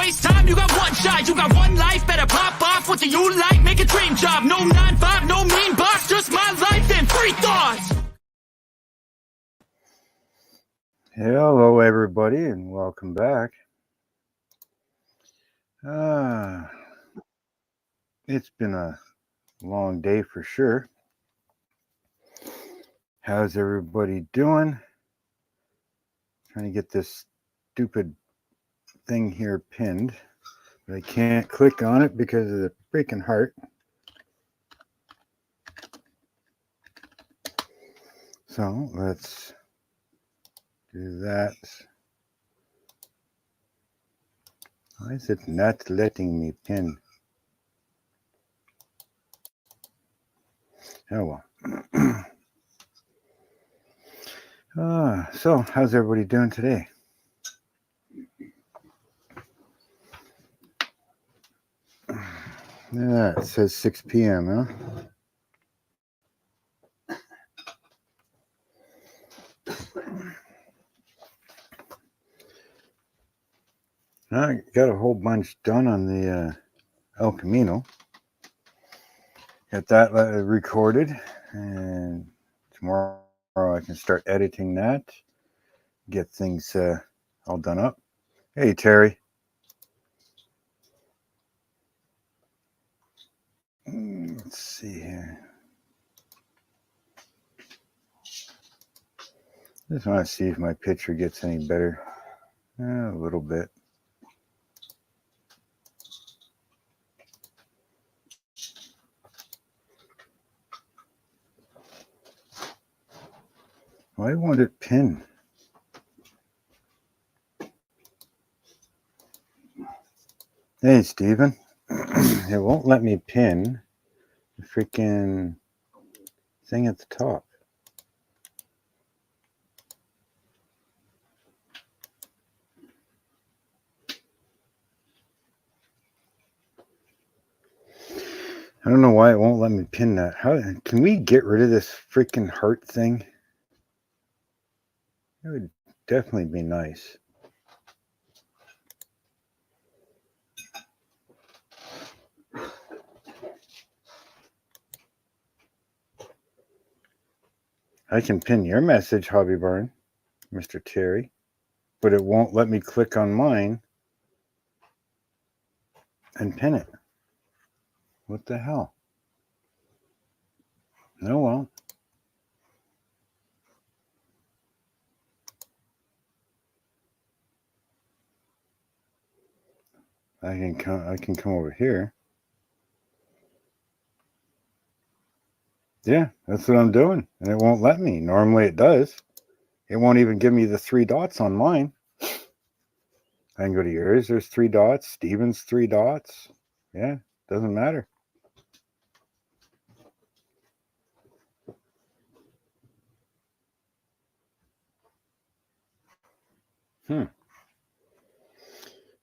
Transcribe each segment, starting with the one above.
waste time, you got one shot, you got one life, better pop off. What do you like? Make a dream job. No 9-5, no mean boss, just my life and free thoughts. Hello, everybody, and welcome back. It's been a long day for sure. How's everybody doing? Trying to get this stupid thing here pinned, but I can't click on it because of the freaking heart. So let's do that. Why is it not letting me pin? Oh well. So how's everybody doing today? Yeah, it says 6 p.m., huh? I got a whole bunch done on the El Camino. Got that recorded, and tomorrow I can start editing that, get things all done up. Hey, Terry. Let's see here. Just want to see if my picture gets any better. A little bit. Why won't it pin? Hey, Steven. It won't let me pin the freaking thing at the top. I don't know why it won't let me pin that. How can we get rid of this freaking heart thing? It would definitely be nice. I can pin your message, Hobby Barn, Mr. Terry, but it won't let me click on mine and pin it. What the hell? Oh well. I can come over here. Yeah, that's what I'm doing, and it won't let me. Normally it does. It won't even give me the 3 dots on mine. I can go to yours. There's 3 dots. Steven's 3 dots. Yeah, doesn't matter.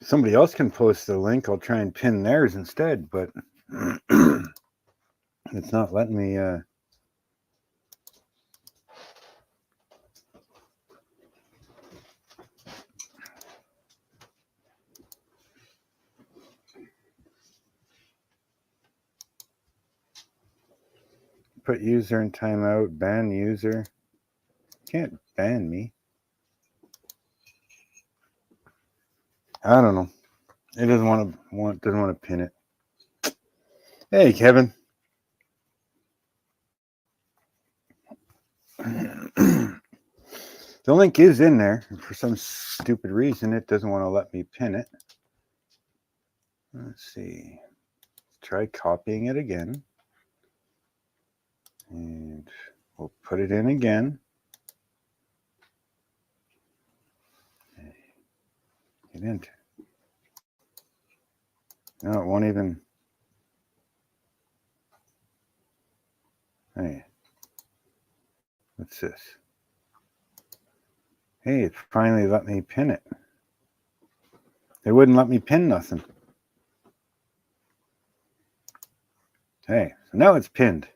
Somebody else can post the link. I'll try and pin theirs instead, but it's not letting me. Put user in timeout. Ban user. Can't ban me. I don't know. It doesn't want to pin it. Hey, Kevin. The link is in there. For some stupid reason, it doesn't want to let me pin it. Let's see. Try copying it again. And we'll put it in again. Hit enter. No, it won't even. Hey. What's this? Hey, it finally let me pin it. They wouldn't let me pin nothing. Hey, so now it's pinned.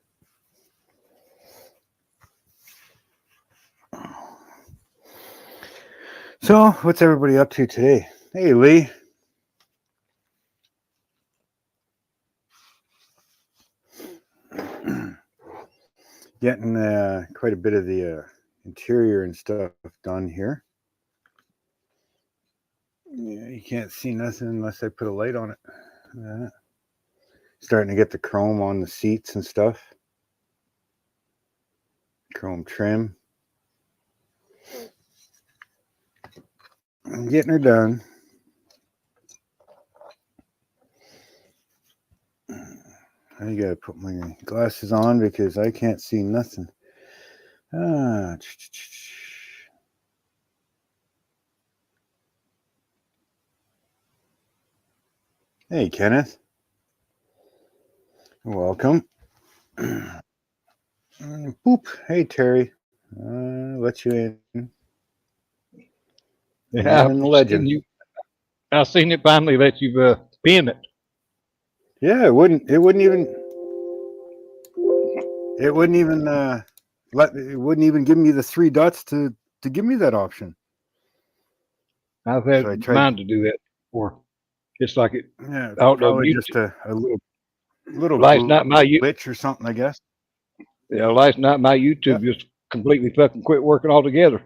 So, what's everybody up to today? Hey, Lee. Getting quite a bit of the interior and stuff done here. Yeah, you can't see nothing unless I put a light on it. Starting to get the chrome on the seats and stuff. Chrome trim. I'm getting her done. I gotta put my glasses on because I can't see nothing. Hey, Kenneth. Welcome. Boop. Hey, Terry. Let you in. Yeah, Man and the legend. I seen it finally that you've pinned it. Yeah, it wouldn't even give me the 3 dots to give me that option. I've had mine to do that before. It's like it. Yeah, out probably of just a little last night my glitch or something, I guess. yeah, last night my YouTube just completely fucking quit working altogether.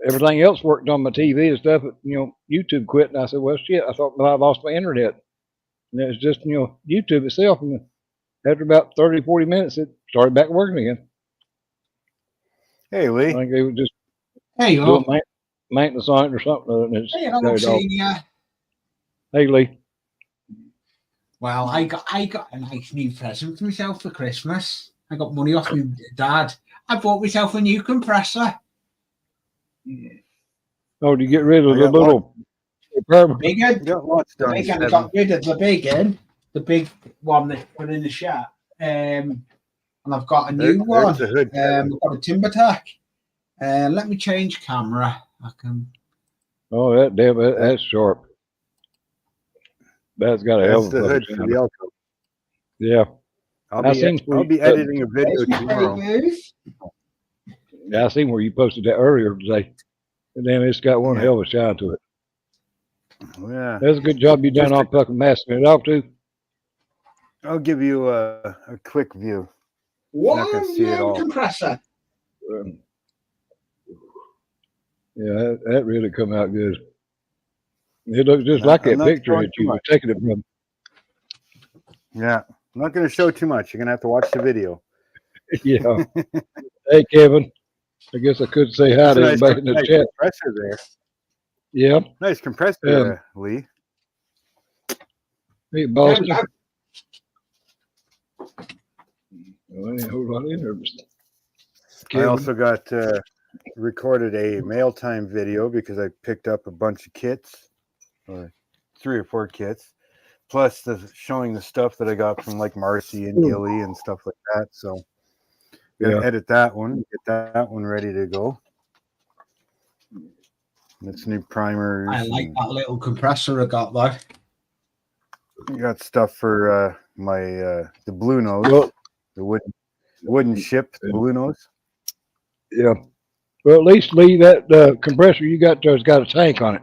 Everything else worked on my TV and stuff, but YouTube quit, and I said, "Well, shit, I thought I lost my internet." And it was just YouTube itself, and after about 30, 40 minutes, it started back working again. Hey, Lee. I think they were just doing maintenance on it or something. And hey, hello, Senior. Hey, Lee. Well, I got a nice new present for myself for Christmas. I got money off my dad. I bought myself a new compressor. Oh, to get rid of the little big one? Got lots done. I got rid of the big one, the big one that put in the shop. And I've got a new one. I've got a timber tack. Let me change camera. I can. Oh, that's sharp. That's got a hell of a hood for the Elko. Yeah. I'll be editing a video tomorrow. Yeah, I seen where you posted that earlier today. And then it's got one hell of a shine to it. Yeah. That's a good job you done on fucking masking it off too. I'll give you a quick view. One new compressor. Yeah, that really come out good. It looks just like that picture that you were taking it from. Yeah. I'm not going to show too much. You're going to have to watch the video. Yeah. Hey, Kevin. I guess I could say hi to everybody in the chat. Compressor there. Yeah. Nice compressor, Lee. Hey, Boston. Hold on in there. I also got recorded a mail time video because I picked up a bunch of kits, or 3 or 4 kits, plus showing the stuff that I got from like Marcy and Gilly and stuff like that. So gonna edit that one, get that one ready to go. It's new primers. I like that little compressor I got though. You got stuff for my the blue nose, the wooden ship, the blue nose. Yeah. Well, at least, Lee, that compressor you got there's got a tank on it.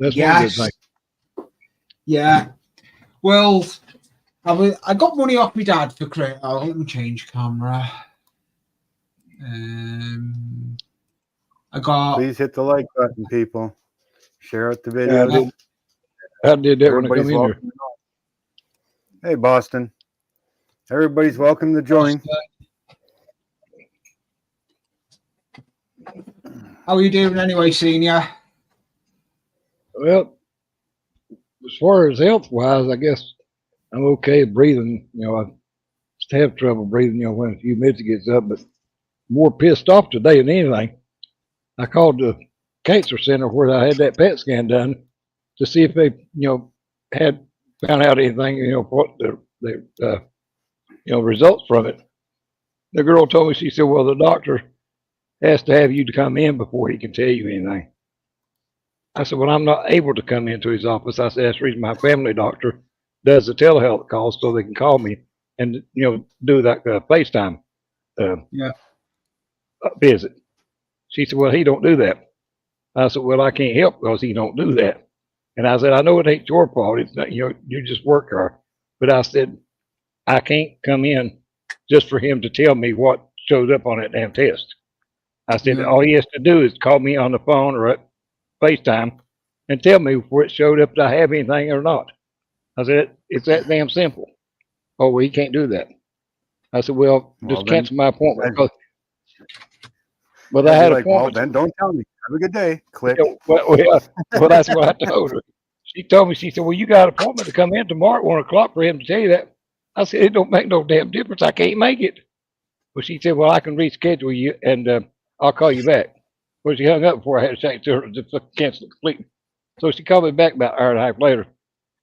That's one good thing. Yeah. Well, I got money off my dad for credit. Let me change camera. I got. Please hit the like button, people. Share out the video. Yeah, I did that when I come in here. Hey, Boston. Everybody's welcome to join. How are you doing anyway, Senior? Well, as far as health-wise, I guess I'm okay breathing. I just have trouble breathing, when a few minutes gets up, but more pissed off today than anything. I called the cancer center where I had that PET scan done to see if they, had found out anything, what the results from it. The girl told me, she said, well, the doctor has to have you to come in before he can tell you anything. I said, well, I'm not able to come into his office. I said, that's the reason my family doctor does the telehealth calls so they can call me and, do that FaceTime visit. She said, well, he don't do that. I said, well, I can't help because he don't do that. And I said, I know it ain't your fault. It's not, you just work hard. But I said, I can't come in just for him to tell me what shows up on that damn test. I said, all he has to do is call me on the phone or at FaceTime and tell me where it showed up that I have anything or not. I said, it's that damn simple. Oh, well, he can't do that. I said, well, just cancel my appointment. But I had an appointment. Well, then don't tell me. Have a good day. Click. Well, that's what I told her. She told me, she said, well, you got an appointment to come in tomorrow at 1 o'clock for him to tell you that. I said, it don't make no damn difference. I can't make it. Well, she said, well, I can reschedule you and I'll call you back. Well, she hung up before I had a chance to cancel it completely. So she called me back about an hour and a half later.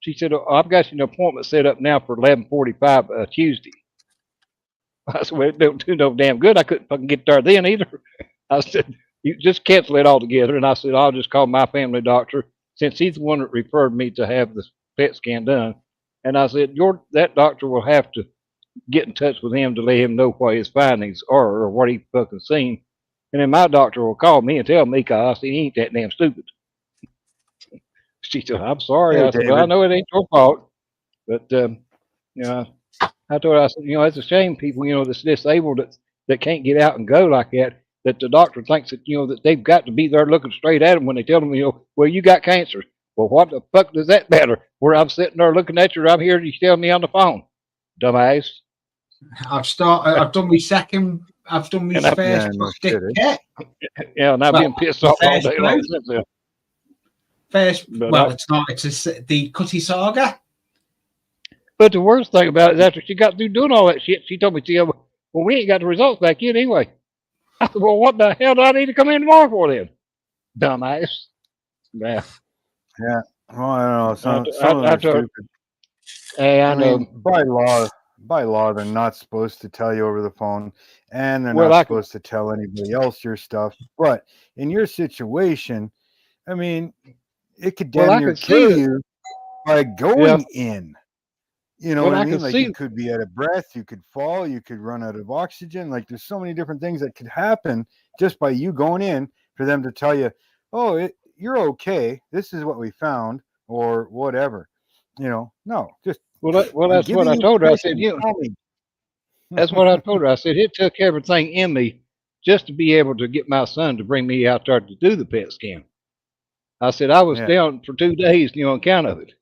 She said, oh, I've got you an appointment set up now for 11:45 Tuesday. I said, well, it don't do no damn good. I couldn't fucking get there then either. I said, you just cancel it altogether. And I said, I'll just call my family doctor since he's the one that referred me to have the PET scan done. And I said, that doctor will have to get in touch with him to let him know what his findings are or what he fucking seen. And then my doctor will call me and tell me, because I said, he ain't that damn stupid. She said, I'm sorry. Hey, I said, well, I know it ain't your fault. But, you know, I told her, I said, you know, it's a shame people, you know, that's disabled that can't get out and go like that the doctor thinks that, you know, that they've got to be there looking straight at them when they tell them, you know, well, you got cancer. Well, what the fuck does that matter? Where I'm sitting there looking at you, I'm here, and you tell me on the phone, dumbass. I've done my second. I've done my first plastic kit. Yeah, and I've been pissed off all day long since then. It's not. It's the Cutty Saga. But the worst thing about it is after she got through doing all that shit, she told me, well, we ain't got the results back yet anyway. I said, well, what the hell do I need to come in tomorrow for then? Dumbass. Yeah. Yeah. Well, I don't know. Some of them are stupid. Hey, I know. Mean, by law, they're not supposed to tell you over the phone, and they're not supposed to tell anybody else your stuff. But in your situation, I mean, it could damn near kill you by going in. You know what I mean? Like you could be out of breath, you could fall, you could run out of oxygen. Like there's so many different things that could happen just by you going in for them to tell you, oh, you're okay. This is what we found or whatever. You know, no, just. Well, that's what I told her. I said, that's what I told her. I said, it took everything in me just to be able to get my son to bring me out there to do the PET scan. I said, I was down for 2 days, you know, on account of it.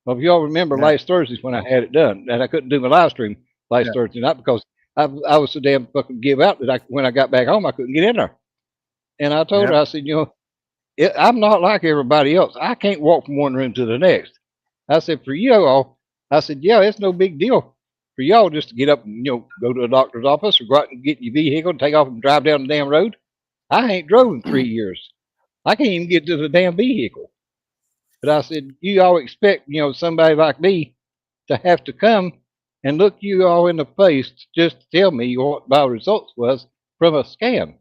Well, if y'all remember last Thursday when I had it done, and I couldn't do my live stream last Thursday night because I was so damn fucking give out that when I got back home, I couldn't get in there. And I told her, I said, you know, I'm not like everybody else. I can't walk from one room to the next. I said, for you all, I said, yeah, it's no big deal for y'all just to get up and, you know, go to a doctor's office or go out and get your vehicle and take off and drive down the damn road. I ain't drove in 3 years. I can't even get to the damn vehicle. But I said, you all expect, you know, somebody like me to have to come and look you all in the face just to tell me what my results was from a scan.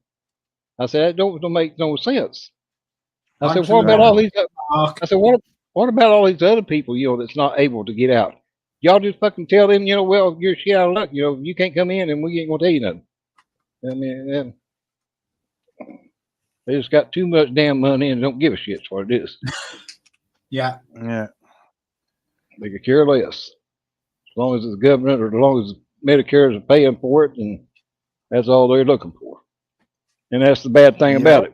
I said, that don't make no sense. I said, what about all these? I said, what about all these other people, you know, that's not able to get out? Y'all just fucking tell them, you know, well, you're shit out of luck. You know, you can't come in and we ain't going to tell you nothing. I mean, they just got too much damn money and don't give a shit for what it is. Yeah. They could care less. As long as it's the government or as long as Medicare is paying for it, and that's all they're looking for. And that's the bad thing about it.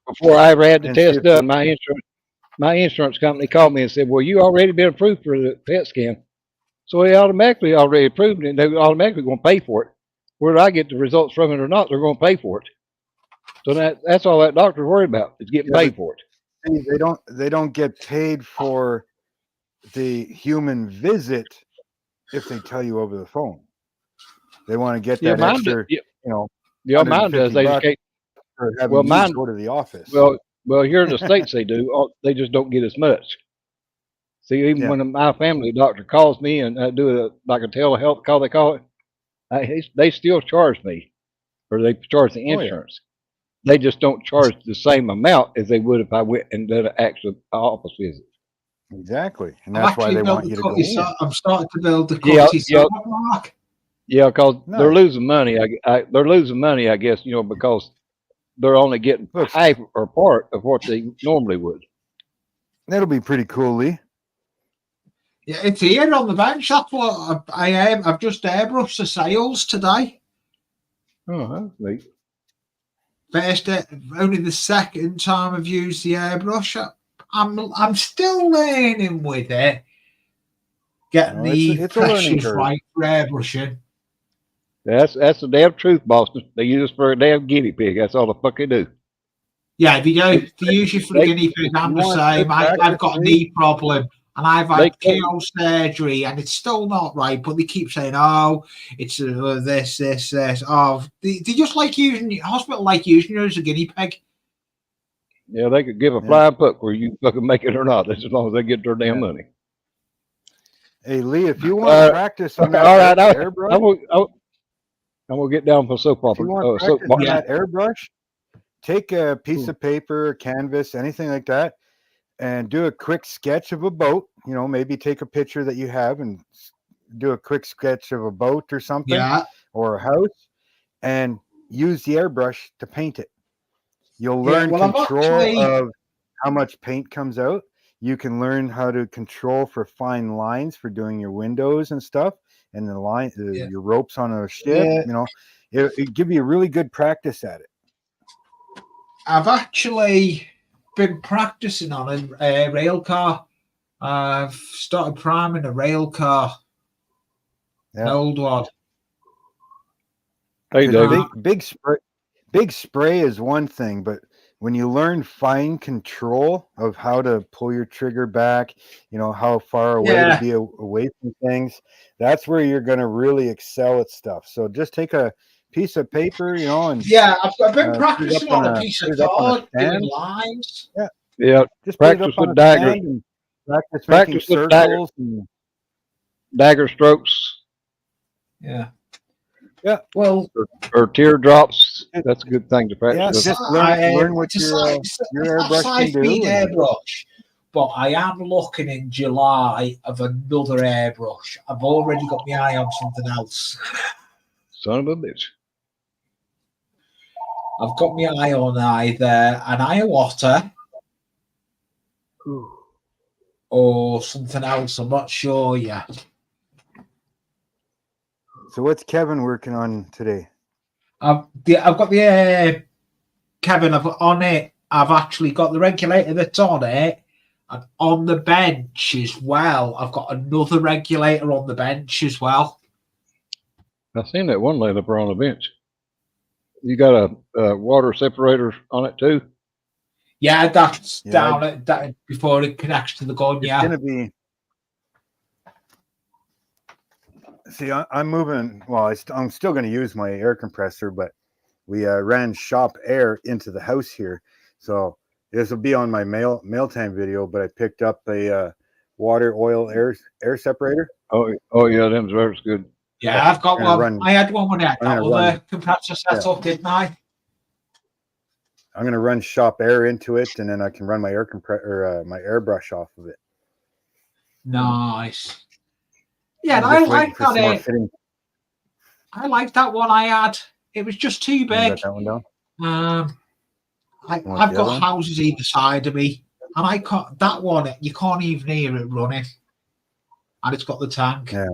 Before I ever had the test done, my insurance company called me and said, well, you already been approved for the PET scan. So they automatically already approved it, and they're automatically going to pay for it. Whether I get the results from it or not, they're going to pay for it. So that's all that doctor's worried about, is getting paid for it. They don't get paid for the human visit if they tell you over the phone. They want to get that extra, you know. Yeah, mine does. They just can't. Well, mine go to the office. Well, here in the States they do. They just don't get as much. See, even when my family doctor calls me and I do like a telehealth call, they call it, they still charge me, or they charge the insurance. They just don't charge the same amount as they would if I went and did an actual office visit. Exactly, and that's why they want you to go in. I'm starting to build the quality mark. Yeah, because they're losing money. They're losing money, I guess, you know, because they're only getting half or part of what they normally would. That'll be pretty cool, Lee. Yeah, it's here on the bench. That's what I've just airbrushed the sails today. Oh, that's neat. First, only the second time I've used the airbrush. I'm still learning with it, getting the pressures right for airbrushing. That's the damn truth, Boston. They use us for a damn guinea pig. That's all the fuck they do. Yeah, they use you for a guinea pig. I'm the same. I've got a knee problem, and I've had KO surgery, and it's still not right. But they keep saying, "Oh, it's this." Oh, they just like using hospital, like using you as a guinea pig. Yeah, they could give a flying fuck where you fucking make it or not. That's as long as they get their damn money. Hey Lee, if you want to practice on that airbrush, I'm gonna get down for soap opera. If you want to practice on that airbrush, take a piece of paper, canvas, anything like that, and do a quick sketch of a boat. You know, maybe take a picture that you have and do a quick sketch of a boat or something, or a house, and use the airbrush to paint it. You'll learn control of how much paint comes out. You can learn how to control for fine lines for doing your windows and stuff, and the line, your ropes on a ship. You know, it give you a really good practice at it. I've actually been practicing on a rail car. I've started priming a rail car, an old one. Hey, David. Big spray is one thing, but when you learn fine control of how to pull your trigger back, you know, how far away to be away from things, that's where you're going to really excel at stuff. So just take a piece of paper, you know, and I've been practicing on a piece of card, doing lines. Yeah, just practice with daggers. Practice with circles and dagger strokes. Yeah. Well, or teardrops. That's a good thing to practice. Yeah, just learn what your airbrush can do. Airbrush, but I am looking in July of another airbrush. I've already got my eye on something else. Son of a bitch. I've got my eye on either an Iowata or something else. I'm not sure yet. So what's Kevin working on today? I've got the Kevin. On it. I've actually got the regulator that's on it, and on the bench as well. I've got another regulator on the bench as well. I've seen that one laying up on the bench. You got a water separator on it too? Yeah, that's down at that before it connects to the gun. It's gonna be. See, I'm moving. Well, I'm still going to use my air compressor, but we ran shop air into the house here, so this will be on my mail time video. But I picked up a water oil air separator. Oh yeah, them are good. Yeah, I've got one. I had one with that other compressor set up, didn't I? I'm going to run shop air into it, and then I can run my air compressor, my airbrush off of it. Nice. Yeah, and I like that. I like that one I had. It was just too big. Got that one down? I've got houses either side of me, and I can't. That one, you can't even hear it running, and it's got the tank. Yeah.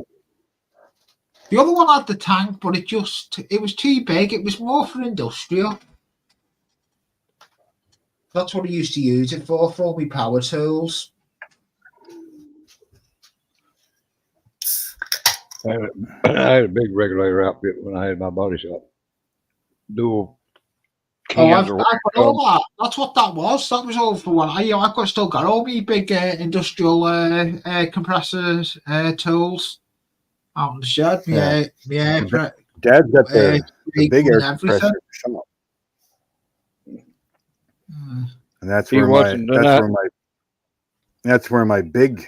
The other one had the tank, but it was too big. It was more for industrial. That's what I used to use it for all my power tools. I had a big regulator outfit when I had my body shop. Dual cans. That's what that was. That was all for one. I've still got all my big industrial compressors, tools out in the shed. Dad's got the big air compressor. And that's where my big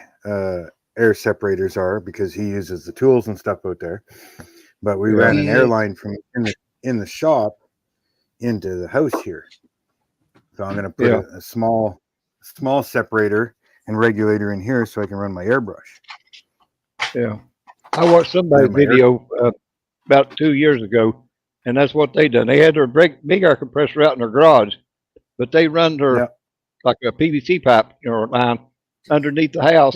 air separators are, because he uses the tools and stuff out there. But we ran an air line from in the shop into the house here. So I'm going to put a small separator and regulator in here so I can run my airbrush. Yeah. I watched somebody's video about 2 years ago, and that's what they done. They had their big air compressor out in their garage, but they run their like a PVC pipe line underneath the house.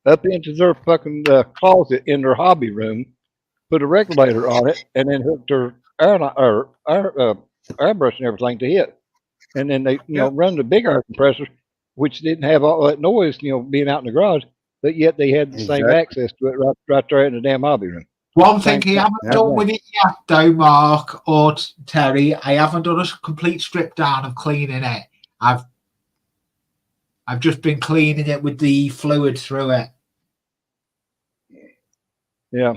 up into their fucking closet in their hobby room, put a regulator on it, and then hooked their airbrush and everything to it. And then they, run the big air compressor, which didn't have all that noise, being out in the garage, but yet they had the same access to it right there in the damn hobby room. One thing you haven't done with it yet, though, Mark or Terry, I haven't done a complete strip down of cleaning it. I've just been cleaning it with the fluid through it. Yeah.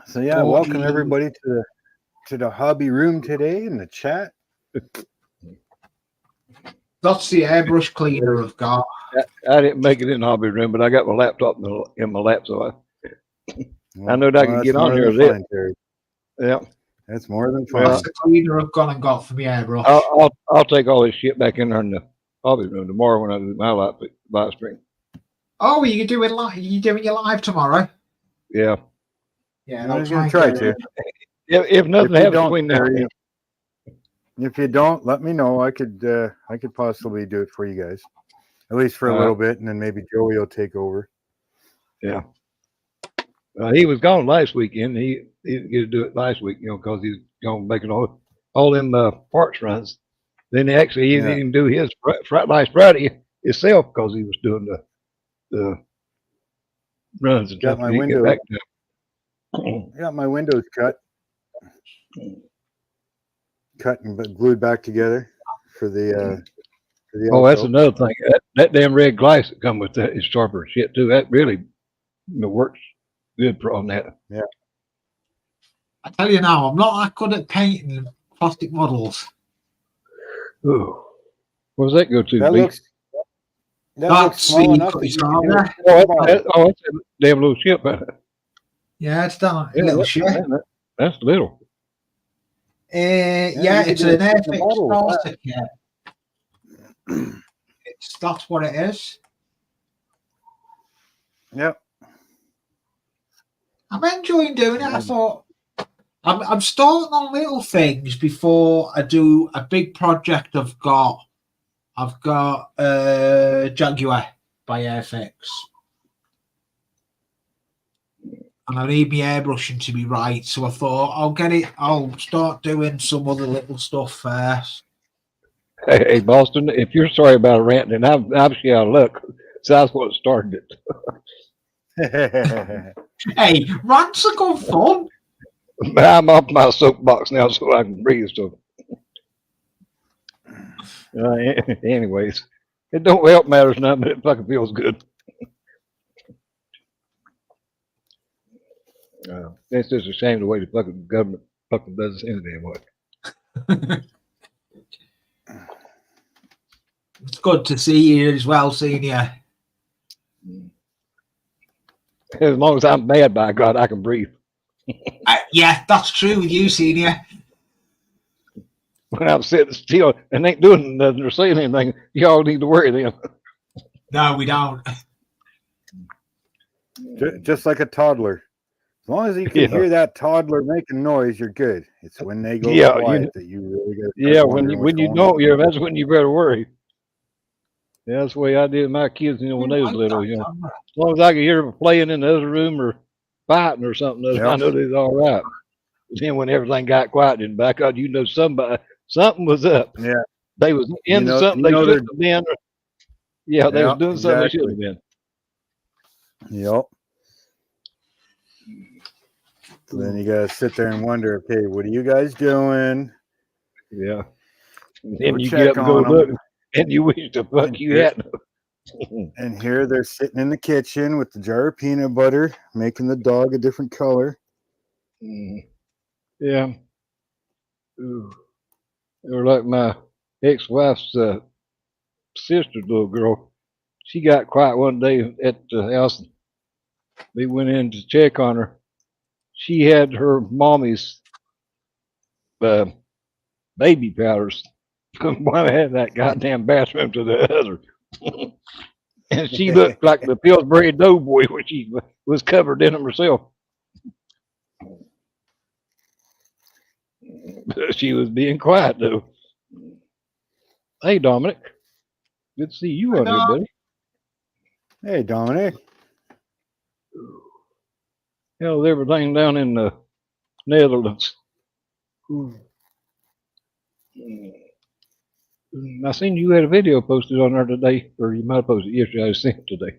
So yeah, welcome everybody to the hobby room today in the chat. That's the airbrush cleaner I've got. I didn't make it in the hobby room, but I got my laptop in my lap, so I know that I can get on here. Yeah, that's more than fun. That's the cleaner I've gone and got for my airbrush. I'll take all this shit back in there in the hobby room tomorrow when I do my live stream. Oh, you doing live? You doing your live tomorrow? Yeah. Yeah, I was going to try to. If nothing happens between now. If you don't, let me know. I could possibly do it for you guys, at least for a little bit, and then maybe Joey will take over. Yeah. He was gone last weekend. He didn't get to do it last week, because he's gone making all them parts runs. Then he didn't even do his last Friday himself because he was doing the runs and got stuff. My window. Got my windows cut and glued back together for the. That's another thing. That damn red glass that come with that is sharper shit too. That really works good on that. Yeah. I tell you now, I'm not that good at painting plastic models. Ooh. What does that go to? That looks small enough. That's a damn little ship. Yeah, it's that little ship. That's little. It's an Airfix starter kit. That's what it is. Yep. I'm enjoying doing it. I thought I'm starting on little things before I do a big project. I've got Jaguar by Airfix. And I need my airbrushing to be right, so I thought I'll start doing some other little stuff first. Hey, Boston, if you're sorry about ranting, I'm obviously out of luck. So that's what started it. Hey, rants are good fun. I'm off my soapbox now so I can breathe. So, anyways, it don't help matters nothing, but it fucking feels good. It's just a shame the way the fucking government fucking does this any damn way. It's good to see you as well, Senior. As long as I'm mad, by God, I can breathe. Yeah, that's true with you, Senior. When I'm sitting still and ain't doing nothing or saying anything, y'all need to worry then. No, we don't. Just like a toddler. As long as you can hear that toddler making noise, you're good. It's when they go quiet that you really got. Yeah, when you don't, that's when you better worry. Yeah, that's the way I did my kids, when they was little. As long as I could hear them playing in the other room or fighting or something, I know they was all right. Then when everything got quiet in the back, something was up. Yeah, they was into something they shouldn't have been. Yeah, they was doing something they shouldn't have been. Yep. So then you gotta sit there and wonder, okay, what are you guys doing? Yeah. And you get up and go look, and you wish the fuck you had. And here they're sitting in the kitchen with the jar of peanut butter, making the dog a different color. Yeah. Ooh. Or like my ex-wife's sister's little girl. She got quiet one day at the house. We went in to check on her. She had her mommy's baby powders. One had that goddamn bathroom to the other. And she looked like the Pillsbury Doughboy when she was covered in them herself. She was being quiet though. Hey, Dominic. Good to see you on here, buddy. Hey, Dominic. How's everything down in the Netherlands? I seen you had a video posted on there today, or you might have posted it yesterday. I seen it today.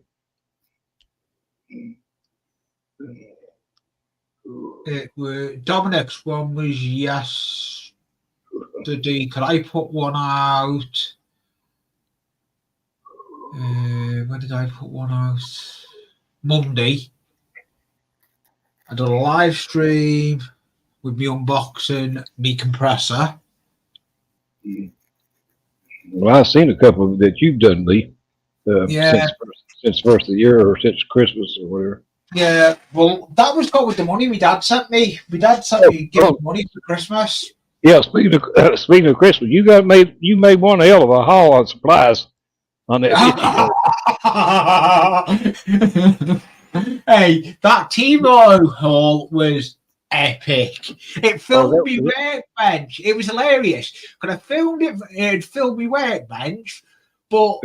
It was Dominic's one was yesterday. Could I put one out? When did I put one out? Monday. I did a live stream with me unboxing me compressor. Well, I've seen a couple that you've done, Lee. Yeah. Since first of the year or since Christmas or whatever. Yeah, well, that was got with the money my dad sent me. My dad sent me money for Christmas. Yeah, speaking of Christmas, you made one hell of a haul on supplies on that. Hey, that Timo haul was epic. It filled me workbench. It was hilarious. Because I filmed it, it filled me workbench, but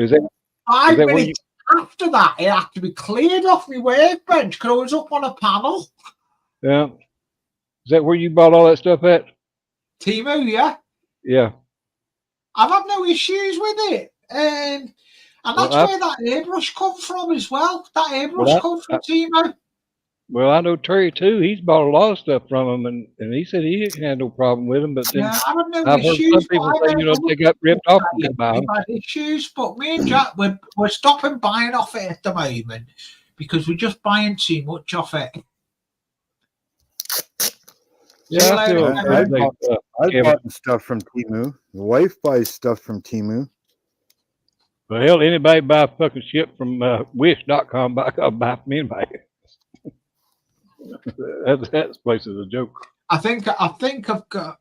5 minutes after that, it had to be cleared off my workbench because I was up on a panel. Yeah. Is that where you bought all that stuff at? Timo, yeah. Yeah. I've had no issues with it. And that's where that airbrush come from as well. That airbrush come from Timo. Well, I know Terry too. He's bought a lot of stuff from him, and he said he didn't have no problem with them. But then yeah, I've heard some people say, they got ripped off and buy them. Issues, but me and Jack, we're stopping buying off it at the moment because we're just buying too much off it. Yeah, I've bought stuff from Temu. The wife buys stuff from Temu. Well, hell, anybody buy fucking shit from Wish.com, I'll buy from anybody. That place is a joke. I think I've got.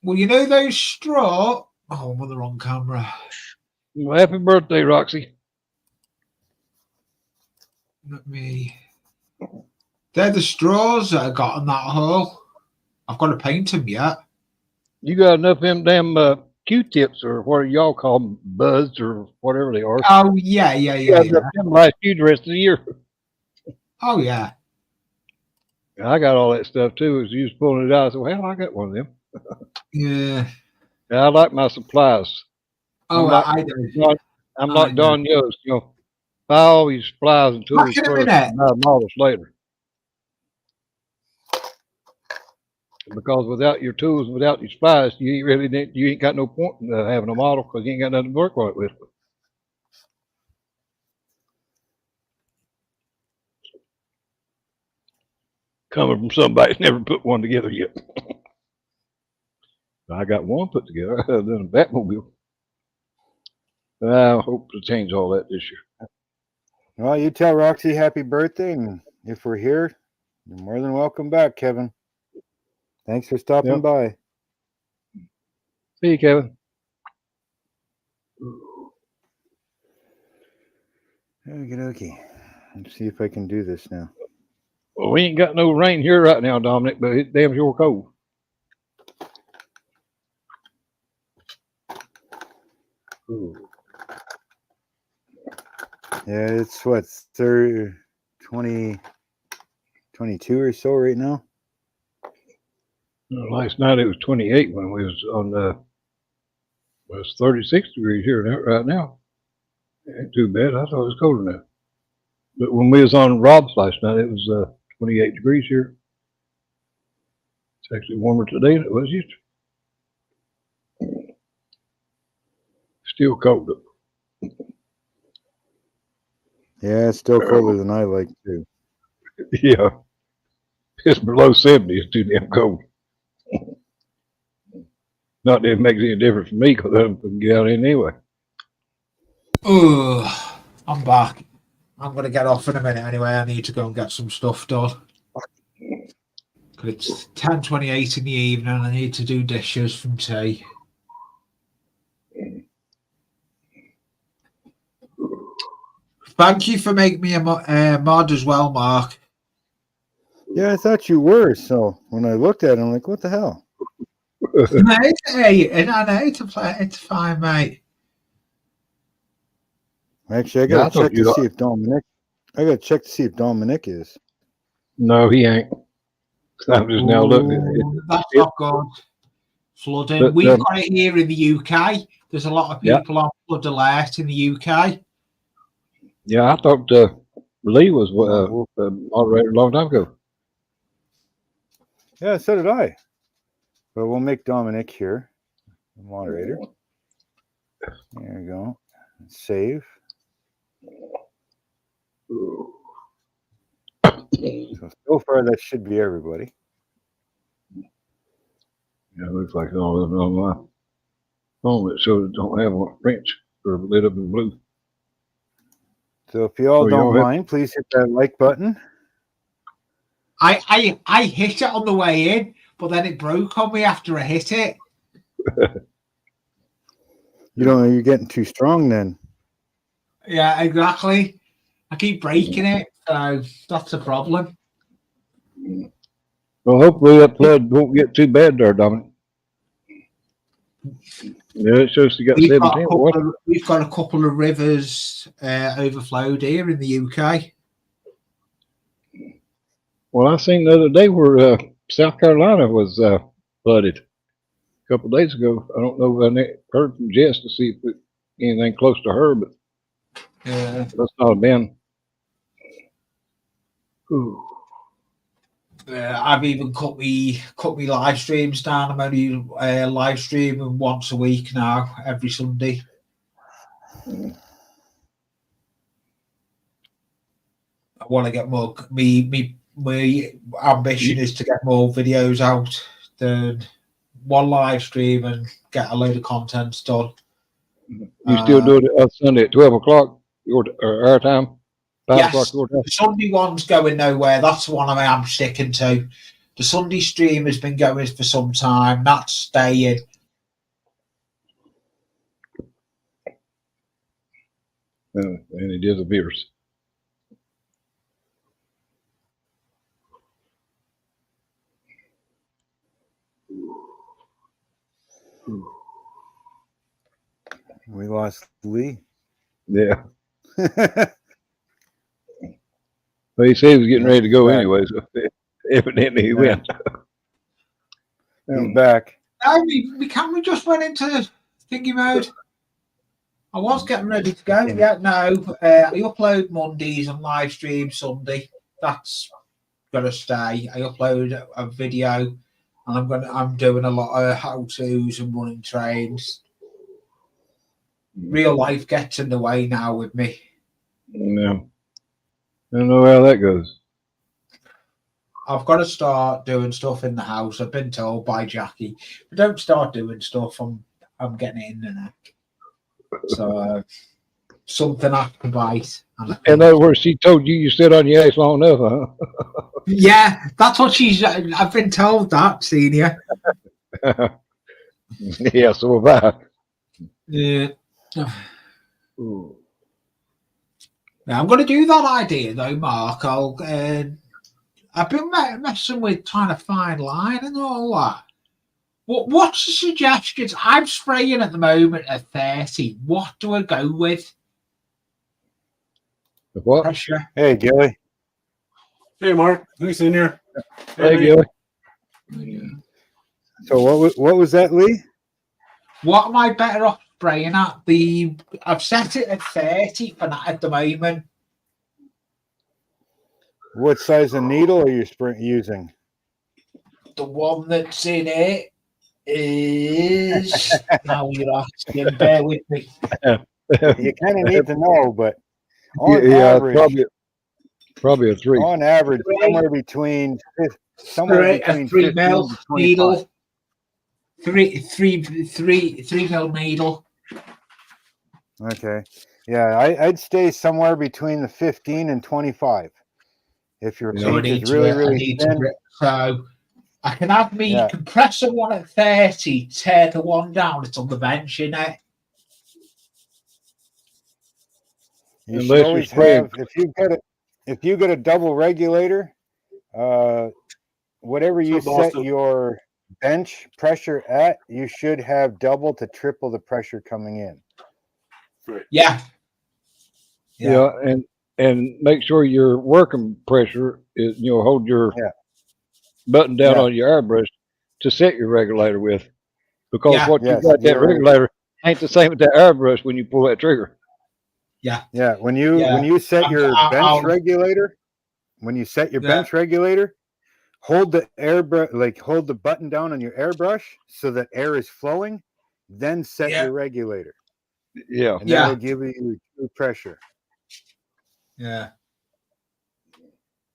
Well, you know those straw. Oh, I'm on the wrong camera. Well, happy birthday, Roxy. Let me. They're the straws that I got in that hole. I've got to paint them yet. You got enough of them damn Q-tips or what y'all call them, buds or whatever they are. Oh yeah. Them last you the rest of the year. Oh yeah. I got all that stuff too. As you was pulling it out, I said, "Well, I got one of them." Yeah. I like my supplies. Oh, I do. I'm like Don Yost, buy all these supplies and tools first, and buy models later. Because without your tools and without your supplies, you ain't got no point in having a model because you ain't got nothing to work with. Coming from somebody who's never put one together yet. I got one put together other than a Batmobile. I hope to change all that this year. Well, you tell Roxy happy birthday, and if we're here, you're more than welcome back, Kevin. Thanks for stopping by. See you, Kevin. Okey-dokey. Let's see if I can do this now. Well, we ain't got no rain here right now, Dominic, but it's damn sure cold. Ooh. Yeah, it's what, 20, 22 or so right now. Last night it was 28 when we was on the. Well, it's 36 degrees here right now. Ain't too bad. I thought it was colder now. But when we was on Rob's last night, it was 28 degrees here. It's actually warmer today than it was yesterday. Still cold though. Yeah, it's still colder than I like too. Yeah. It's below 70. It's too damn cold. Not that it makes any difference for me because I don't get out in anyway. Oh, I'm back. I'm going to get off in a minute anyway. I need to go and get some stuff done. It's 10:28 in the evening. I need to do dishes from tea. Thank you for making me a mod as well, Mark. Yeah, I thought you were. So when I looked at it, I'm like, what the hell? Mate, hey, and I know to play. It's fine, mate. Actually, I gotta check to see if Dominic. I gotta check to see if Dominic is. No, he ain't. I'm just now looking. That's not good. Flooding. But, We've got it here in the UK. There's a lot of people on flood alert in the UK. Yeah, I thought Lee was moderator a long time ago. Yeah, so did I. But we'll make Dominic here the moderator. There you go. Save. So far, that should be everybody. Yeah, it looks like all of them on my phone that shows don't have a wrench or lit up in blue. So if you all don't mind, please hit that like button. I hit it on the way in, but then it broke on me after I hit it. You don't know, you're getting too strong then. Yeah, exactly. I keep breaking it, so that's the problem. Well, hopefully that flood won't get too bad there, Dominic. Yeah, it shows you got 17. We've got a couple of rivers overflowed here in the UK. Well, I seen the other day where South Carolina was flooded a couple of days ago. I don't know if I heard from Jess to see if anything close to her, but that's not have been. I've even cut me live streams down. I'm only live streaming once a week now, every Sunday. I want to get more. My ambition is to get more videos out than one live stream and get a load of content done. You still do it on Sunday at 12 o'clock our time? Yes, the Sunday one's going nowhere. That's the one I am sticking to. The Sunday stream has been going for some time. That's staying. And it disappears. We lost Lee. Yeah. Well, he said he was getting ready to go anyway, so evidently he went. He's back. We just went into thingy mode. I was getting ready to go. Yeah, no. I upload Mondays and live stream Sunday. That's gonna stay. I upload a video, and I'm doing a lot of how-tos and running trains. Real life gets in the way now with me. Yeah. I don't know how that goes. I've got to start doing stuff in the house. I've been told by Jackie, if I don't start doing stuff, I'm getting it in the neck. So something I can bite. In other words, she told you sit on your ass long enough, huh? Yeah, that's what I've been told that, senior. Yeah, so have I. Yeah. Now, I'm going to do that idea though, Mark. I've been messing with trying to find line and all that. What's the suggestions? I'm spraying at the moment at 30. What do I go with? What? Pressure. Hey, Gilly. Hey, Mark. Nice in here. Hey, Gilly. So what was that, Lee? What am I better off spraying at? I've set it at 30 for that at the moment. What size of needle are you using? The one that's in it is now you're asking. Bear with me. You kind of need to know, but on average, probably a 3. On average, somewhere between 3 mil needle. 3 mil needle. Okay. Yeah, I'd stay somewhere between the 15 and 25. If your paint is really thin. So I can have me compressor one at 30, tear the one down. It's on the bench, innit? You should always have, if you get a double regulator, whatever you set your bench pressure at, you should have double to triple the pressure coming in. Right. Yeah. Yeah, and make sure your working pressure is, hold your button down on your airbrush to set your regulator with, because what you got that regulator ain't the same with that airbrush when you pull that trigger. Yeah. Yeah. When you set your bench regulator, bench regulator, hold the airbrush, hold the button down on your airbrush so that air is flowing, then set your regulator. Yeah. And that'll give you true pressure. Yeah.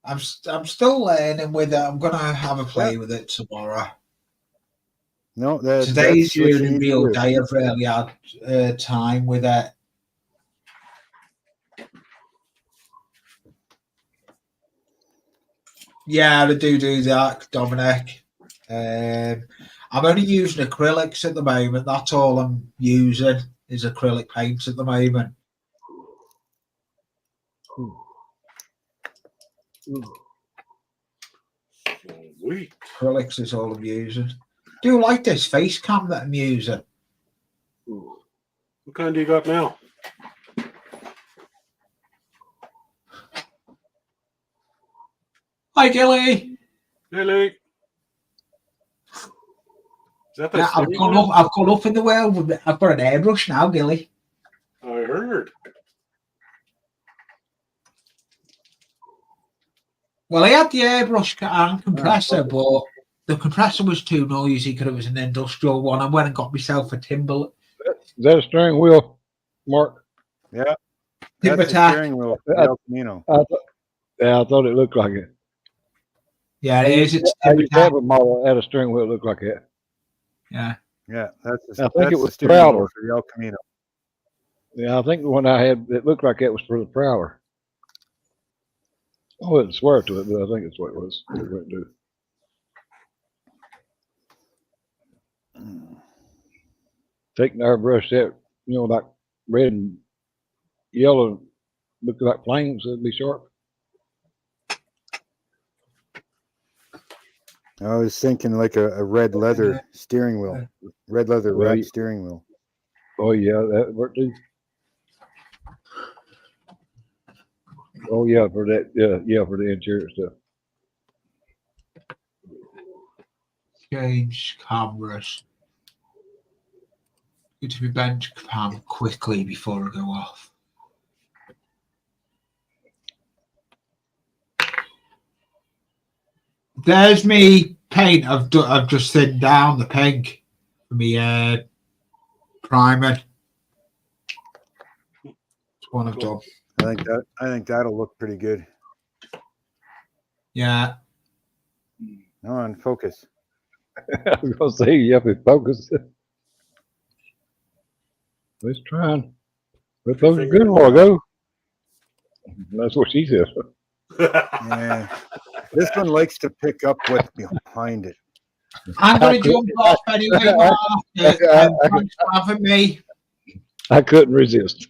I'm still learning with it. I'm gonna have a play with it tomorrow. No, today's the only real day I've really had time with it. Yeah, I do that, Dominic. I'm only using acrylics at the moment. That's all I'm using is acrylic paints at the moment. Sweet. Acrylics is all I'm using. Do you like this face cam that I'm using? What kind do you got now? Hi, Gilly. Gilly. Is that Yeah, I've gone up in the world. I've got an airbrush now, Gilly. I heard. Well, I had the airbrush and compressor, but the compressor was too noisy because it was an industrial one. I went and got myself a Timber. Is that a steering wheel, Mark? Yeah. Timber That's a steering wheel for the El Camino. I thought it looked like it. Yeah, it is. It's I used to have a model that had a steering wheel that looked like that. Yeah. Yeah, I think it was Prowler for the El Camino. Yeah, I think the one I had that looked like that was for the Prowler. I wouldn't swear to it, but I think it's what it was. It wouldn't do. Taking our brush that, like red and yellow, looking like flames, it'd be sharp. I was thinking like a red leather steering wheel, red leather wrapped steering wheel. Oh yeah, that worked too. Oh yeah, for that, for the interior stuff. Change cameras. Go to my bench cam quickly before I go off. There's me paint. I've just thinned down the pink for me primer. It's one I've done. I think that'll look pretty good. Yeah. No, on focus. I was gonna say you have to focus. Let's try. We're focusing good a while ago. That's what she said. Yeah. This one likes to pick up what's behind it. I'm going to jump off anyway, Mark. Thanks for having me. I couldn't resist.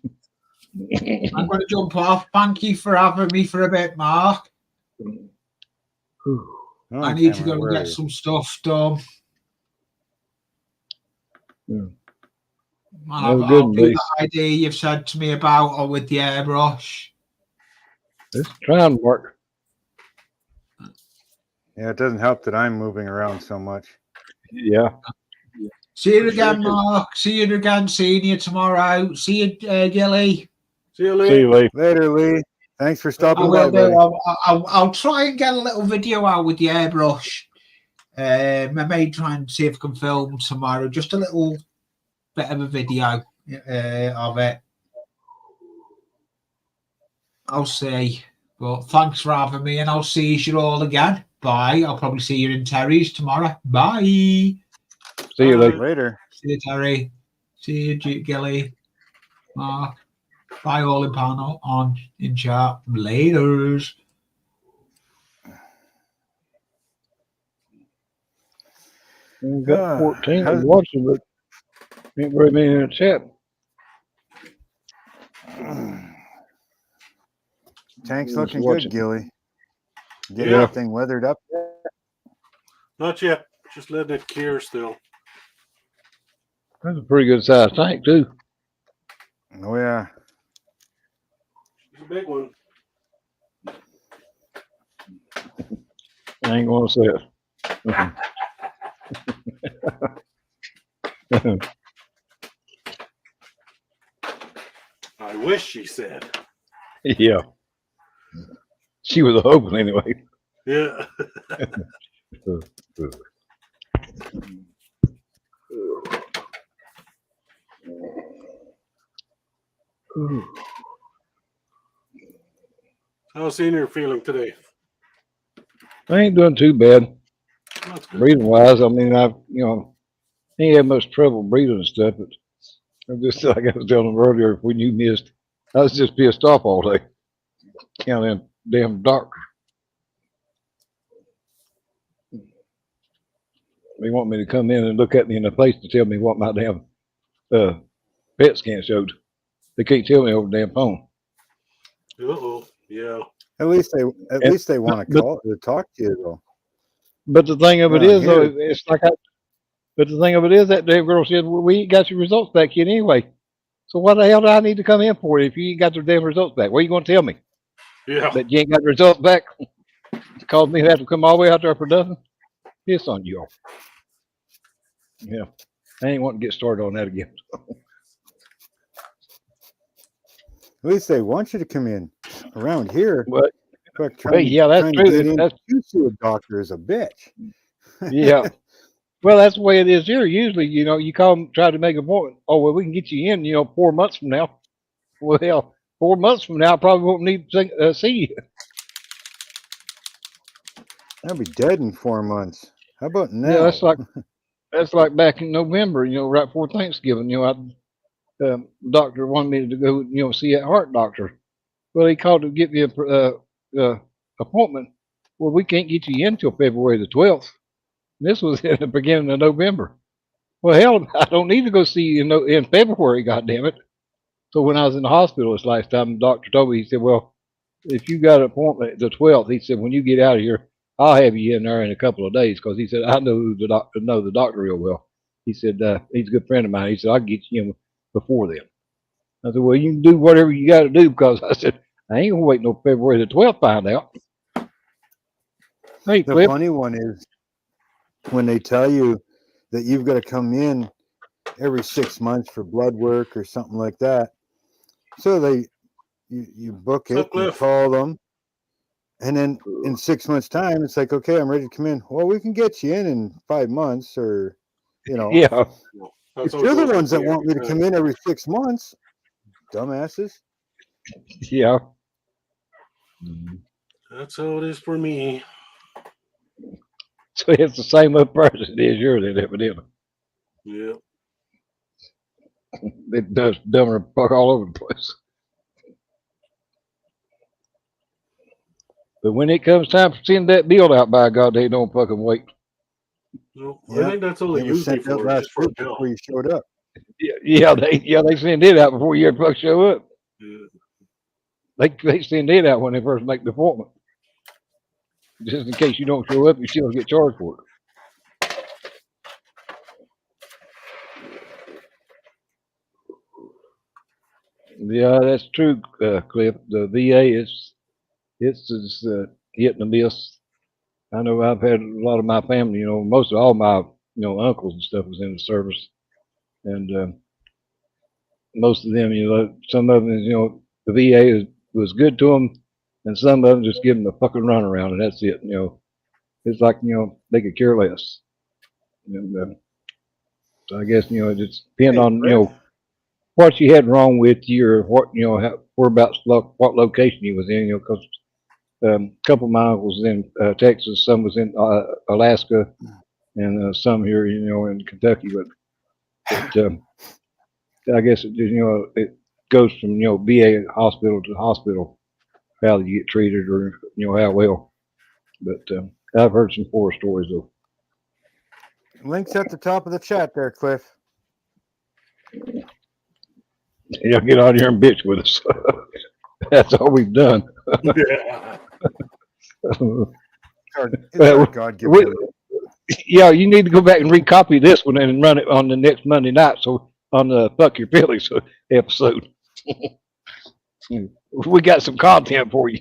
I'm going to jump off. Thank you for having me for a bit, Mark. I need to go and get some stuff done. Yeah. I'll do the idea you've said to me about or with the airbrush. Let's try and work. Yeah, it doesn't help that I'm moving around so much. Yeah. See you again, Mark. See you again. Seeing you tomorrow. See you, Gilly. See you, Lee. See you, Lee. Later, Lee. Thanks for stopping by, buddy. I'll try and get a little video out with the airbrush. I may try and see if I can film tomorrow. Just a little bit of a video of it. I'll see. But thanks for having me, and I'll see you all again. Bye. I'll probably see you in Terry's tomorrow. Bye. See you later. See you, Terry. See you, Gilly. Mark. Bye, all in panel in chat. Laters. We've got 14 watching, but ain't very many in the chat. Tank's looking good, Gilly. Get everything weathered up? Not yet. Just letting it cure still. That's a pretty good sized tank too. Oh yeah. It's a big one. I ain't gonna say it. I wish, she said. Yeah. She was hoping anyway. Yeah. How's Senior feeling today? I ain't doing too bad. That's good. Breathing wise, I mean, ain't had much trouble breathing and stuff, but I'm just like I was telling them earlier, when you missed, I was just pissed off all day. Counting them damn doctors. They want me to come in and look at me in the face to tell me what my damn PET scan showed. They can't tell me over the damn phone. Uh-oh. Yeah. At least they want to call to talk to you though. But the thing of it Yeah, is, though, it's like but the thing of it is, that damn girl said, well, we ain't got your results back yet anyway. So what the hell do I need to come in for if you ain't got your damn results back? What are you going to tell me? Yeah. That you ain't got the results back? Cause me to have to come all the way out there for nothing? Piss on you all. Yeah. I ain't want to get started on that again. At least they want you to come in. Around here, But yeah, that's true. That's you see a doctor is a bitch. Yeah. Well, that's the way it is here. Usually, you call them, try to make an appointment. Oh, well, we can get you in, 4 months from now. Well, 4 months from now, I probably won't need to see you. I'll be dead in 4 months. How about now? Yeah, that's like back in November, right before Thanksgiving. Doctor wanted me to go, see that heart doctor. Well, he called to get me a appointment. Well, we can't get you in until February the 12th. This was in the beginning of November. Well, hell, I don't need to go see you in February, goddammit. So when I was in the hospital this last time, the doctor told me, he said, well, if you got an appointment the 12th, he said, when you get out of here, I'll have you in there in a couple of days. Because he said, I know the doctor real well. He said, he's a good friend of mine. He said, I'll get you in before then. I said, well, you can do whatever you got to do, because I said, I ain't going to wait no February the 12th to find out. Hey, the funny one is when they tell you that you've got to come in every 6 months for blood work or something like that. So you book it, you call them, and then in 6 months' time, it's like, okay, I'm ready to come in. Well, we can get you in 5 months, or Yeah. If you're the ones that want me to come in every 6 months, dumbasses. Yeah. That's how it is for me. So it's the same up price as it is yours, evidently. Yeah. It does dumber fuck all over the place. But when it comes time for sending that bill out, by God, they don't fucking wait. No, I think that's all they use it for. Last week before you showed up. Yeah, they send it out before you ever fuck show up. Yeah. They send it out when they first make the appointment. Just in case you don't show up, you still get charged for it. Yeah, that's true, Cliff. The VA it's hit and miss. I know I've had a lot of my family, most of all my, uncles and stuff was in the service, and most of them, some of them, the VA was good to them, and some of them just give them a fucking runaround, and that's it. It's like they could care less. And so I guess it just depends on what you had wrong with you, or what whereabouts, what location you was in. Because a couple of my uncles was in Texas, some was in Alaska, and some here, in Kentucky. But I guess it goes from VA hospital to hospital, how you get treated, or how well. But I've heard some horror stories though. Links at the top of the chat there, Cliff. Yeah, get out here and bitch with us. That's all we've done. Yeah. God given. Yeah, you need to go back and recopy this one and run it on the next Monday night. So on the Fuck Your Feelings episode, we got some content for you.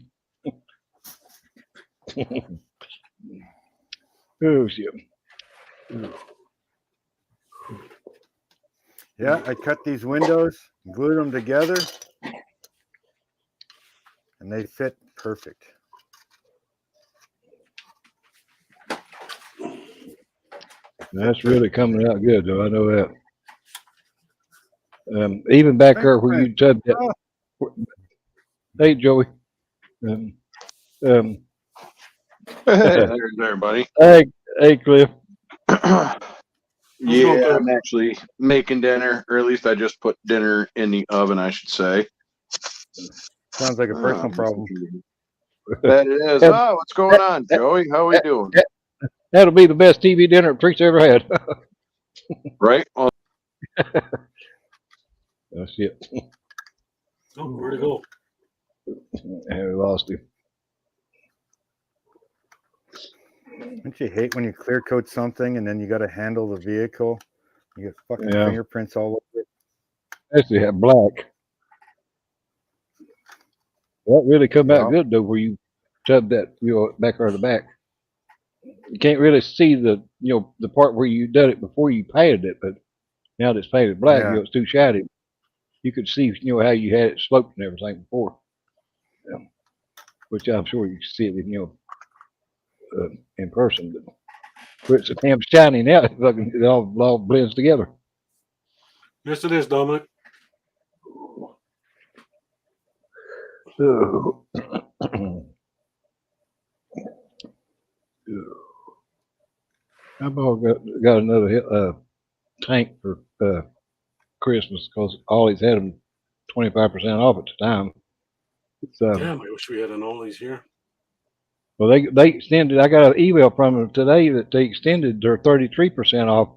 Oh shit! Yeah, I cut these windows, glued them together, and they fit perfect. That's really coming out good, though. I know that. Even back there where you said that. Hey, Joey. Hey, there, buddy. Hey, Cliff. Yeah, I'm actually making dinner, or at least I just put dinner in the oven, I should say. Sounds like a personal problem. That it is. Oh, what's going on, Joey? How are we doing? That'll be the best TV dinner Trick's ever had. Right? Well, That's it. Oh, where'd it go? And we lost him. Don't you hate when you clear coat something and then you got to handle the vehicle? You get fucking fingerprints all over it. Actually, had black. That really come out good though, where you shove that, back or the back. You can't really see the, the part where you did it before you painted it, but now that it's painted black, it's too shiny. You could see, how you had it sloped and everything before, which I'm sure you can see it, in person. But where it's a damn shiny now, it all blends together. Yes, it is, Dominic. I've got another tank for Christmas because I always had them 25% off at the time. Damn, I wish we had an all these here. Well, they extended. I got an email from them today that they extended their 33% off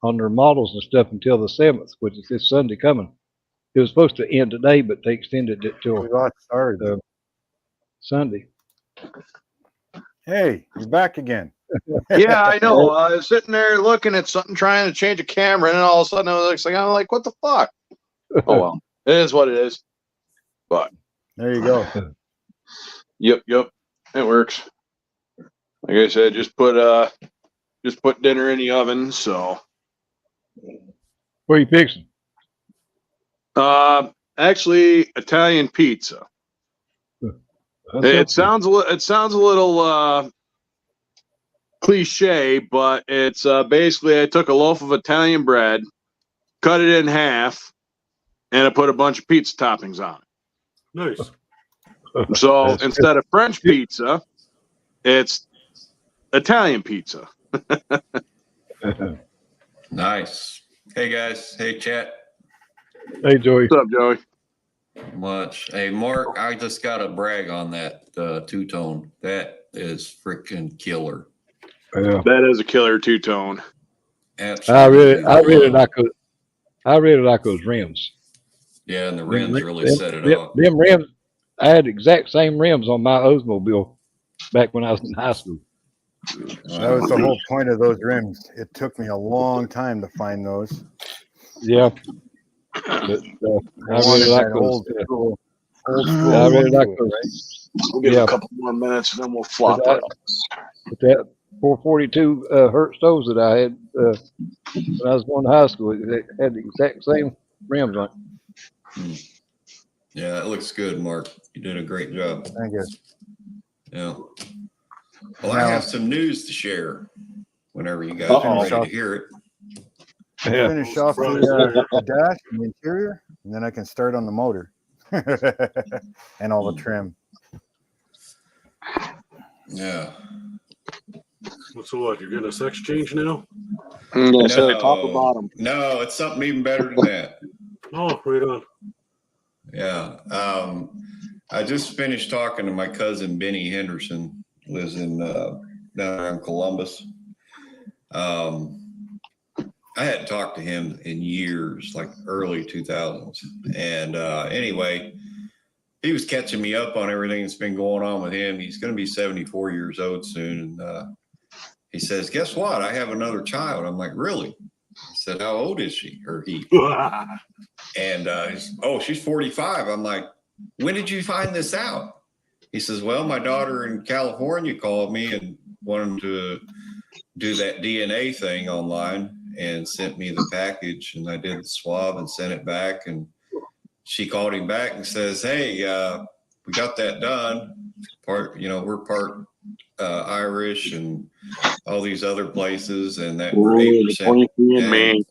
on their models and stuff until the 7th, which is this Sunday coming. It was supposed to end today, but they extended it till Sunday. Hey, you're back again. yeah, I know. I was sitting there looking at something, trying to change a camera, and then all of a sudden I was like, I'm like, what the fuck? Oh well, it is what it is. But there you go. Yep, it works. Like I said, just put dinner in the oven. So, what are you fixing? Actually, Italian pizza. It sounds a little cliche, but it's basically I took a loaf of Italian bread, cut it in half, and I put a bunch of pizza toppings on it. Nice. So instead of French pizza, it's Italian pizza. Nice. Hey guys. Hey chat. Hey Joey. What's up, Joey? Much. Hey Mark, I just got to brag on that two-tone. That is freaking killer. Yeah. That is a killer two-tone. Absolutely. I really like those rims. Yeah, and the rims really set it up. Them rims, I had the exact same rims on my Oldsmobile back when I was in high school. That was the whole point of those rims. It took me a long time to find those. Yeah. But, I really like those. Old school. I really like those. We'll give it a couple more minutes and then we'll flop it. But that 442 Hertz stoves that I had when I was going to high school, it had the exact same rims on it. Yeah, it looks good, Mark. You did a great job. Thank you. Yeah. Well, I have some news to share whenever you guys are ready to hear it. Finish off the dash and the interior, and then I can start on the motor and all the trim. Yeah. So what? You're getting a sex change now? No, top or bottom? No, it's something even better than that. Oh, right on. Yeah. I just finished talking to my cousin Benny Henderson, lives in down in Columbus. I hadn't talked to him in years, like early 2000s. And anyway, he was catching me up on everything that's been going on with him. He's going to be 74 years old soon. And he says, guess what? I have another child. I'm like, really? I said, how old is she or he? And she's 45. I'm like, when did you find this out? He says, well, my daughter in California called me and wanted to do that DNA thing online and sent me the package. And I did the swab and sent it back. And she called him back and says, hey, we got that done. We're part Irish and all these other places. And that we're 8%.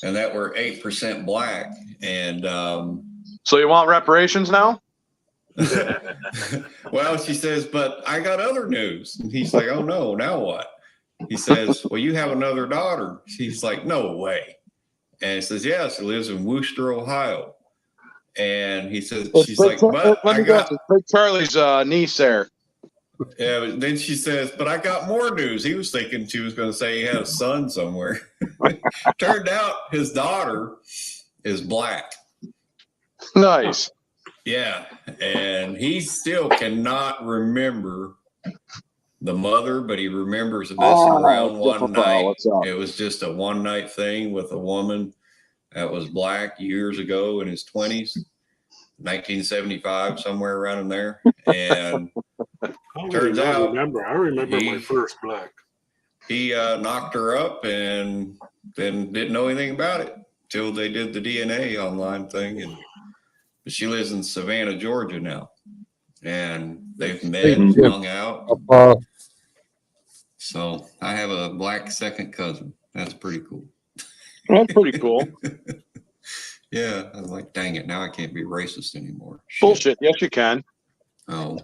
And that we're 8% black. And so you want reparations now? Well, she says, but I got other news. And he's like, oh no, now what? He says, well, you have another daughter. She's like, no way. And he says, yeah, she lives in Wooster, Ohio. And he says, she's like, but I got Charlie's niece there. Yeah, but then she says, but I got more news. He was thinking she was going to say he had a son somewhere. Turned out his daughter is black. Nice. Yeah, and he still cannot remember the mother, but he remembers messing around one night. It was just a one-night thing with a woman that was black years ago in his 20s, 1975, somewhere around in there. And turns out, I remember my first black. He knocked her up and then didn't know anything about it till they did the DNA online thing. And she lives in Savannah, Georgia now, and they've met and hung out. So I have a black second cousin. That's pretty cool. That's pretty cool. Yeah, I was like, dang it, now I can't be racist anymore. Shit. Bullshit. Yes, you can. Oh,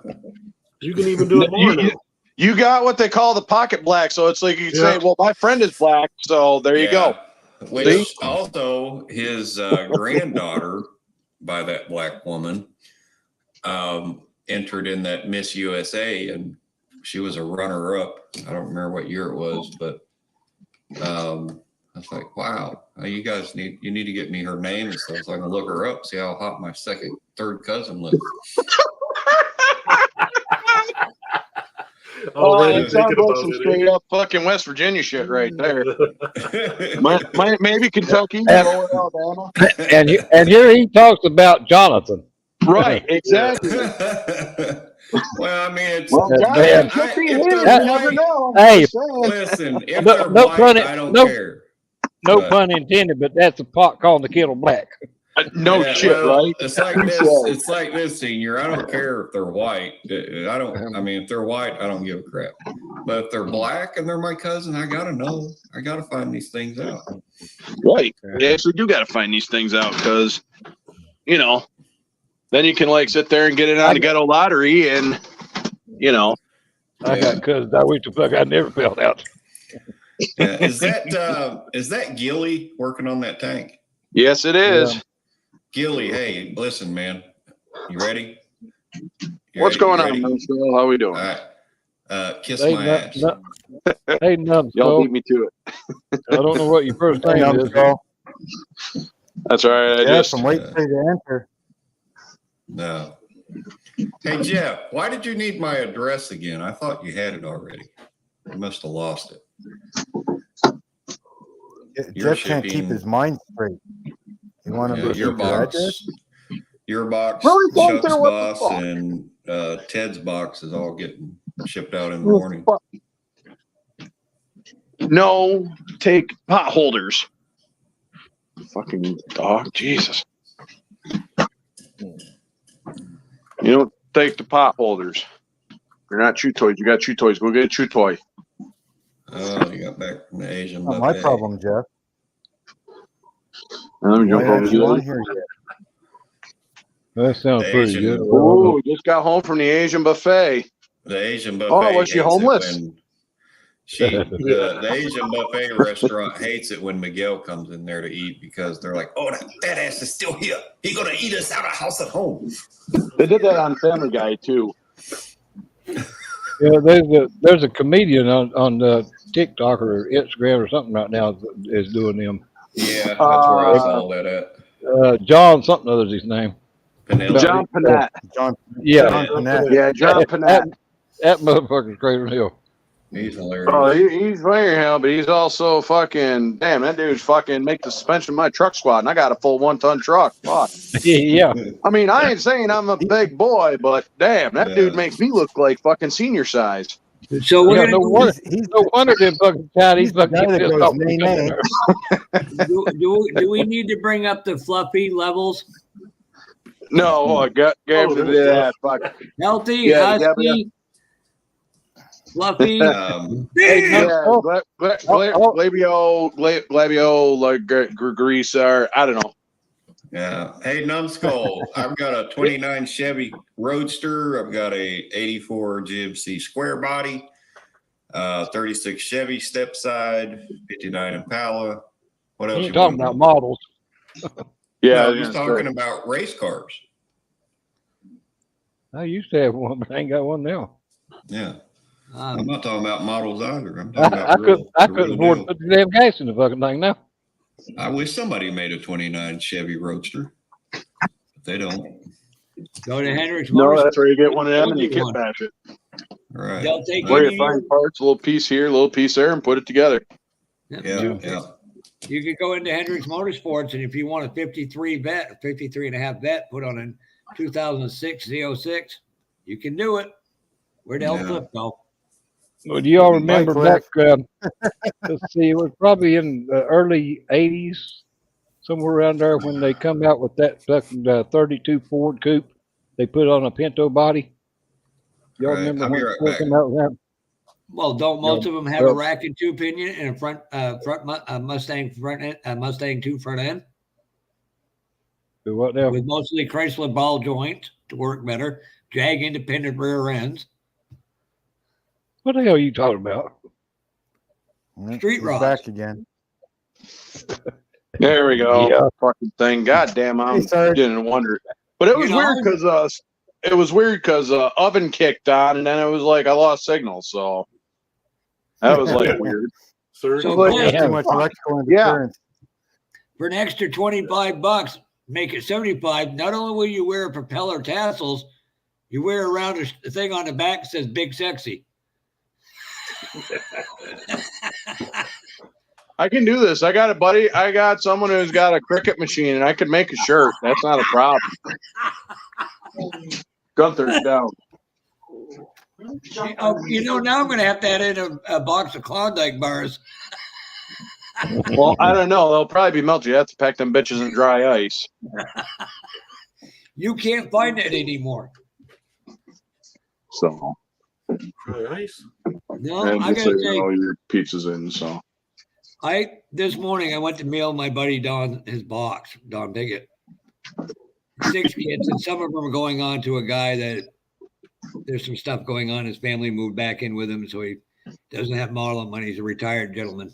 you can even do it more now. You got what they call the pocket black, so it's like you can say, well, my friend is black, so there you go. Which also his granddaughter, by that black woman, entered in that Miss USA, and she was a runner-up. I don't remember what year it was, but I was like, wow, you guys need to get me her name and stuff so I can look her up, see how hot my third cousin looks. It sounds like some straight up fucking West Virginia shit right there. Maybe Kentucky, or Alabama. And here he talks about Jonathan. Right, exactly. Well, I mean, it's listen, if they're white, I don't care. No pun intended, but that's a pot calling the kettle black. Right? It's like this. It's like this, Senior. I don't care if they're white. I mean, if they're white, I don't give a crap. But if they're black and they're my cousin, I gotta know. I gotta find these things out. Right. You actually do gotta find these things out because, then you can like sit there and get it on the ghetto lottery, and I got cousins I wish the fuck I never filled out. Is that Gilly working on that tank? Yes, it is. Yeah. Gilly, hey, listen, man. You ready? What's going on, Marcel? How we doing? All right. Kiss my ass. Hey, numbskull. Y'all beat me to it. I don't know what your first name is. That's all right. I'm waiting for you to enter. No. Hey, Jeff, why did you need my address again? I thought you had it already. You must have lost it. Jeff can't keep his mind straight. You want to your box, Chuck's box, and Ted's box is all getting shipped out in the morning. No, take pot holders. Fucking dog, Jesus. You don't take the pot holders. They're not chew toys. You got chew toys. Go get a chew toy. Oh, you got back from the Asian buffet. Not my problem, Jeff. Let me jump over here. That sounds pretty good. Oh, just got home from the Asian buffet. The Asian buffet. Oh, was she homeless? The Asian buffet restaurant hates it when Miguel comes in there to eat because they're like, "Oh, that ass is still here. He gonna eat us out of house at home." They did that on Family Guy too. Yeah, there's a comedian on TikTok or Instagram or something right now is doing them. Yeah, that's where I saw that at. John something other's his name. John Panette. John Panette. Panette. Yeah, John Panette. That motherfucker's greater than hell. He's hilarious. Oh, he's very hell, but he's also fucking damn. That dude's fucking make the suspension of my truck squat, and I got a full 1-ton truck. Fuck. Yeah. I mean, I ain't saying I'm a big boy, but damn, that dude makes me look like fucking senior size. So we're gonna no wonder them fucking Chinese fucking get pissed off when they come in there. do we need to bring up the fluffy levels? No, I got gave to that. Fuck. Healthy, husky, fluffy. Glabio, like grease, or I don't know. Yeah. Hey, Numbskull, I've got a 29 Chevy Roadster. I've got a 84 GMC Square Body, 36 Chevy Step Side, 59 Impala. What else? You talking about models? Yeah, no, I was talking about race cars. I used to have one, but I ain't got one now. Yeah. I'm not talking about models either. I'm talking about I couldn't afford to put the damn gas in the fucking thing now. I wish somebody made a 29 Chevy Roadster. But they don't. Go to Hendricks. No, that's where you get one of them and you kit bash it. Right. They'll take Where you find parts, a little piece here, a little piece there, and put it together. Yeah. You could go into Hendricks Motorsports, and if you want a 53 and a half vet, put on a 2006 Z06, you can do it. Where'd the Flip go? Well, do y'all remember back, let's see, it was probably in the early 80s, somewhere around there, when they come out with that fucking 32 Ford coupe they put on a Pinto body? Y'all remember when Ford came out with that? Well, don't most of them have a rack and two pinion and a front Mustang Mustang 2 front end? Do what now? With mostly Chrysler ball joints to work better, Jag independent rear ends. What the hell are you talking about? Street rods. Back again. There we go. Yeah. Fucking thing. God damn, I didn't wonder. But it was weird because oven kicked on, and then it was like I lost signal. So that was like weird. So too much electrical interference. For an extra $25, make it 75. Not only will you wear propeller tassels, you wear around a thing on the back that says "Big Sexy." I can do this. I got a buddy. I got someone who's got a Cricut machine, and I could make a shirt. That's not a problem. Gunther's down. Oh, now I'm going to have to add in a box of Klondike bars. Well, I don't know. They'll probably be melted. You have to pack them bitches in dry ice. You can't find it anymore. So. Nice. No, and I gotta say, all your pizzas in. So, this morning I went to mail my buddy Don his box. Don Biggett, 6 kids, and some of them are going on to a guy that there's some stuff going on. His family moved back in with him, so he doesn't have modeling money. He's a retired gentleman.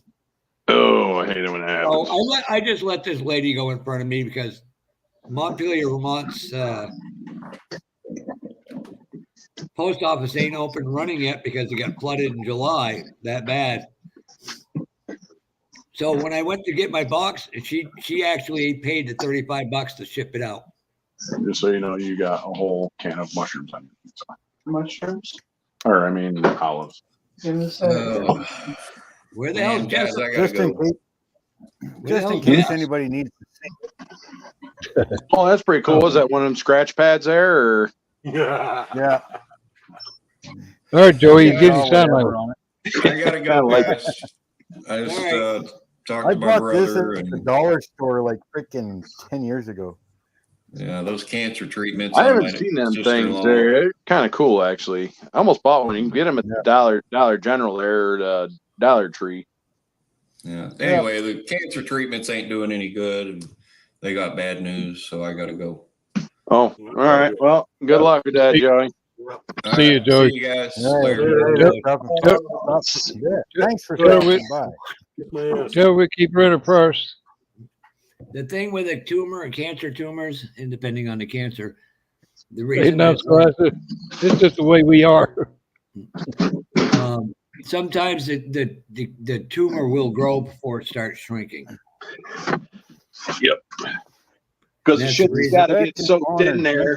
Oh, I hate it when that happens. Oh, I just let this lady go in front of me because Montpelier, Vermont's post office ain't open running yet because it got flooded in July that bad. So when I went to get my box, she actually paid the $35 to ship it out. Just so you know, you got a whole can of mushrooms on your pizza. Mushrooms? Or, I mean, olives. Where the hell is Jess? Just in case anybody needs to see. Oh, that's pretty cool. Is that one of them scratch pads there? Or? Yeah. All right, Joey, you get your sunlight on it. I gotta go, guys. I just talked to my brother. This at the dollar store like freaking 10 years ago. Yeah, those cancer treatments. I haven't seen them things. They're kind of cool, actually. I almost bought one. You can get them at the Dollar General there, or the Dollar Tree. Yeah. Anyway, the cancer treatments ain't doing any good, and they got bad news, so I got to go. Oh, all right. Well, good luck with that, Joey. See you, Joey. See you guys later. Thanks for stopping by. Joe, we keep running first. The thing with a tumor and cancer tumors, and depending on the cancer, the It's reason it's just the way we are. Sometimes the tumor will grow before it starts shrinking. Yep. Because the shit's got to get soaked in there.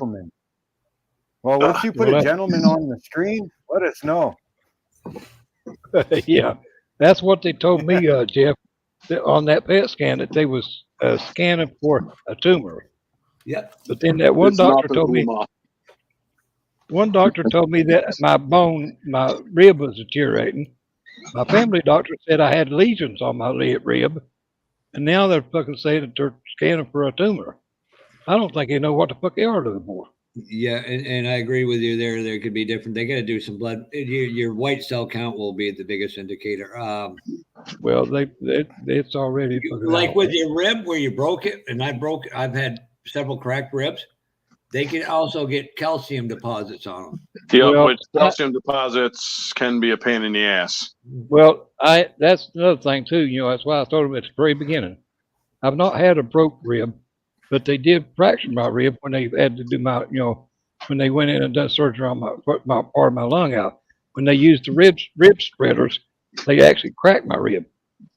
Well, once you put a gentleman on the screen, let us know. Yeah, that's what they told me, Jeff, on that PET scan, that they was scanning for a tumor. Yep. But then that one It's doctor nothing, told me, Uma. that my rib was deteriorating. My family doctor said I had lesions on my rib, and now they're fucking saying that they're scanning for a tumor. I don't think they know what the fuck they are looking for. Yeah, and I agree with you there. There could be different. They got to do some blood. Your white cell count will be the biggest indicator. Well, it's already Like out. with your rib where you broke it, and I've had several cracked ribs. They can also get calcium deposits on them. Yeah, Well, which calcium deposits can be a pain in the ass. Well, that's another thing too. That's why I told them at the very beginning. I've not had a broke rib, but they did fracture my rib when they had to do my, when they went in and done surgery on my part of my lung out. When they used the rib spreaders, they actually cracked my rib.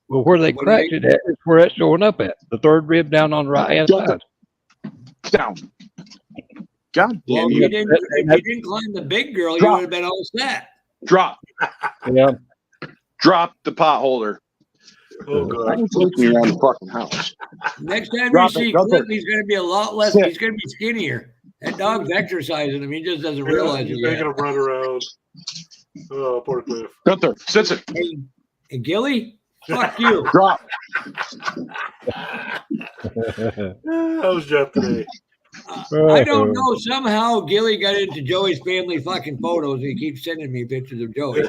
Well, where they cracked it at is where it's showing up at, the third rib down on the right hand side. Down. God damn Well, you. if you didn't climb the big girl, you would have been all set. Drop. Yeah. Drop the pot holder. Oh, God. Take me around the fucking house. Next time Drop you it, see go Cliff, there. he's going to be a lot less. Sit. He's going to be skinnier. That dog's exercising him. He just doesn't realize He's it making yet. him run around. Oh, poor Cliff. Gunther, sit. Hey, Gilly, fuck you. Drop. How's Jeff today? I don't know. Somehow Gilly got into Joey's family fucking photos, and he keeps sending me pictures of Joey.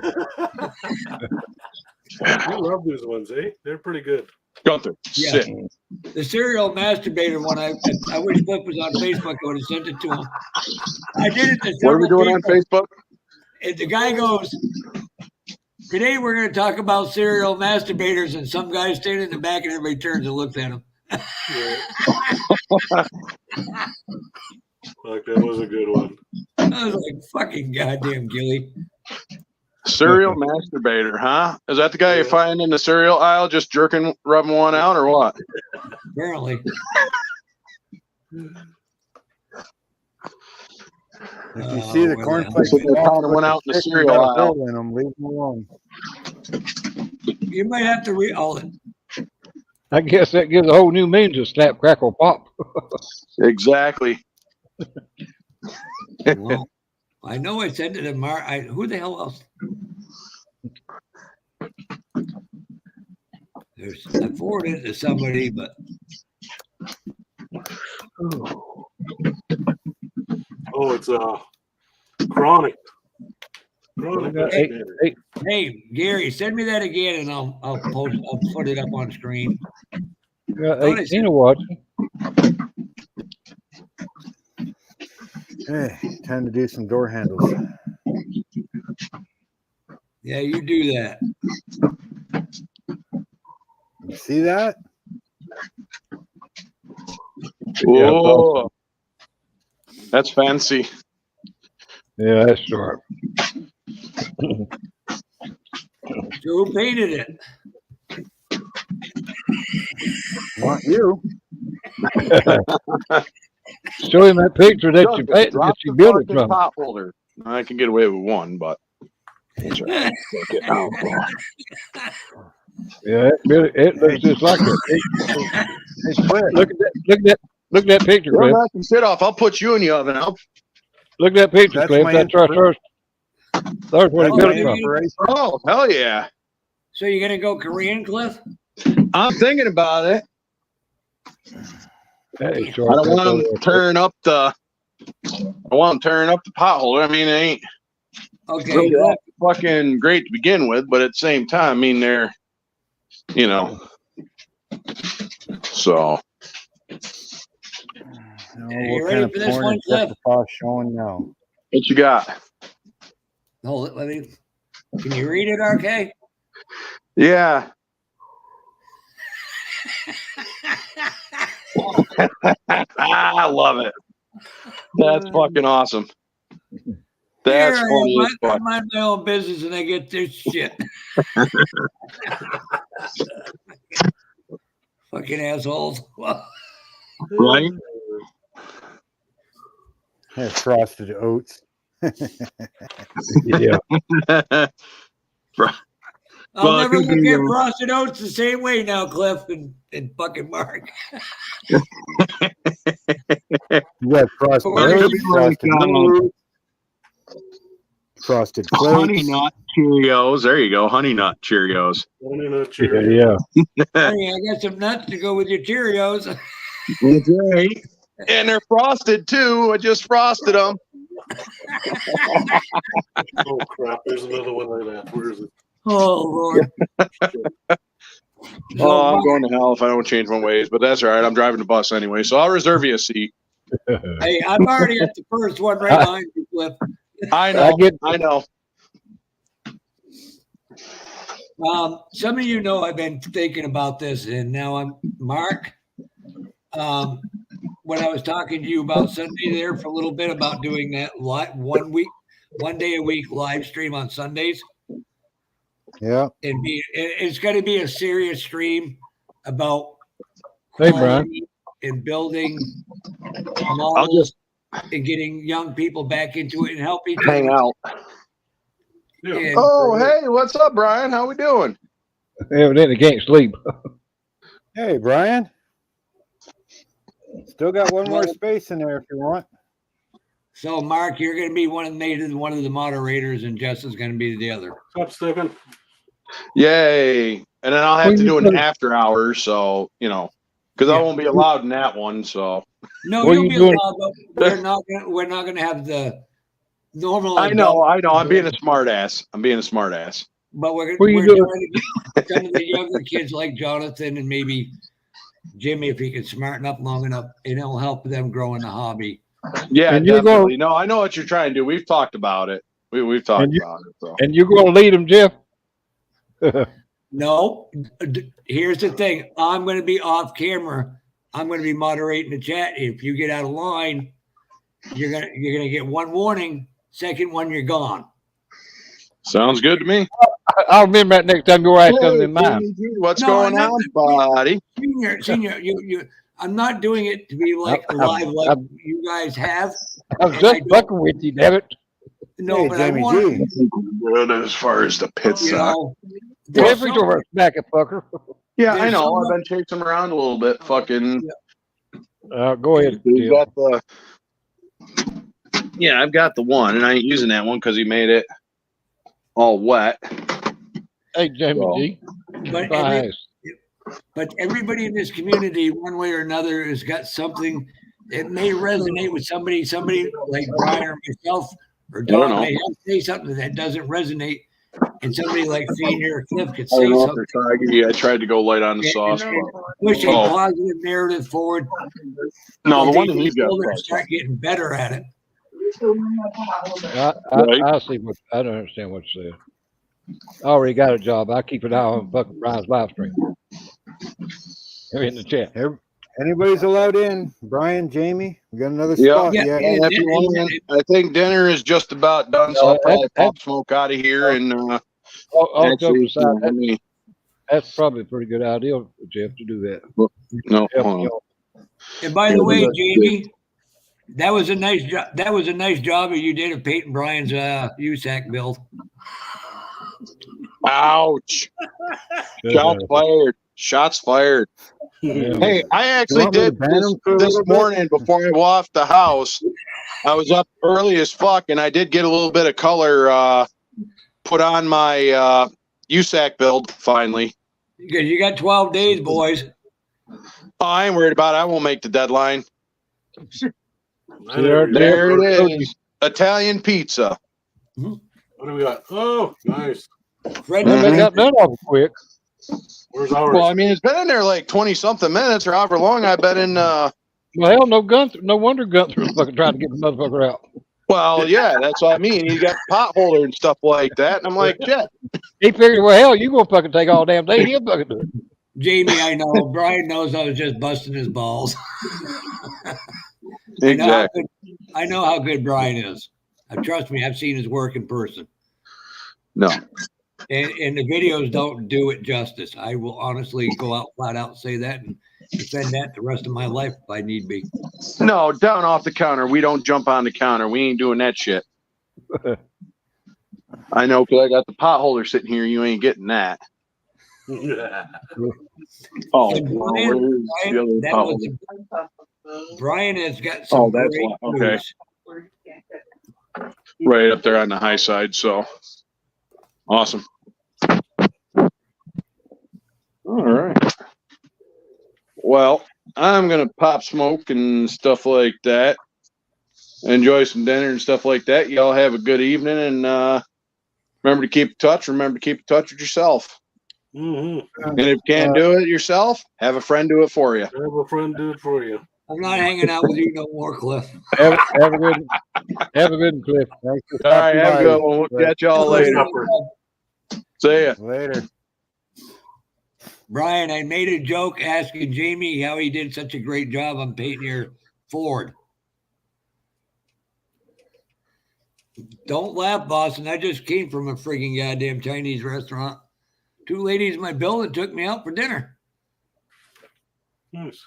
I love these ones, eh? They're pretty good. Gunther, Yeah. sit. The serial masturbator one, I wish Cliff was on Facebook. I would have sent it to him. I did it to What are we several doing on people. Facebook? And the guy goes, today we're going to talk about serial masturbators, and some guy standing in the back, and everybody turns and looks at him. Like, that was a good one. I was like, fucking goddamn Gilly. Serial masturbator, huh? Is that the guy you find in the cereal aisle just rubbing one out or what? Apparently. If you see the cornflakes, So they kind of went out in the cereal aisle. in them, leave them alone. You might have to read all it. I guess that gives a whole new meaning to snap, crackle, pop. Exactly. Well, I know I sent it to Mark. Who the hell else? I forwarded it to somebody, but Oh, it's chronic. hey, Gary, send me that again, and I'll put it up on screen. Got 18 to watch. Hey, time to do some door handles. Yeah, you do that. You see that? Whoa. That's fancy. Yeah, that's sharp. So who painted it? Not you. Show him that picture that you painted, Drop that you the built it fucking from. pot holder. I can get away with one, but Yeah, it looks just like it. Look at that picture, Don't Cliff. knock your shit off. I'll put you in the oven. Look at that picture, That's Cliff. my That's our first. There's what he built it from. Oh, hell yeah. So you're gonna go Korean, Cliff? I'm thinking about it. That is I sharp. don't want them tearing up the pot holder. I mean, it ain't Okay. really that fucking great to begin with, but at the same time, I mean, they're, so. You ready for this one, Cliff? Showing now. What you got? Hold it. Can you read it, RK? Yeah. I love it. That's fucking awesome. That's funny as I fuck. mind my own business and I get this shit. Fucking assholes. Right? Yeah, frosted oats. Yeah. I'll never look at frosted oats the same way now, Cliff and fucking Mark. You got frosted oats, frosted flakes. Honey Nut Cheerios. There you go. Honey Nut Cheerios. Yeah. Honey, I got some nuts to go with your Cheerios. That's right. And they're frosted too. I just frosted them. Oh crap! There's another one like that. Where is it? Oh Lord. Oh, I'm going to hell if I don't change my ways, but that's all right. I'm driving the bus anyway, so I'll reserve you a seat. Hey, I'm already at the first one right behind you, Cliff. I know. I know. Some of you know I've been thinking about this, and now I'm Mark. When I was talking to you about Sunday there for a little bit about doing that one day a week live stream on Sundays. Yeah. It's going to be a serious stream about Brian. and building models and getting young people back into it and help each other. Hang out. And, Hey, what's up, Brian? How we doing? Evidently can't sleep. Hey, Brian. Still got one more space in there if you want. So, Mark, you're going to be one of the moderators, and Jess is going to be the other. What's up, Stephen? Yay! And then I'll have to do an after hours, so because I won't be allowed in that one. So no, you'll be allowed, but we're not going to have the normal. I know. I'm being a smart ass. But we're trying to get some of the younger kids like Jonathan and maybe Jimmy, if he can smarten up long enough, and it'll help them grow in the hobby. Yeah, and definitely. No, I know what you're trying to do. We've talked about it. We've talked about it. So. And you're going to lead them, Jeff? No. Here's the thing. I'm going to be off camera. I'm going to be moderating the chat. If you get out of line, you're gonna get one warning. Second one, you're gone. Sounds good to me. I'll remember that next time your ass comes in mine. What's going on, buddy? Senior, you. I'm not doing it to be like live like you guys have. I'm just fucking with you, damn it. No, hey, but Jamie I want G. Good as far as the pit stop. Every door smack a fucker. Yeah, I know. I've been chasing him around a little bit. Fucking. Go ahead. I've got the one, and I ain't using that one because he made it all wet. Hey, Jamie G. But everybody in this community, one way or another, has got something. It may resonate with somebody like Brian or myself or Don may have to say something that doesn't resonate, and somebody like Senior or Cliff could say something. I tried to go light on the sauce. Push a positive narrative forward. No, the one that he's got. Start getting better at it. I see what I don't understand what you said. I already got a job. I keep an eye on fucking Brian's live stream. They're in the chat. Anybody's allowed in. Brian, Jamie, we got another spot. I think dinner is just about done, so I'll probably pop smoke out of here and. That's probably a pretty good idea, Jeff, to do that. No. And by the way, Jamie, that was a nice job. That was a nice job you did of Peyton Brian's USAC build. Ouch! Shots fired. Hey, I actually did this morning before I left the house. I was up early as fuck, and I did get a little bit of color put on my USAC build finally. Good. You got 12 days, boys. Oh, I ain't worried about it. I won't make the deadline. There it is. Italian pizza. What do we got? Oh, nice. Fred, they got done off quick. Where's ours? Well, I mean, it's been in there like 20-something minutes or however long I've been in. Well, hell, no wonder Gunther was fucking trying to get the motherfucker out. Well, yeah, that's what I mean. You got pot holder and stuff like that. And I'm like, yeah. He figured, well, hell, you going to fucking take all damn day. He'll fucking do it. Jamie, I know. Brian knows I was just busting his balls. Exactly. I know how good Brian is. Trust me, I've seen his work in person. No. And the videos don't do it justice. I will honestly go out flat out and say that and defend that the rest of my life if I need be. No, down off the counter. We don't jump on the counter. We ain't doing that shit. I know, because I got the pot holder sitting here. You ain't getting that. Oh, well, where's the other pot holder? Brian has got some great news. Right up there on the high side. So awesome. All right. Well, I'm going to pop smoke and stuff like that. Enjoy some dinner and stuff like that. Y'all have a good evening, and remember to keep in touch. Remember to keep in touch with yourself. Mm-hmm. And if you can't do it yourself, have a friend do it for you. Have a friend do it for you. I'm not hanging out with you no more, Cliff. Have a good one, Cliff. All right, have a good one. We'll catch y'all later. See ya. Later. Brian, I made a joke asking Jamie how he did such a great job on painting your Ford. Don't laugh, Boston. I just came from a frigging goddamn Chinese restaurant. 2 ladies in my building took me out for dinner. Nice.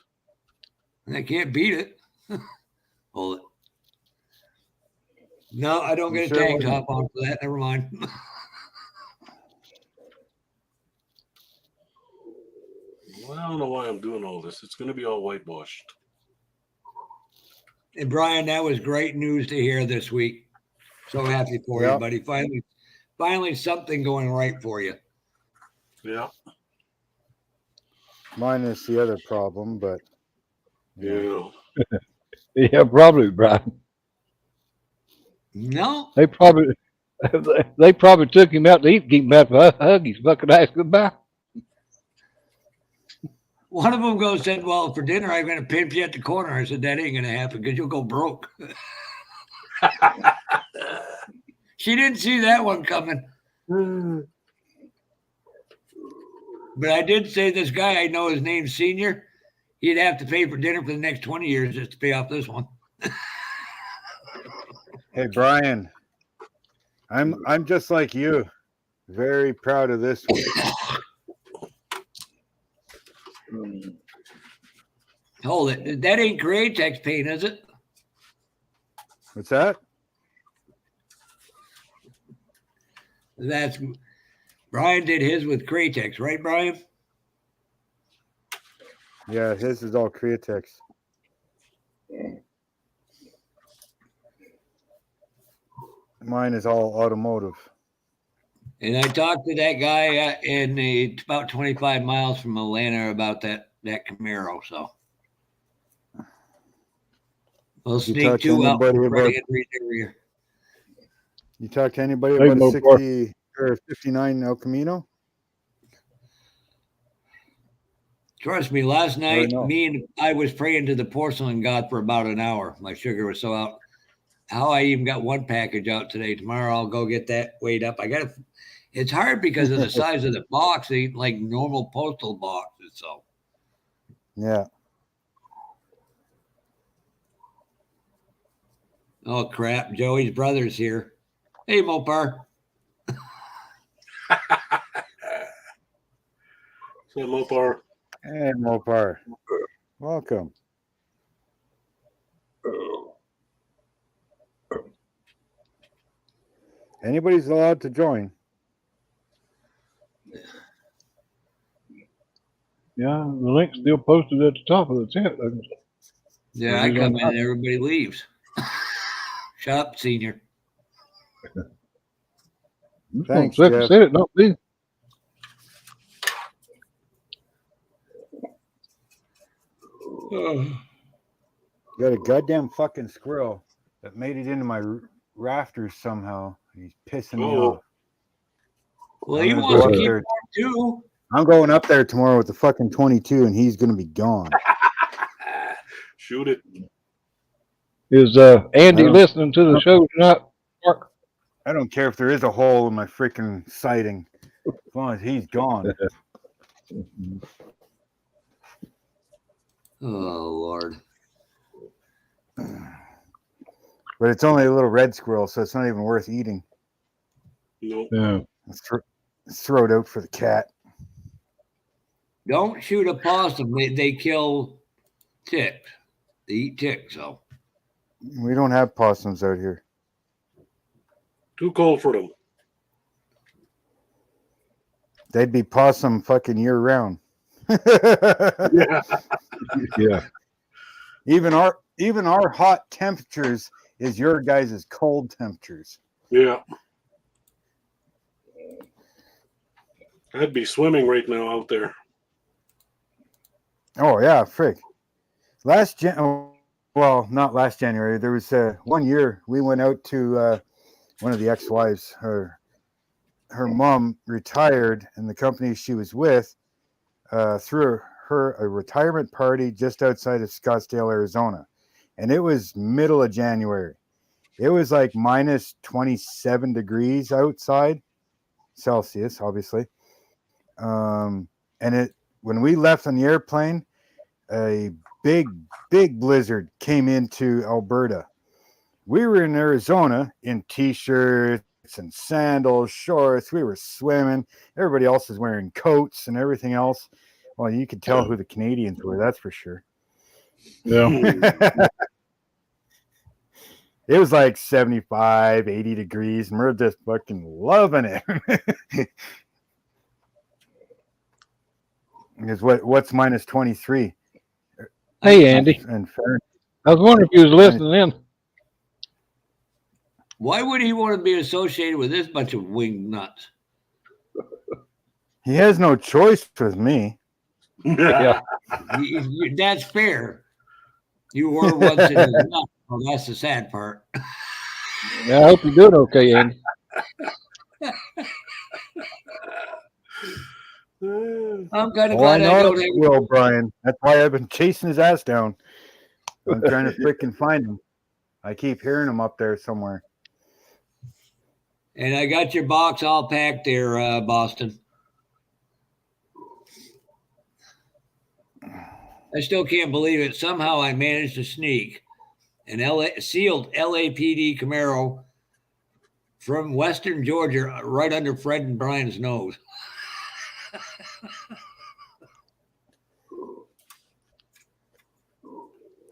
And I can't beat it. Hold it. No, I don't get a tank top on for that. Never mind. Well, I don't know why I'm doing all this. It's going to be all whitewashed. And Brian, that was great news to hear this week. So happy for you, buddy. Finally something going right for you. Yeah. Minus the other problem, but yeah. Yeah, probably, Brian. No. They probably took him out to eat, keep him out for a hug. He's fucking ass goodbye. One of them said, well, for dinner, I'm going to pimp you at the corner. I said, that ain't going to happen because you'll go broke. She didn't see that one coming. But I did say this guy, I know his name's Senior. He'd have to pay for dinner for the next 20 years just to pay off this one. Hey, Brian, I'm just like you. Very proud of this one. Hold it. That ain't Createx paint, is it? What's that? That's Brian did his with Createx, right, Brian? Yeah, his is all Createx. Mine is all automotive. And I talked to that guy about 25 miles from Atlanta about that Camaro. So we'll sneak 2 out from Freddie Henry's area. You talk to anybody about a 60 or 59 El Camino? Trust me, last night, I was praying to the porcelain god for about an hour. My sugar was so out. How I even got one package out today. Tomorrow I'll go get that weighed up. It's hard because of the size of the box. They ain't like normal postal boxes. So yeah. Oh crap! Joey's brother's here. Hey, Mopar. Hey, Mopar. Hey, Mopar. Welcome. Anybody's allowed to join. Yeah, the link's still posted at the top of the tent. Yeah, I come in and everybody leaves. Shut up, Senior. Thanks, Jeff. Said it, not me. Got a goddamn fucking squirrel that made it into my rafters somehow. He's pissing me off. Well, he wants to keep going too. I'm going up there tomorrow with the fucking 22, and he's going to be gone. Shoot it. Is Andy listening to the show tonight, Mark? I don't care if there is a hole in my freaking siding, as long as he's gone. Oh, Lord. But it's only a little red squirrel, so it's not even worth eating. Nope. Yeah. Let's throw it out for the cat. Don't shoot a possum. They kill ticks. They eat ticks, so. We don't have possums out here. Too cold for them. They'd be possum fucking year round. Yeah. Yeah. Even our hot temperatures is your guys' cold temperatures. Yeah. I'd be swimming right now out there. Oh yeah, frick. Well, not last January. There was 1 year we went out to one of the ex-wives. Her mom retired, and the company she was with threw her a retirement party just outside of Scottsdale, Arizona, and it was middle of January. It was like minus 27 degrees outside, Celsius, obviously. And when we left on the airplane, a big blizzard came into Alberta. We were in Arizona in t-shirts and sandals, shorts. We were swimming. Everybody else is wearing coats and everything else. Well, you could tell who the Canadians were, that's for sure. Yeah. It was like 75, 80 degrees, and we're just fucking loving it. Because what's minus 23? Hey, Andy. And Fahrenheit. I was wondering if you was listening in. Why would he want to be associated with this bunch of winged nuts? He has no choice with me. Yeah. That's fair. You were once in his nut. Well, that's the sad part. Yeah, I hope you're doing okay, Andy. I'm kind of Oh, I glad know I don't it have. will, Brian. That's why I've been chasing his ass down. I'm trying to freaking find him. I keep hearing him up there somewhere. And I got your box all packed there, Boston. I still can't believe it. Somehow I managed to sneak an sealed LAPD Camaro from Western Georgia right under Fred and Brian's nose.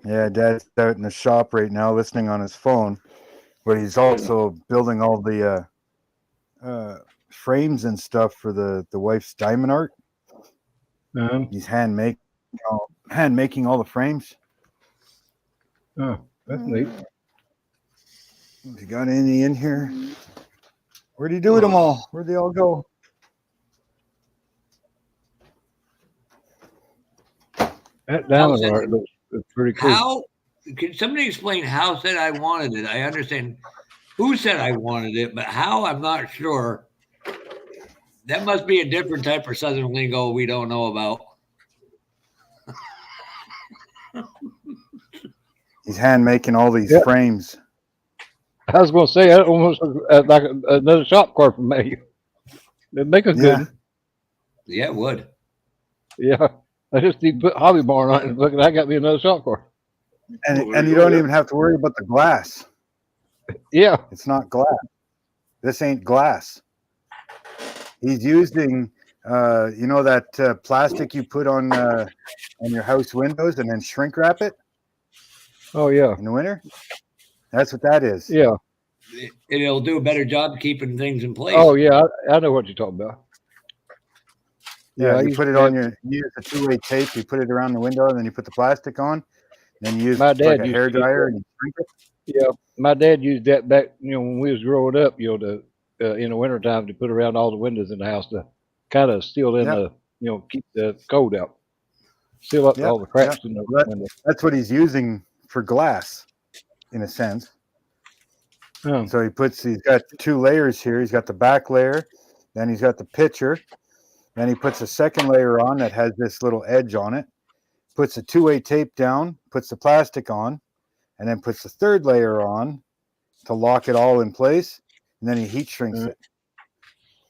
Yeah, Dad's out in the shop right now listening on his phone, but he's also building all the frames and stuff for the wife's diamond art. He's hand making all the frames. Oh, that's neat. You got any in here? Where'd he do them all? Where'd they all go? That diamond art looks pretty cool. How can somebody explain how said I wanted it? I understand who said I wanted it, but how I'm not sure. That must be a different type of Southern lingo we don't know about. He's hand making all these frames. I was going to say that almost like another shop car from me. It'd make a good one. Yeah, it would. Yeah. I just need to put Hobby Barn on it. Look, that got me another shop car. And you don't even have to worry about the glass. Yeah. It's not glass. This ain't glass. He's using, that plastic you put on your house windows and then shrink wrap it. Oh, yeah. In the winter? That's what that is. Yeah. It'll do a better job keeping things in place. Oh, yeah. I know what you're talking about. Yeah, you put it on you use a two-way tape, you put it around the window, and then you put the plastic on. Then you use my dad like a hair dryer and you shrink it. Yeah, my dad used that back, when we was growing up, in the wintertime to put around all the windows in the house to kind of seal in the, keep the cold out. Seal up all the cracks in the window. That's what he's using for glass, in a sense. Oh. So he's got two layers here. He's got the back layer, then he's got the pitcher. Then he puts a second layer on that has this little edge on it, puts a two-way tape down, puts the plastic on, and then puts the third layer on to lock it all in place, and then he heat shrinks it.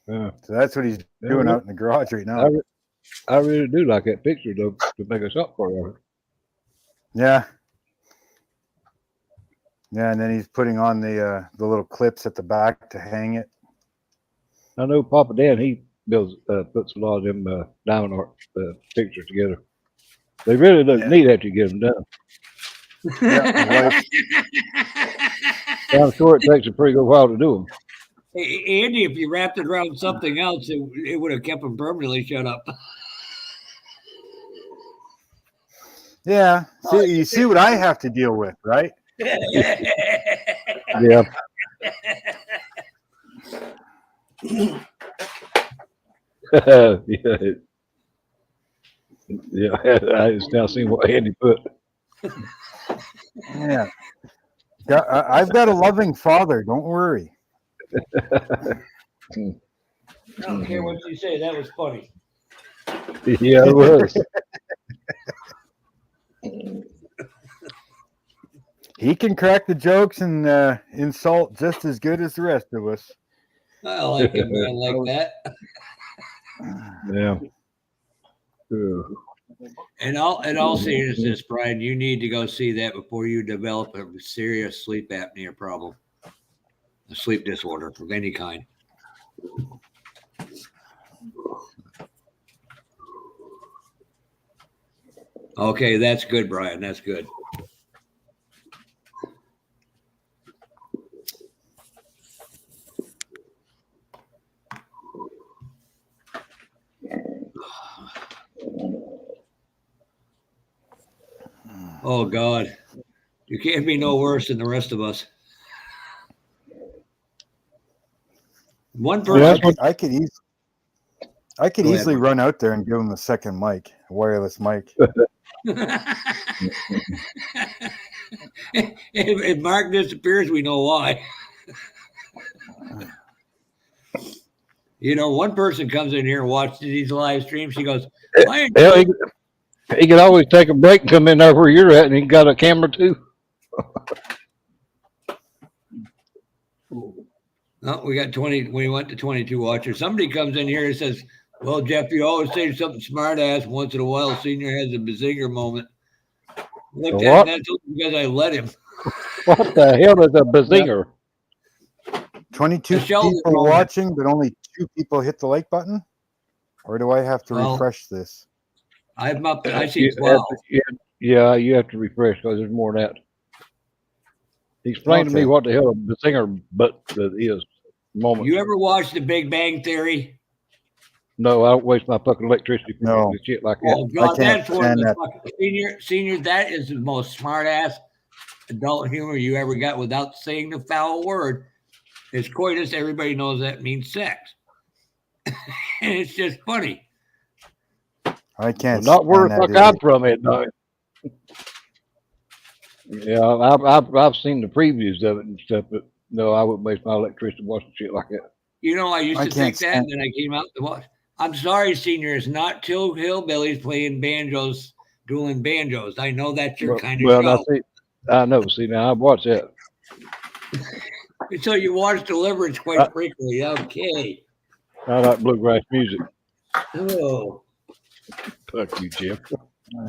So that's what he's doing out in the garage right now. I really do like that picture, though, to make a shop for it. Yeah. Yeah, and then he's putting on the little clips at the back to hang it. I know Papa Dan, he puts a lot of them diamond art pictures together. They really look neat after you get them done. I'm sure it takes a pretty good while to do them. Hey, Andy, if you wrapped it around something else, it would have kept him permanently shut up. Yeah. See, you see what I have to deal with, right? Yeah. Yeah, I just now seen what Andy put. Yeah. I've got a loving father. Don't worry. I don't care what you say. That was funny. Yeah, it was. He can crack the jokes and insult just as good as the rest of us. I like a man like that. Yeah. And all seriousness, Brian, you need to go see that before you develop a serious sleep apnea problem, a sleep disorder of any kind. Okay, that's good, Brian. That's good. Oh God, you can't be no worse than the rest of us. One person. I could easily run out there and give him a second mic, a wireless mic. If Mark disappears, we know why. You know, one person comes in here and watches these live streams. She goes, Hell, he could always take a break and come in there where you're at, and he got a camera too. Oh, we got 20. We went to 22 watchers. Somebody comes in here and says, "Well, Jeff, you always say something smart ass. Once in a while, Senior has a bazinger moment." Look at that because I let him. What the hell is a bazinger? 22 people watching, but only 2 people hit the like button? Or do I have to refresh this? I'm up to, I see 12. Yeah, you have to refresh because there's more than that. Explain to me what the hell a bazinger is. Moment. You ever watch The Big Bang Theory? No, I don't waste my fucking electricity for shit like that. Oh God, that's one of the fucking senior. That is the most smart ass adult humor you ever got without saying the foul word. It's coitus. Everybody knows that means sex, and it's just funny. I can't. Not where the fuck I'm from it, no. Yeah, I've seen the previews of it and stuff, but no, I wouldn't waste my electricity watching shit like that. You know, I used to think that, and then I came out to watch. I'm sorry, Senior. It's not two hillbillies playing banjos, dueling banjos. I know that's your kind of show. I know. See, now I've watched that. So you watch Deliverance quite frequently. Okay. I like bluegrass music. Oh. Fuck you, Jim.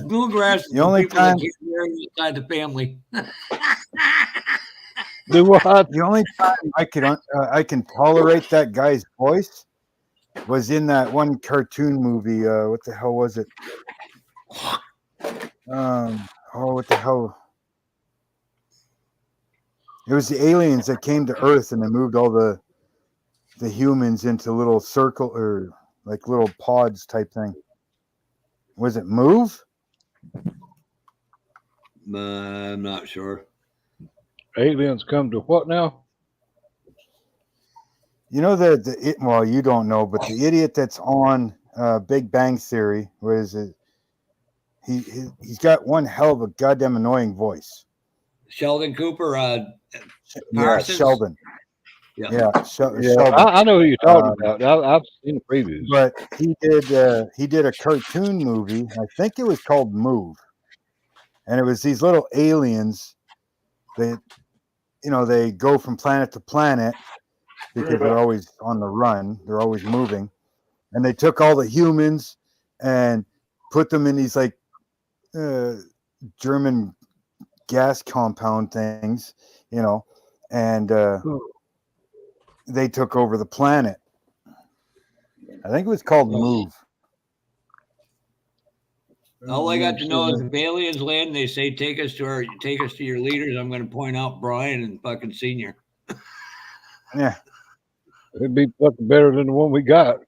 Bluegrass. The only time inside the family. Do what? The only time I can tolerate that guy's voice was in that one cartoon movie. What the hell was it? What the hell? It was the aliens that came to Earth and they moved all the humans into little circle or like little pods type thing. Was it Move? I'm not sure. Aliens come to what now? You know well, you don't know, but the idiot that's on Big Bang Theory was he's got one hell of a goddamn annoying voice. Sheldon Cooper. Yeah, Sheldon. Yeah, Sheldon. I know who you're talking about. I've seen the previews. But he did a cartoon movie. I think it was called Move, and it was these little aliens. They go from planet to planet because they're always on the run. They're always moving, and they took all the humans and put them in these like German gas compound things, and they took over the planet. I think it was called Move. All I got to know is if aliens land and they say take us to your leaders, I'm going to point out Brian and fucking Senior. Yeah. It'd be fucking better than the one we got.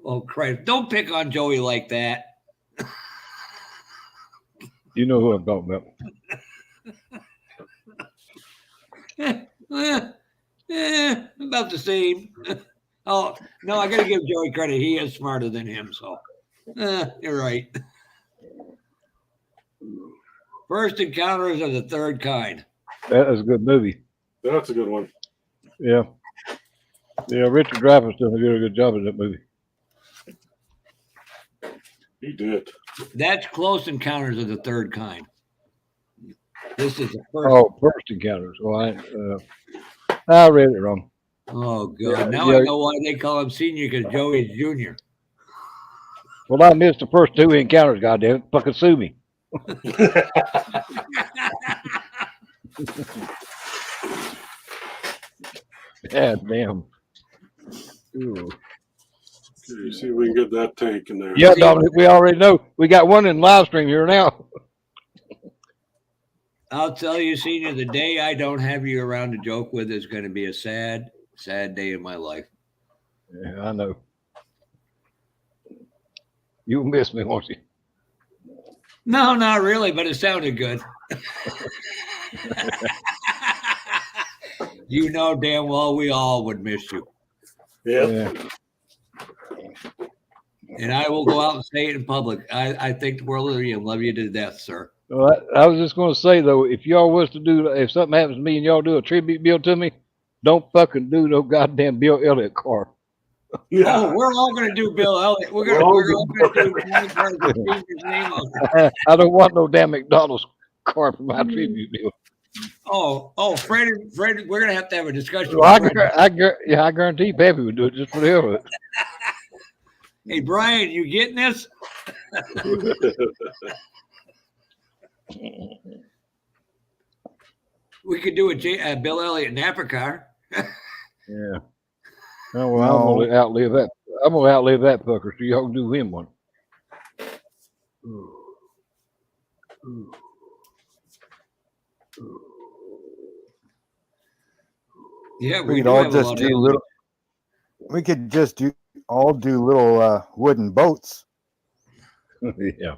Oh Christ! Don't pick on Joey like that. You know who I'm talking about. About the same. Oh no, I got to give Joey credit. He is smarter than him. So you're right. First Encounters of the Third Kind. That is a good movie. That's a good one. Yeah. Yeah, Richard Dreyfuss done a good job in that movie. He did. That's Close Encounters of the Third Kind. This is the first. Oh, First Encounters. Well, I read it wrong. Oh, God. Now I know why they call him senior, because Joey's junior. Well, I missed the first two encounters, goddamn. Fucking sue me. God damn. Ooh. Okay, see if we can get that tank in there. Yeah, Dominic, we already know. We got one in live stream here now. I'll tell you, senior, the day I don't have you around to joke with is going to be a sad, sad day in my life. Yeah, I know. You'll miss me, won't you? No, not really, but it sounded good. You know damn well we all would miss you. Yeah. And I will go out and say it in public. I think the world of you and love you to death, sir. Well, I was just going to say, though, if y'all was to do, if something happens to me and y'all do a tribute bill to me, don't fucking do no goddamn Bill Elliott car. Yeah. Oh, we're all going to do Bill Elliott. We're all going to do his name on it. I don't want no damn McDonald's car for my tribute bill. Oh, Fred, we're going to have a discussion. Well, I guarantee Pappy would do it just for the hell of it. Hey, Brian, you getting this? We could do a Bill Elliott Napa car. Yeah. Oh, well, I'm gonna outlive that. I'm gonna outlive that fucker, so y'all can do him one. Yeah, we could all just do little. We could just do little wooden boats. Yeah.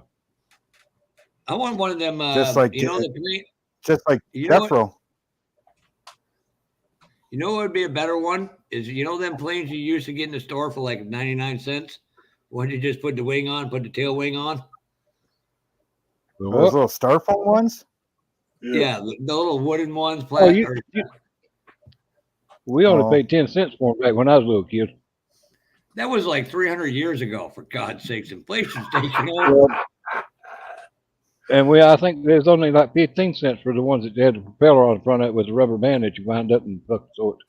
I want one of them. Just like just like Jeffro. You know what would be a better one is them planes you used to get in the store for like 99 cents when you just put the wing on, put the tail wing on. Those little styrofoam ones. Yeah, the little wooden ones. We only paid 10 cents for them back when I was a little kid. That was like 300 years ago. For God's sakes, inflation's taking over. And I think there's only like 15 cents for the ones that had the propeller on the front of it with a rubber band that you wind up and fucking sort.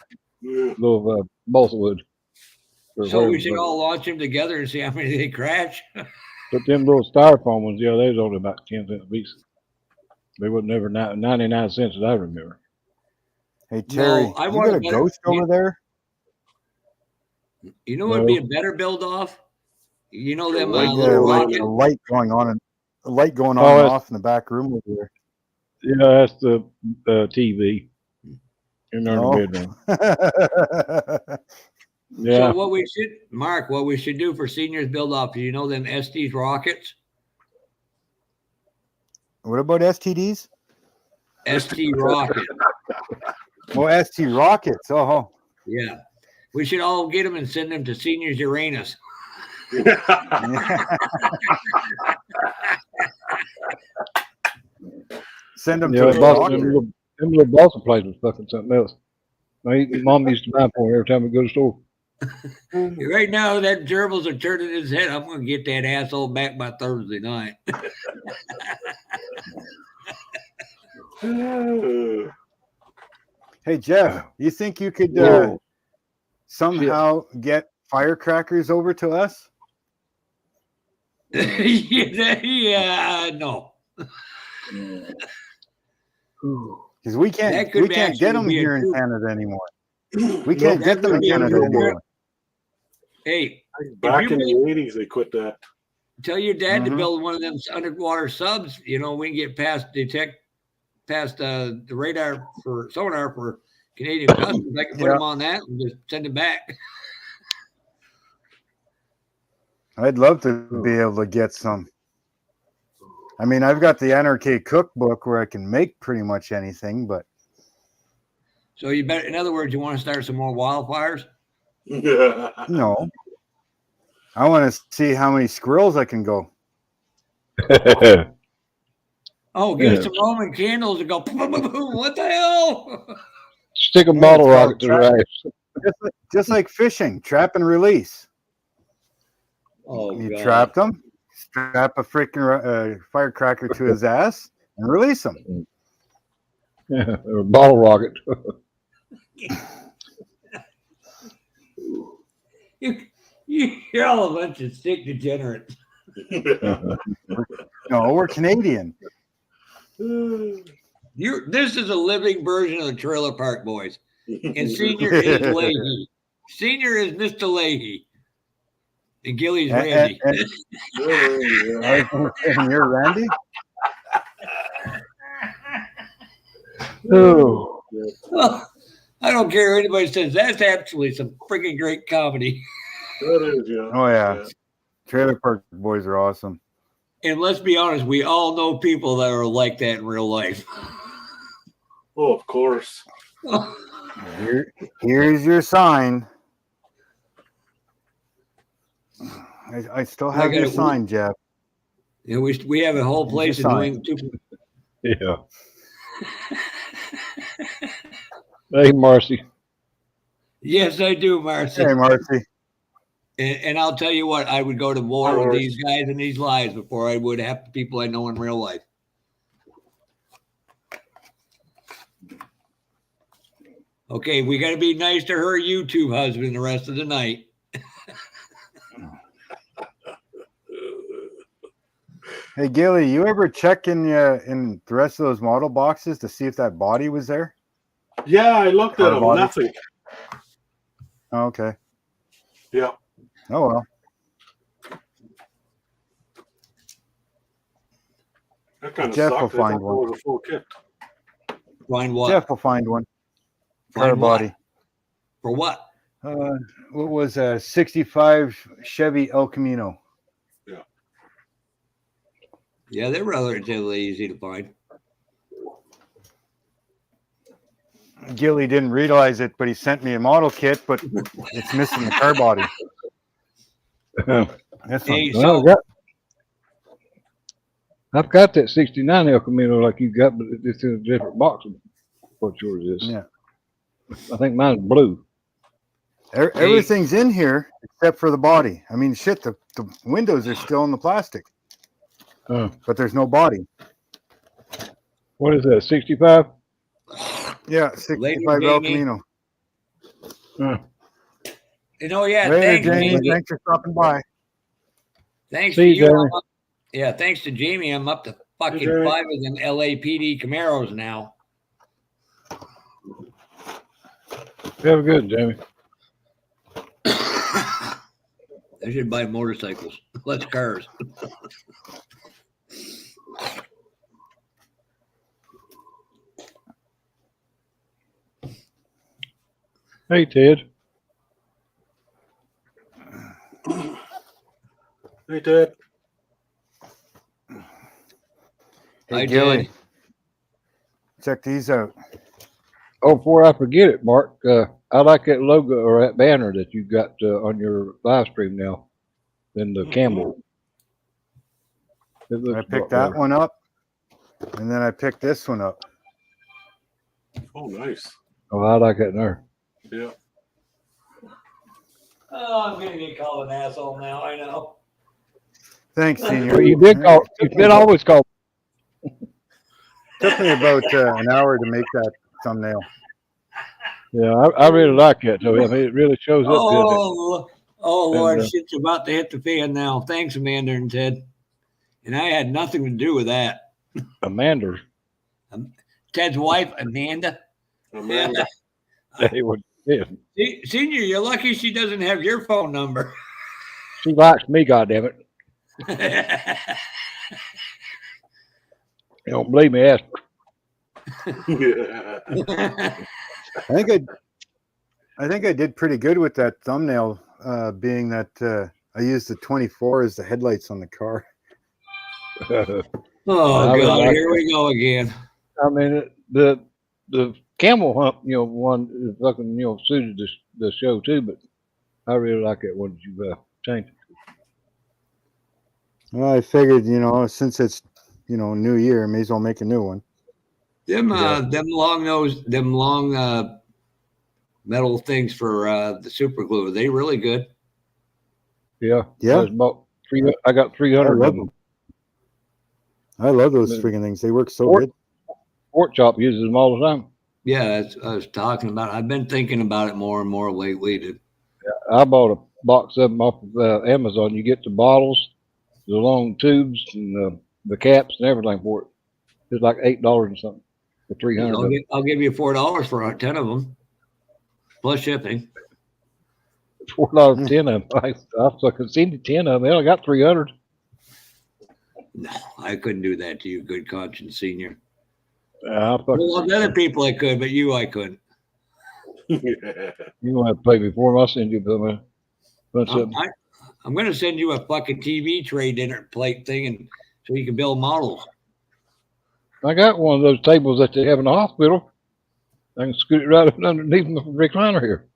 Little balsa wood. So we should all launch them together and see how many they crash. But them little styrofoam ones, yeah, they was only about 10 cents a piece. They were never 99 cents that I remember. Hey, Terry, you got a ghost over there? You know what would be a better build off? You know them a light going on and off in the back room over there. Yeah, that's the TV in our bedroom. Yeah. So what we should do for seniors build off, you know them ST's rockets? What about STDs? ST rocket. Well, ST rockets. Oh. Yeah. We should all get them and send them to Seniors Uranus. Send them to them little Boston place was fucking something else. Mom used to buy for me every time we go to the store. Right now, that gerbils are turning his head. I'm going to get that asshole back by Thursday night. Hey, Jeff, you think you could somehow get firecrackers over to us? Yeah, no. Because we can't get them here in Canada anymore. We can't get them in Canada anymore. Hey, back in the 80s, they quit that. Tell your dad to build one of them underwater subs. We can get past the radar for sonar for Canadian Customs, I can put them on that and just send it back. I'd love to be able to get some. I mean, I've got the NRK cookbook where I can make pretty much anything, but. So you better, in other words, you want to start some more wildfires? No. I want to see how many squirrels I can go. Oh, get us some Roman candles and go, boom, boom, boom, boom. What the hell? Stick a bottle rocket to their ass. Just like fishing, trap and release. Oh, you God. trap them, strap a freaking firecracker to his ass, and release him. Yeah, or a bottle rocket. You're all a bunch of sick degenerates. No, we're Canadian. This is a living version of the Trailer Park Boys. And Senior is Leahy. Senior is Mr. Leahy. And Gilly's Randy. And you're Randy? Oh. I don't care if anybody says that's actually some freaking great comedy. That is, yeah. Oh, yeah. Trailer Park Boys are awesome. And let's be honest, we all know people that are like that in real life. Oh, of course. Here's your sign. I still have your sign, Jeff. Yeah, we have a whole place in New England. Yeah. Hey, Marcy. Yes, I do, Marcy. Hey, Marcy. And I'll tell you what, I would go to war with these guys and these lies before I would have the people I know in real life. Okay, we got to be nice to her YouTube husband the rest of the night. Hey, Gilly, you ever check in the rest of those model boxes to see if that body was there? Yeah, I looked at them. Nothing. Oh, okay. Yeah. Oh, well. That kind of Jeff sucked. will find one. It was a full kit. Find what? Jeff will find one. Find Car body. what? For what? What was a 65 Chevy El Camino? Yeah. Yeah, they're relatively easy to find. Gilly didn't realize it, but he sent me a model kit, but it's missing the car body. That's Hey, well, I've got that 69 El Camino like you got, but it's in a different box than what yours is. Yeah. I think mine's blue. Everything's in here except for the body. I mean, shit, the windows are still in the plastic, but there's no body. What is that, 65? Yeah, 65 El Camino. You know, yeah, Later, thanks, Jamie. Jamie. Thanks for stopping by. Thanks See to you, you. Thanks to Jamie, I'm up to fucking 5 of them LAPD Camaros now. Have good, Jamie. I should buy motorcycles, less cars. Hey, Ted. Hey, Ted. Hey, Gilly. Check these out. Oh, before I forget it, Mark, I like that logo or that banner that you got on your live stream now. Then the Campbell. I picked that one up, and then I picked this one up. Oh, nice. Oh, I like that there. Yeah. Oh, I'm gonna get called an asshole now. I know. Thanks, Senior. Well, you did call. You did always call. Took me about an hour to make that thumbnail. Yeah, I really like that. So I mean, it really shows up Oh, Lord, And, shit's about to hit the fan now. Thanks, Amanda and Ted. And I had nothing to do with that. good. Amanda. Ted's wife, Amanda. Amanda. They would. Yeah. Senior, you're lucky she doesn't have your phone number. She likes me, goddammit. You don't believe me? Ask her. Yeah. I think I did pretty good with that thumbnail, being that I used the 24 as the headlights on the car. Oh God, here we go again. I mean, the camel hump, one is fucking, suited the show too. But I really like that one that you changed it. Well, I figured, since it's New Year, may as well make a new one. Them long metal things for the super glue. Are they really good? Yeah. Yeah. I got 300 of them. I love those freaking things. They work so good. Pork Chop uses them all the time. Yeah, that's what I was talking about. I've been thinking about it more and more lately. Yeah, I bought a box of them off of Amazon. You get the bottles, the long tubes, and the caps and everything for it. It's like $8 or something for 300. I'll give you $4 for 10 of them, plus shipping. $4 for 10 of them. I could see the 10 of them. Hell, I got 300. No, I couldn't do that to you, good conscience senior. Well, other people I could, but you I couldn't. You won't have to pay me for them. I'll send you some. I'm going to send you a fucking TV tray dinner plate thing, and so you can build models. I got one of those tables that they have in the hospital. I can scoot it right up underneath the recliner here.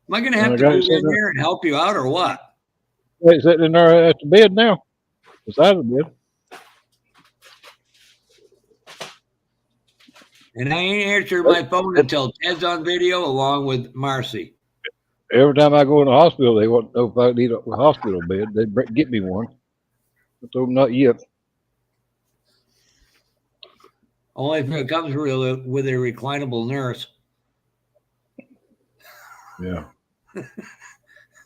Am I going to have to move in here and help you out, or what? It's sitting in there at the bed now, beside the bed. And I ain't answered my phone until Ted's on video along with Marcy. Every time I go in the hospital, they want to know if I need a hospital bed. They get me one. I told them not yet. Only if it comes with a reclinable nurse. Yeah.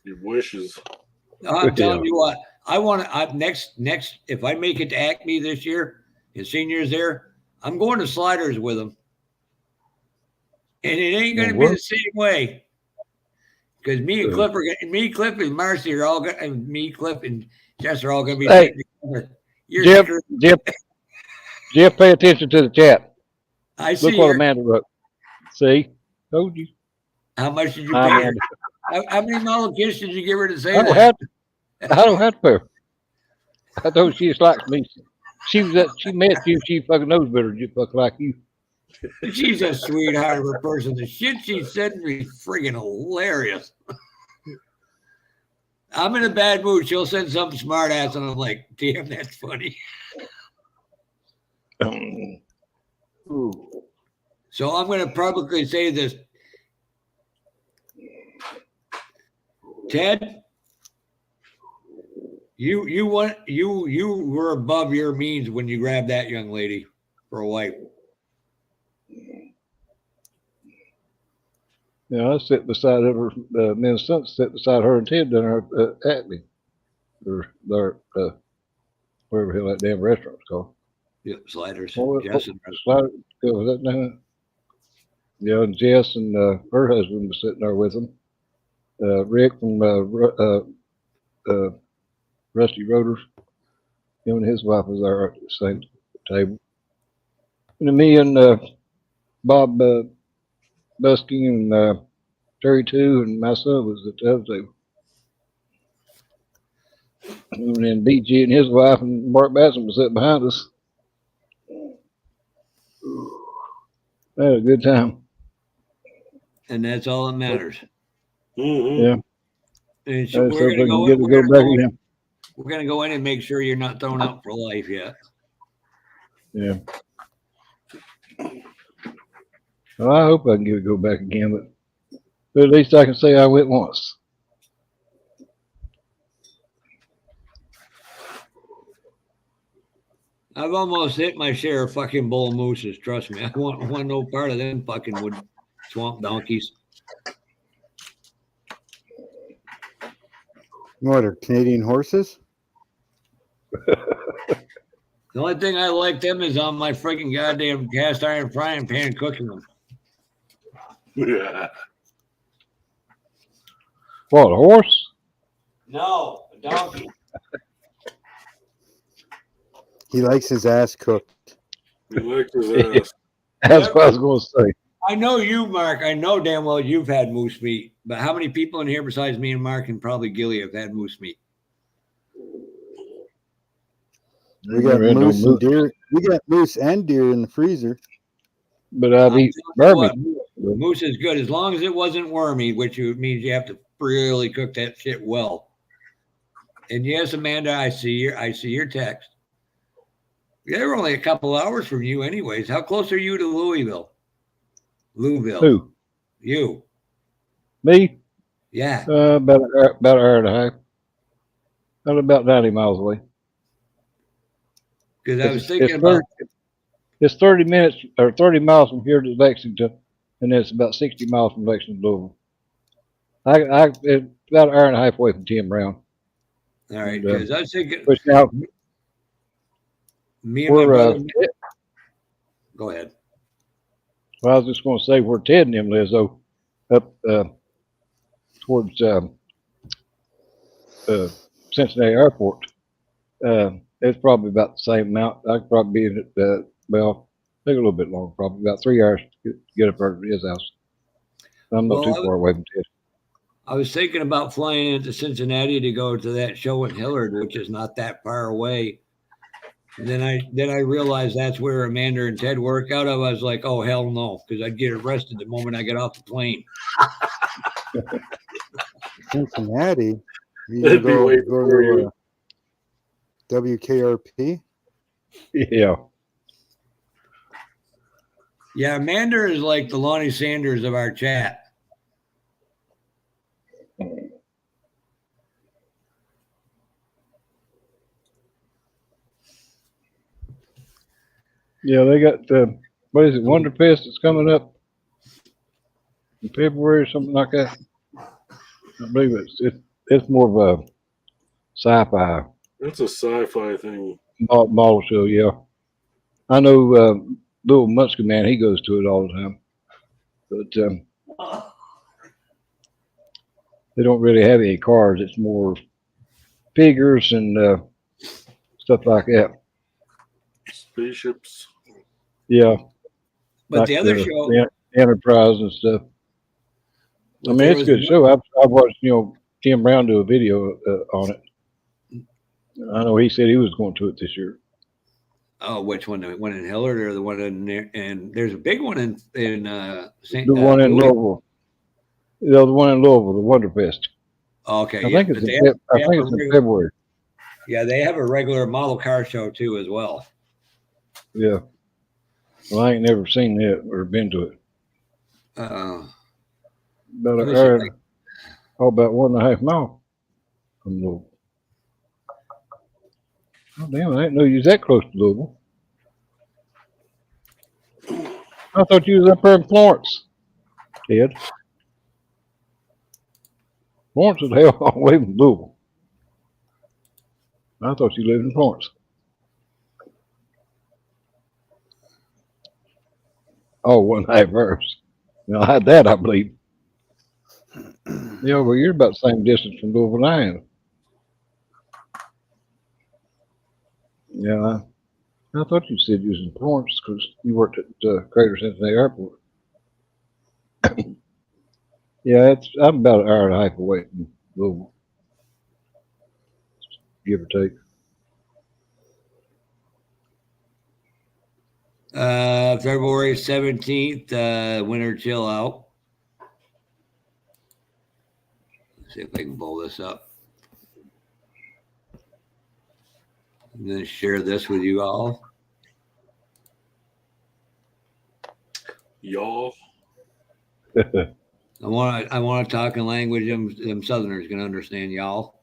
Your wishes. I'm telling you what, I want to, next, if I make it to Acme this year and seniors there, I'm going to Sliders with them. And it ain't going to be the same way. Because me and Cliff and Marcy are all going to, me, Cliff and Jess are all going to be sitting together. Jeff, pay attention to the chat. I see. Look what Amanda wrote. See? Told you. How much did you pay her? How many model gifts did you give her to say that? I don't have to pay her. I told she just likes me. She met you. She fucking knows better than you fuck like you. She's a sweetheart of a person. The shit she said to me is friggin' hilarious. I'm in a bad mood. She'll send something smart ass, and I'm like, damn, that's funny. So I'm going to publicly say this. Ted, you were above your means when you grabbed that young lady for a wife. Yeah, I sit beside her. Me and son sit beside her and Ted down there at Acme, or wherever the hell that damn restaurant's called. Yep, Sliders. Sliders. Was that name? Yeah, and Jess and her husband was sitting there with them. Rick from Rusty Rotors, him and his wife was there at the same table. And then me and Bob Busky and Terry too, and my son was at the other table. And then BG and his wife and Mark Batson was sitting behind us. We had a good time. And that's all that matters. Mm-hmm. Yeah. And so we're going to go in and make sure you're not thrown out for life yet. Yeah. Well, I hope I can go back again, but at least I can say I went once. I've almost hit my share of fucking bull mooses. Trust me. I want no part of them fucking wood swamp donkeys. What are Canadian horses? The only thing I like them is on my freaking goddamn cast iron frying pan cooking them. Yeah. What, a horse? No, a donkey. He likes his ass cooked. He liked his ass. That's what I was going to say. I know you, Mark. I know damn well you've had moose meat, but how many people in here besides me and Mark and probably Gilly have had moose meat? We got moose and deer. We got moose and deer in the freezer. But I've eaten barbecue. Moose is good as long as it wasn't wormy, which means you have to really cook that shit well. And yes, Amanda, I see your text. Yeah, we're only a couple hours from you, anyways. How close are you to Louisville? Who? You. Me? Yeah. About an hour and a half. About 90 miles away. Because I was thinking about it's 30 minutes or 30 miles from here to Lexington, and it's about 60 miles from Lexington to Louisville. It's about an hour and a half away from Tim Brown. All right, because I was thinking. Which now, me and my brother. Go ahead. Well, I was just going to say where Ted and him lives, though, up towards Cincinnati Airport. It's probably about the same amount. I could probably be in it, take a little bit longer, probably about 3 hours to get up there to his house. I'm not too far away from Ted. I was thinking about flying into Cincinnati to go to that show in Hillard, which is not that far away. And then I realized that's where Amanda and Ted work out of. I was like, oh, hell no, because I'd get arrested the moment I get off the plane. Cincinnati? You go to WKRP? Yeah. Yeah, Amanda is like the Lonnie Sanders of our chat. Yeah, they got what is it, Wonderfest that's coming up in February or something like that. I believe it's more of a sci-fi. It's a sci-fi thing. Model show, yeah. I know little Muskie man, he goes to it all the time. But they don't really have any cars. It's more figures and stuff like that. Spaceships. Yeah. But like the other show, the Enterprise and stuff. I mean, it's a good show. I've watched, Tim Brown do a video on it. I know he said he was going to it this year. Oh, which one? The one in Hillard or the one in there? And there's a big one in St. The one in Louisville. The one in Louisville, the Wonderfest. Okay, I think it's in February. Yeah, they have a regular model car show too, as well. Yeah. Well, I ain't never seen it or been to it. About an hour, about 1.5 miles from Louisville. Oh, damn, I didn't know you was that close to Louisville. I thought you was up there in Florence, Ted. Florence is hell away from Louisville. I thought you lived in Florence. Oh, 1.5 hours. Now, I had that, I believe. Yeah, well, you're about the same distance from Louisville I am. Yeah, I thought you said you was in Florence because you worked at Greater Cincinnati Airport. Yeah, I'm about an hour and a half away from Louisville, give or take. February 17th, winter chill out. Let's see if I can pull this up. I'm going to share this with you all. Y'all. I want to talk in language them Southerners can understand, y'all.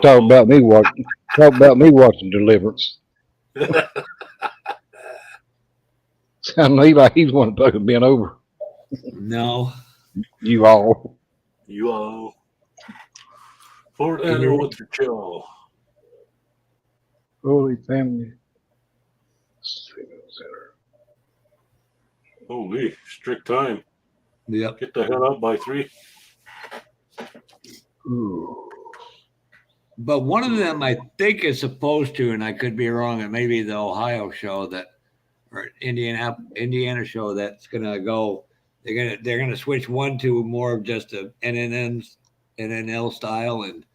Talk about me watching Deliverance. Sound like he's one fucking been over. No. You all. Fort Anna with your chill. Holy Family. Holy, strict time. Yep. Get the hell out by 3. Ooh. But one of them I think is supposed to, and I could be wrong, it may be the Ohio show or Indiana show that's going to go They're gonna switch one to more of just a NNL style, and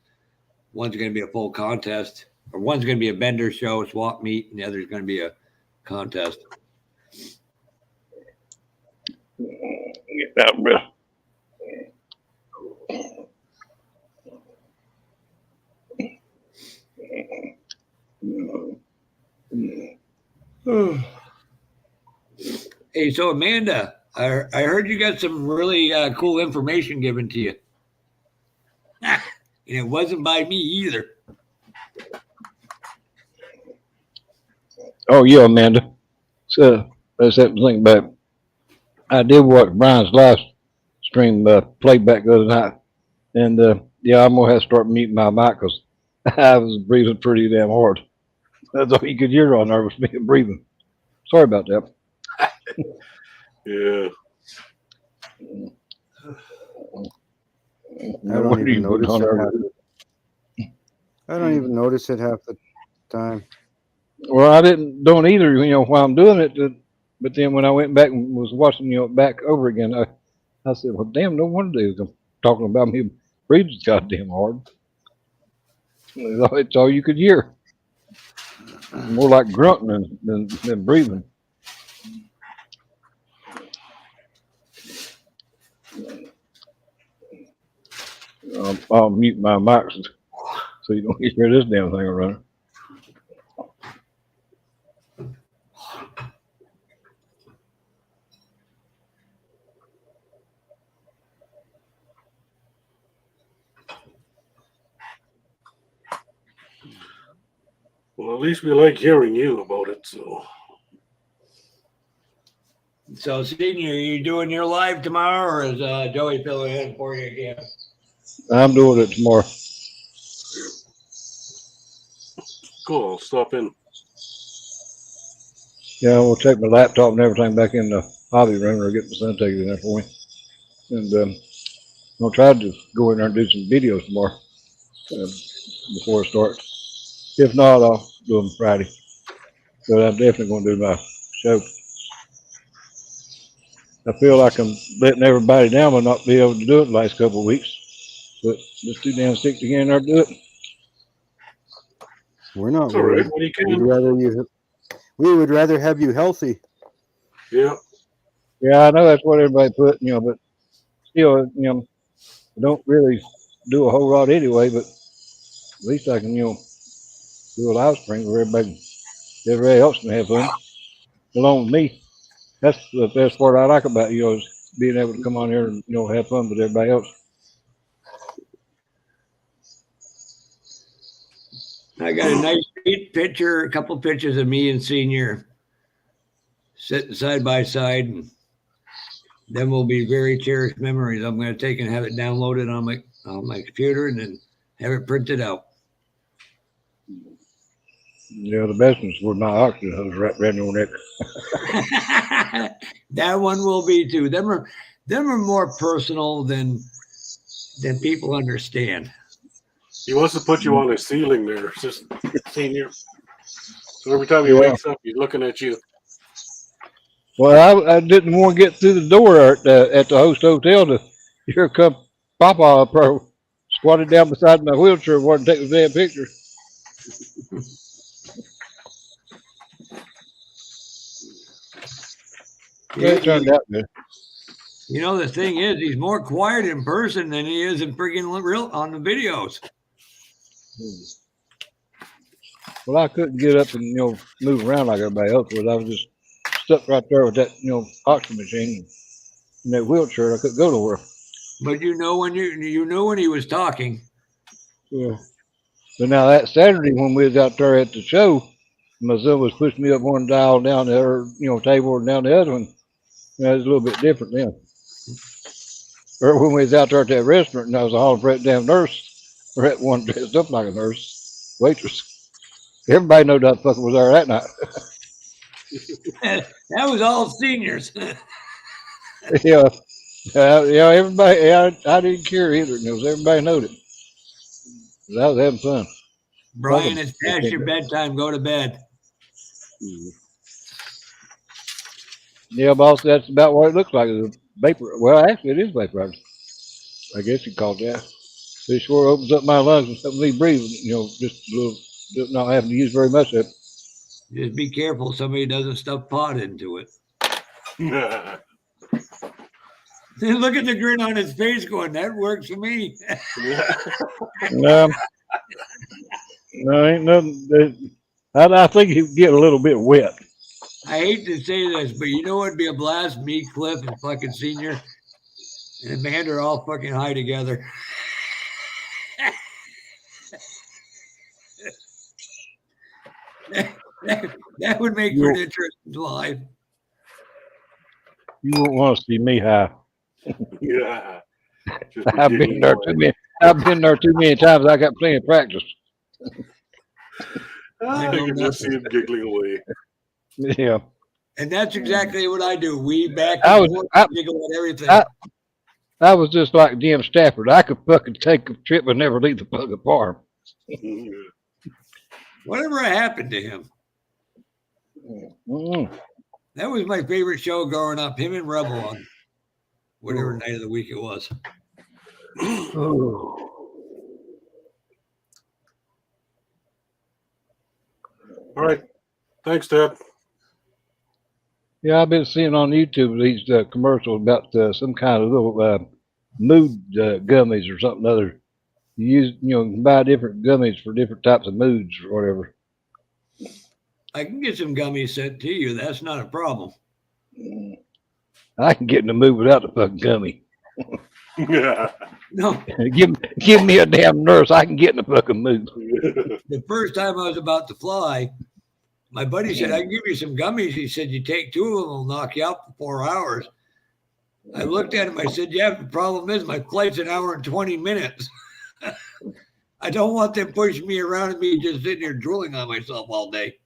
one's gonna be a full contest, or one's gonna be a vendor show, swap meet, and the other's gonna be a contest. Get that, bro. Hey, so Amanda, I heard you got some really cool information given to you. And it wasn't by me either. Oh yeah, Amanda. So let's have to think about it. I did watch Brian's live stream playback the other night, and yeah, I'm gonna have to start muting my mic because I was breathing pretty damn hard. That's all you could hear on there was me breathing. Sorry about that. Yeah. I don't even notice it half the time. Well, I don't either, while I'm doing it. But then when I went back and was watching, back over again, I said, well, damn, no wonder they was talking about me breathing goddamn hard. It's all you could hear. More like grunting than breathing. I'll mute my mic so you don't hear this damn thing running. Well, at least we like hearing you about it. So, Senior, are you doing your live tomorrow, or is Joey filling in for you again? I'm doing it tomorrow. Cool. I'll stop in. Yeah, we'll take my laptop and everything back in the hobby room or get my son taken in there for me. And I'll try to go in there and do some videos tomorrow before it starts. If not, I'll do them Friday. But I'm definitely going to do my show. I feel like I'm letting everybody down by not being able to do it the last couple of weeks. But just too damn sick to get in there and do it. We're not It's all worried. right. What do you We would rather have you healthy. Yeah. Yeah, I know that's what everybody put, but still, I don't really do a whole lot anyway, but at least I can, do a live stream where everybody else can have fun along with me. That's the best part I like about is being able to come on here and have fun with everybody else. I got a nice picture, a couple pictures of me and Senior sitting side by side, and them will be very cherished memories. I'm going to take and have it downloaded on my computer and then have it printed out. Yeah, the best ones were my oxygen hose wrapped around your neck. That one will be too. Them are more personal than people understand. He wants to put you on a ceiling there, just Senior. So every time he wakes up, he's looking at you. Well, I didn't want to get through the door at the host hotel to here come Papa up there, squatted down beside my wheelchair, wanted to take the damn picture. It turned out good. The thing is, he's more quiet in person than he is in freaking real on the videos. Well, I couldn't get up and move around like everybody else was. I was just stuck right there with that oxygen machine and that wheelchair. I couldn't go nowhere. But when you knew when he was talking. Yeah. But now that Saturday when we was out there at the show, my son was pushing me up one dial down the other table and down the other one. It was a little bit different then. Or when we was out there at that restaurant and I was hollering for that damn nurse, or that one dressed up like a nurse, waitress. Everybody know that fucker was there that night. That was all Seniors. Yeah, everybody. I didn't care either. Everybody knowed it. I was having fun. Brian, it's past your bedtime. Go to bed. Yeah, boss. That's about what it looks like. vapor. Well, actually, it is vaporizer. I guess you call it that. It sure opens up my lungs and helps me breathe. Just a little, just not having to use very much of it. Just be careful somebody doesn't stuff pot into it. Look at the grin on his face going, that works for me. No, ain't nothing. I think he'd get a little bit wet. I hate to say this, but you know what'd be a blast? Me, Cliff, and fucking Senior and Amanda are all fucking high together. that would make for an interesting life. You won't want to see me high. Yeah. I've been there too many. I've been there too many times. I got plenty of practice. I can just see him giggling away. Yeah. And that's exactly what I do. We back I and forth, giggle at everything. I was just like Jim Stafford. I could fucking take a trip and never leave the fucking farm. Whatever happened to him? That was my favorite show growing up. Him and Rebel on whatever night of the week it was. All right. Thanks, Dad. Yeah, I've been seeing on YouTube these commercials about some kind of little mood gummies or something other. You can buy different gummies for different types of moods or whatever. I can get some gummies sent to you. That's not a problem. I can get in the mood without the fucking gummy. Yeah. No. give me a damn nurse. I can get in the fucking mood. The first time I was about to fly, my buddy said, I can give you some gummies. He said, you take 2 of them, it'll knock you out for 4 hours. I looked at him. I said, yeah, the problem is my flight's 1 hour and 20 minutes. I don't want them pushing me around and me just sitting here drooling on myself all day.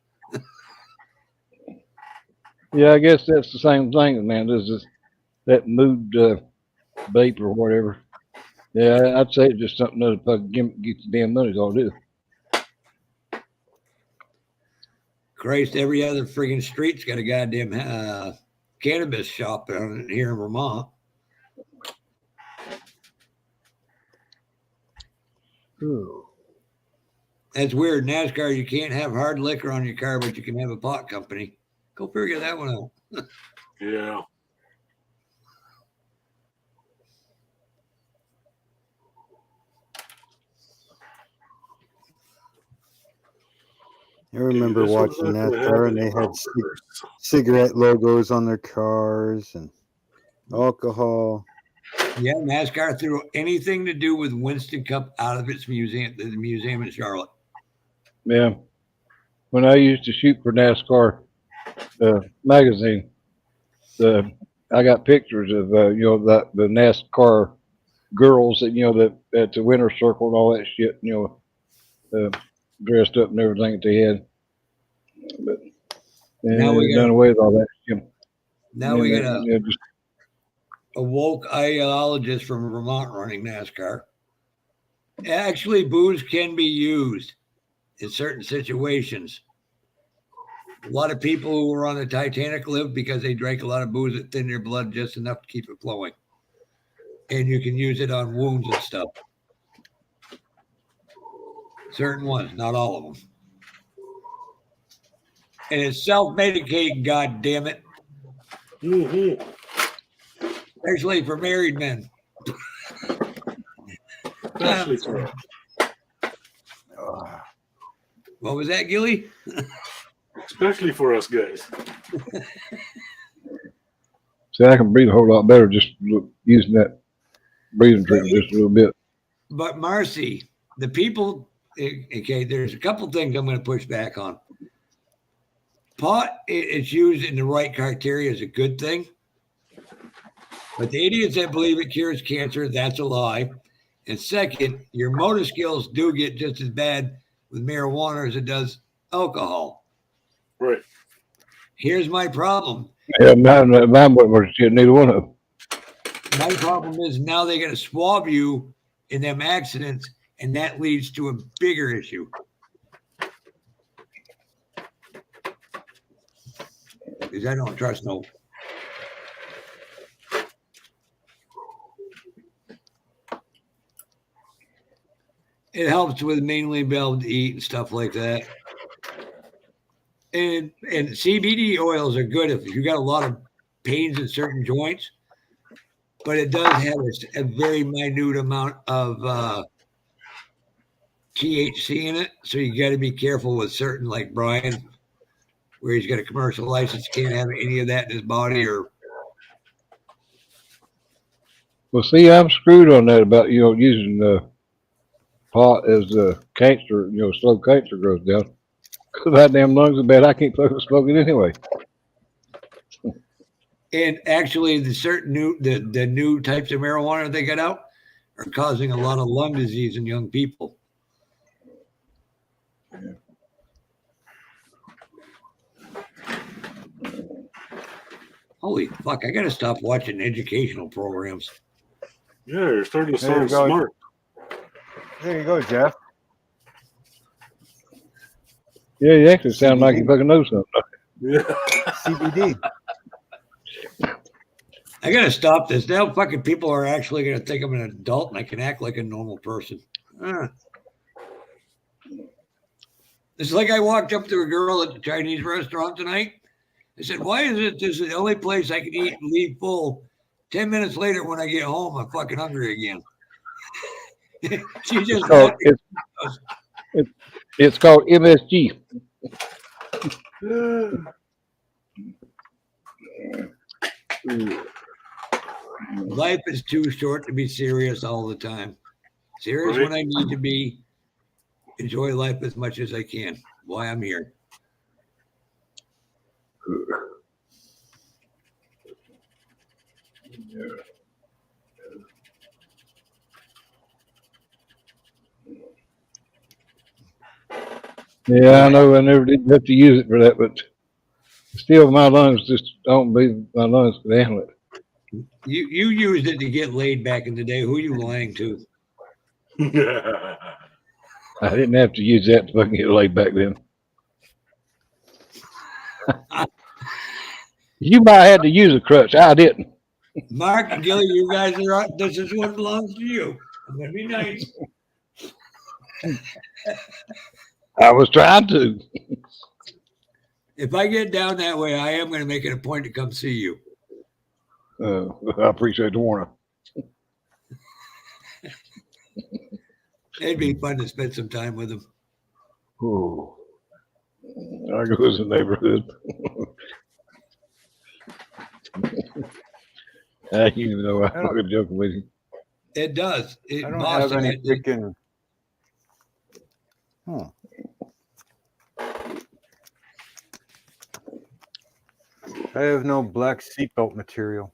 Yeah, I guess that's the same thing, man. There's this that mood vape or whatever. Yeah, I'd say it's just something that fucking get the damn money. All it is. Christ, every other friggin' street's got a goddamn cannabis shop here in Vermont. Ooh. That's weird. NASCAR, you can't have hard liquor on your car, but you can have a pot company. Go figure that one out. Yeah. I remember watching NASCAR, and they had cigarette logos on their cars and alcohol. Yeah, NASCAR threw anything to do with Winston Cup out of its museum, the museum in Charlotte. Yeah. When I used to shoot for NASCAR magazine, I got pictures of the NASCAR girls that at the winter circle and all that shit, dressed up and everything that they had. But now we done away with all that shit. Now we got a woke ideologist from Vermont running NASCAR. Actually, booze can be used in certain situations. A lot of people who were on the Titanic lived because they drank a lot of booze that thinned their blood just enough to keep it flowing. And you can use it on wounds and stuff. Certain ones, not all of them. And it's self-medicating, God damn it. Mm-hmm. Especially for married men. Especially for What was that, Gilly? Especially for us guys. See, I can breathe a whole lot better just using that breathing treatment just a little bit. But Marcy, the people, okay, there's a couple things I'm going to push back on. Pot, it's used in the right criteria is a good thing. But the idiots that believe it cures cancer, that's a lie. And second, your motor skills do get just as bad with marijuana as it does alcohol. Right. Here's my problem. Yeah, mine wasn't shit, neither one of them. My problem is now they got to swab you in them accidents, and that leads to a bigger issue. Because I don't trust no. It helps with mainly being able to eat and stuff like that. And CBD oils are good if you got a lot of pains in certain joints, but it does have a very minute amount of THC in it. So you got to be careful with certain, like Brian, where he's got a commercial license, can't have any of that in his body. Or well, see, I'm screwed on that about using pot as cancer. Slow cancer grows down. Cause my damn lungs are bad. I can't fucking smoke it anyway. And actually, the new types of marijuana they got out are causing a lot of lung disease in young people. Holy fuck! I gotta stop watching educational programs. Yeah, you're starting to sound smart. There you go, Jeff. Yeah, you actually sound like you fucking know something. Yeah. CBD. I gotta stop this. Now fucking people are actually gonna think I'm an adult and I can act like a normal person. It's like I walked up to a girl at the Chinese restaurant tonight. I said, "Why is it this is the only place I can eat and leave full? 10 minutes later, when I get home, I'm fucking hungry again." She just it's called MSG. Life is too short to be serious all the time. Serious when I need to be. Enjoy life as much as I can. Why I'm here. Yeah, I know. I never did have to use it for that, but still, my lungs just don't believe my lungs can handle it. You used it to get laid back in the day. Who are you lying to? I didn't have to use that to fucking get laid back then. You might have had to use a crutch. I didn't. Mark and Gilly, you guys are out. This is what belongs to you. I'm gonna be nice. I was trying to. If I get down that way, I am going to make it a point to come see you. I appreciate the warning. It'd be fun to spend some time with him. Oh, I go to the neighborhood. I can't even know I'm fucking joking with you. It does. I don't have any freaking. I have no black seatbelt material.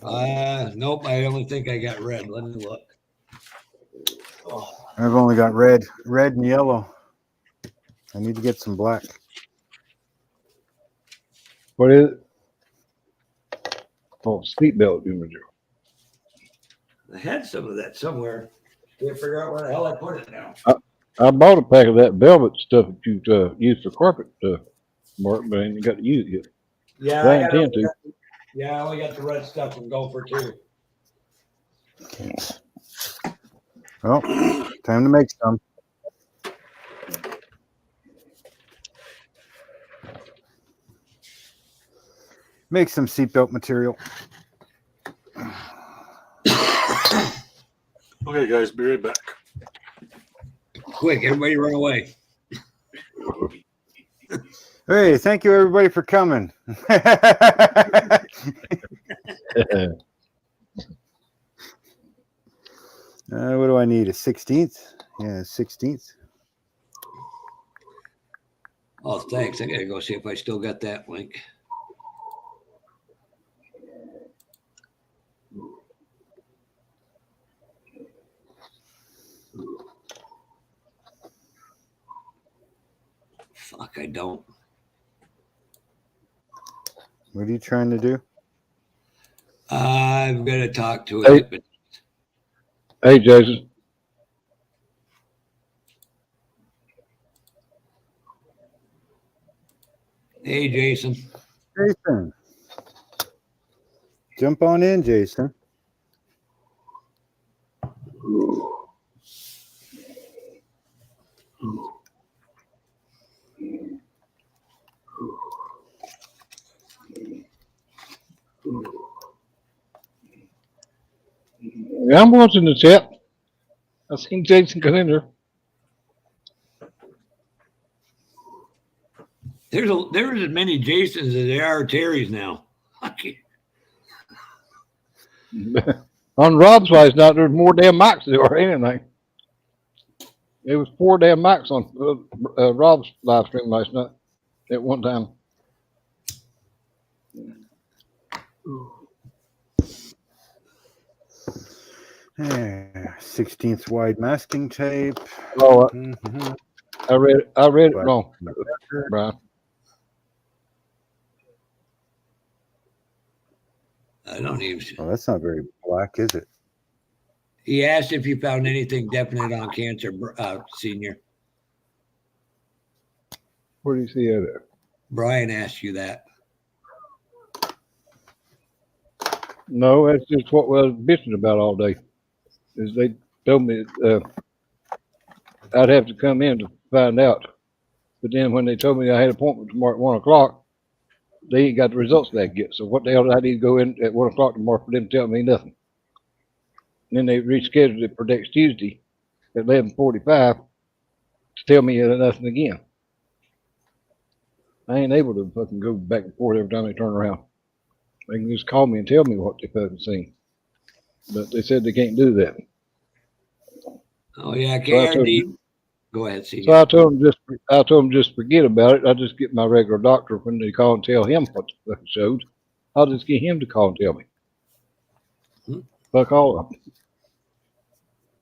Nope. I only think I got red. Let me look. Oh. I've only got red and yellow. I need to get some black. What is it? Oh, seatbelt material. I had some of that somewhere. Can't figure out where the hell I put it now. I bought a pack of that velvet stuff that you use for carpet, Mark, but I ain't got to use it yet. Yeah, I intend to. Yeah, I only got the red stuff from Gopher too. Well, time to make some. Make some seatbelt material. Okay, guys, be right back. Quick, everybody run away. Hey, thank you everybody for coming. What do I need? A 16th? Yeah, 16th. Oh, thanks. I gotta go see if I still got that link. Fuck, I don't. What are you trying to do? I'm gonna talk to Hey. it. But... Hey, Jason. Hey, Jason. Jason. Jump on in, Jason. Yeah, I'm watching the chat. I seen Jason come in there. There's as many Jasons as there are Terrys now. On Rob's last night, there's more damn mics than there are anything. There was 4 damn mics on Rob's live stream last night at one time. Yeah, 16th wide masking tape. Oh, I read it wrong, Brian. I don't even. Oh, that's not very black, is it? He asked if you found anything definite on cancer, Senior. Where do you see it at? Brian asked you that. No, that's just what we was bitching about all day. Is they told me I'd have to come in to find out. But then when they told me I had an appointment tomorrow at 1 o'clock, they ain't got the results back yet. So what the hell do I need to go in at 1 o'clock tomorrow for them to tell me nothing? And then they rescheduled it for next Tuesday at 11:45 to tell me nothing again. I ain't able to fucking go back and forth every time they turn around. They can just call me and tell me what they fucking seen. But they said they can't do that. Oh yeah, KRD. Go ahead, Senior. So I told them just forget about it. I just get my regular doctor when they call and tell him what the fucking showed. I'll just get him to call and tell me. Fuck all of them.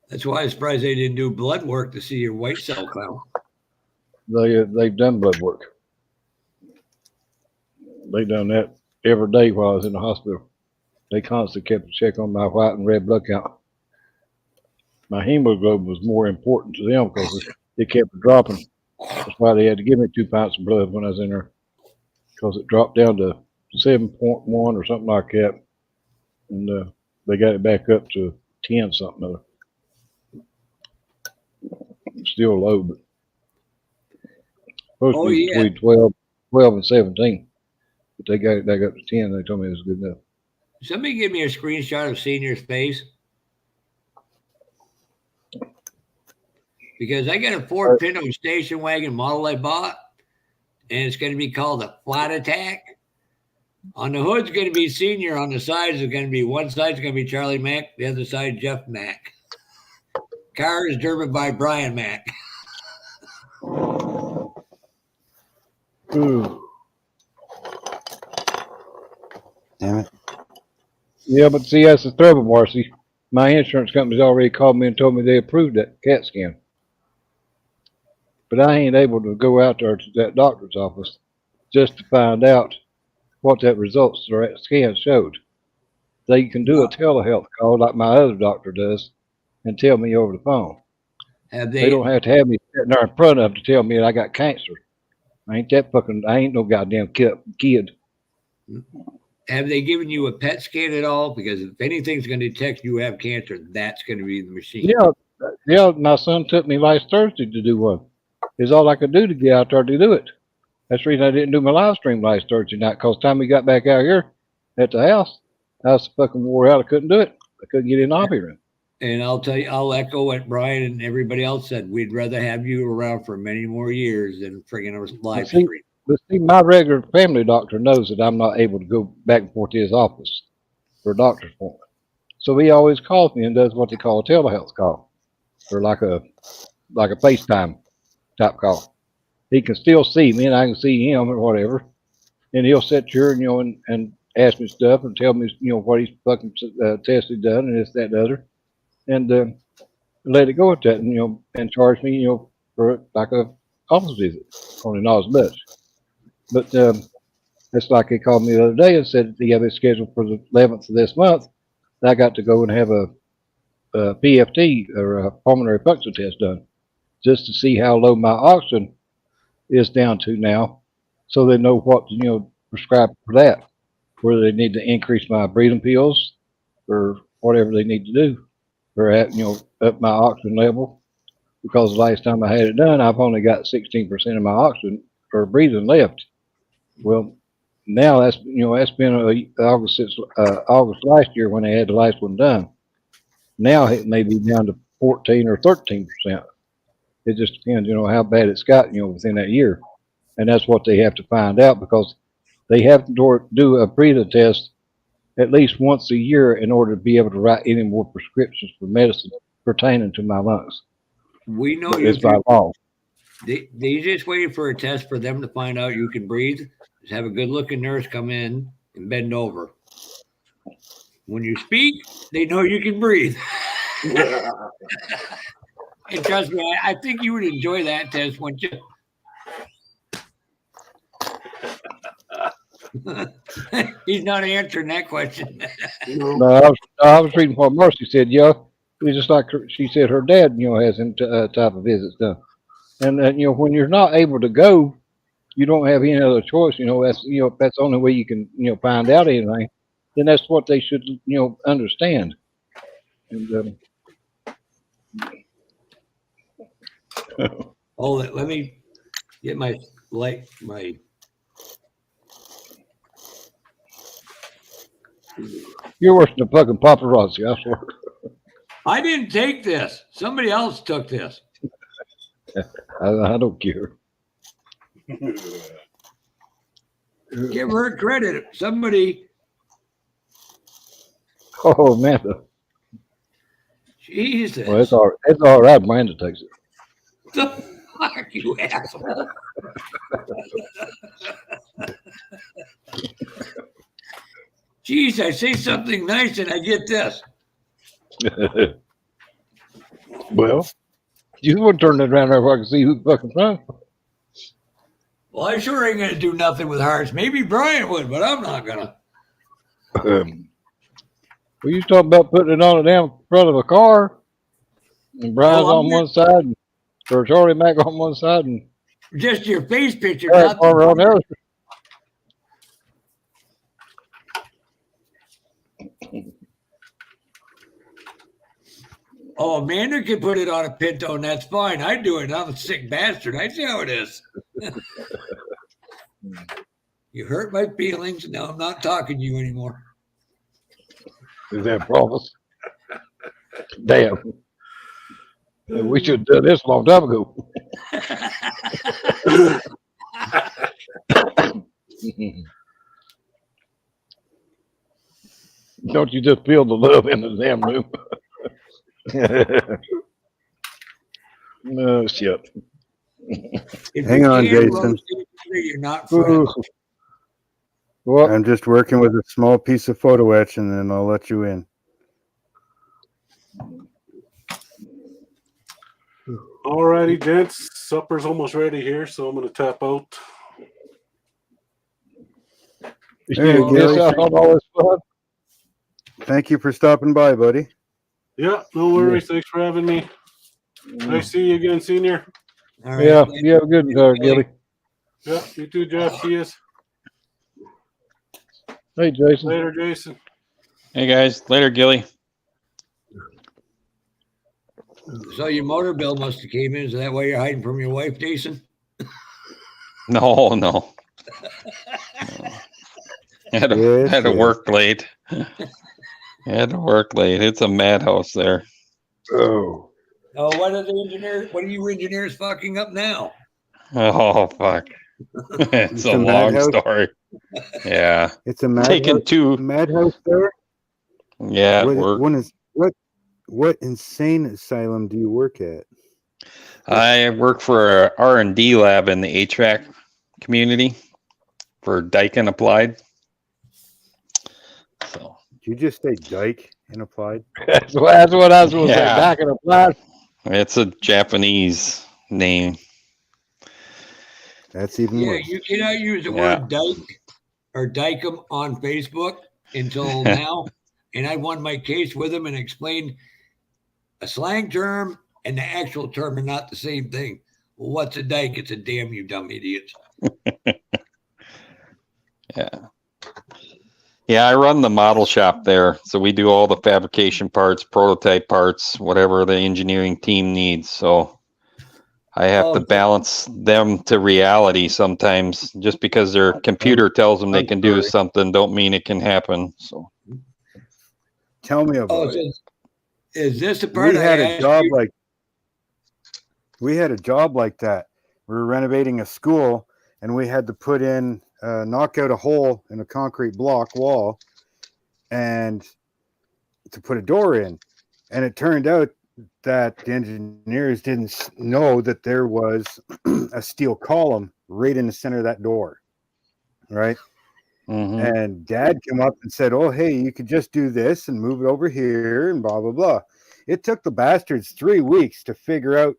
That's why I'm surprised they didn't do blood work to see your white cell count. They've done blood work. They done that every day while I was in the hospital. They constantly kept a check on my white and red blood count. My hemoglobin was more important to them because it kept dropping. That's why they had to give me 2 pints of blood when I was in there, because it dropped down to 7.1 or something like that, and they got it back up to 10 something other. Still low, but supposed to be between 12 and 17. But they got it back up to 10. They told me it was good enough. Somebody give me a screenshot of Senior's face. Because I got a Ford Pinto station wagon model I bought, and it's going to be called a Flat Attack. On the hood's going to be Senior. On the sides is going to be, one side's going to be Charlie Mack, the other side Jeff Mack. Car is driven by Brian Mack. Damn it. Yeah, but see, that's the trouble, Marcy. My insurance company's already called me and told me they approved that CAT scan. But I ain't able to go out there to that doctor's office just to find out what that results of that scan showed. They can do a telehealth call like my other doctor does and tell me over the phone. They don't have to have me sitting there in front of them to tell me that I got cancer. I ain't no goddamn kid. Have they given you a PET scan at all? Because if anything's going to detect you have cancer, that's going to be the machine. Yeah. My son took me last Thursday to do one. It's all I could do to get out there to do it. That's the reason I didn't do my live stream last Thursday night, because time we got back out here at the house, I was fucking wore out. I couldn't do it. I couldn't get in the hobby room. And I'll tell you, I'll echo what Brian and everybody else said. We'd rather have you around for many more years than friggin' a live stream. But see, my regular family doctor knows that I'm not able to go back and forth to his office for a doctor's appointment. So he always calls me and does what they call a telehealth call, or like a FaceTime type call. He can still see me and I can see him or whatever. And he'll sit here and, and ask me stuff and tell me, what he's fucking tested done and this, that, and the other. And let it go at that and charge me, for like a office visit. Only not as much. But it's like he called me the other day and said he had it scheduled for the 11th of this month. I got to go and have a PFT, or a pulmonary function test done, just to see how low my oxygen is down to now, so they know what to prescribe for that, whether they need to increase my breathing pills or whatever they need to do, or up my oxygen level, because the last time I had it done, I've only got 16% of my oxygen or breathing left. Well, now that's been August since August last year when they had the last one done. Now it may be down to 14 or 13%. It just depends, how bad it's got, within that year, and that's what they have to find out because they have to do a breathing test at least once a year in order to be able to write any more prescriptions for medicine pertaining to my lungs. We know it's by law. The easiest way for a test for them to find out you can breathe is have a good-looking nurse come in and bend over. When you speak, they know you can breathe. And trust me, I think you would enjoy that test, wouldn't you? He's not answering that question. No, I was reading what Marcy said. Yeah, it's just like she said her dad, has them type of visits done. And when you're not able to go, you don't have any other choice. That's that's the only way you can find out anything. Then that's what they should understand. And hold it. Let me get my light. You're worse than a fucking paparazzi, I swear. I didn't take this. Somebody else took this. I don't care. Give her credit. Somebody. Oh, Amanda. Jesus. Well, it's all right. Amanda takes it. The fuck, you asshole. Jeez, I say something nice and I get this. Well, you wouldn't turn that around there if I could see who's fucking from. Well, I sure ain't going to do nothing with hearts. Maybe Brian would, but I'm not going to. Well, you talking about putting it on down in front of a car, and Brian's on one side, or Charlie Mack on one side, and just your face picture. Not on the other. Oh, Amanda can put it on a Pinto, and that's fine. I do it. I'm a sick bastard. I see how it is. You hurt my feelings. Now I'm not talking to you anymore. Is that promise? Damn. We should have done this a long time ago. Don't you just feel the love in the damn room? No shit. Hang on, Jason. You're not friends. What? I'm just working with a small piece of photo etch, and then I'll let you in. Alrighty, gents. Supper's almost ready here, so I'm going to tap out. Thank you for stopping by, buddy. Yeah, no worries. Thanks for having me. Nice to see you again, Senior. All right. Yeah, you have a good Gilly. Yeah, you too, Jeff. See us. Hey, Jason. Later, Jason. Hey, guys. Later, Gilly. So your motor bill must have came in. Is that why you're hiding from your wife, Jason? No. Had to work late. Had to work late. It's a madhouse there. Oh. Oh, what are the engineers? What are you engineers fucking up now? Oh, fuck. It's a long story. Yeah. It's a madhouse there? Yeah. What insane asylum do you work at? I work for a R&D lab in the HVAC community for Daikin Applied. So. Did you just say Dyke and Applied? That's what I was going to say. Daikin Applied. It's a Japanese name. That's even worse. You cannot use the word dyke or dykem on Facebook until now. And I won my case with him and explained a slang term and the actual term are not the same thing. Well, what's a dyke? It's a damn you dumb idiots. Yeah, I run the model shop there. So we do all the fabrication parts, prototype parts, whatever the engineering team needs. So I have to balance them to reality sometimes. Just because their computer tells them they can do something, don't mean it can happen. So, tell me about it. Is this the part we had a job like that? We were renovating a school, and we had to put in knock out a hole in a concrete block wall, and to put a door in. And it turned out that the engineers didn't know that there was a steel column right in the center of that door, right? mm-hmm. And Dad came up and said, "Oh, hey, you could just do this and move it over here and blah, blah, blah." It took the bastards 3 weeks to figure out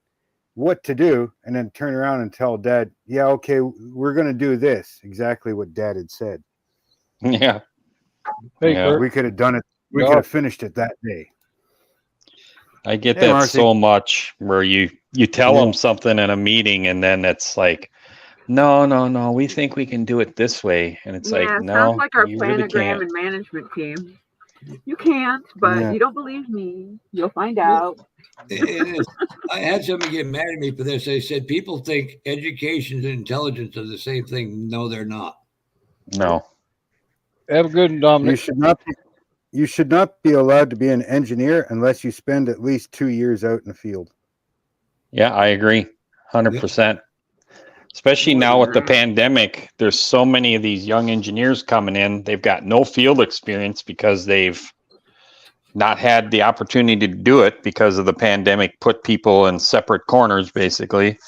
what to do and then turn around and tell Dad, "Yeah, okay, we're going to do this." Exactly what Dad had said. Yeah. Hey, we could have done it. We could have finished it that day. I get that Marcy. So much where you tell them something in a meeting and then it's like, no, we think we can do it this way. And it's like, no, sounds like our you planogram really and management team. You can't, but you don't believe me. You'll find out. I had somebody get mad at me for this. They said people think education and intelligence are the same thing. No, they're not. No. Have a good one, Dominic. You should not be allowed to be an engineer unless you spend at least 2 years out in the field. Yeah, I agree. 100%. Especially now with the pandemic, there's so many of these young engineers coming in. They've got no field experience because they've not had the opportunity to do it because of the pandemic, put people in separate corners, basically.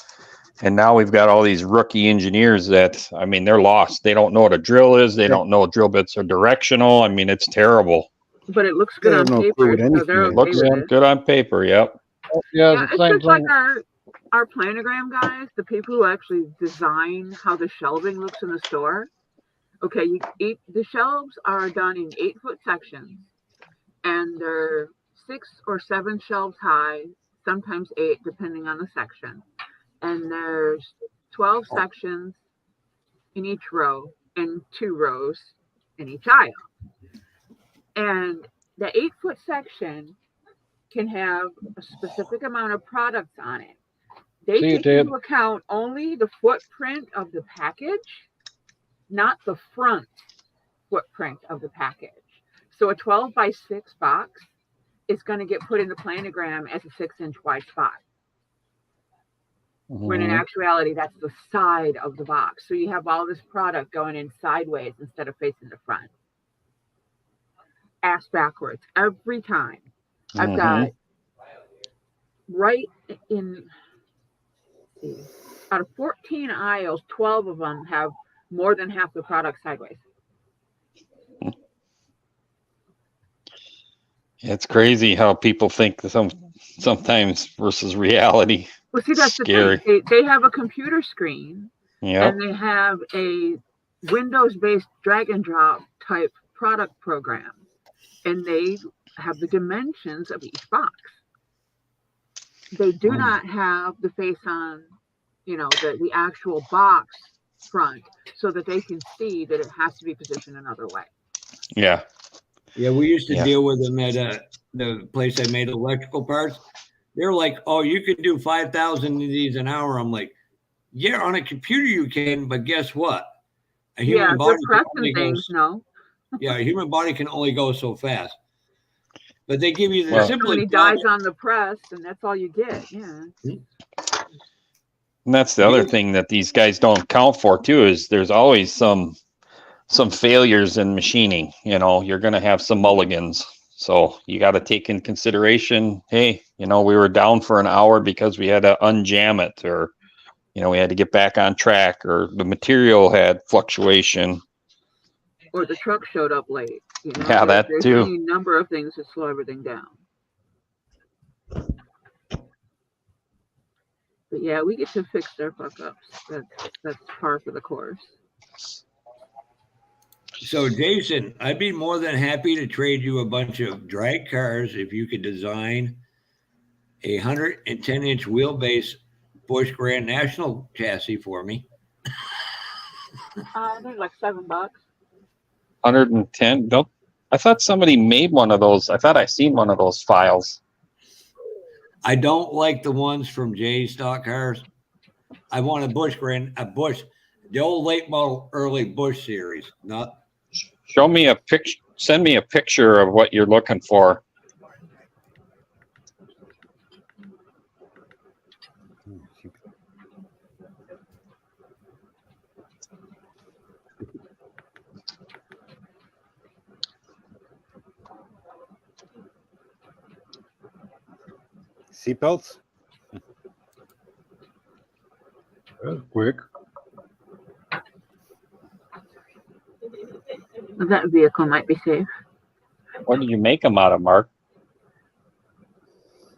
And now we've got all these rookie engineers that, I mean, they're lost. They don't know what a drill is. They don't know drill bits are directional. I mean, it's terrible. But it looks good on paper. So they're it looks good on paper, yep. Yeah, it's just like our planogram guys, the people who actually design how the shelving looks in the store. Okay, the shelves are done in 8-foot sections, and they're 6 or 7 shelves high, sometimes 8, depending on the section. And there's 12 sections in each row and 2 rows in each aisle. And the 8-foot section can have a specific amount of products on it. They take into account only the footprint of the package, not the front footprint of the package. So a 12 by 6 box is going to get put in the planogram as a 6-inch wide spot. When in actuality, that's the side of the box. So you have all this product going in sideways instead of facing the front. Ass backwards every time. I've got right in out of 14 aisles, 12 of them have more than half the product sideways. It's crazy how people think sometimes versus reality. Well, see, that's scary. The thing. They have a computer screen, and they have a Windows-based drag and drop type product program, and they have the dimensions of each box. They do not have the face on, the actual box front, so that they can see that it has to be positioned another way. Yeah. Yeah, we used to deal with them at the place I made electrical parts. They're like, "Oh, you can do 5,000 of these an hour." I'm like, "Yeah, on a computer you can, but guess what? A human body can only go. Yeah, a human body can only go so fast." But they give you the simple. He dies on the press, and that's all you get. Yeah. And that's the other thing that these guys don't account for too, is there's always some failures in machining. You're going to have some mulligans. So you got to take in consideration, hey, we were down for an hour because we had to unjam it, or, we had to get back on track, or the material had fluctuation. Or the truck showed up late. Yeah, that too. There's a number of things that slow everything down. But yeah, we get to fix their fuck-ups. That's par for the course. So, Jason, I'd be more than happy to trade you a bunch of drag cars if you could design a 110-inch wheelbase Bush Grand National chassis for me. I think like $7. 110? Nope. I thought somebody made one of those. I thought I seen one of those files. I don't like the ones from Jay's stock cars. I want a Bush the old late model, early Bush series. Not. Show me a picture. Send me a picture of what you're looking for. Seatbelts? That's quick. That vehicle might be safe. What do you make them out of, Mark?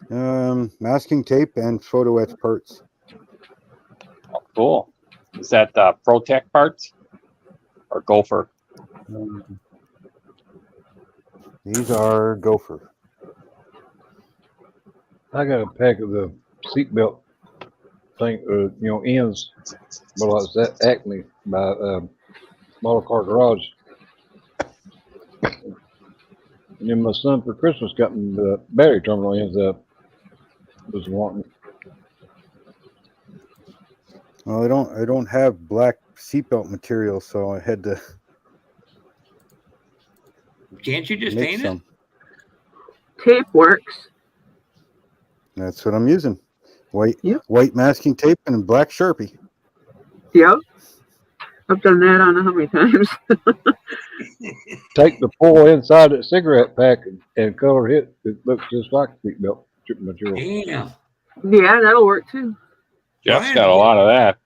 Masking tape and photo etch parts. Oh, cool. Is that Protec parts or Gopher? These are Gopher. I got a pack of the seatbelt thing, ends. Well, it's that Acme by Model Car Garage. And then my son for Christmas got me the battery terminal ends up. Was wanting. Well, I don't have black seatbelt material, so I had to. Can't you just paint it? Tape works. That's what I'm using. White masking tape and black Sharpie. Yep. I've done that I don't know how many times. Take the pull inside that cigarette pack and color it. It looks just like seatbelt material. Damn. Yeah, that'll work too. Jeff's got a lot of that.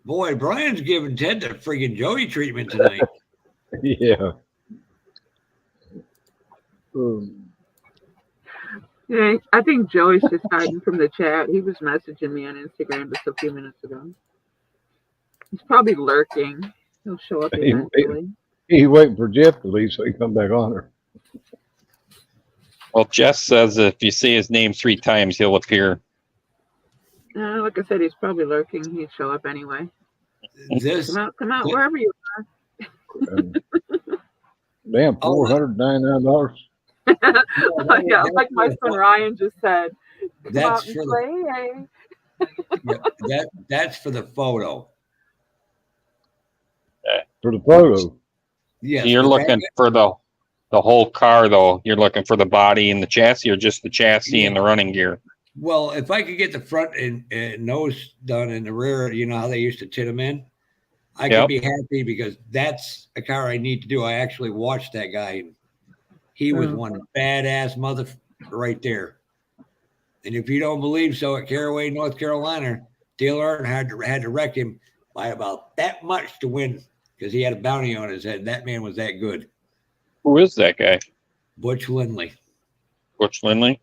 Boy, Brian's giving Ted the friggin' Joey treatment tonight. Yeah. Yeah, I think Joey's just hiding from the chat. He was messaging me on Instagram just a few minutes ago. He's probably lurking. He'll show up eventually. He's waiting for Jeff to leave so he can come back on her. Well, Jess says if you say his name 3 times, he'll appear. Like I said, he's probably lurking. He'd show up anyway. Come out wherever you are. Damn, $499. Yeah, like my son Ryan just said. That's for the photo. For the photo. Yeah. So you're looking for the whole car, though. You're looking for the body and the chassis, or just the chassis and the running gear? Well, if I could get the front and nose done and the rear, you know how they used to tit them in, I could be happy because that's a car I need to do. I actually watched that guy. He was one badass mother right there. And if you don't believe so, at Caraway, North Carolina, Dale Earnhardt had to wreck him by about that much to win because he had a bounty on his head. That man was that good. Who is that guy? Butch Lindley. Butch Lindley?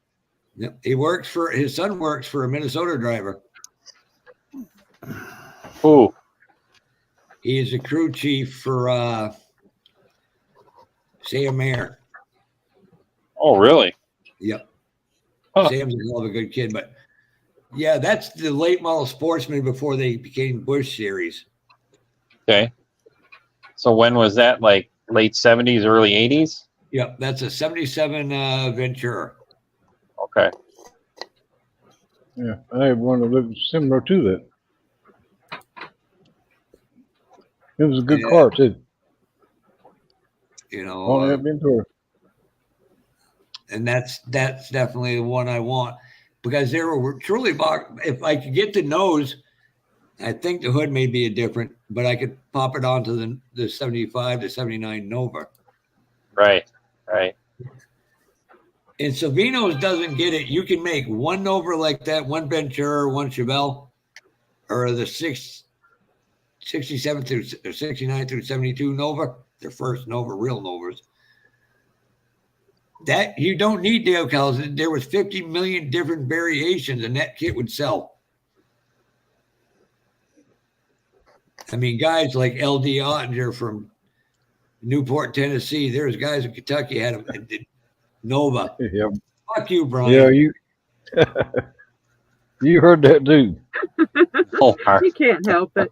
Yep. His son works for a Minnesota driver. Who? He is a crew chief for Sam Mayer. Oh, really? Yep. Huh. Sam's a hell of a good kid, but yeah, that's the late model Sportsman before they became Bush series. Okay. So when was that? Like late 70s, early 80s? Yep, that's a 77 Ventura. Okay. Yeah, I have one that looks similar to that. It was a good car too. You know, Ventura. And that's definitely the one I want because there were truly, if I could get the nose, I think the hood may be a different, but I could pop it onto the 75 to 79 Nova. Right. And Savino's doesn't get it. You can make one Nova like that, one Ventura, one Chevelle, or the 67 through 69 through 72 Nova, their first Nova, real Novas. That you don't need decals. There was 50 million different variations, and that kit would sell. I mean, guys like L.D. Ottinger from Newport, Tennessee. There's guys in Kentucky had them. Nova. Yep. Fuck you, Brian. Yeah, you heard that dude. Oh, you can't help it.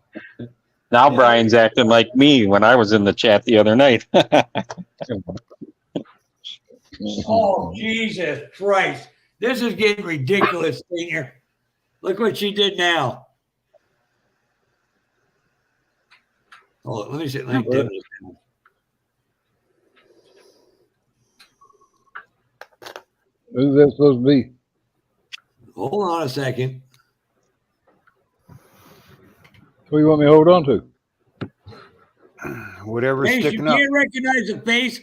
Now Brian's acting like me when I was in the chat the other night. Oh, Jesus Christ. This is getting ridiculous, Senior. Look what she did now. Oh, let me see. Let me dim this. Who's that supposed to be? Hold on a second. Who you want me to hold on to? Whatever's Hey, you sticking up. can't recognize the face.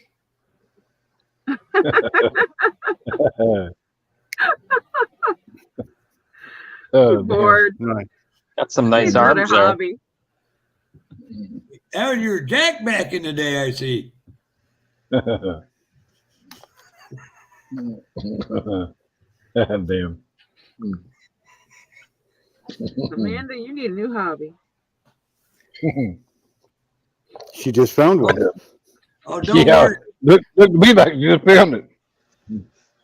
Oh, Bored. Right. Got some nice He's got a arms there. hobby. That was your Jack back in the day, I see. damn. Damn. Amanda, you need a new hobby. She just found one. Oh, don't Yeah. worry. Look at me like you just found it.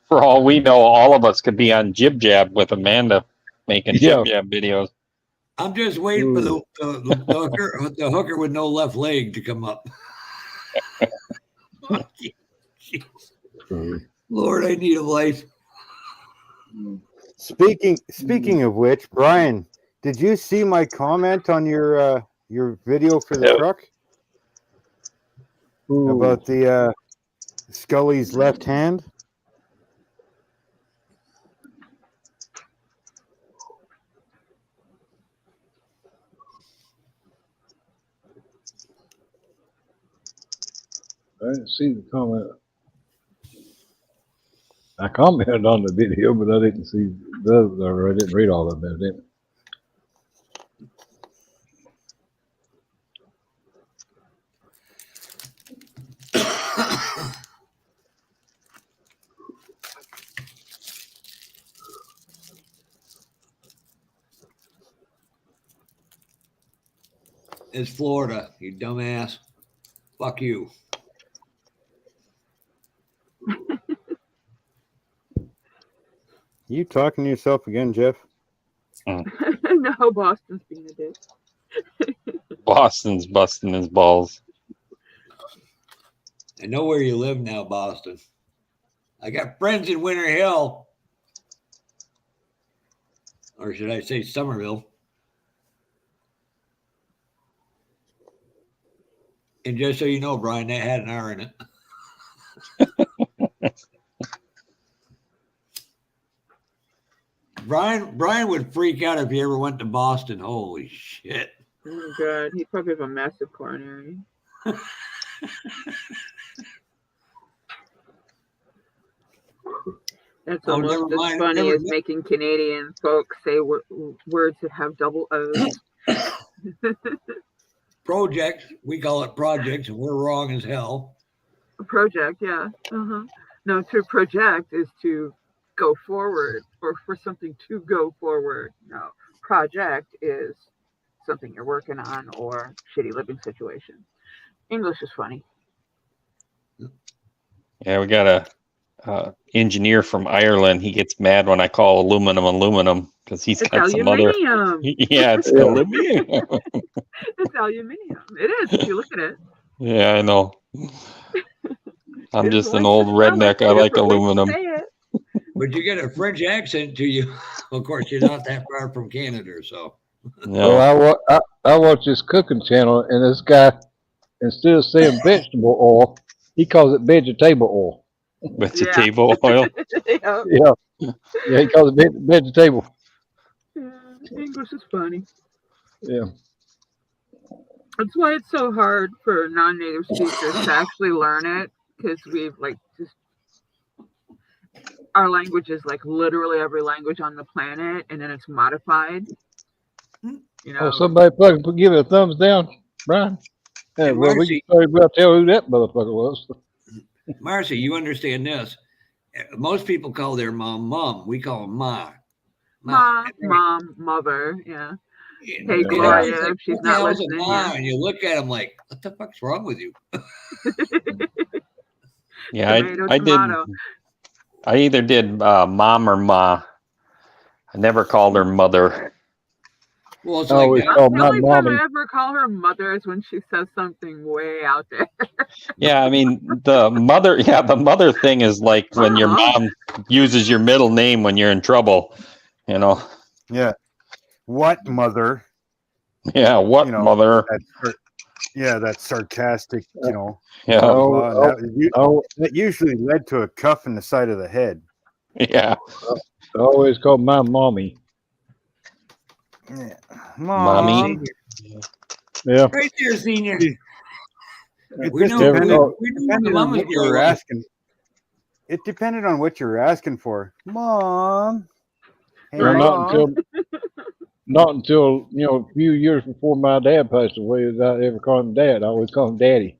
For all we know, all of us could be on Jib Jab with Amanda making Yeah. Jib Jab videos. I'm just waiting for the hooker with no left leg to come up. Jeez. Lord, I need a life. Speaking of which, Brian, did you see my comment on your video for the truck about the Scully's left hand? I didn't see the comment. I commented on the video, but I didn't see those, or I didn't read all of them, didn't I? It's Florida, you dumbass. Fuck you. You talking to yourself again, Jeff? No, Boston's being a dick. Boston's busting his balls. I know where you live now, Boston. I got friends in Winter Hill. Or should I say Somerville? And just so you know, Brian, that had an R in it. Brian would freak out if he ever went to Boston. Holy shit. Oh, God. He'd probably have a massive coronary. That's almost as funny as making Canadian folks say words that have double O's. Project, we call it projects, and we're wrong as hell. A project, yeah. No, to project is to go forward, or for something to go forward. No, project is something you're working on or shitty living situation. English is funny. Yeah, we got a engineer from Ireland. He gets mad when I call aluminum because he's got some other. Yeah, it's aluminum. It's aluminium. It is if you look at it. Yeah, I know. I'm just an old redneck. I like aluminum. But you get a French accent to you. Of course, you're not that far from Canada, so. No. Well, I watch this cooking channel, and this guy, instead of saying vegetable oil, he calls it vegetable oil. Vegetable oil? Yeah, he calls it vegetable. English is funny. Yeah. That's why it's so hard for non-native speakers to actually learn it, because we've our language is like literally every language on the planet, and then it's modified. You know. Oh, somebody fucking give it a thumbs down, Brian. Yeah, well, we can sorry about tell who that motherfucker was. Marcy, you understand this? Most people call their mom. We call them ma. Mom, mother, yeah. Hey, Gloria, if she's not listening. Ma, and you look at them like, what the fuck's wrong with you? Yeah, I did. I either did mom or ma. I never called her mother. Well, it's the only time I ever call her mother is when she says something way out there. Yeah, I mean the mother thing is like when your mom uses your middle name when you're in trouble, you know. Yeah. What mother? Yeah, what mother? Yeah, that sarcastic, you know. Yeah. Blah, blah, that usually led to a cuff in the side of the head. Yeah. I always call my mommy. Yeah. Mommy. Yeah. Right there, senior. It We just know, depended, we knew depended the on mama's what you girl were was. asking. It depended on what you were asking for. Mom. Hey, Well, Mom. not until a few years before my dad passed away did I ever call him Dad. I always call him Daddy.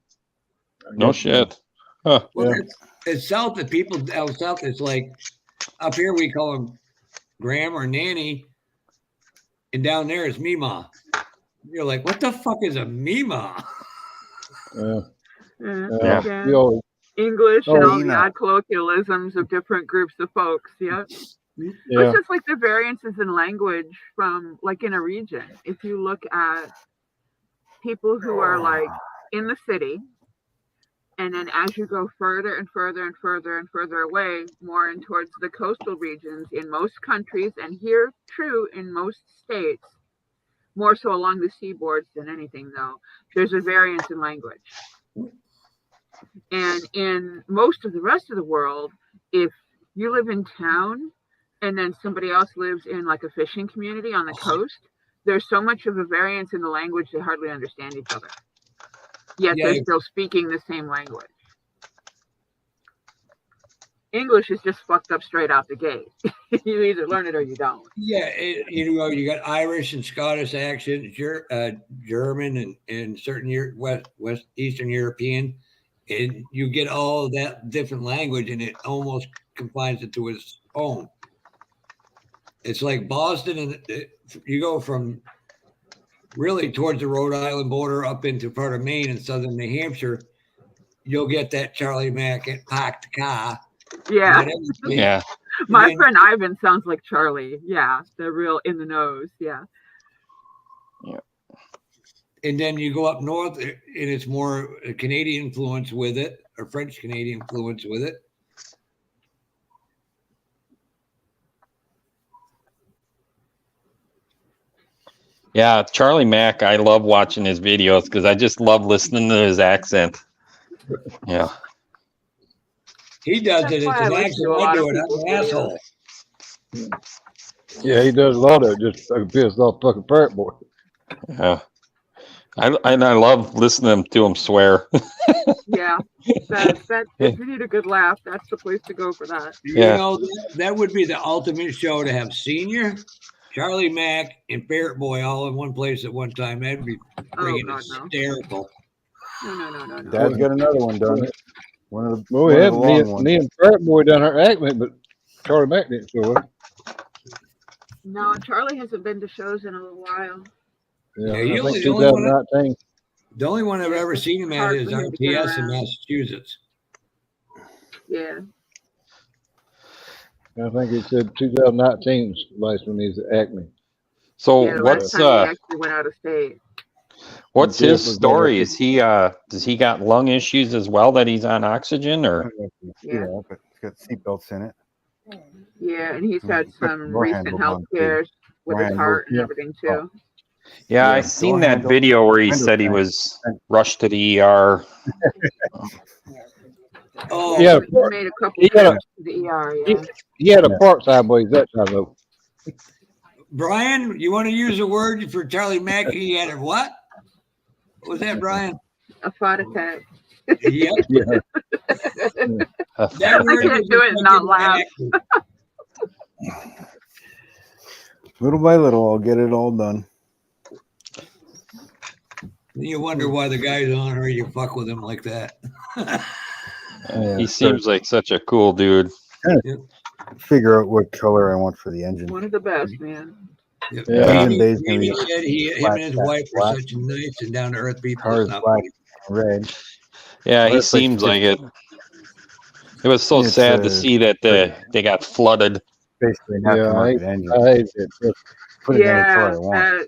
No shit. Huh. Well, Yeah. it's south that people out south. It's like up here we call him Gram or Nanny, and down there it's Mima. You're like, what the fuck is a Mima? Yeah. English and all the Nina. odd colloquialisms of different groups of folks. Yep. Yeah. It's just like the variances in language from like in a region. If you look at people who are like in the city, and then as you go further and further and further and further away, more in towards the coastal regions in most countries, and here true in most states, more so along the seaboards than anything though, there's a variance in language. And in most of the rest of the world, if you live in town and then somebody else lives in like a fishing community on the coast, there's so much of a variance in the language they hardly understand each other. Yet they're still speaking the same language. English is just fucked up straight out the gate. You either learn it or you don't. Yeah, you got Irish and Scottish accent, German and certain West Eastern European, and you get all of that different language, and it almost confines it to its own. It's like Boston, and you go from really towards the Rhode Island border up into part of Maine and southern New Hampshire, you'll get that Charlie Mack at Parked Car. Yeah. Yeah. My friend Ivan sounds like Charlie. Yeah. The real in the nose. Yeah. Yeah. And then you go up north and it's more Canadian influence with it, or French Canadian influence with it. Yeah, Charlie Mack, I love watching his videos because I just love listening to his accent. Yeah. He does it. It's an accent. I do it. I'm an asshole. Yeah, he does a lot of it. Just fucking pissed off fucking parrot boy. Yeah. I love listening to him swear. Yeah. That if you need a good laugh, that's the place to go for that. You know, that would be the ultimate show to have Senior, Charlie Mack, and Parrot Boy all in one place at one time. That'd be freaking hysterical. No. Dad's got another one done. One of the, well, one we of had the long ones. me and Parrot Boy done our acting, but Charlie Mack didn't show up. No, Charlie hasn't been to shows in a little while. Yeah, Yeah, I think 2019. The only one I've ever seen him at is RTS in Massachusetts. Yeah. I think it said 2019 is the last one he's at Acme. So yeah, what's he actually went out of state. What's his story? Is he does he got lung issues as well that he's on oxygen, or Yeah, but it's got seatbelts in it. Yeah, and he's had some recent health scares with his heart and everything too. Yeah, I seen that video where he said he was rushed to the ER. Oh, yeah, he made a couple trips to the ER. Yeah, he had a part sideways that time though. Brian, you want to use a word for Charlie Mack? He had a what? What was that, Brian? A thought attack. Yep. Yeah. I can't do it and not laugh. Little by little, I'll get it all done. You wonder why the guy's on her. You fuck with him like that. He seems like such a cool dude. Figure out what color I want for the engine. One of the best, man. Yep. Yeah. He said him and his wife are such nice and down to earth people. Cars black and red. Yeah, he seems like it. It was so sad to see that they got flooded. Basically, I hate it. Put it in the car I want.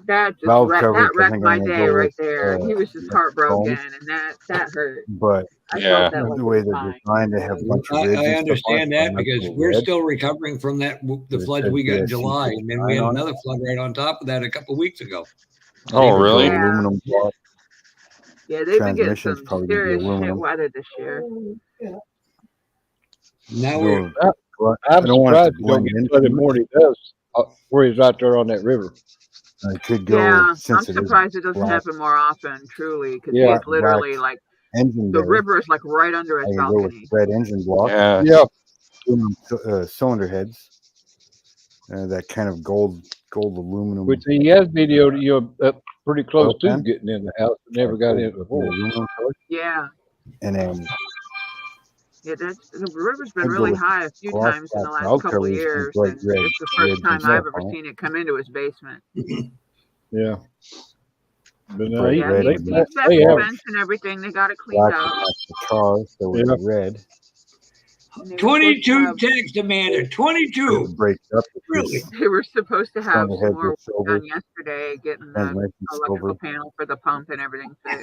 That just wrecked my day right there. He was just heartbroken, and that hurt. But yeah, the way they're designed to have a bunch of ribs. I understand that because we're still recovering from the floods we got in July, and then we had another flood right on top of that a couple of weeks ago. Oh, really? Yeah. Aluminum block. Yeah, they've been getting Transmission's some probably gonna be serious shit aluminum. weather this year. Now we're. I'm I don't want it surprised to you don't blend get in flooded too more much. than he does where he's right there on that river. It could go Yeah, I'm since it is surprised it doesn't black, happen more often, truly, because Yeah. he's literally like engine the bay. river is like right under his I can go with balcony. red engine block, Yeah. Yeah. cylinder heads, that kind of gold aluminum. Which he has videoed you up pretty close Oil to pan? getting in the house, but never got in it before. Aluminum color. Yeah, And then yeah, the river's been I'd go really with high a few gloss times in the black last valve couple of covers with years, bright and red it's the first ribs time and I've stuff ever on it. seen it come into his basement. Yeah. But no, Bright Yeah, red he's and got they the have vents and everything. They got it cleaned black out. the tar, so with Yeah. the red. And they were supposed to 22 have- text, Amanda. 22. It breaks up. Really? They were supposed to have Cylinder some heads more are work silver, done yesterday, getting the transmission electrical silver. panel for the pump and everything fit.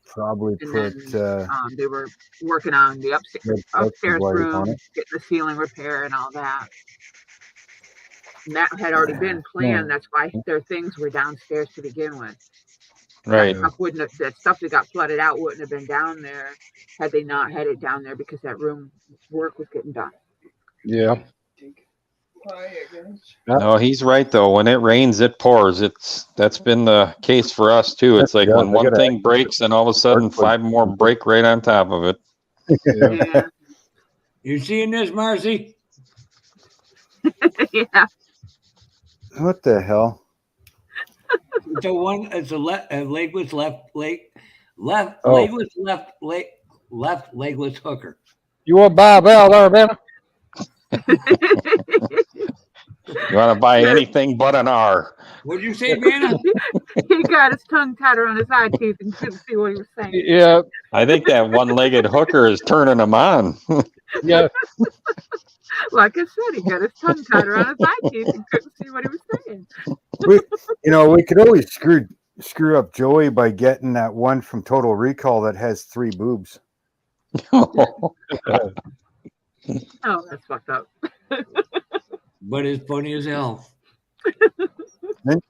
Probably And put then they were working on the red upstairs flexi wires room, on it. getting the ceiling repair and all that. And that had already been planned. That's why their things were downstairs to begin with. Right. That stuff that got flooded out wouldn't have been down there had they not had it down there because that room work was getting done. Yeah. No, he's right though. When it rains, it pours. That's been the case for us too. It's like Yeah, when I one gotta thing breaks, and all of a sudden five more break right on top of it. Yeah. You seeing this, Marcy? Yeah. What the hell? It's a legless left legless hooker. You want to buy a valve there, man? You want to buy anything but an R. What'd you say, Vanna? He got his tongue tied around his eye teeth and couldn't see what he was saying. Yeah. I think that one-legged hooker is turning them on. Yeah. Like I said, he got his tongue tied around his eye teeth and couldn't see what he was saying. We could always screw up Joey by getting that one from Total Recall that has 3 boobs. Oh, that's fucked up. But it's funny as hell.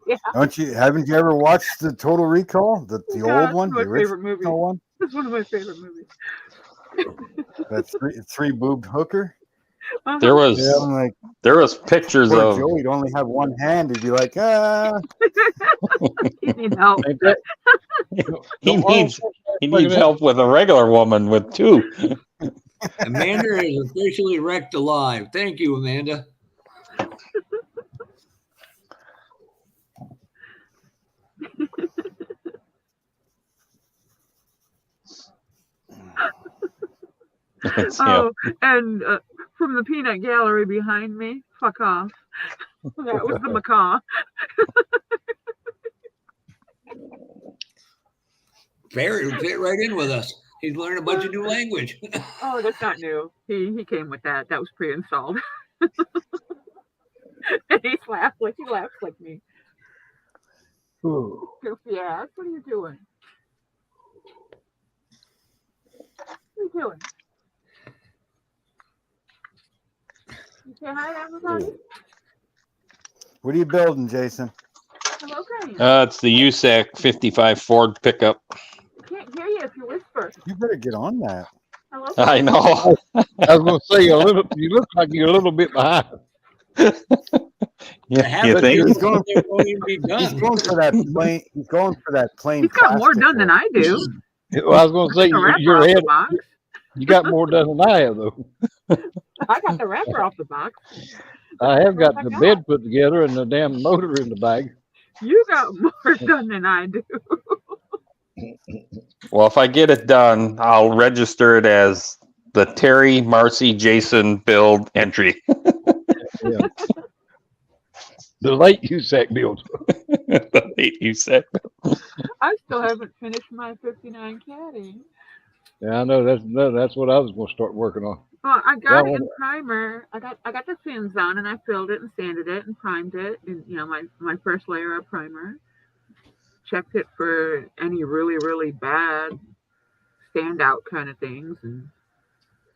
Yeah. Haven't you ever watched the Total Recall? The old one? My The favorite movie. original one? That's one of my favorite movies. That three boobed hooker? Uh-huh. There was pictures Poor of Joey'd only have one hand. He'd be like, ah. You need help. he needs help with a regular woman with 2. Amanda is officially wrecked alive. Thank you, Amanda. And from the peanut gallery behind me, fuck off. That was the macaw. Barry would fit right in with us. He's learning a bunch of new language. Oh, that's not new. He came with that. That was pre-installed. And he laughs like me. Goofy ass. What are you doing? What are you doing? You say hi to everybody? What are you building, Jason? Hello, Granny. It's the USAC 55 Ford pickup. I can't hear you if you whisper. You better get on that. Hello, I know. I was going to say you look like you're a little bit behind. Yeah, you think? He's going for that plane. He's going for that plane. He's got more done than I do. Well, I was going to say you're ahead. You got more done than I have, though. I got the wrapper off the box. I have got the bed put together and the damn motor in the bag. You got more done than I do. Well, if I get it done, I'll register it as the Terry, Marcy, Jason build entry. Yeah. The late USAC build. The late USAC build. I still haven't finished my 59 caddy. Yeah, I know that's what I was going to start working on. Well, I got it in primer. I got the fins on, and I filled it and sanded it and primed it. And my first layer of primer. Checked it for any really, really bad standout kind of things and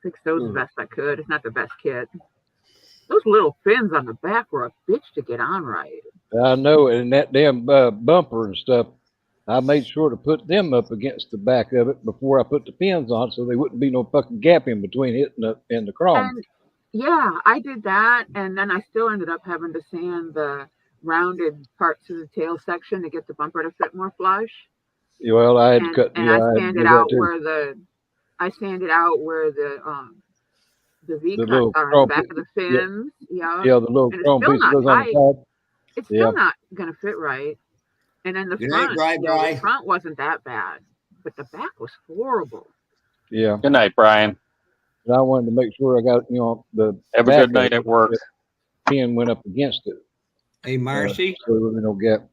fixed those the best I could. It's not the best kit. Those little fins on the back were a bitch to get on right. I know, and that damn bumper and stuff. I made sure to put them up against the back of it before I put the pins on, so there wouldn't be no fucking gap in between it and the chrome. And yeah, I did that, and then I still ended up having to sand the rounded parts of the tail section to get the bumper to fit more flush. Well, I had to cut. And Yeah, I I sanded out where the V cuts are on the back of the fins. Yeah, yeah, the little and it's chrome still piece not goes on tight. the side. It's still not gonna fit right. And then the front, the front wasn't that bad, but the back was horrible. Yeah. Good night, Brian. And I wanted to make sure I got, the have a good night at work. Pin went up against it. Hey, Marcy. So there was no gap.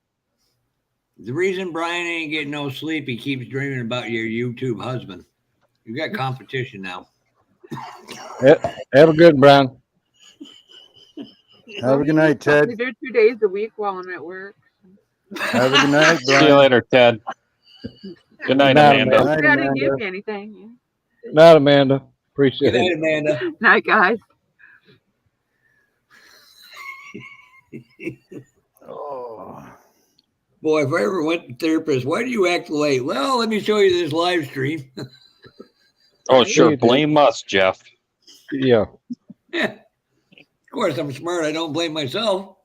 The reason Brian ain't getting no sleep, he keeps dreaming about your YouTube husband. You got competition now. Have a good, Brian. Have a good night, Ted. We do 2 days a week while I'm at work. Have a good night, Brian. See you later, Ted. Good night, Amanda. I didn't give you anything. Night, Amanda. Appreciate it. Good night, Amanda. Night, guys. Oh. Boy, if I ever went to therapist, why do you act late? Well, let me show you this live stream. Oh, sure. Blame us, Jeff. Yeah. Yeah. Of course, I'm smart. I don't blame myself.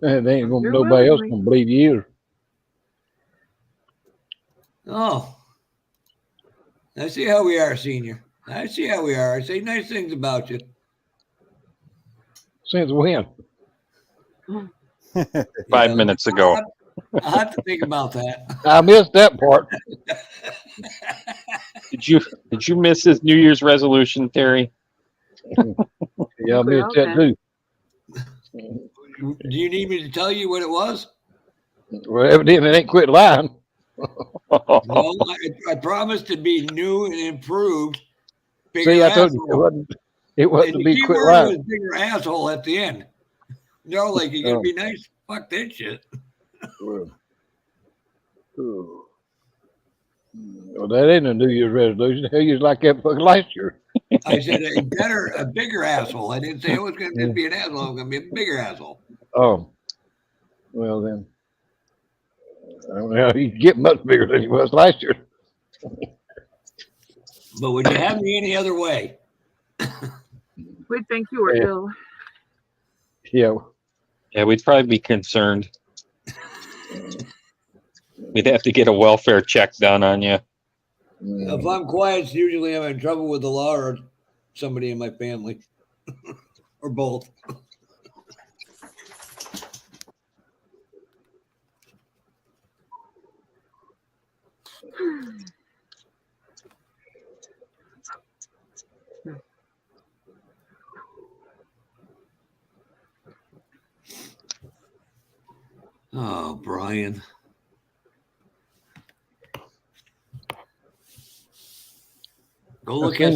They ain't gonna. Nobody else gonna believe you either. Oh, I see how we are, senior. I see how we are. I say nice things about you. Since when? 5 minutes ago. I'll have to think about that. I missed that part. Did you miss his New Year's resolution, Terry? Yeah, I missed that too. Do you need me to tell you what it was? Well, evidently it ain't quit lying. No, I promised to be new and improved. See, I told you it wasn't to be quit lying. Was bigger asshole at the end. No, like you're gonna be nice. Fuck that shit. Well, that ain't a New Year's resolution. Hell, you was like that fucking last year. I said a bigger asshole. I didn't say it was going to be an asshole. It was going to be a bigger asshole. Oh, well then, I don't know how you get much bigger than he was last year. But would you have me any other way? We'd think you were ill. Yeah. Yeah, we'd probably be concerned. We'd have to get a welfare check done on you. If I'm quiet, it's usually I'm in trouble with the law or somebody in my family. Or both. Oh, Brian. Go look at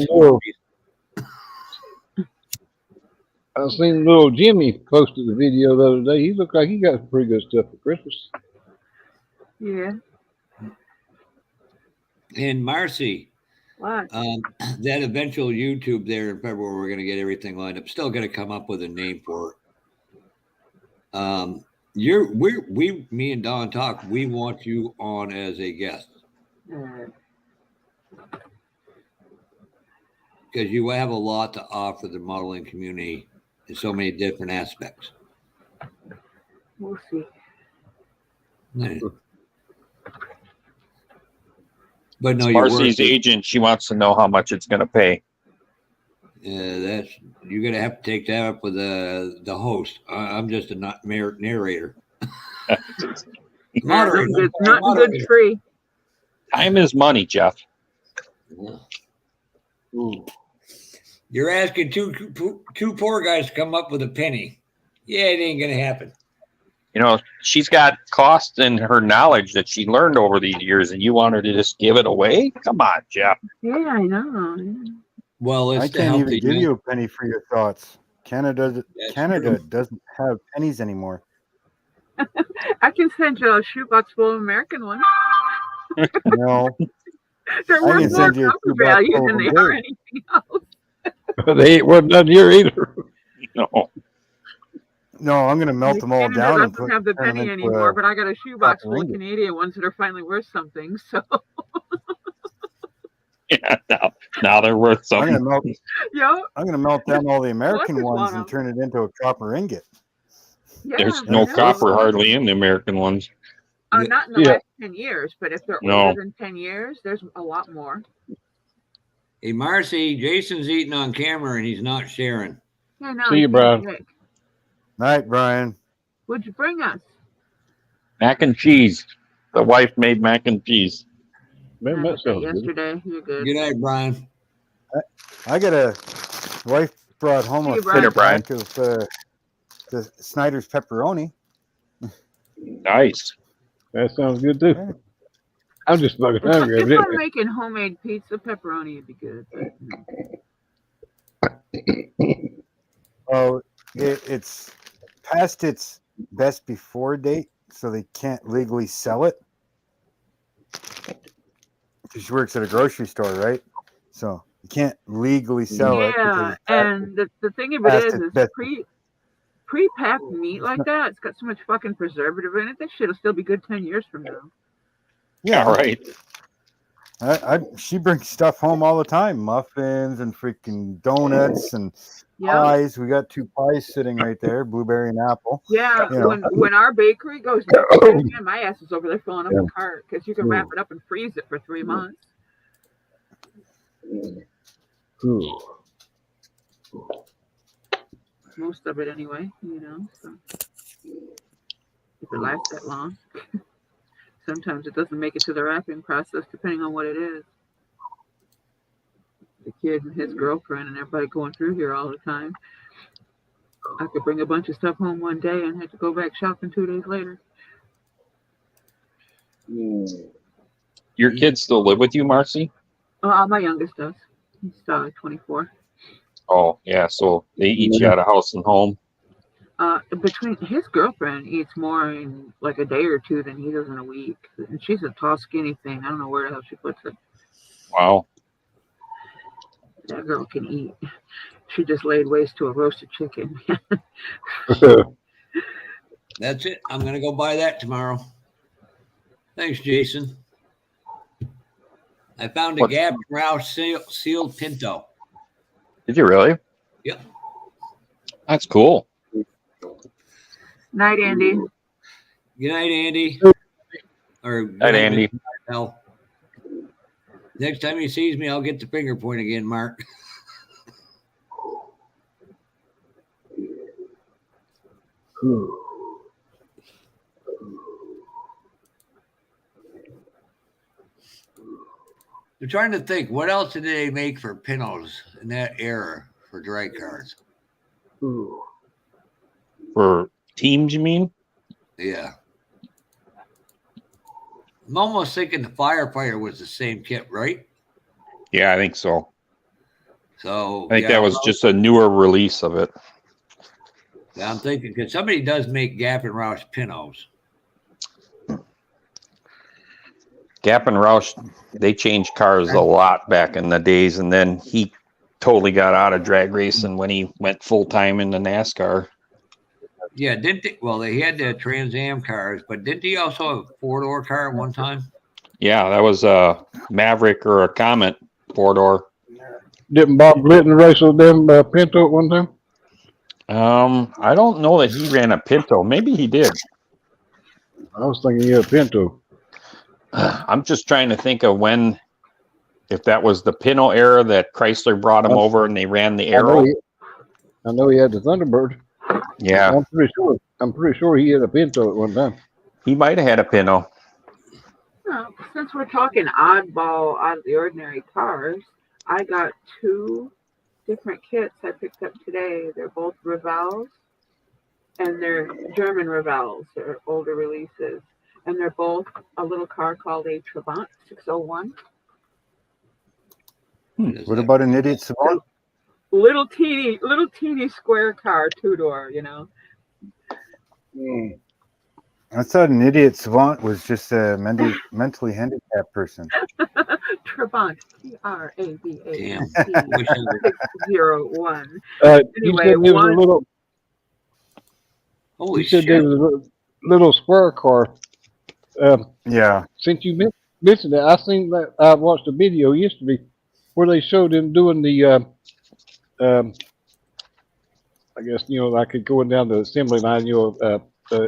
I seen little Jimmy posted the video the other day. He looked like he got pretty good stuff for Christmas. Yeah. And Marcy, what? That eventual YouTube there in February, we're going to get everything lined up. Still going to come up with a name for it. Me and Don talk. We want you on as a guest because you have a lot to offer the modeling community in so many different aspects. We'll see. Yeah. But no, Marcy's agent, she wants to know how much it's going to pay. Yeah, you're going to have to take that up with the host. I'm just a narrator. Moderator. It's not good free. Time is money, Jeff. Yeah. You're asking two poor guys to come up with a penny. Yeah, it ain't going to happen. You know, she's got cost in her knowledge that she learned over these years, and you want her to just give it away? Come on, Jeff. Yeah, I know. Well, I can't even give you a penny for your thoughts. Canada doesn't have pennies anymore. I can send you a shoebox full of American ones. No. They're worth more property value than they are anything else. They ain't worth nothing here either. No. No, I'm gonna melt them all Canada down and doesn't have the turn them penny into anymore, a but I got a shoebox copper full of ingot. Canadian ones that are finally worth something. So Yeah, now they're worth I'm something. gonna melt down all the American just ones want and 'em. turn it into a copper ingot. There's I no know. copper hardly in the American ones. Not in the last 10 years, but if they're No. older than 10 years, there's a lot more. Hey, Marcy, Jason's eating on camera and he's not sharing. Yeah, no, See you, Brian. Night, Brian. What'd you bring us? Mac and cheese. The wife made mac and cheese. Man, I that had that sounds good. yesterday. You're good. Good night, Brian. I got a wife brought home See a you, Brian. pack of the Snyder's pepperoni. Nice. That sounds good too. Yeah. I'm just fucking hungry. If I'm making homemade pizza, pepperoni would be good. But, Oh, it's past its best before date, so they can't legally sell it. She works at a grocery store, right? So you can't legally sell it. Yeah, and the thing of it is pre-packed meat like that, it's got so much fucking preservative in it. That shit'll still be good 10 years from now. Yeah, right. She brings stuff home all the time, muffins and freaking donuts and pies. We got 2 pies sitting right there, blueberry and apple. Yeah, You know. when our bakery goes, my ass is over there filling up the cart because you can wrap it up and freeze it for 3 months. Most of it anyway, so if it lasts that long. Sometimes it doesn't make it to the wrapping process depending on what it is. The kid and his girlfriend and everybody going through here all the time. I could bring a bunch of stuff home one day and have to go back shopping 2 days later. Your kids still live with you, Marcy? My youngest does. He's 24. Oh, yeah. So they each got a house and home. Between his girlfriend eats more in like a day or 2 than he does in a week. And she's a tall, skinny thing. I don't know where the hell she puts it. Wow. That girl can eat. She just laid waste to a roasted chicken. That's it. I'm going to go buy that tomorrow. Thanks, Jason. I found a Gap Roush sealed Pinto. Did you really? Yep. That's cool. Night, Andy. Good night, Andy. Or good night, Andy. Mel. Next time he sees me, I'll get the finger point again, Mark. They're trying to think, what else did they make for Pintos in that era for drag cars? For teams, you mean? Yeah. I'm almost thinking the Firefighter was the same kit, right? Yeah, I think so. So I think that was just a newer release of it. Yeah, I'm thinking because somebody does make Gap and Roush Pintos. Gap and Roush, they changed cars a lot back in the days, and then he totally got out of drag racing when he went full time into NASCAR. Yeah, didn't they? Well, they had the Trans Am cars, but didn't he also have a 4-door car at one time? Yeah, that was a Maverick or a Comet 4-door. Didn't Bob Glidden race with them Pinto at one time? I don't know that he ran a Pinto. Maybe he did. I was thinking he had a Pinto. I'm just trying to think of when, if that was the Pinto era that Chrysler brought him over and they ran the Arrow. I know he had the Thunderbird. Yeah, I'm pretty sure he had a Pinto at one time. He might have had a Pinto. Well, since we're talking oddball, out of the ordinary cars, I got 2 different kits I picked up today. They're both Revels, and they're German Revels. They're older releases, and they're both a little car called a Trabant 601. What about an idiot Savant? Little teeny square car, 2-door, I thought an idiot Savant was just a mentally handicapped person. Trabant, Trabant Damn. 601. Anyway, Anyway, Holy you said shit. there was a little square car. Yeah. Since you mentioned that, I seen that. I watched a video yesterday where they showed them doing the. I guess like it going down the assembly line, the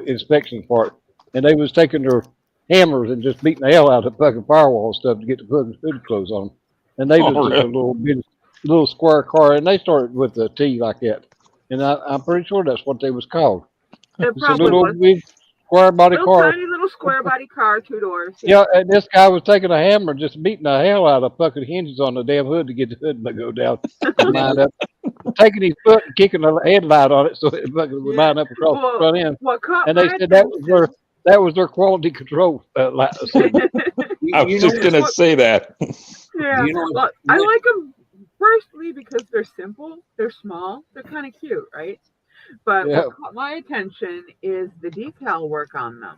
inspection part, and they was taking their hammers and just beating the hell out of the fucking firewall stuff to get the hood closed on them. And they was just a little square car, and they started with a T like that. And I'm pretty sure that's what they was called. It It's a probably little was. big square body Little car. tiny little square body car, 2 doors. Yeah, and this guy was taking a hammer, just beating the hell out of fucking hinges on the damn hood to get the hood to go down, line up, taking his foot and kicking the headlight on it so it fucking would line up across the front end. What caught And they my said attention, that was their quality control assembly. I was just gonna say that. Yeah, well, I like them firstly because they're simple, they're small, they're kind of cute, right? But what caught my attention is the decal work on them.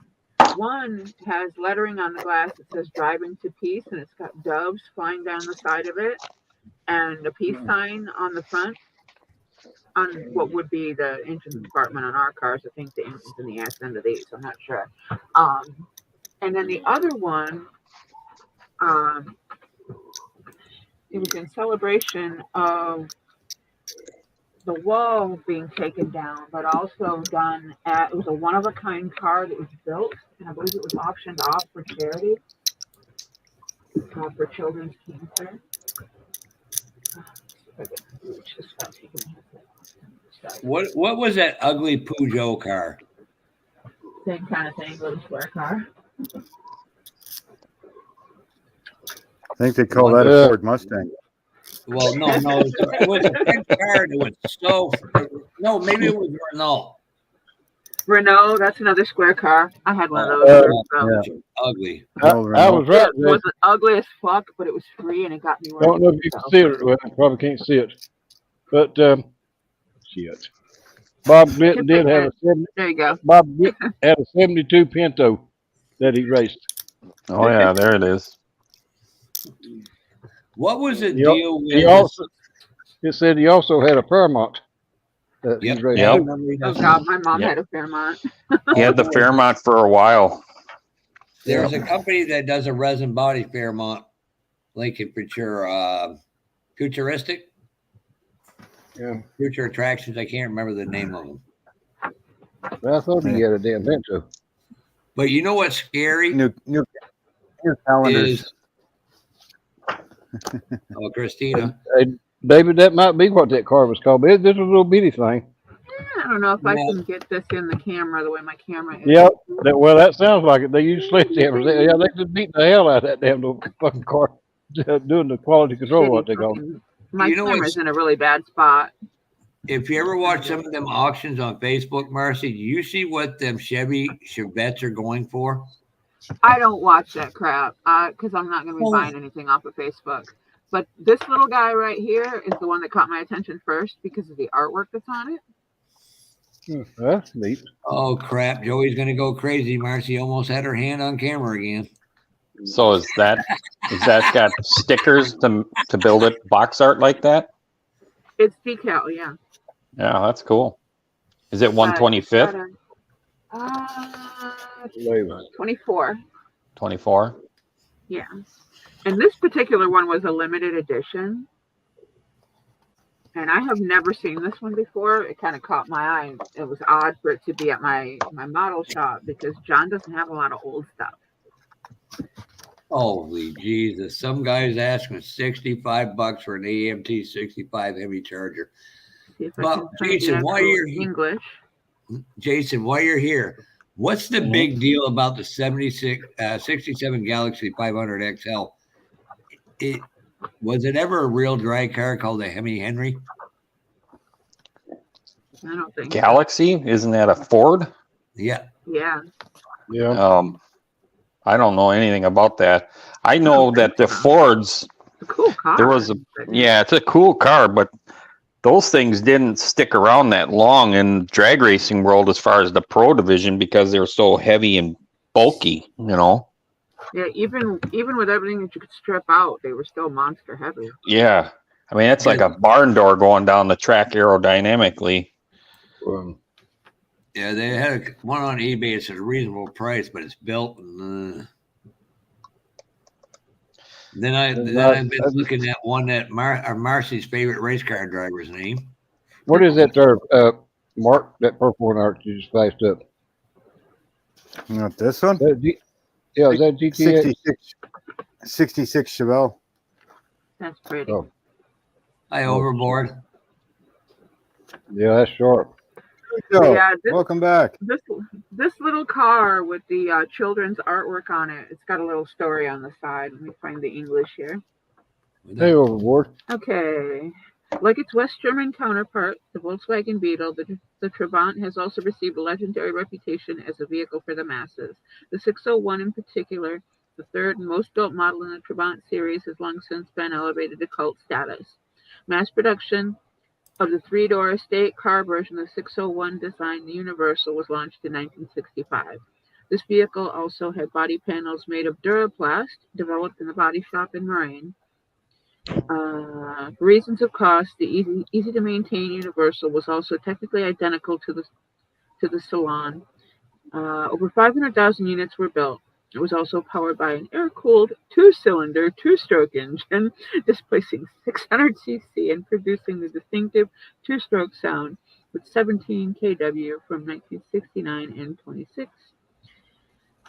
One has lettering on the glass that says "Driving to Peace," and it's got doves flying down the side of it, and a peace sign on the front. On what would be the engine compartment on our cars, I think the engine's in the ass end of these. I'm not sure. And then the other one, it was in celebration of the wall being taken down, but also done it was a one-of-a-kind car that was built, and I believe it was auctioned off for charity, for children's cancer. What was that ugly Peugeot car? Same kind of thing, little square car. I think they call that a Ford Mustang. Well, no, it was a French car. It was no, maybe it was Renault. Renault, that's another square car. I had one of those. Ugly. I was right. It wasn't ugly as fuck, but it was free and it got me. I don't know if you can see it. Well, I probably can't see it. But shit. Bob Benton did have a 70. There you go. Bob Benton had a 72 Pinto that he raced. Oh yeah, there it is. What was the deal with? It said he also had a Fairmont. Yep. Oh God, my mom had a Fairmont. He had the Fairmont for a while. There's a company that does a resin body Fairmont, Lincoln Futuristic. Yeah. Future Attractions. I can't remember the name of them. I thought he had a damn Pinto. But you know what's scary? New calendars. Oh, Christina. Hey, David, that might be what that car was called. But this was a little bitty thing. I don't know if I can get this in the camera the way my camera is. Yep. Well, that sounds like it. They use sledgehammers. Yeah, they just beating the hell out of that damn little fucking car, doing the quality control. What they call. My camera's in a really bad spot. If you ever watch some of them auctions on Facebook, Marcy, do you see what them Chevy Chevettes are going for? I don't watch that crap because I'm not going to be buying anything off of Facebook. But this little guy right here is the one that caught my attention first because of the artwork that's on it. That's neat. Oh crap! Joey's going to go crazy. Marcy almost had her hand on camera again. So is that got stickers to build it box art like that? It's decal, yeah. Yeah, that's cool. Is it 125th? 24. 24. Yeah. And this particular one was a limited edition. And I have never seen this one before. It kind of caught my eye. It was odd for it to be at my model shop because John doesn't have a lot of old stuff. Holy Jesus. Some guy's asking $65 for an AMT 65 heavy charger. But Jason, while you're here, what's the big deal about the 67 Galaxy 500 XL? Was it ever a real drag car called a Hemi Henry? I don't think Galaxy? So. Isn't that a Ford? Yeah. Yeah. Yeah. I don't know anything about that. I know that the Fords. It's a cool car. It's a cool car, but those things didn't stick around that long in drag racing world as far as the pro division because they were so heavy and bulky, Yeah, even with everything that you could strip out, they were still monster heavy. Yeah. I mean, it's like a barn door going down the track aerodynamically. Yeah, they had one on eBay. It's at a reasonable price, but it's built. And, then I've been looking at one that Marcy's favorite race car driver's name. What is that there, Mark? That purple one art you just flashed up. You know this one? Yeah, is that GTX? 66 Chevelle. That's pretty. Oh. Hi, Overboard. Yeah, that's sharp. Yeah, welcome back. This little car with the children's artwork on it. It's got a little story on the side. Let me find the English here. Hey, Overboard. Okay. Like its West German counterpart, the Volkswagen Beetle, the Trabant has also received a legendary reputation as a vehicle for the masses. The 601 in particular, the third and most built model in the Trabant series, has long since been elevated to cult status. Mass production of the three-door estate car version of the 601 designed the Universal was launched in 1965. This vehicle also had body panels made of Duraplast, developed in the body shop in Moraine. For reasons of cost, the easy-to-maintain Universal was also technically identical to the Salon. Over 500,000 units were built. It was also powered by an air-cooled two-cylinder, two-stroke engine, displacing 600 cc and producing the distinctive two-stroke sound with 17 kW from 1969 and 26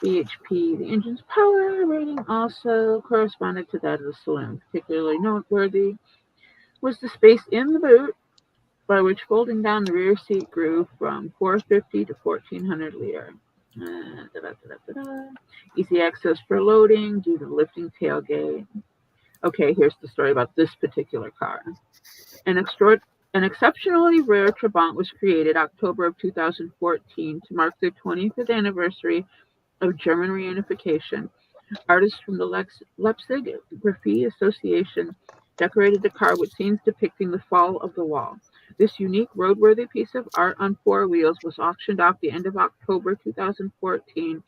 bhp. The engine's power rating also corresponded to that of the saloon. Particularly noteworthy was the space in the boot, by which folding down the rear seat grew from 450 to 1400 liter. Easy access for loading due to the lifting tailgate. Okay, here's the story about this particular car. An exceptionally rare Trabant was created October of 2014 to mark the 25th anniversary of German reunification. Artists from the Leipzig Graffiti Association decorated the car with scenes depicting the fall of the wall. This unique roadworthy piece of art on four wheels was auctioned off the end of October 2014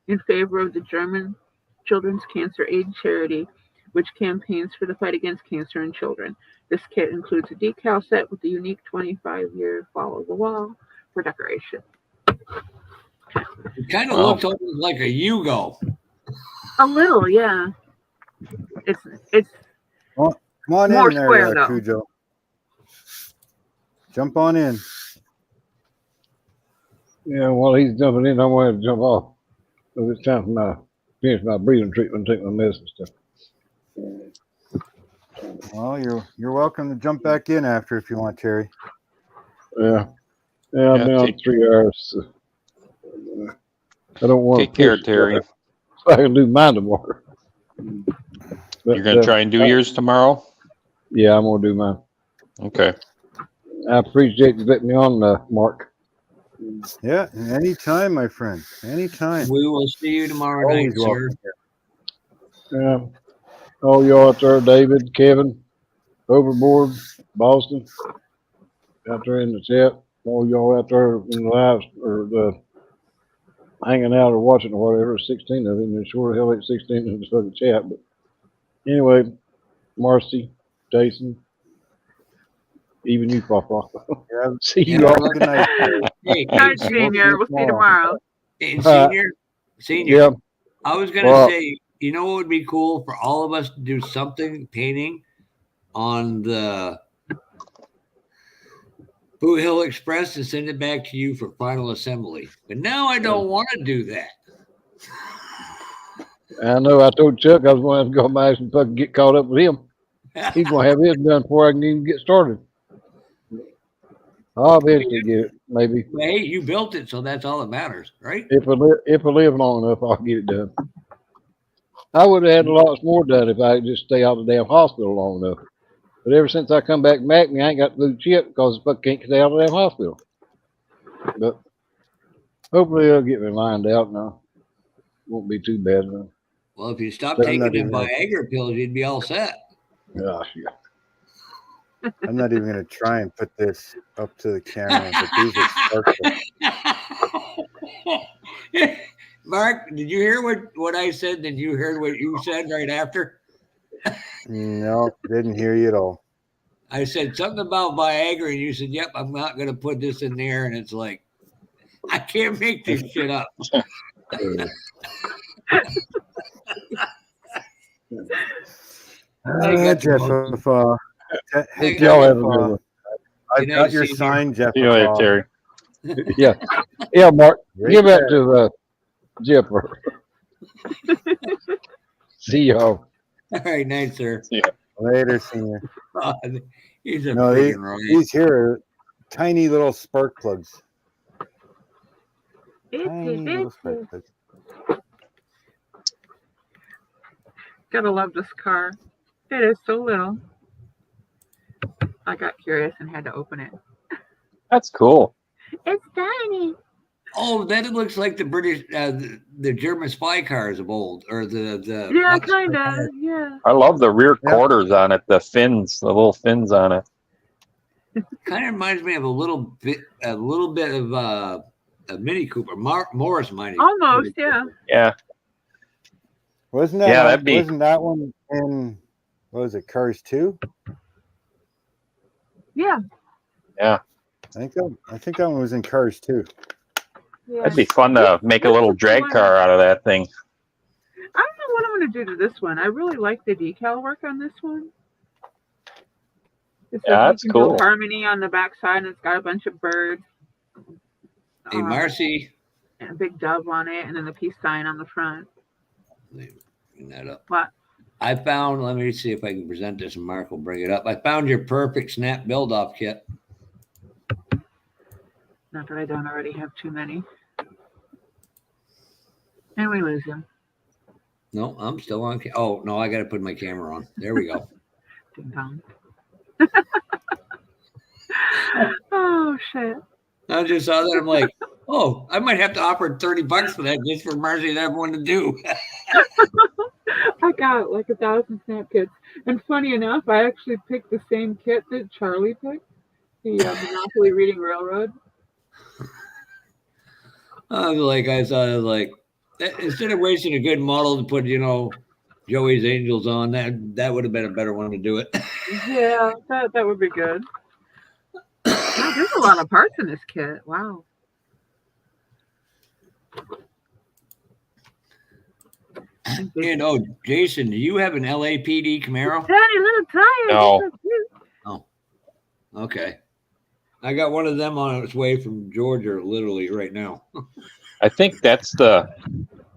in favor of the German Children's Cancer Aid Charity, which campaigns for the fight against cancer in children. This kit includes a decal set with the unique 25-year fall of the wall for decoration. It kind of looks almost like a Yugo. A little, yeah. It's come on more in there, square, though. Cujo. Jump on in. Yeah, while he's jumping in, I'm going to have to jump off. So it's time for finish my breathing treatment and take my medicine stuff. Well, you're welcome to jump back in after if you want, Terry. Yeah, I've been on 3 hours. So I don't want to take care, Terry. So I can do mine tomorrow. But, you're gonna try and do yours tomorrow? Yeah, I'm gonna do mine. Okay. I appreciate you letting me on, Mark. Yeah, anytime, my friend. Anytime. We will see you tomorrow night, sir. Yeah. All y'all out there, David, Kevin, Overboard, Boston, out there in the chat. All y'all out there in the lives or hanging out or watching or whatever. 16 of them. And sure hell ain't 16 in the fucking chat. But anyway, Marcy, Jason, even you, Papa. Yeah, see you all. Good night. Hey, Senior. We'll see you tomorrow. Hey, Senior. Yeah. I was going to say, you know what would be cool for all of us to do something painting on the Boot Hill Express and send it back to you for final assembly. But now I don't want to do that. I know. I told Chuck I was going to have to go back and fucking get caught up with him. He's going to have his done before I can even get started. I'll eventually get it, maybe. Well, hey, you built it, so that's all that matters, right? If I live long enough, I'll get it done. I would have had lots more done if I could just stay out of the damn hospital long enough. But ever since I come back from acne, I ain't got to do shit because I can't stay out of the damn hospital. But hopefully they'll get me lined out now. Won't be too bad. Though. Well, if you stop taking them Viagra pills, you'd be all set. Gosh, yeah. I'm not even going to try and put this up to the camera. But these are Mark, did you hear what I said? Did you hear what you said right after? No, didn't hear you at all. I said something about Viagra, and you said, yep, I'm not going to put this in there. And it's like, I can't make this shit up. Jeff, hey, Y'all have a good one. I've got your sign, Jeff. See you later, Terry. Yeah. Yeah, Mark. Give that to Jeff. See y'all. All right, night, sir. See ya. Later, senior. He's a freaking right. These here are tiny little spark plugs. Tiny little spark plugs. Gotta love this car. It is so little. I got curious and had to open it. That's cool. It's tiny. Oh, that looks like the British, the German spy cars of old, or the yeah, kind of, yeah. I love the rear quarters on it, the fins, the little fins on it. Kind of reminds me of a little bit of a Mini Cooper, Morris Mini. Almost, yeah. Yeah. Wasn't that? Wasn't that one in? What was it? Cars 2? Yeah. Yeah. I think that one was in Cars 2. Yeah. That'd be fun to make a little drag car out of that thing. I don't know what I'm going to do to this one. I really like the decal work on this one. Yeah, that's cool. Harmony on the back side, and it's got a bunch of birds. Hey, Marcy. And a big dove on it, and then the peace sign on the front. Bring that up. What? I found, let me see if I can present this, and Mark will bring it up. I found your perfect snap build-off kit. Not that I don't already have too many. And we lose him. No, I'm still on. Oh, no, I got to put my camera on. There we go. Ding dong. Oh, shit. I just saw that. I'm like, oh, I might have to offer $30 for that just for Marcy to have one to do. I got like 1,000 snap kits. And funny enough, I actually picked the same kit that Charlie picked, the Monopoly Reading Railroad. I was like, instead of wasting a good model to put, Joey's Angels on, that would have been a better one to do it. Yeah, that would be good. Wow, there's a lot of parts in this kit. Wow. Jason, do you have an LAPD Camaro? Tiny little tire. No. Oh, okay. I got one of them on its way from Georgia, literally right now. I think that's the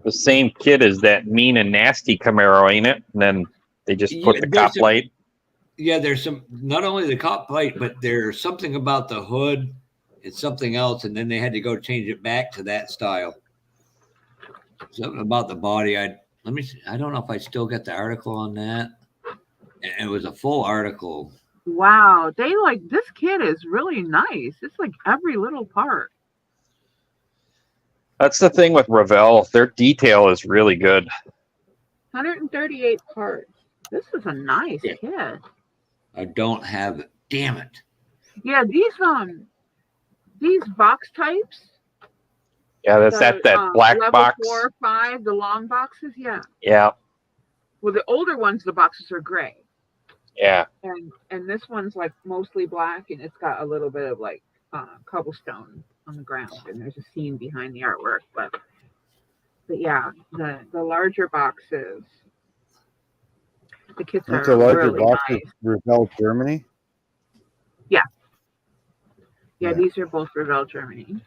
same kit as that mean and nasty Camaro, ain't it? And then they just put the cop light. Yeah, there's not only the cop light, but there's something about the hood and something else, and then they had to go change it back to that style. Something about the body. Let me see. I don't know if I still got the article on that. And it was a full article. Wow, this kit is really nice. It's like every little part. That's the thing with Revell. Their detail is really good. 138 parts. This is a nice kit. I don't have it. Damn it. Yeah, these box types. Yeah, that's that black level box. 4 or 5, the long boxes. Yeah. Yeah. Well, the older ones, the boxes are gray. Yeah. And this one's like mostly black, and it's got a little bit of like cobblestone on the ground, and there's a scene behind the artwork. But yeah, the larger boxes. The kits are the larger really boxes, nice. Revell Germany. Yeah. Yeah, these are both Revell Germany.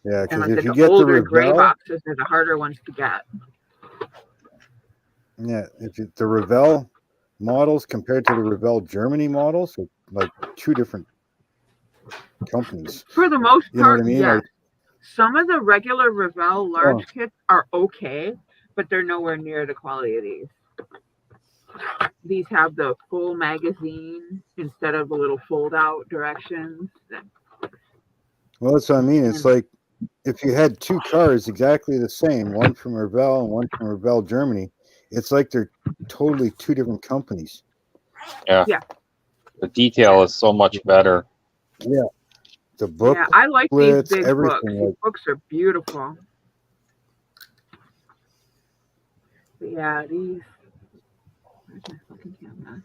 Yeah, because like if you get the older gray Revell boxes, they're the harder ones to get. Yeah, the Revell models compared to the Revell Germany models are like two different companies. For the most part, you know what I mean? yeah. Like, some of the regular Revell large kits are okay, but they're nowhere near the quality of these. These have the full magazine instead of the little fold-out directions. well, that's what I mean. It's like if you had two cars exactly the same, one from Revell and one from Revell Germany, it's like they're totally two different companies. Yeah. The detail is so much better. Yeah. The book. Yeah, I like these big everything. books. These books are beautiful. But yeah, these. Where's my fucking camera?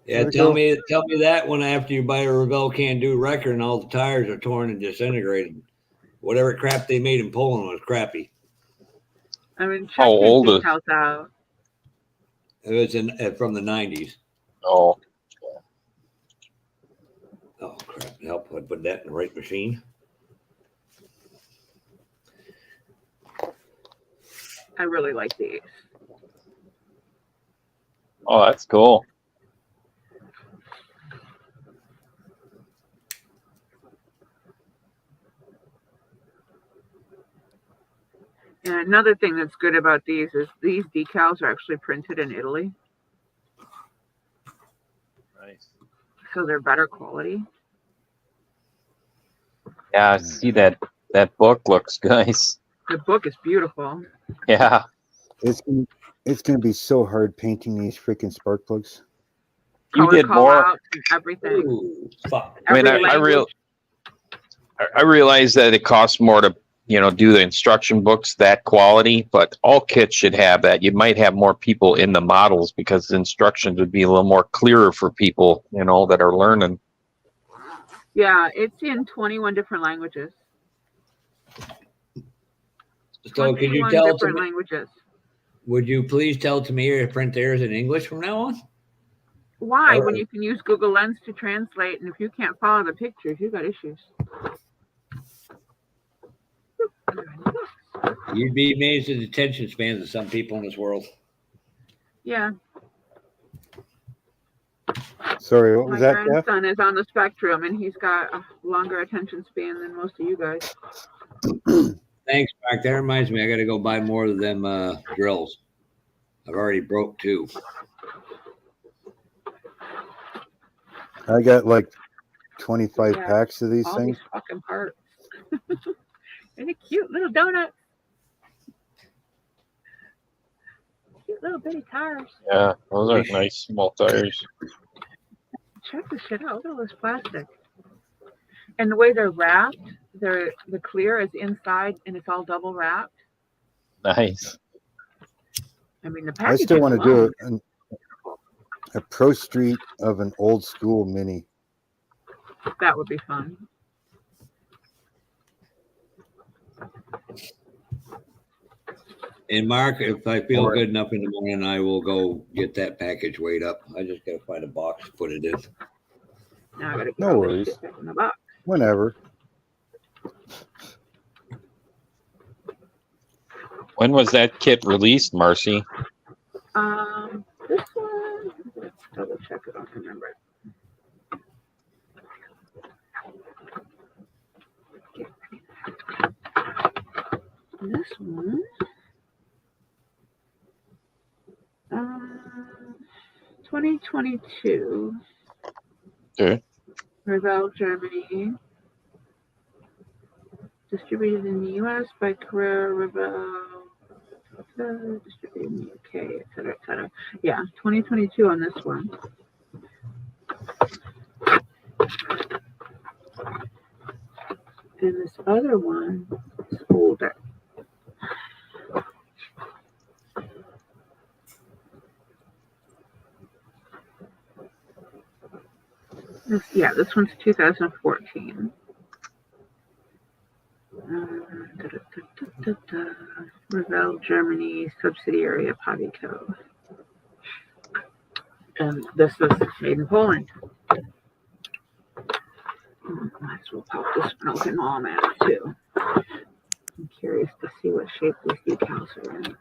Yeah, tell me that one after you buy a Revell Can-Do record and all the tires are torn and disintegrated. Whatever crap they made in Poland was crappy. I mean, check his decals out. It was from the 90s. Oh. Oh, crap. Help I put that in the right machine. I really like these. Oh, that's cool. And another thing that's good about these is these decals are actually printed in Italy. Nice. So they're better quality. Yeah, I see that book looks nice. The book is beautiful. Yeah. It's gonna be so hard painting these freaking spark plugs. You did more. Everything. Ooh, fuck. I mean, I realize that it costs more to, do the instruction books that quality, but all kits should have that. You might have more people in the models because the instructions would be a little more clearer for people, that are learning. Yeah, it's in 21 different languages. So could you tell different languages? Would you please tell Tamir to print theirs in English from now on? Why? When you can use Google Lens to translate, and if you can't follow the pictures, you got issues. You'd be amazed at the attention spans of some people in this world. Yeah. Sorry, what was that, My grandson is on the spectrum, and he's got a longer attention span than most of you guys. Thanks, Mark. That reminds me, I got to go buy more of them drills. I've already broke 2. I got like 25 packs of these things. These fucking parts. And a cute little donut. Cute little bitty tires. Yeah, those are nice small tires. Check this shit out. Look at all this plastic. And the way they're wrapped, the clear is inside and it's all double wrapped. Nice. I mean, the I packaging still want to do alone. a Pro Street of an old school Mini. That would be fun. And Mark, if I feel good enough in the morning, I will go get that package weighed up. I just got to find a box to put it in. Now I gotta get No all worries. this shit back in the box. Whenever. When was that kit released, Marcy? This one, let's double check it. I don't remember. This one, 2022. Okay. Revell, Germany. Distributed in the U.S. by Carrera Revell. Distributed in the UK, etc., etc. Yeah, 2022 on this one. And this other one is older. This one's 2014. Revell, Germany, subsidiary of Havico. And this is made in Poland. Might as well pop this one open while I'm at it too. I'm curious to see what shape these decals are in.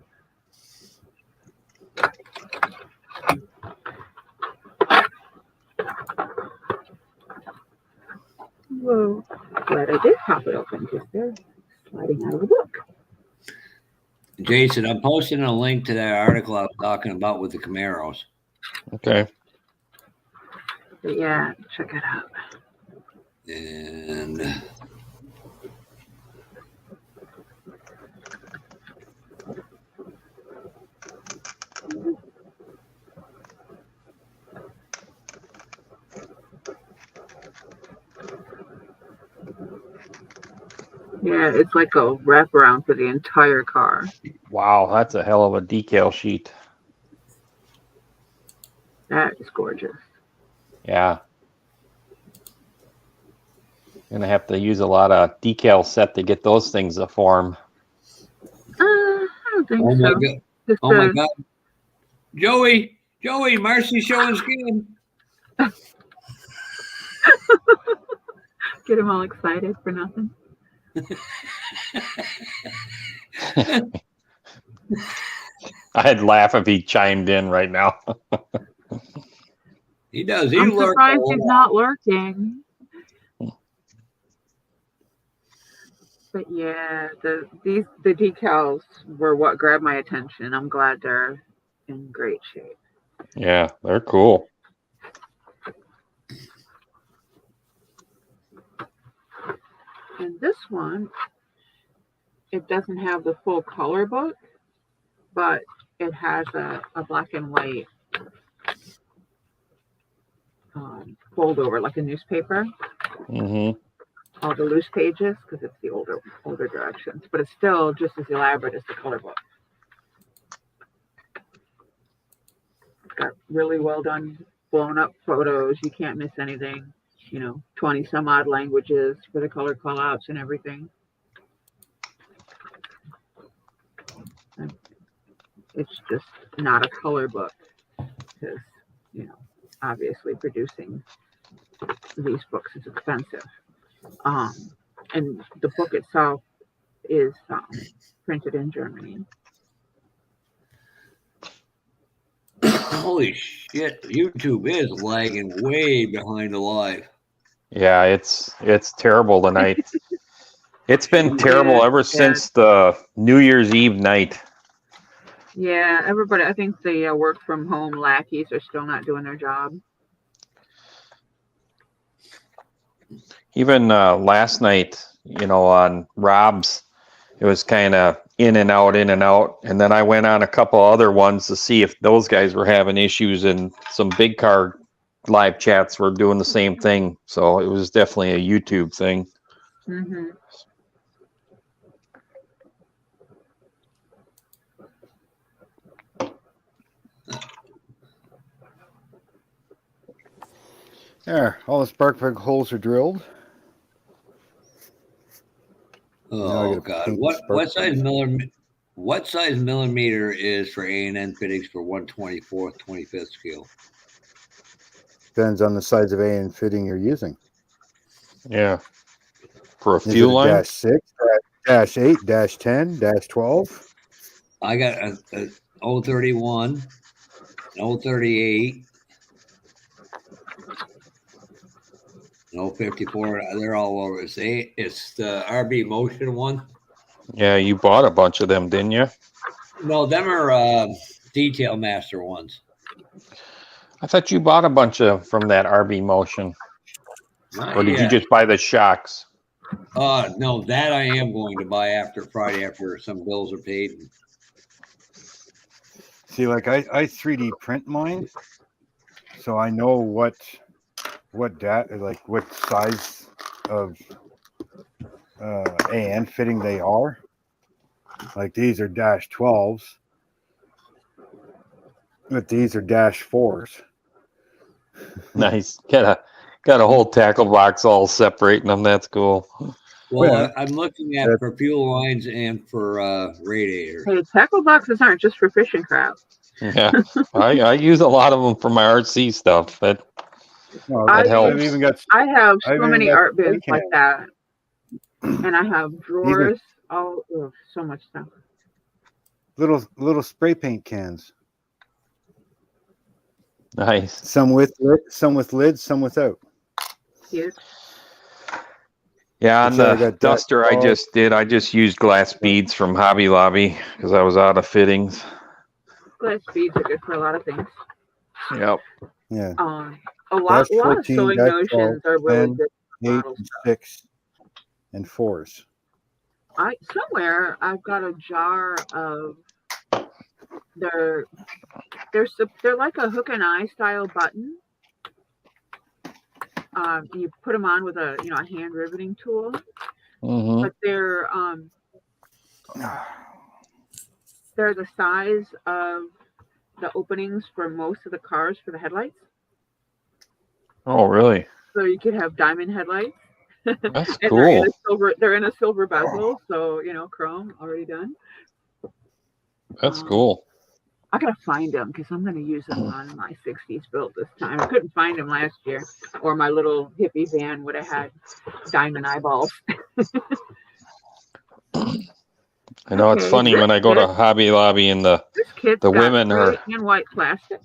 Whoa, glad I did pop it open because they're sliding out of the book. Jason, I'm posting a link to that article I was talking about with the Camaros. Okay. But yeah, check it out. And yeah, it's like a wraparound for the entire car. Wow, that's a hell of a decal sheet. That is gorgeous. Yeah. Gonna have to use a lot of decal set to get those things to form. I don't think Oh so. my god! Just Oh my god! Joey, Marcy's showing skin. Get him all excited for nothing. I'd laugh if he chimed in right now. He does. I'm surprised he's not lurking. But yeah, the decals were what grabbed my attention. I'm glad they're in great shape. Yeah, they're cool. And this one, it doesn't have the full color book, but it has a black and white fold over, like a newspaper. Mm-hmm. All the loose pages, because it's the older directions, but it's still just as elaborate as the color book. It's got really well done, blown up photos. You can't miss anything. 20 some odd languages for the color call outs and everything. And it's just not a color book because, obviously producing these books is expensive. And the book itself is printed in Germany. Holy shit! YouTube is lagging way behind the live. Yeah, it's terrible tonight. It's been terrible ever since the New Year's Eve night. Yeah, everybody. I think the work from home lackeys are still not doing their job. Even last night, on Rob's, it was kind of in and out. And then I went on a couple other ones to see if those guys were having issues, and some big car live chats were doing the same thing. So it was definitely a YouTube thing. Mm-hmm. There, all the spark plug holes are drilled. Oh god! What size millimeter is for A&N fittings for 1/24th, 25th scale? Depends on the size of A&N fitting you're using. Yeah. For a fuel line? -6, -8, -10, -12. I got a 031, 038, 054. They're all over. It's the RB Motion one. Yeah, you bought a bunch of them, didn't you? No, them are Detail Master ones. I thought you bought a bunch from that RB Motion. Or did you just buy the shocks? No, that I am going to buy after Friday after some bills are paid. See, like I 3D print mine, so I know what size of AN fitting they are. Like these are -12s, but these are -4s. Nice. Got a whole tackle box all separating them. That's cool. Well, I'm looking at for fuel lines and for radiators. Hey, tackle boxes aren't just for fishing crap. Yeah, I use a lot of them for my RC stuff. That helps. I have so many art bins like that, and I have drawers. So much stuff. Little spray paint cans. Nice. Some with lids, some without. Cute. Yeah, on the duster I just used glass beads from Hobby Lobby because I was out of fittings. Glass beads are good for a lot of things. Yep. Yeah. A lot of sewing notions are really good. 8, 6, and 4s. Somewhere I've got a jar of they're like a hook and eye style button. You put them on with a hand riveting tool, but they're the size of the openings for most of the cars for the headlights. Oh, really? So you could have diamond headlights. That's And cool. they're in a silver bezel, so chrome already done. That's cool. I gotta find them because I'm gonna use them on my 60s build this time. I couldn't find them last year, or my little hippie van would have had diamond eyeballs. I know it's funny when I go to Hobby Lobby and the women are in white plastic.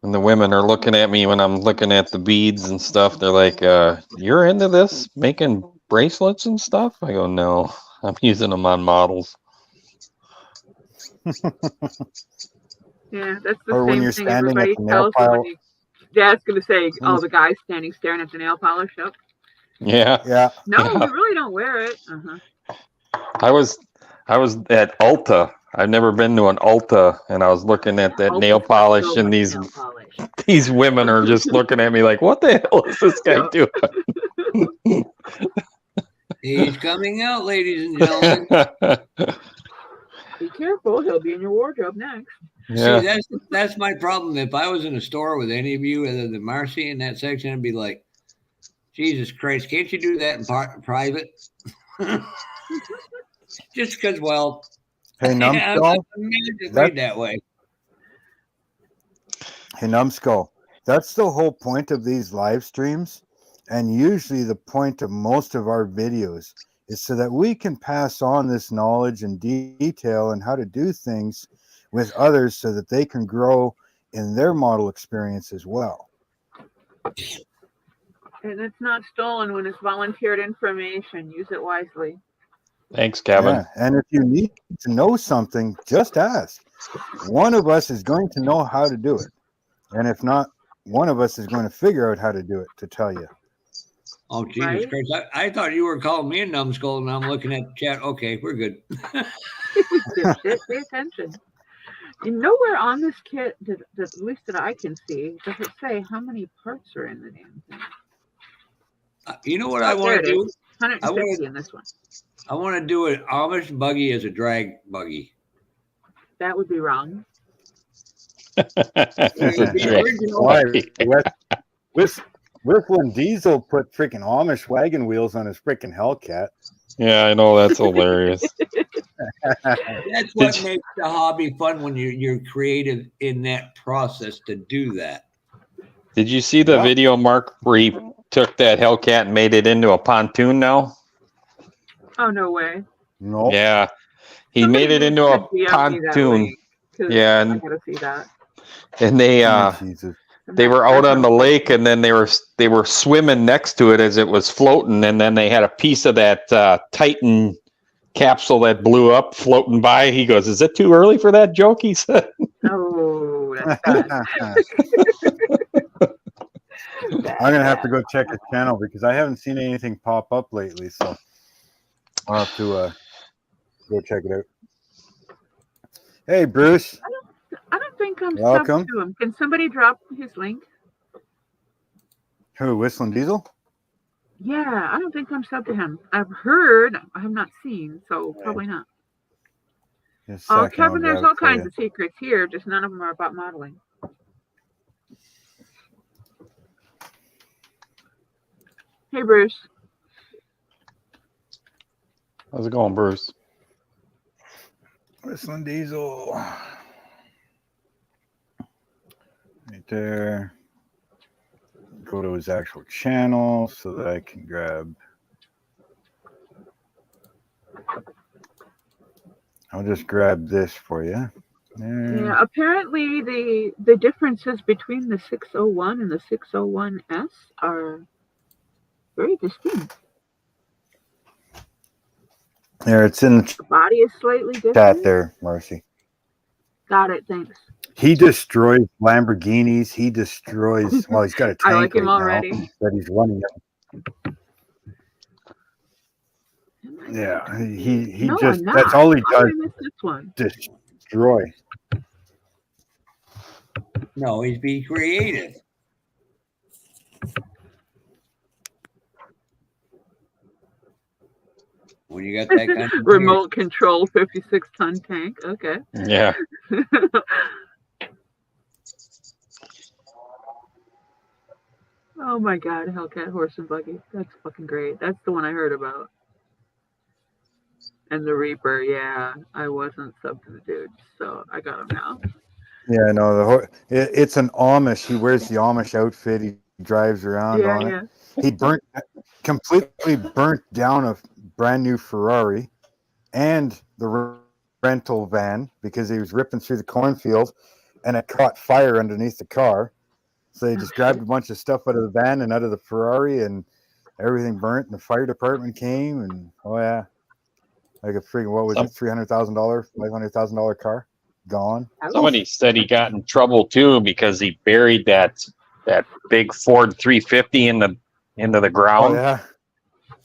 And the women are looking at me when I'm looking at the beads and stuff. They're like, you're into this, making bracelets and stuff? I go, no, I'm using them on models. Yeah, that's the or same when you're thing standing at everybody the nail tells you file. when you... Dad's going to say, oh, the guy's standing staring at the nail polish. Yep. Yeah. No, yeah. you really don't wear it. Uh-huh. I was at Ulta. I've never been to an Ulta, and I was looking at that nail polish, and these women are just looking at me like, "What the hell is this guy doing?" He's coming out, ladies and gentlemen. Be careful; he'll be in your wardrobe next. Yeah. See, that's my problem. If I was in a store with any of you, other than Marcy in that section, I'd be like, "Jesus Christ, can't you do that in private?" Just because, well. Hey, Numbskull, made that way. Hey, Numbskull, that's the whole point of these live streams, and usually the point of most of our videos is so that we can pass on this knowledge and detail and how to do things with others so that they can grow in their model experience as well. And it's not stolen when it's volunteered information. Use it wisely. Thanks, Kevin. Yeah, and if you need to know something, just ask. One of us is going to know how to do it. And if not, one of us is going to figure out how to do it to tell you. Oh, Jesus Christ. I thought you were calling me a numbskull, and I'm looking at the chat. Okay, we're good. Pay attention. Nowhere on this kit, at least that I can see, does it say how many parts are in the damn thing. You know what I want to do? 150 in this one. I want to do an Amish buggy as a drag buggy. That would be wrong. Whistling Diesel put freaking Amish wagon wheels on his freaking Hellcat. Yeah, I know, that's hilarious. That's what makes the hobby fun, when you're creative in that process to do that. Did you see the video, Mark, where he took that Hellcat and made it into a pontoon now? Oh, no way. No. Yeah. He made it into a pontoon. Yeah, and I gotta see that. And they were out on the lake, and then they were swimming next to it as it was floating, and then they had a piece of that Titan capsule that blew up floating by. He goes, "Is it too early for that joke?" He said. Oh, that's I'm gonna have to go check his channel because I haven't seen anything pop up lately, so I'll have to go check it out. Hey, Bruce. I don't think I'm welcome stuck to him. Can somebody drop his link? Who, Whistling Diesel? Yeah, I don't think I'm subbed to him. I've heard, I have not seen, so probably not. Oh, Kevin, there's all kinds of secrets here, just none of them are about modeling. Hey, Bruce. How's it going, Bruce? Whistling Diesel. Right there. Go to his actual channel so that I can grab. I'll just grab this for you. There. Yeah, apparently the differences between the 601 and the 601S are very distinct. There, it's in the body is slightly different. Chat there, Marcy. Got it, thanks. He destroys Lamborghinis. He destroys. Well, he's got a tank I like him right already. now that he's running it. Yeah, he No, just that's all he does. This one. Destroy. No, he's being creative. When you got that kind of remote control 56-ton tank. Okay. Yeah. Oh my God, Hellcat horse and buggy. That's fucking great. That's the one I heard about. And the Reaper, yeah. I wasn't sub to the dude, so I got him now. Yeah, no, it's an Amish. He wears the Amish outfit. He drives around on it. He completely burnt down a brand new Ferrari and the rental van because he was ripping through the cornfield and it caught fire underneath the car. So they just grabbed a bunch of stuff out of the van and out of the Ferrari and everything burnt. And the fire department came and like a freaking, what was it, $300,000, $500,000 car gone. Somebody said he got in trouble too because he buried that big Ford 350 into the ground. Oh, yeah.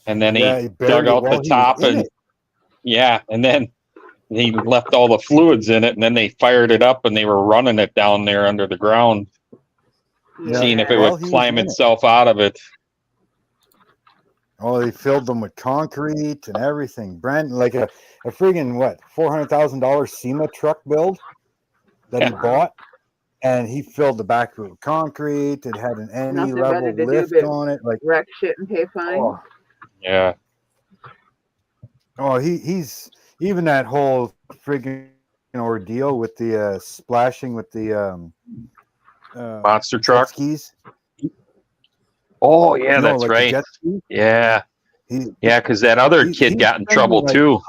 And then he dug out the top and and then he left all the fluids in it, and then they fired it up and they were running it down there under the ground. Seeing if it would climb itself out of it. Oh, they filled them with concrete and everything. Brand like a friggin' what, $400,000 SEMA truck build that he bought, and he filled the back with concrete. It had an any level lift on it, like wreck shit and pay fines. Oh. Yeah. Oh, he's even that whole friggin' ordeal with the splashing with the monster truck skis. Oh yeah, that's right. Yeah, because that other kid got in trouble too.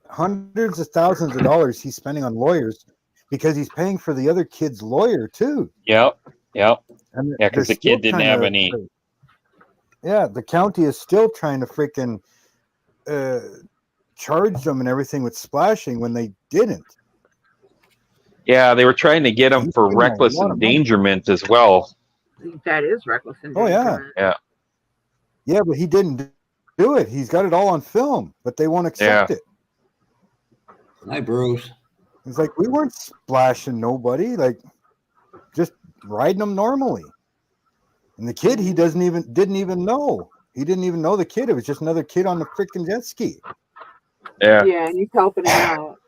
Hundreds of thousands of dollars he's spending on lawyers because he's paying for the other kid's lawyer too. Yep. And because the kid didn't have any. Yeah, the county is still trying to freaking charge them and everything with splashing when they didn't. Yeah, they were trying to get him for reckless endangerment as well. That is reckless endangerment. Oh yeah. Yeah, but he didn't do it. He's got it all on film, but they won't accept it. Hi, Bruce. It's like we weren't splashing nobody, like just riding them normally. And the kid, he didn't even know. He didn't even know the kid. It was just another kid on the freaking jet ski. Yeah. Yeah, and he's helping him out.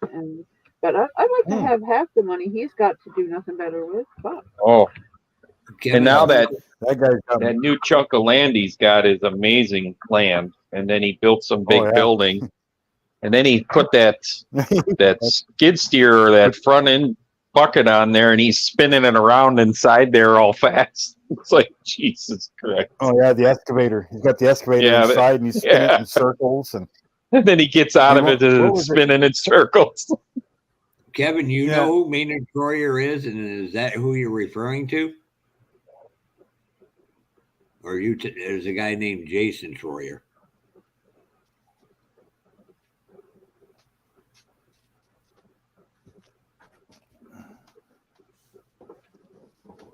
But I'd like to have half the money he's got to do nothing better with. Fuck. Oh. And now that guy's new chunk of land he's got is amazing land. And then he built some big building. And then he put that skid steer or that front end bucket on there, and he's spinning it around inside there all fast. It's like, Jesus Christ. Oh yeah, the excavator. He's got the excavator inside, and he's spinning it in circles, and then he gets out of it and spinning in circles. Kevin, you know who Maynard Troyer is, and is that who you're referring to? Or there's a guy named Jason Troyer.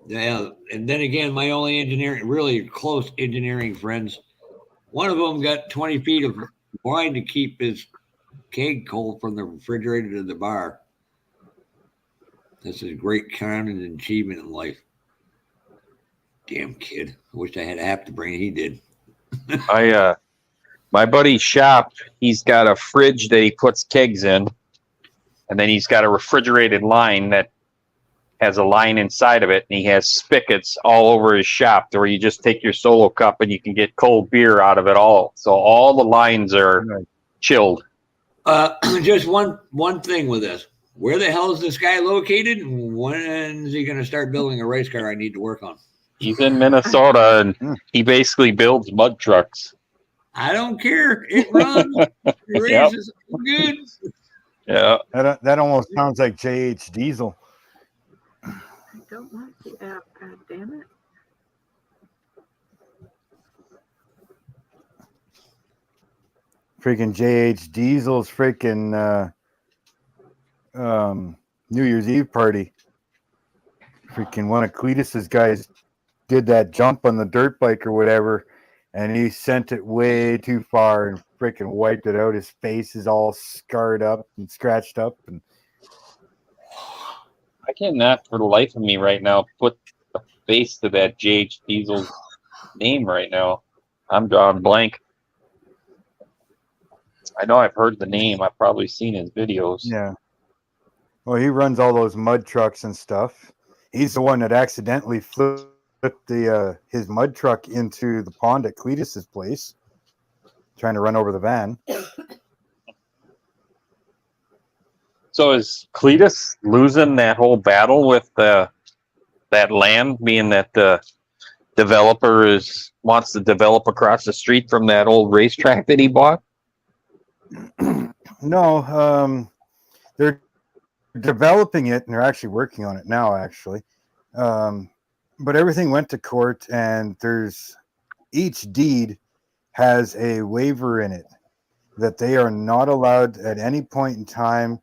Yeah, and then again, my only really close engineering friends, one of them got 20 feet of line to keep his keg cold from the refrigerator to the bar. That's a great kind of achievement in life. Damn kid. I wish I had half the brain he did. My buddy's shop, he's got a fridge that he puts kegs in, and then he's got a refrigerated line that has a line inside of it, and he has spigots all over his shop where you just take your solo cup and you can get cold beer out of it all. So all the lines are chilled. Just one thing with this. Where the hell is this guy located? And when is he going to start building a race car I need to work on? He's in Minnesota, and he basically builds mud trucks. I don't care. It runs. It races. Good. Yeah. That almost sounds like JH Diesel. I don't want the app. God damn it. Freaking JH Diesel's freaking New Year's Eve party. Freaking one of Cletus's guys did that jump on the dirt bike or whatever, and he sent it way too far and freaking wiped it out. His face is all scarred up and scratched up, and I cannot for the life of me right now put a face to that JH Diesel name right now. I'm drawing blank. I know I've heard the name. I've probably seen his videos. Yeah. Well, he runs all those mud trucks and stuff. He's the one that accidentally flipped his mud truck into the pond at Cletus's place, trying to run over the van. So is Cletus losing that whole battle with that land, being that the developer wants to develop across the street from that old racetrack that he bought? No, they're developing it, and they're actually working on it now, actually. But everything went to court, and each deed has a waiver in it that they are not allowed at any point in time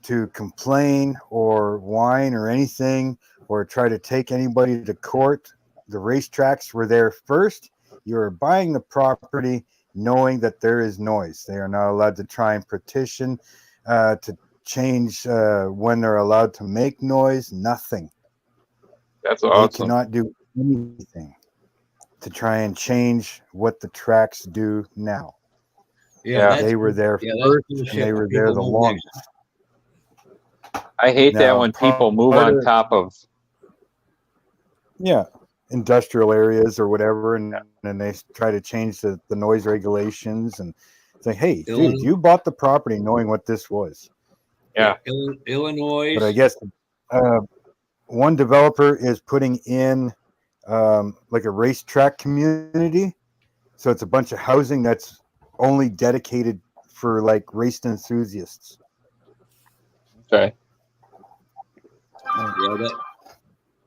to complain or whine or anything or try to take anybody to court. The racetracks were there first. You're buying the property knowing that there is noise. They are not allowed to try and petition to change when they're allowed to make noise. Nothing. That's awesome. They cannot do anything to try and change what the tracks do now. Yeah, they were there first, and they were there the longest. I hate that when people move on top of industrial areas or whatever, and they try to change the noise regulations and say, hey, dude, you bought the property knowing what this was. Yeah. Illinois. But I guess one developer is putting in like a racetrack community. So it's a bunch of housing that's only dedicated for like race enthusiasts. Okay.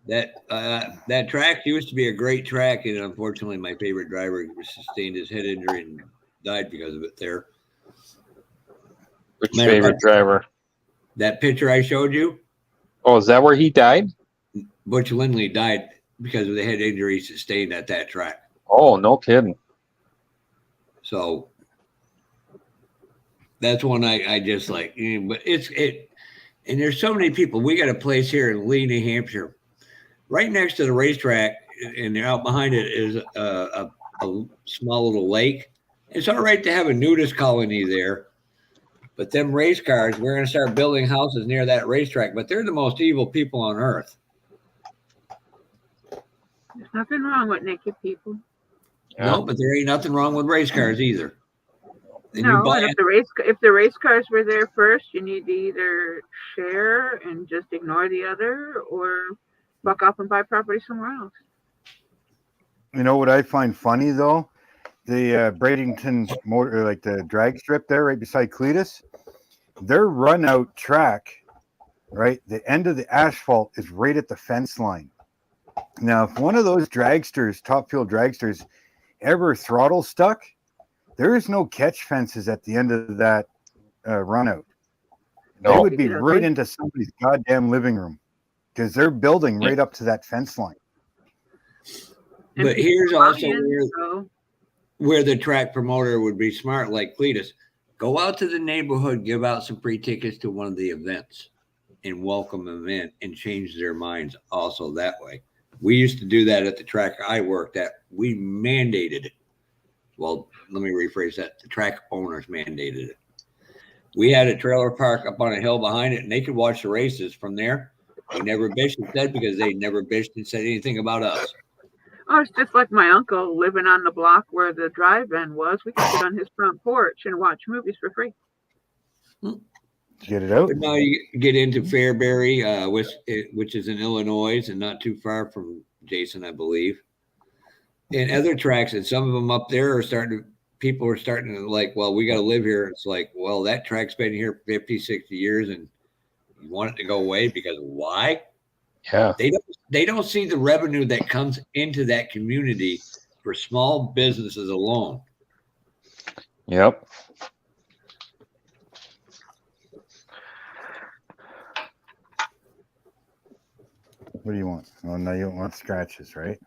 That track used to be a great track, and unfortunately, my favorite driver sustained his head injury and died because of it there. Which favorite driver? That picture I showed you. Oh, is that where he died? Butch Lindley died because of the head injury he sustained at that track. Oh, no kidding. So that's one I just like. But and there's so many people. We got a place here in Lee, New Hampshire, right next to the racetrack, and out behind it is a small little lake. It's all right to have a nudist colony there, but them race cars, we're going to start building houses near that racetrack, but they're the most evil people on earth. There's nothing wrong with naked people. Yeah. No, but there ain't nothing wrong with race cars either. And and if the race cars were there first, you need to either share and just ignore the other, or buck up and buy property somewhere else. You know what I find funny though? The Bradenton motor, like the drag strip there, right beside Cletus, their run out track, right? The end of the asphalt is right at the fence line. Now, if one of those dragsters, top fuel dragsters, ever throttle stuck, there is no catch fences at the end of that run out. No. They would be right into somebody's goddamn living room because they're building right up to that fence line. But here's also where the track promoter would be smart, like Cletus. Go out to the neighborhood, give out some free tickets to one of the events and welcome them in and change their minds also that way. We used to do that at the track I worked at. We mandated it. Well, let me rephrase that. The track owners mandated it. We had a trailer park up on a hill behind it, and they could watch the races from there. We never bitched and said because they never bitched and said anything about us. Oh, it's just like my uncle living on the block where the drive-in was. We could sit on his front porch and watch movies for free. Get it out. But now you get into Fairbury, which is in Illinois and not too far from Jason, I believe. And other tracks, and some of them up there people are starting to like, well, we got to live here. It's like, well, that track's been here 50, 60 years and you want it to go away because why? Yeah. They don't see the revenue that comes into that community for small businesses alone. Yep. What do you want? Oh, no, you don't want scratches, right?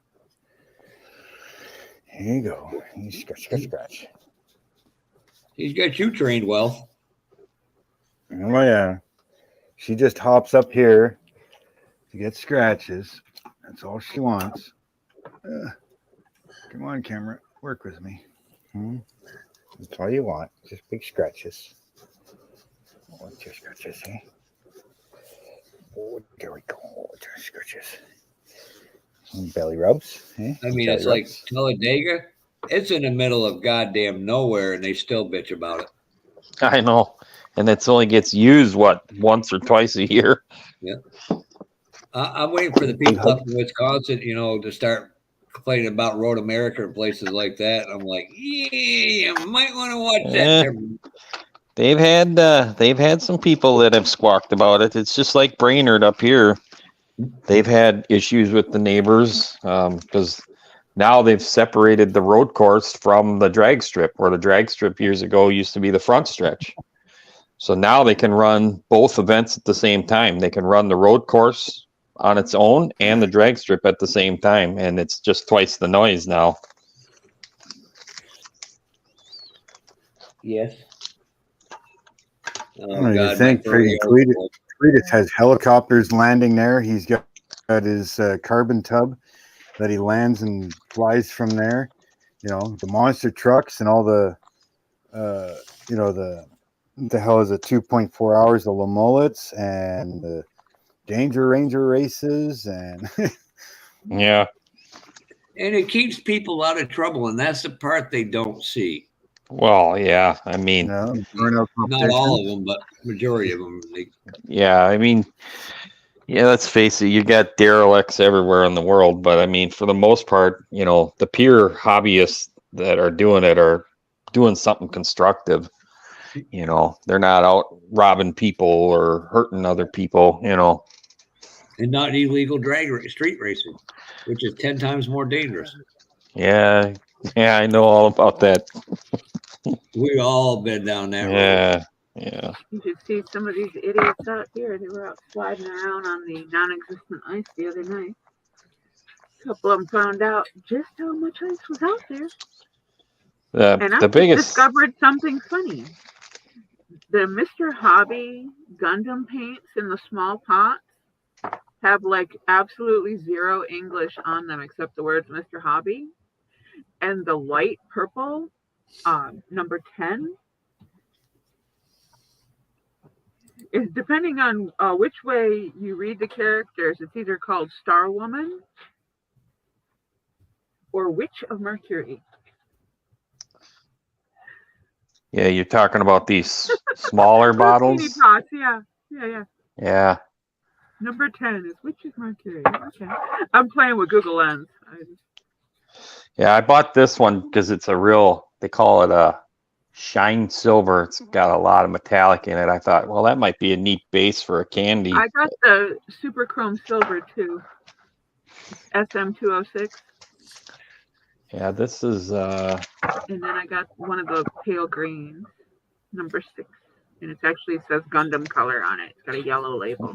Here you go. You scratch. He's got you trained well. Oh, yeah. She just hops up here to get scratches. That's all she wants. Come on, camera. Work with me. That's all you want. Just big scratches. Just scratches, eh? Oh, there we go. Just scratches. Some belly rubs. Eh? I mean, belly it's rubs. like Talladega. It's in the middle of goddamn nowhere, and they still bitch about it. I know. And it only gets used, once or twice a year? Yeah. I'm waiting for the people up in Wisconsin, to start complaining about Road America and places like that. I'm like, yeah, you might want to watch that. They've had some people that have squawked about it. It's just like Brainerd up here. They've had issues with the neighbors because now they've separated the road course from the drag strip, where the drag strip years ago used to be the front stretch. So now they can run both events at the same time. They can run the road course on its own and the drag strip at the same time, and it's just twice the noise now. Yes. Oh, God, you think Cletus has helicopters landing there? He's got his carbon tub that he lands and flies from there. The monster trucks and all the the hell is it, 2.4 hours of La Mullets and the Danger Ranger races and yeah. And it keeps people out of trouble, and that's the part they don't see. Well, yeah, I mean, not all of them, but majority of them. Yeah, I mean, let's face it, you got derelicts everywhere in the world, but I mean, for the most part, the pure hobbyists that are doing it are doing something constructive. They're not out robbing people or hurting other people, And not illegal street racing, which is 10 times more dangerous. Yeah, I know all about that. We've all been down that road. Yeah. You should see some of these idiots out here. They were out sliding around on the non-existent ice the other night. A couple of them found out just how much ice was out there. And I discovered something funny. The Mr. Hobby Gundam paints in the small pots have like absolutely zero English on them except the words Mr. Hobby. And the light purple, number 10, is depending on which way you read the characters, it's either called Star Woman or Witch of Mercury. Yeah, you're talking about these smaller bottles? Pots, yeah. Yeah. Number 10 is Witch of Mercury. Okay. I'm playing with Google Lens. Yeah, I bought this one because it's they call it a shine silver. It's got a lot of metallic in it. I thought, well, that might be a neat base for a candy. I got the super chrome silver too. SM206. Yeah, this is and then I got one of the pale greens, number 6. And it actually says Gundam color on it. It's got a yellow label.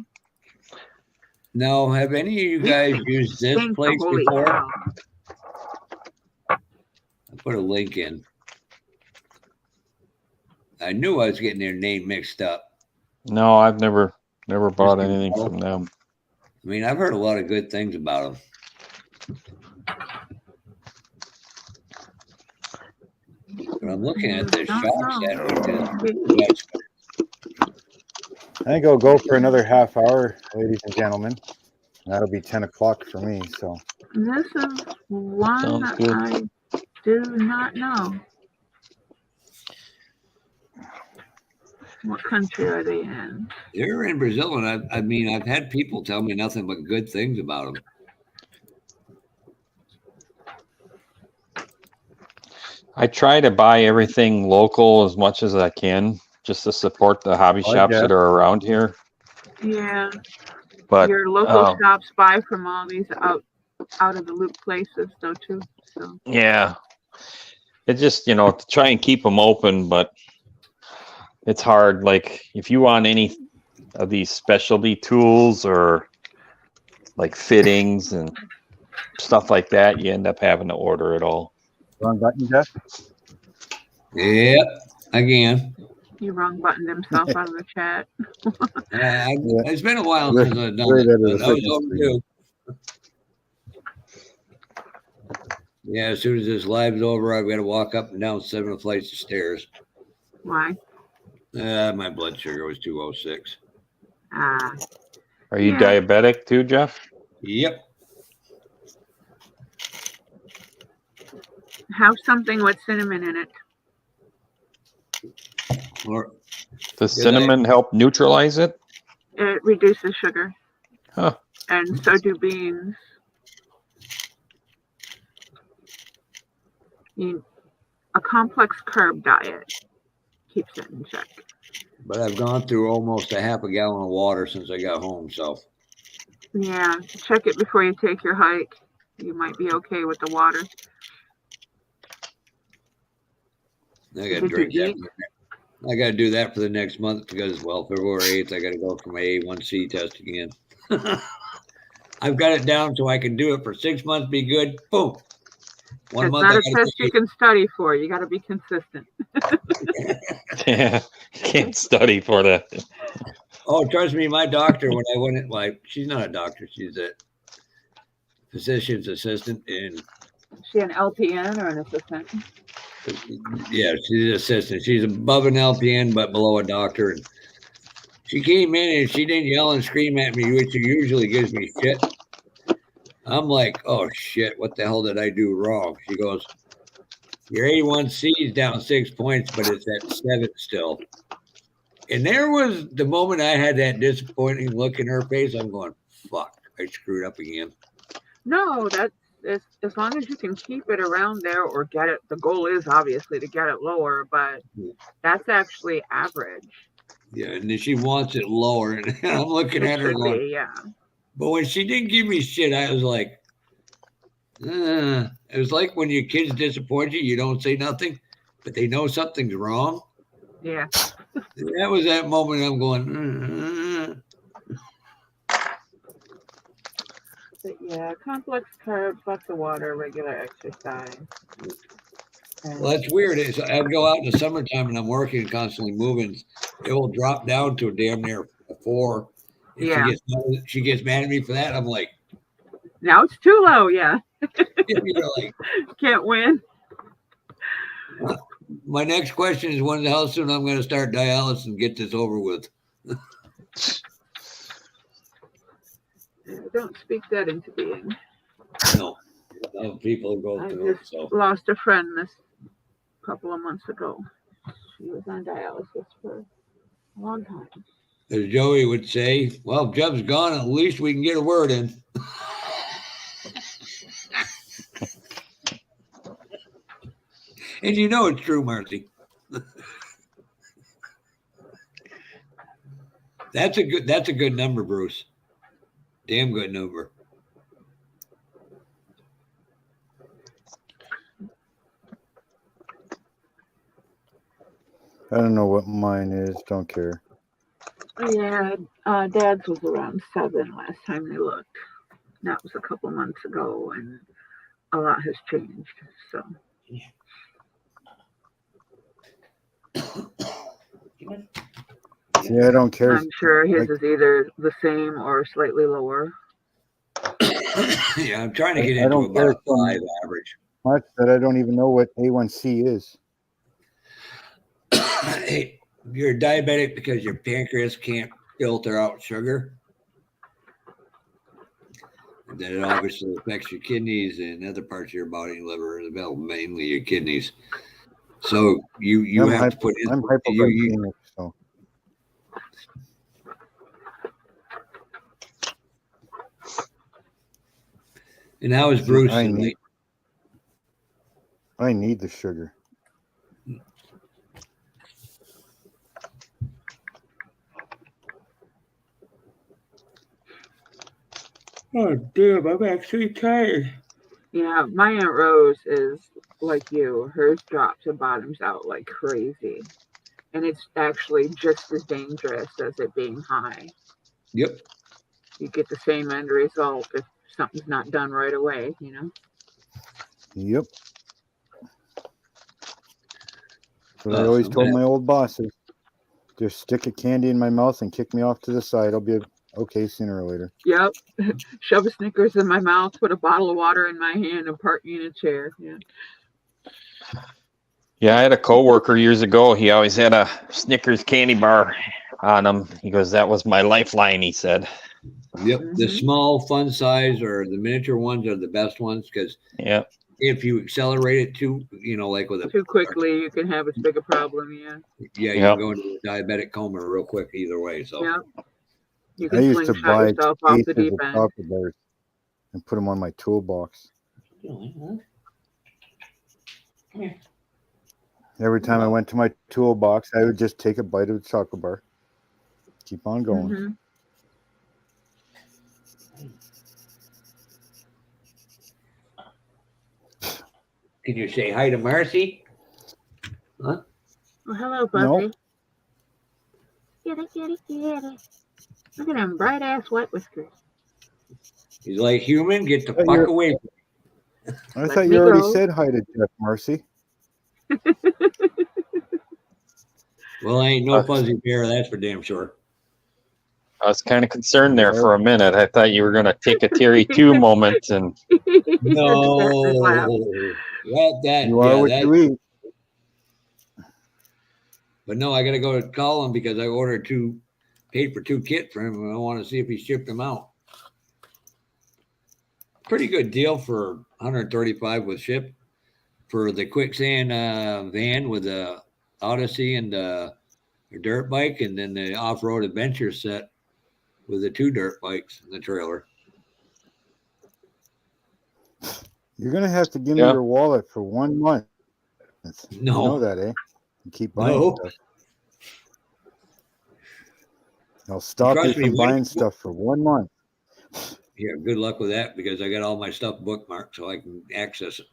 Now, have any of you guys used this place before? Cow. I put a link in. I knew I was getting their name mixed up. No, I've never bought anything from them. I mean, I've heard a lot of good things about them. But I'm looking at their shops. I think I'll go for another half hour, ladies and gentlemen. That'll be 10 o'clock for me. So this is one I do not know. What country are they in? They're in Brazil, and I mean, I've had people tell me nothing but good things about them. I try to buy everything local as much as I can, just to support the hobby shops that are around here. Yeah, but your local shops buy from all these out of the loop places, though, too. So yeah, it just to try and keep them open, but it's hard. Like if you want any of these specialty tools or like fittings and stuff like that, you end up having to order it all. Wrong button, Jeff? Yep, again. You wrong buttoned himself out of the chat. It's been a while since I've done it. That was overdue. Yeah, as soon as this live's over, I've got to walk up and down 7 flights of stairs. Why? My blood sugar was 206. Are you diabetic too, Jeff? Yep. Have something with cinnamon in it. Or does cinnamon help neutralize it? It reduces sugar. Huh. And so do beans. A complex carb diet keeps it in check. But I've gone through almost a half a gallon of water since I got home, so. Yeah, check it before you take your hike. You might be okay with the water. I got to drink that. I got to do that for the next month because, well, February 8th, I got to go for my A1C test again. I've got it down so I can do it for 6 months, be good. Boom. It's not a test you can study for. You got to be consistent. Yeah, can't study for that. Oh, trust me, my doctor, when I went, like, she's not a doctor, she's a physician's assistant. And is she an LPN or an assistant? Yeah, she's an assistant. She's above an LPN, but below a doctor. And she came in and she didn't yell and scream at me, which usually gives me shit. I'm like, oh shit, what the hell did I do wrong? She goes, your A1C is down 6 points, but it's at 7 still. And there was the moment I had that disappointing look in her face. I'm going, fuck, I screwed up again. No, that's as long as you can keep it around there or get it. The goal is obviously to get it lower, but that's actually average. Yeah, and then she wants it lower, and I'm looking at her going, yeah. But when she didn't give me shit, I was like, it was like when your kids disappoint you, you don't say nothing, but they know something's wrong. Yeah. That was that moment I'm going, But yeah, complex carbs, lots of water, regular exercise. Well, that's weird. I go out in the summertime and I'm working and constantly moving. It will drop down to a damn near 4. And yeah. She gets mad at me for that. I'm like, now it's too low. Yeah. Like, can't win. My next question is how soon I'm going to start dialysis and get this over with. Don't speak that into being. No, people go through it. So. Lost a friend this couple of months ago. She was on dialysis for a long time. As Joey would say, well, if Jeff's gone, at least we can get a word in. And you know it's true, Marcy. That's a good number, Bruce. Damn good number. I don't know what mine is. Don't care. Yeah, Dad's was around 7 last time they looked. That was a couple months ago, and a lot has changed. So. Yeah, I don't care. I'm sure his is either the same or slightly lower. Yeah, I'm trying to get into about 5 average. Much that I don't even know what A1C is. Hey, you're diabetic because your pancreas can't filter out sugar. And then it obviously affects your kidneys and other parts of your body, liver, and well, mainly your kidneys. So you have to put in. I'm hypoglycemic, so. And how is Bruce? I need the sugar. Oh, damn, I'm actually tired. Yeah, my Aunt Rose is like you. Hers drops and bottoms out like crazy. And it's actually just as dangerous as it being high. Yep. You get the same end result if something's not done right away, you know? Yep. But I always told my old bosses, just stick a candy in my mouth and kick me off to the side. okay sooner or later. Yep. Shove a Snickers in my mouth, put a bottle of water in my hand, and park me in a chair. Yeah. Yeah, I had a coworker years ago. He always had a Snickers candy bar on him. He goes, "That was my lifeline," he said. Yep. The small fun size or the miniature ones are the best ones because if you accelerate it too, like with too quickly, you can have as big a problem. Yeah. Yeah, you can go into a diabetic coma real quick either way. So yeah, you I can used to buy yourself off the cases deep of end. chocolate bars and put them on my toolbox. Every time I went to my toolbox, I would just take a bite of the chocolate bar. Keep on going. Mm-hmm. Can you say hi to Marcy? Huh? Well, hello, Buffy. Kitty, kitty, kitty. Look at them bright ass white whiskers. He's like, human, get the fuck away from me. I thought you already said hi to Jeff, Marcy. Well, I ain't no fuzzy bear, that's for damn sure. I was kind of concerned there for a minute. I thought you were going to take a Terry 2 moment and no, you are what you eat. But no, I got to go to call him because I ordered paid for 2 kits for him, and I want to see if he shipped them out. Pretty good deal for $135 with ship for the quicksand van with the Odyssey and a dirt bike, and then the off-road adventure set with the 2 dirt bikes in the trailer. You're gonna have to give me your wallet for 1 month. No, you know that, eh? You keep buying stuff. I'll stop you from buying stuff for 1 month. Yeah, good luck with that because I got all my stuff bookmarked so I can access it.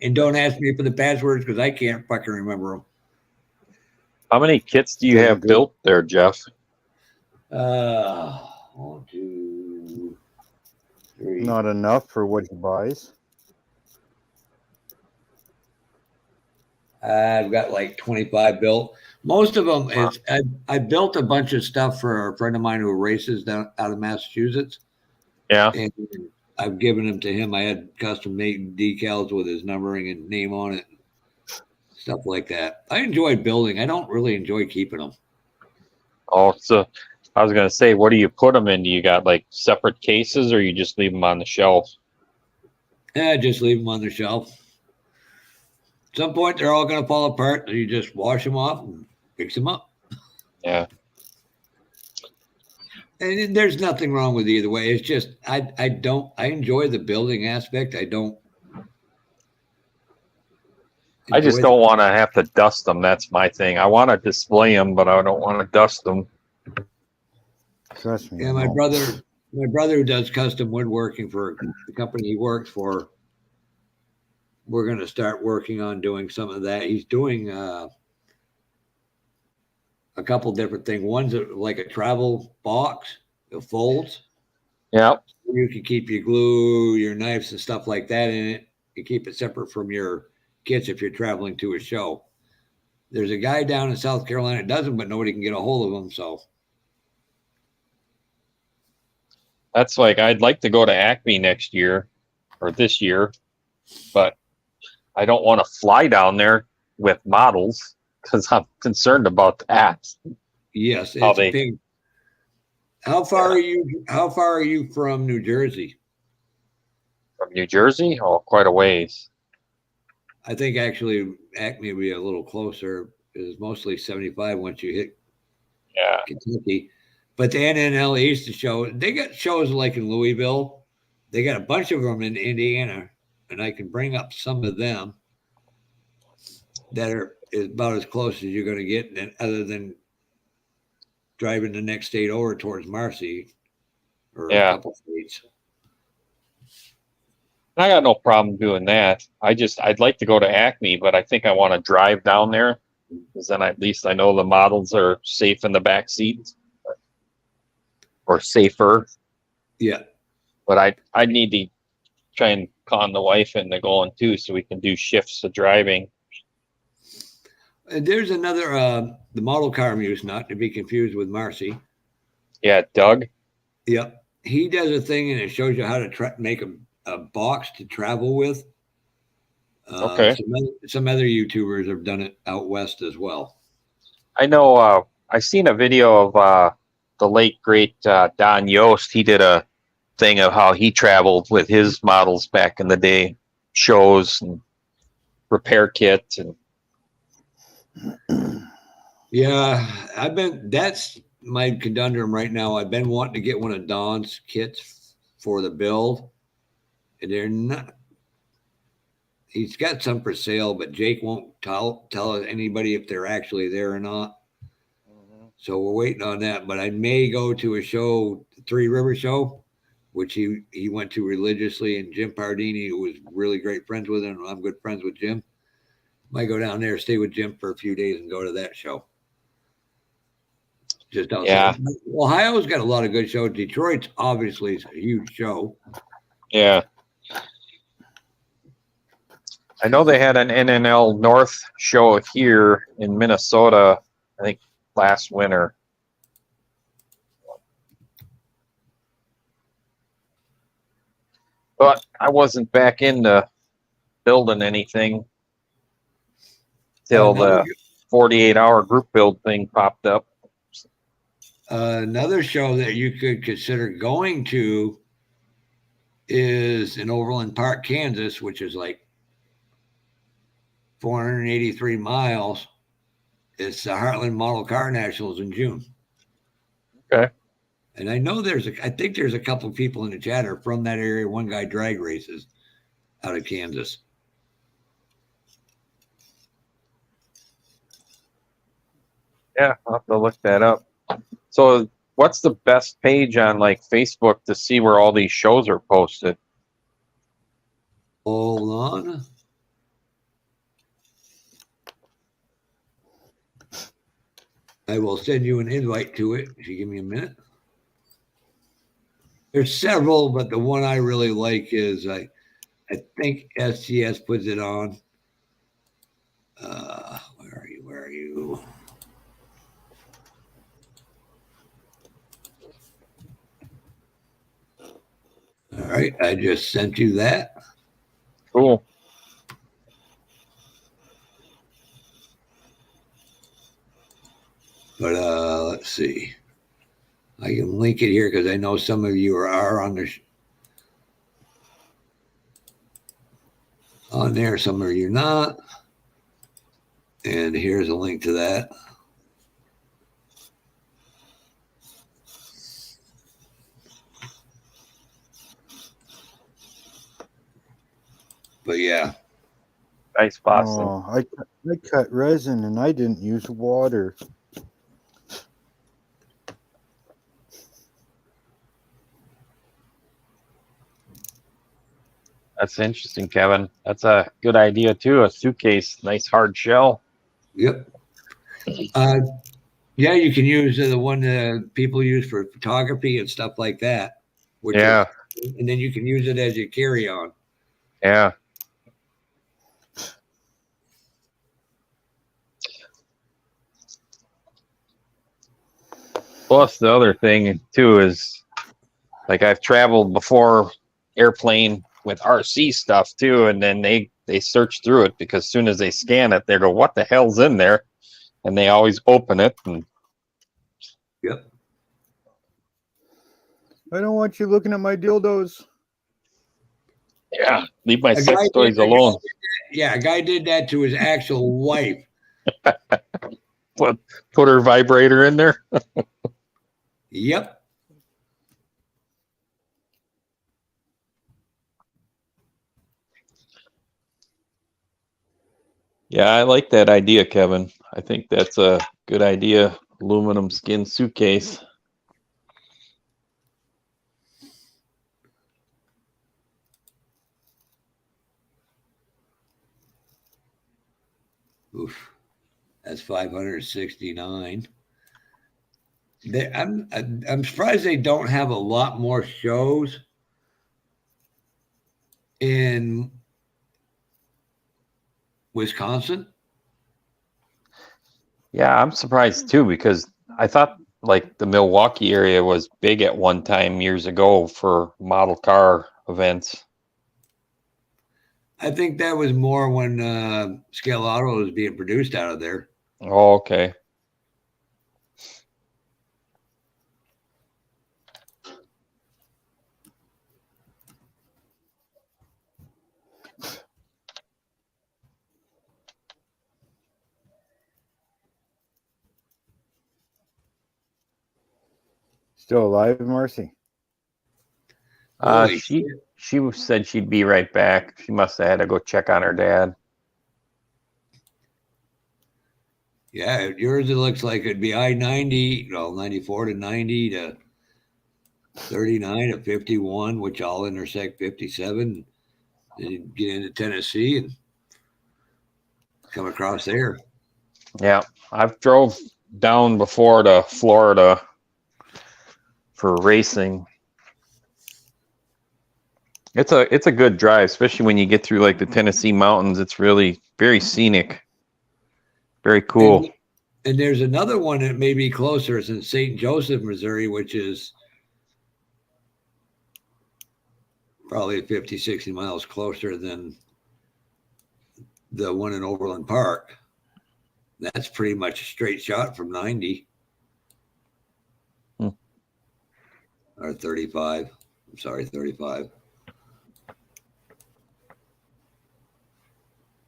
And don't ask me for the passwords because I can't fucking remember them. How many kits do you have built there, Jeff? 1, 2, 3. Not enough for what he buys. I've got like 25 built. Most of them is I built a bunch of stuff for a friend of mine who races down out of Massachusetts. Yeah. And I've given them to him. I had custom made decals with his numbering and name on it. Stuff like that. I enjoy building. I don't really enjoy keeping them. Oh, so I was going to say, what do you put them in? Do you got like separate cases or you just leave them on the shelf? Yeah, just leave them on the shelf. At some point, they're all going to fall apart. So you just wash them off and fix them up. Yeah. And there's nothing wrong with either way. It's just I enjoy the building aspect. I just don't want to have to dust them. That's my thing. I want to display them, but I don't want to dust them. Trust me. Yeah, my brother who does custom woodworking for the company he works for, we're going to start working on doing some of that. He's doing a couple different things. One's like a travel box that folds. Yeah. You can keep your glue, your knives and stuff like that in it. You keep it separate from your kits if you're traveling to a show. There's a guy down in South Carolina that does them, but nobody can get a hold of him. So that's like, I'd like to go to Acme next year or this year, but I don't want to fly down there with models because I'm concerned about that. Yes, it's big. How far are you? How far are you from New Jersey? From New Jersey? Oh, quite a ways. I think actually Acme would be a little closer. It's mostly 75 once you hit Kentucky. But the NNL East show, they got shows like in Louisville. They got a bunch of them in Indiana, and I can bring up some of them that are about as close as you're going to get, other than driving the next state over towards Marcy or a couple states. I got no problem doing that. I'd like to go to Acme, but I think I want to drive down there because then at least I know the models are safe in the back seats or safer. Yeah. But I need to try and con the wife into going too, so we can do shifts of driving. And there's another, the model car muse, not to be confused with Marcy. Yeah, Doug. Yep. He does a thing and it shows you how to make a box to travel with. Okay. Some other YouTubers have done it out west as well. I know. I seen a video of the late great Don Yost. He did a thing of how he traveled with his models back in the day, shows and repair kits and. Yeah, that's my conundrum right now. I've been wanting to get one of Don's kits for the build, and they're not. He's got some for sale, but Jake won't tell anybody if they're actually there or not. So we're waiting on that. But I may go to a show, the Three River Show, which he went to religiously, and Jim Pardini, who was really great friends with him, and I'm good friends with Jim. Might go down there, stay with Jim for a few days, and go to that show. Just outside. Yeah. Ohio's got a lot of good shows. Detroit's obviously a huge show. Yeah. I know they had an NNL North show here in Minnesota, I think last winter. But I wasn't back into building anything till the 48-hour group build thing popped up. Another show that you could consider going to is in Overland Park, Kansas, which is like 483 miles. It's the Heartland Model Car Nationals in June. Okay. And I know I think there's a couple of people in the chat are from that area. One guy drag races out of Kansas. Yeah, I'll have to look that up. So what's the best page on like Facebook to see where all these shows are posted? Hold on. I will send you an invite to it if you give me a minute. There's several, but the one I really like is I think SCS puts it on. Where are you? Where are you? All right, I just sent you that. Cool. But let's see. I can link it here because I know some of you are on there. Some of you not. And here's a link to that. But yeah. Nice, Boston. Oh, I cut resin and I didn't use water. That's interesting, Kevin. That's a good idea too. A suitcase, nice hard shell. Yep. Yeah, you can use the one people use for photography and stuff like that. Yeah. And then you can use it as you carry on. Yeah. Plus, the other thing too is, like, I've traveled before airplane with RC stuff too, and then they search through it because as soon as they scan it, they go, "What the hell's in there?" And they always open it. And yep. I don't want you looking at my dildos. Yeah, leave my sex toys alone. Yeah, a guy did that to his actual wife. Put her vibrator in there. Yep. Yeah, I like that idea, Kevin. I think that's a good idea. Aluminum skin suitcase. Oof. That's 569. I'm surprised they don't have a lot more shows in Wisconsin. Yeah, I'm surprised too because I thought like the Milwaukee area was big at one time years ago for model car events. I think that was more when Scale Auto was being produced out of there. Oh, okay. Still alive, Marcy? She said she'd be right back. She must have had to go check on her dad. Yeah, yours it looks like it'd be I-90, 94 to 90 to 39 to 51, which all intersect 57. Then you get into Tennessee and come across there. Yeah, I've drove down before to Florida for racing. It's a good drive, especially when you get through like the Tennessee mountains. It's really very scenic, very cool. And there's another one that may be closer. It's in St. Joseph, Missouri, which is probably 50, 60 miles closer than the one in Overland Park. That's pretty much a straight shot from 90 or 35. I'm sorry, 35.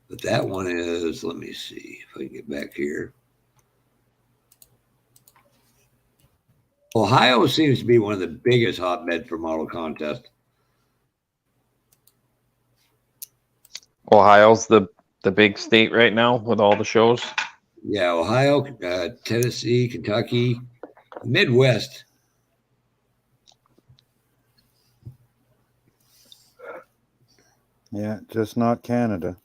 But that one is, let me see if I can get back here. Ohio seems to be one of the biggest hotbed for model contest. Ohio's the big state right now with all the shows. Yeah, Ohio, Tennessee, Kentucky, Midwest. Yeah, just not Canada.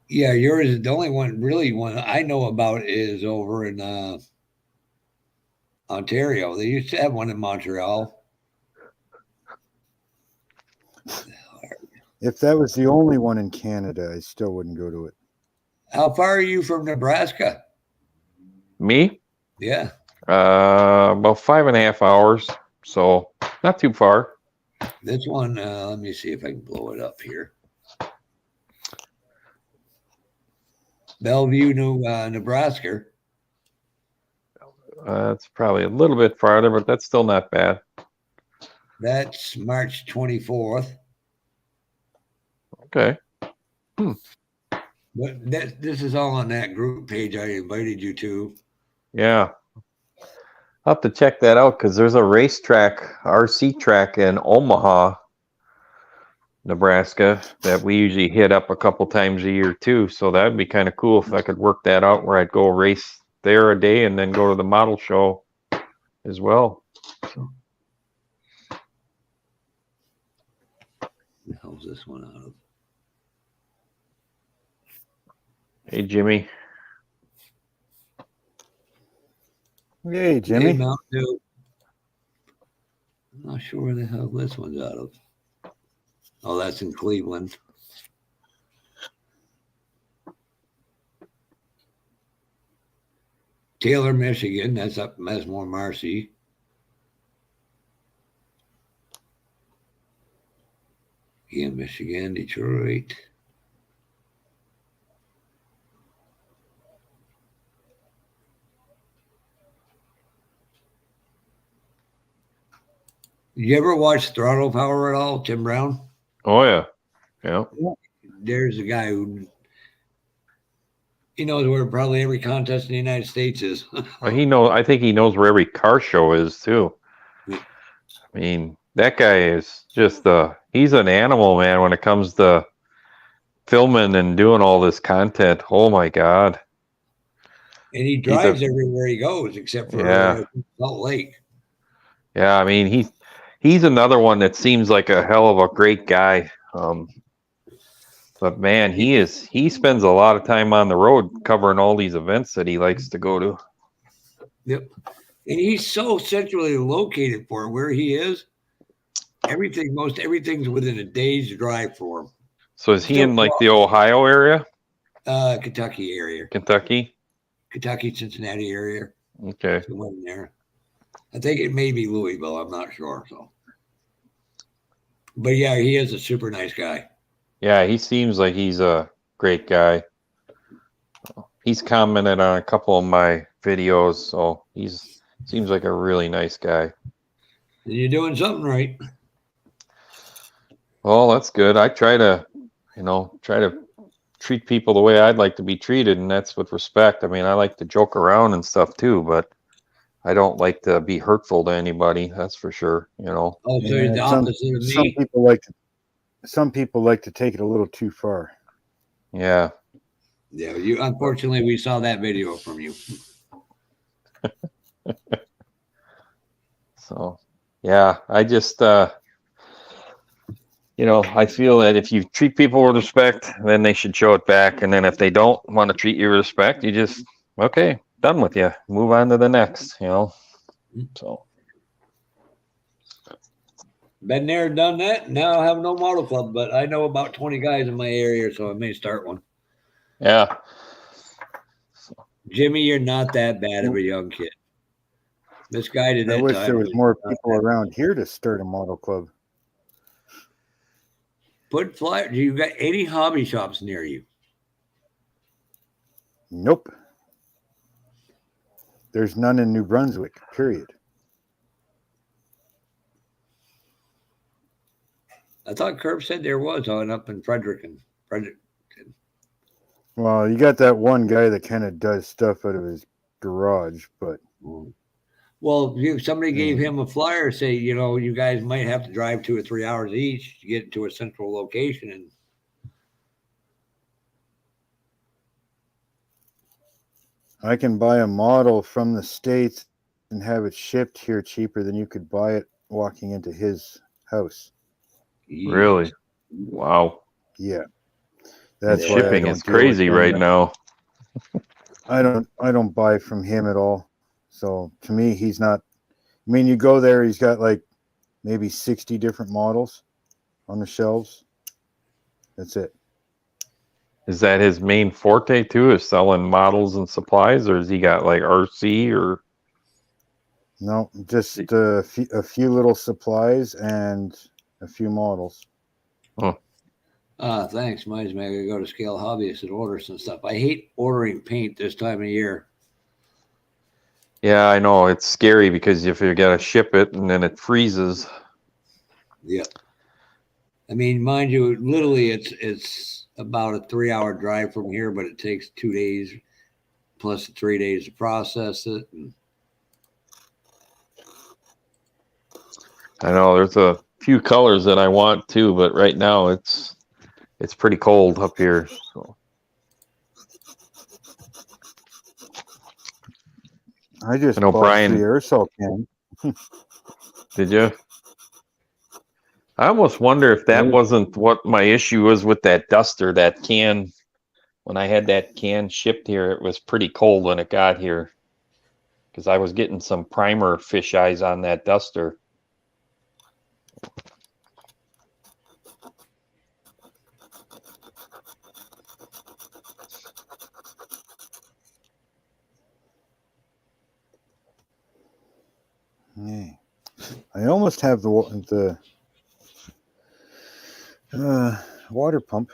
Yeah, yours is the only one I know about is over in Ontario. They used to have one in Montreal. If that was the only one in Canada, I still wouldn't go to it. How far are you from Nebraska? Me? Yeah. About 5.5 hours. So not too far. This one, let me see if I can blow it up here. Bellevue, Nebraska. It's probably a little bit farther, but that's still not bad. That's March 24th. Okay. But this is all on that group page I invited you to. Yeah. I'll have to check that out because there's a racetrack, RC track in Omaha, Nebraska, that we usually hit up a couple times a year too. So that would be kind of cool if I could work that out where I'd go race there a day and then go to the model show as well. What the hell's this one out of? Hey, Jimmy. Hey, Jimmy. Hey, Mountain Dew. I'm not sure where the hell this one's out of. Oh, that's in Cleveland. Taylor, Michigan. That's up Mesmore, Marcy. Again, Michigan, Detroit. You ever watch Throttle Power at all, Tim Brown? Oh, yeah. Yeah. There's a guy who he knows where probably every contest in the United States is. Well, I think he knows where every car show is too. I mean, that guy is just he's an animal, man, when it comes to filming and doing all this content. Oh my God. And he drives everywhere he goes except for Salt Lake. Yeah, I mean, he's another one that seems like a hell of a great guy. But man, he spends a lot of time on the road covering all these events that he likes to go to. Yep. And he's so centrally located for where he is. Most everything's within a day's drive for him. So is he in like the Ohio area? Kentucky area. Kentucky, Cincinnati area. Okay. He went in there. I think it may be Louisville. I'm not sure. So, but yeah, he is a super nice guy. Yeah, he seems like he's a great guy. He's commented on a couple of my videos, so seems like a really nice guy. You're doing something right. Well, that's good. I try to treat people the way I'd like to be treated, and that's with respect. I mean, I like to joke around and stuff too, but I don't like to be hurtful to anybody. That's for sure. Oh, so you're the opposite of me. Some people like to take it a little too far. Yeah. Yeah. Unfortunately, we saw that video from you. So, yeah, I just, I feel that if you treat people with respect, then they should show it back. And then if they don't want to treat you with respect, you just, okay, done with you. Move on to the next, So. Been there, done that. Now I have no model club, but I know about 20 guys in my area, so I may start one. Yeah. Jimmy, you're not that bad of a young kid. This guy did that. I wish there was more people around here to start a model club. Put flyer. Do you got any hobby shops near you? Nope. There's none in New Brunswick, period. I thought Curb said there was one up in Fredericton. Well, you got that one guy that kind of does stuff out of his garage, but. Well, if somebody gave him a flyer, say, you guys might have to drive 2 or 3 hours each to get to a central location. And I can buy a model from the States and have it shipped here cheaper than you could buy it walking into his house. Really? Wow. Yeah. That's why shipping is crazy right now. I don't buy from him at all. So to me, he's not. I mean, you go there, he's got like maybe 60 different models on the shelves. That's it. Is that his main forte too? Is selling models and supplies, or has he got like RC or? No, just a few little supplies and a few models. Huh. Thanks. Mine's me. I gotta go to Scale Hobbyist and order some stuff. I hate ordering paint this time of year. Yeah, I know. It's scary because if you gotta ship it and then it freezes. Yeah. I mean, mind you, literally it's about a 3-hour drive from here, but it takes 2 days plus 3 days to process it. I know there's a few colors that I want too, but right now it's pretty cold up here. So. I just bought Brian, the aerosol can. Did you? I almost wonder if that wasn't what my issue was with that duster, that can. When I had that can shipped here, it was pretty cold when it got here because I was getting some primer fish eyes on that duster. Yeah. I almost have the water pump.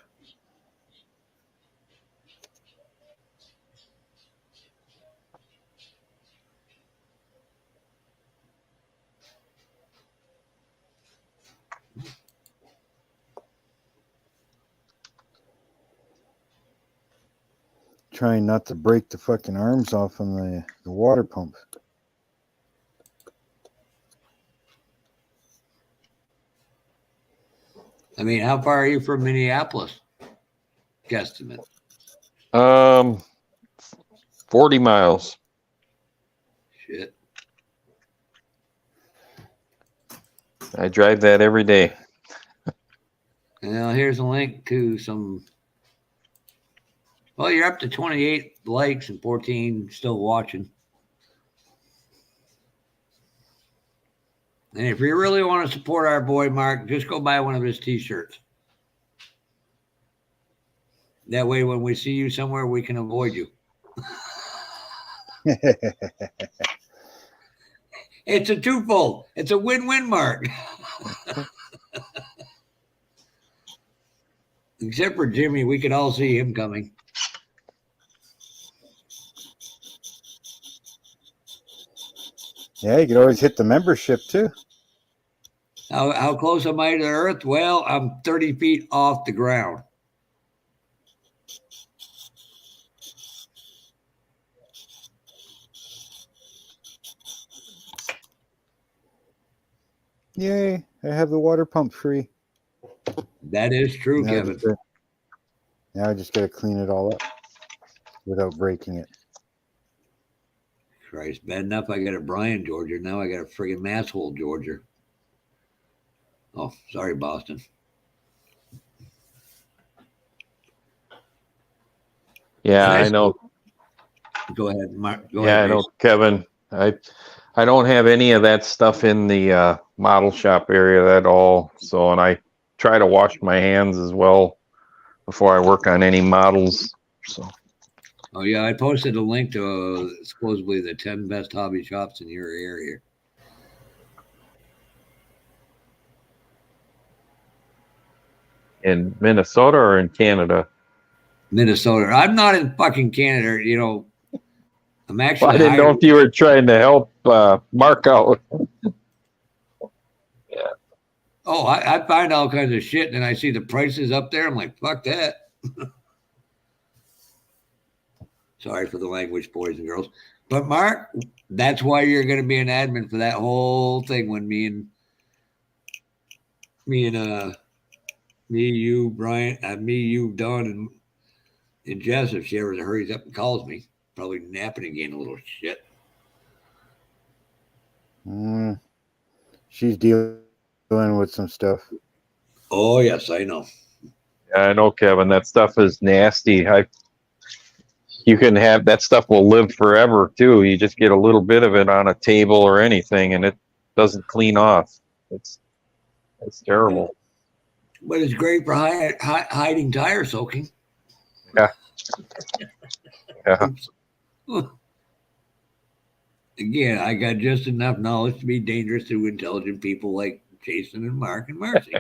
Trying not to break the fucking arms off on the water pump. I mean, how far are you from Minneapolis? Guesstimate. 40 miles. Shit. I drive that every day. Now here's a link to some. Well, you're up to 28 likes and 14 still watching. And if you really want to support our boy Mark, just go buy one of his t-shirts. That way, when we see you somewhere, we can avoid you. It's a twofold. It's a win-win, Mark. Except for Jimmy, we could all see him coming. Yeah, you could always hit the membership too. How close am I to the earth? Well, I'm 30 feet off the ground. Yay, I have the water pump free. That is true, Now Kevin. I just got to clean it all up without breaking it. Christ, bad enough I got a Bryan, Georgia. Now I got a friggin' Masshole, Georgia. Oh, sorry, Boston. Yeah, I know. Go ahead, Mark. Go yeah, ahead, I know, Kevin. I don't have any of that stuff in the model shop area at all. So, and I try to wash my hands as well before I work on any models. So. Oh yeah, I posted a link to supposedly the 10 best hobby shops in your area. In Minnesota or in Canada? Minnesota. I'm not in fucking Canada. You know, I'm actually. Well, I didn't know if you were trying to help Mark out. Yeah. Oh, I find all kinds of shit, and then I see the prices up there. I'm like, fuck that. Sorry for the language, boys and girls. But Mark, that's why you're going to be an admin for that whole thing. When me, you, Brian, you, Don, and Jess, if she ever hurries up and calls me, probably napping again, a little shit. She's dealing with some stuff. Oh yes, I know. Yeah, I know, Kevin. That stuff is nasty. You can have that stuff will live forever too. You just get a little bit of it on a table or anything, and it doesn't clean off. It's terrible. But it's great for hiding tire soaking. Yeah. Yeah. Again, I got just enough knowledge to be dangerous to intelligent people like Jason and Mark and Marcy.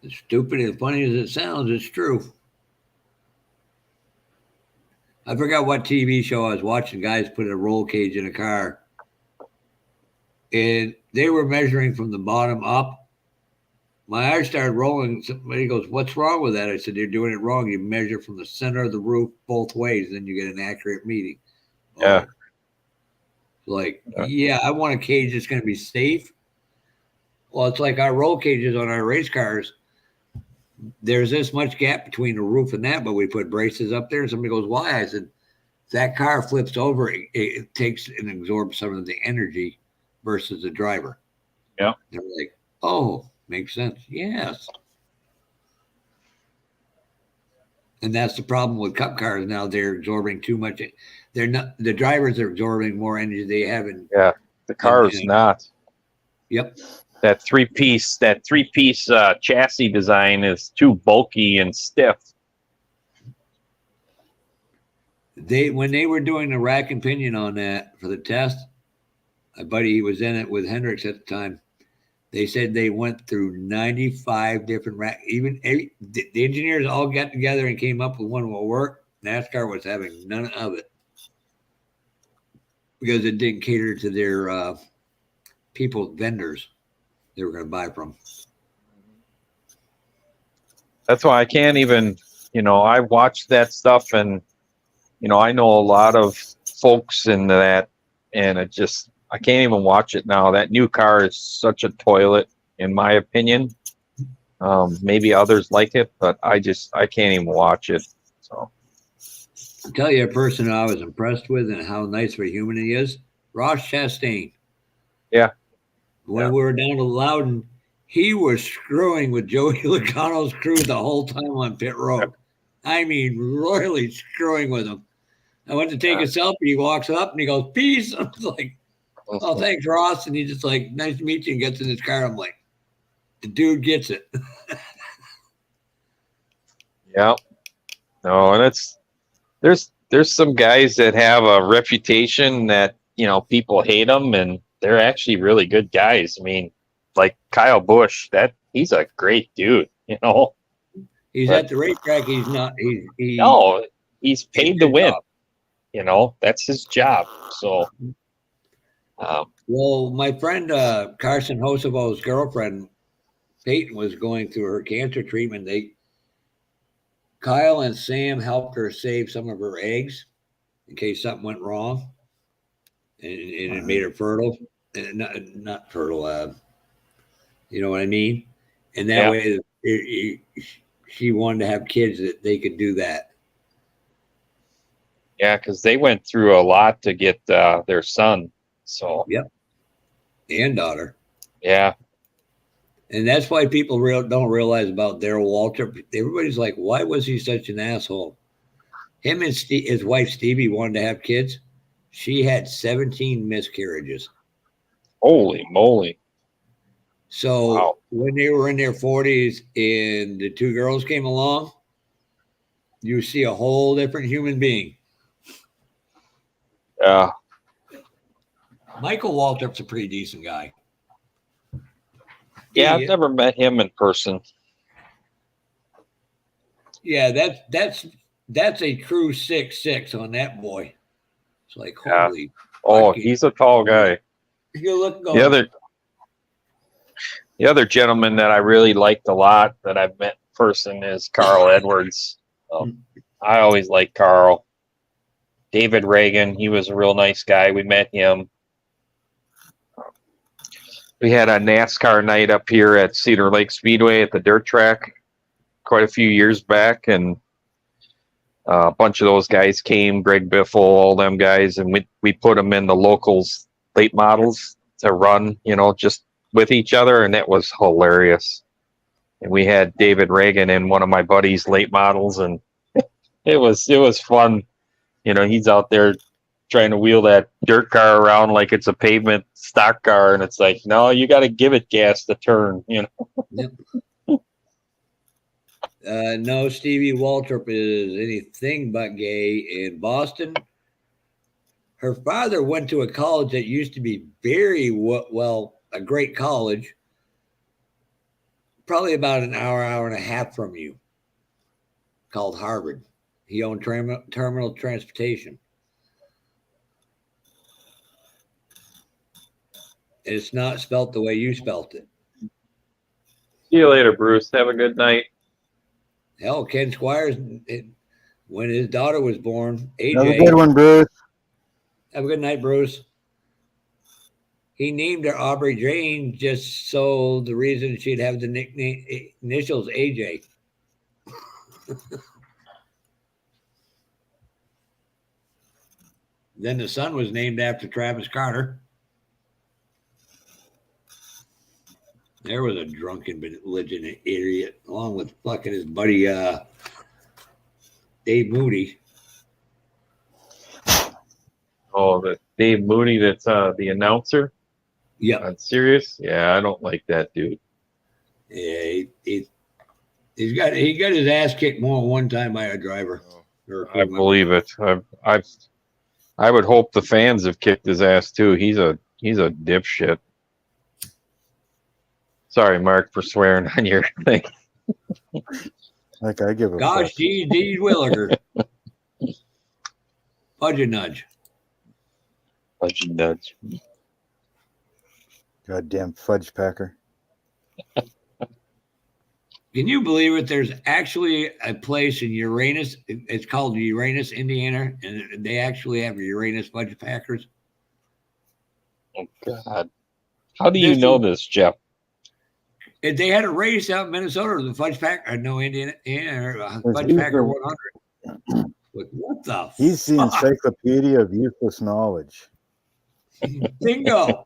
As stupid and funny as it sounds, it's true. I forgot what TV show I was watching. Guys put a roll cage in a car, and they were measuring from the bottom up. My eyes started rolling. Somebody goes, "What's wrong with that?" I said, "You're doing it wrong. You measure from the center of the roof both ways, then you get an accurate reading." Yeah. Yeah, I want a cage that's going to be safe. Well, it's like our roll cages on our race cars. There's this much gap between the roof and that, but we put braces up there. And somebody goes, "Why?" I said, "That car flips over. It takes and absorbs some of the energy versus the driver." Yeah. They're like, "Oh, makes sense." Yes. And that's the problem with cup cars now. They're absorbing too much. They're not. The drivers are absorbing more energy they have in. Yeah, the car is not. Yep. That three-piece chassis design is too bulky and stiff. When they were doing the rack and pinion on that for the test, my buddy was in it with Hendricks at the time. They said they went through 95 different rack. Even the engineers all got together and came up with one that will work. NASCAR was having none of it because it didn't cater to their vendors they were going to buy from. That's why I can't even, I watched that stuff and, I know a lot of folks in that, and I can't even watch it now. That new car is such a toilet, in my opinion. Maybe others like it, but I can't even watch it. So I'll tell you a person I was impressed with and how nice of a human he is, Ross Chastain. Yeah. When we were down to Loudon, he was screwing with Joey Logano's crew the whole time on pit road. I mean, royally screwing with him. I went to take a selfie. He walks up and he goes, "Peace." I was like, "Oh, thanks, Ross." And he's just like, "Nice to meet you," and gets in his car. I'm like, the dude gets it. Yeah. No, and there's some guys that have a reputation that, people hate them, and they're actually really good guys. I mean, like Kyle Busch, he's a great dude, He's But- at the racetrack. He's not. No, he's paid to win. job. That's his job. So, Well, my friend Carson Hosovo's girlfriend Peyton was going through her cancer treatment. Kyle and Sam helped her save some of her eggs in case something went wrong, and it made her fertile. Not fertile. You know what I mean? And that way, she wanted to have kids that they could do that. yeah, because they went through a lot to get their son. So, Yep. And daughter. Yeah. And that's why people don't realize about Darrell Waltrip. Everybody's like, why was he such an asshole? Him and his wife Stevie wanted to have kids. She had 17 miscarriages. Holy moly. So when they were in their 40s and the two girls came along, you see a whole different human being. Yeah. Michael Waltrip's a pretty decent guy. Yeah, I've never met him in person. Yeah, that's a true 6'6" on that boy. It's like, holy. Oh, he's a tall guy. You look The other gentleman that I really liked a lot that I've met in person is Carl Edwards. I always liked Carl. David Reagan, he was a real nice guy. We met him. We had a NASCAR night up here at Cedar Lake Speedway at the dirt track quite a few years back, and a bunch of those guys came, Greg Biffle, all them guys, and we put them in the locals late models to run, just with each other, and it was hilarious. And we had David Reagan in one of my buddies' late models, and it was fun. He's out there trying to wheel that dirt car around like it's a pavement stock car, and it's like, no, you got to give it gas to turn. Yep. No, Stevie Waltrip is anything but gay in Boston. Her father went to a college that used to be very a great college, probably about an hour and a half from you, called Harvard. He owned terminal transportation. And it's not spelt the way you spelt it. See you later, Bruce. Have a good night. Hell, Ken Squires, when his daughter was born, AJ. Have a good one, Bruce. Have a good night, Bruce. He named her Aubrey Jane just so the reason she'd have the nickname initials AJ. Then the son was named after Travis Carter. There was a drunken belligerent idiot, along with fucking his buddy Dave Moody. Oh, the Dave Moody, that's the announcer? Yeah. On Sirius? Yeah, I don't like that dude. Yeah, he got his ass kicked more than one time by a driver. I believe it. I would hope the fans have kicked his ass too. He's a dipshit. Sorry, Mark, for swearing on your thing. Like I give a gosh, D. Williger. Fudge and nudge. Fudge and nudge. Goddamn fudge packer. Can you believe it? There's actually a place in Uranus. It's called Uranus, Indiana, and they actually have Uranus fudge packers. Oh, God. How do you know this, Jeff? They had a race out in Minnesota, the fudge packer. No, Indiana, fudge packer 100. Like, what the He's the encyclopedia of useless knowledge. Bingo.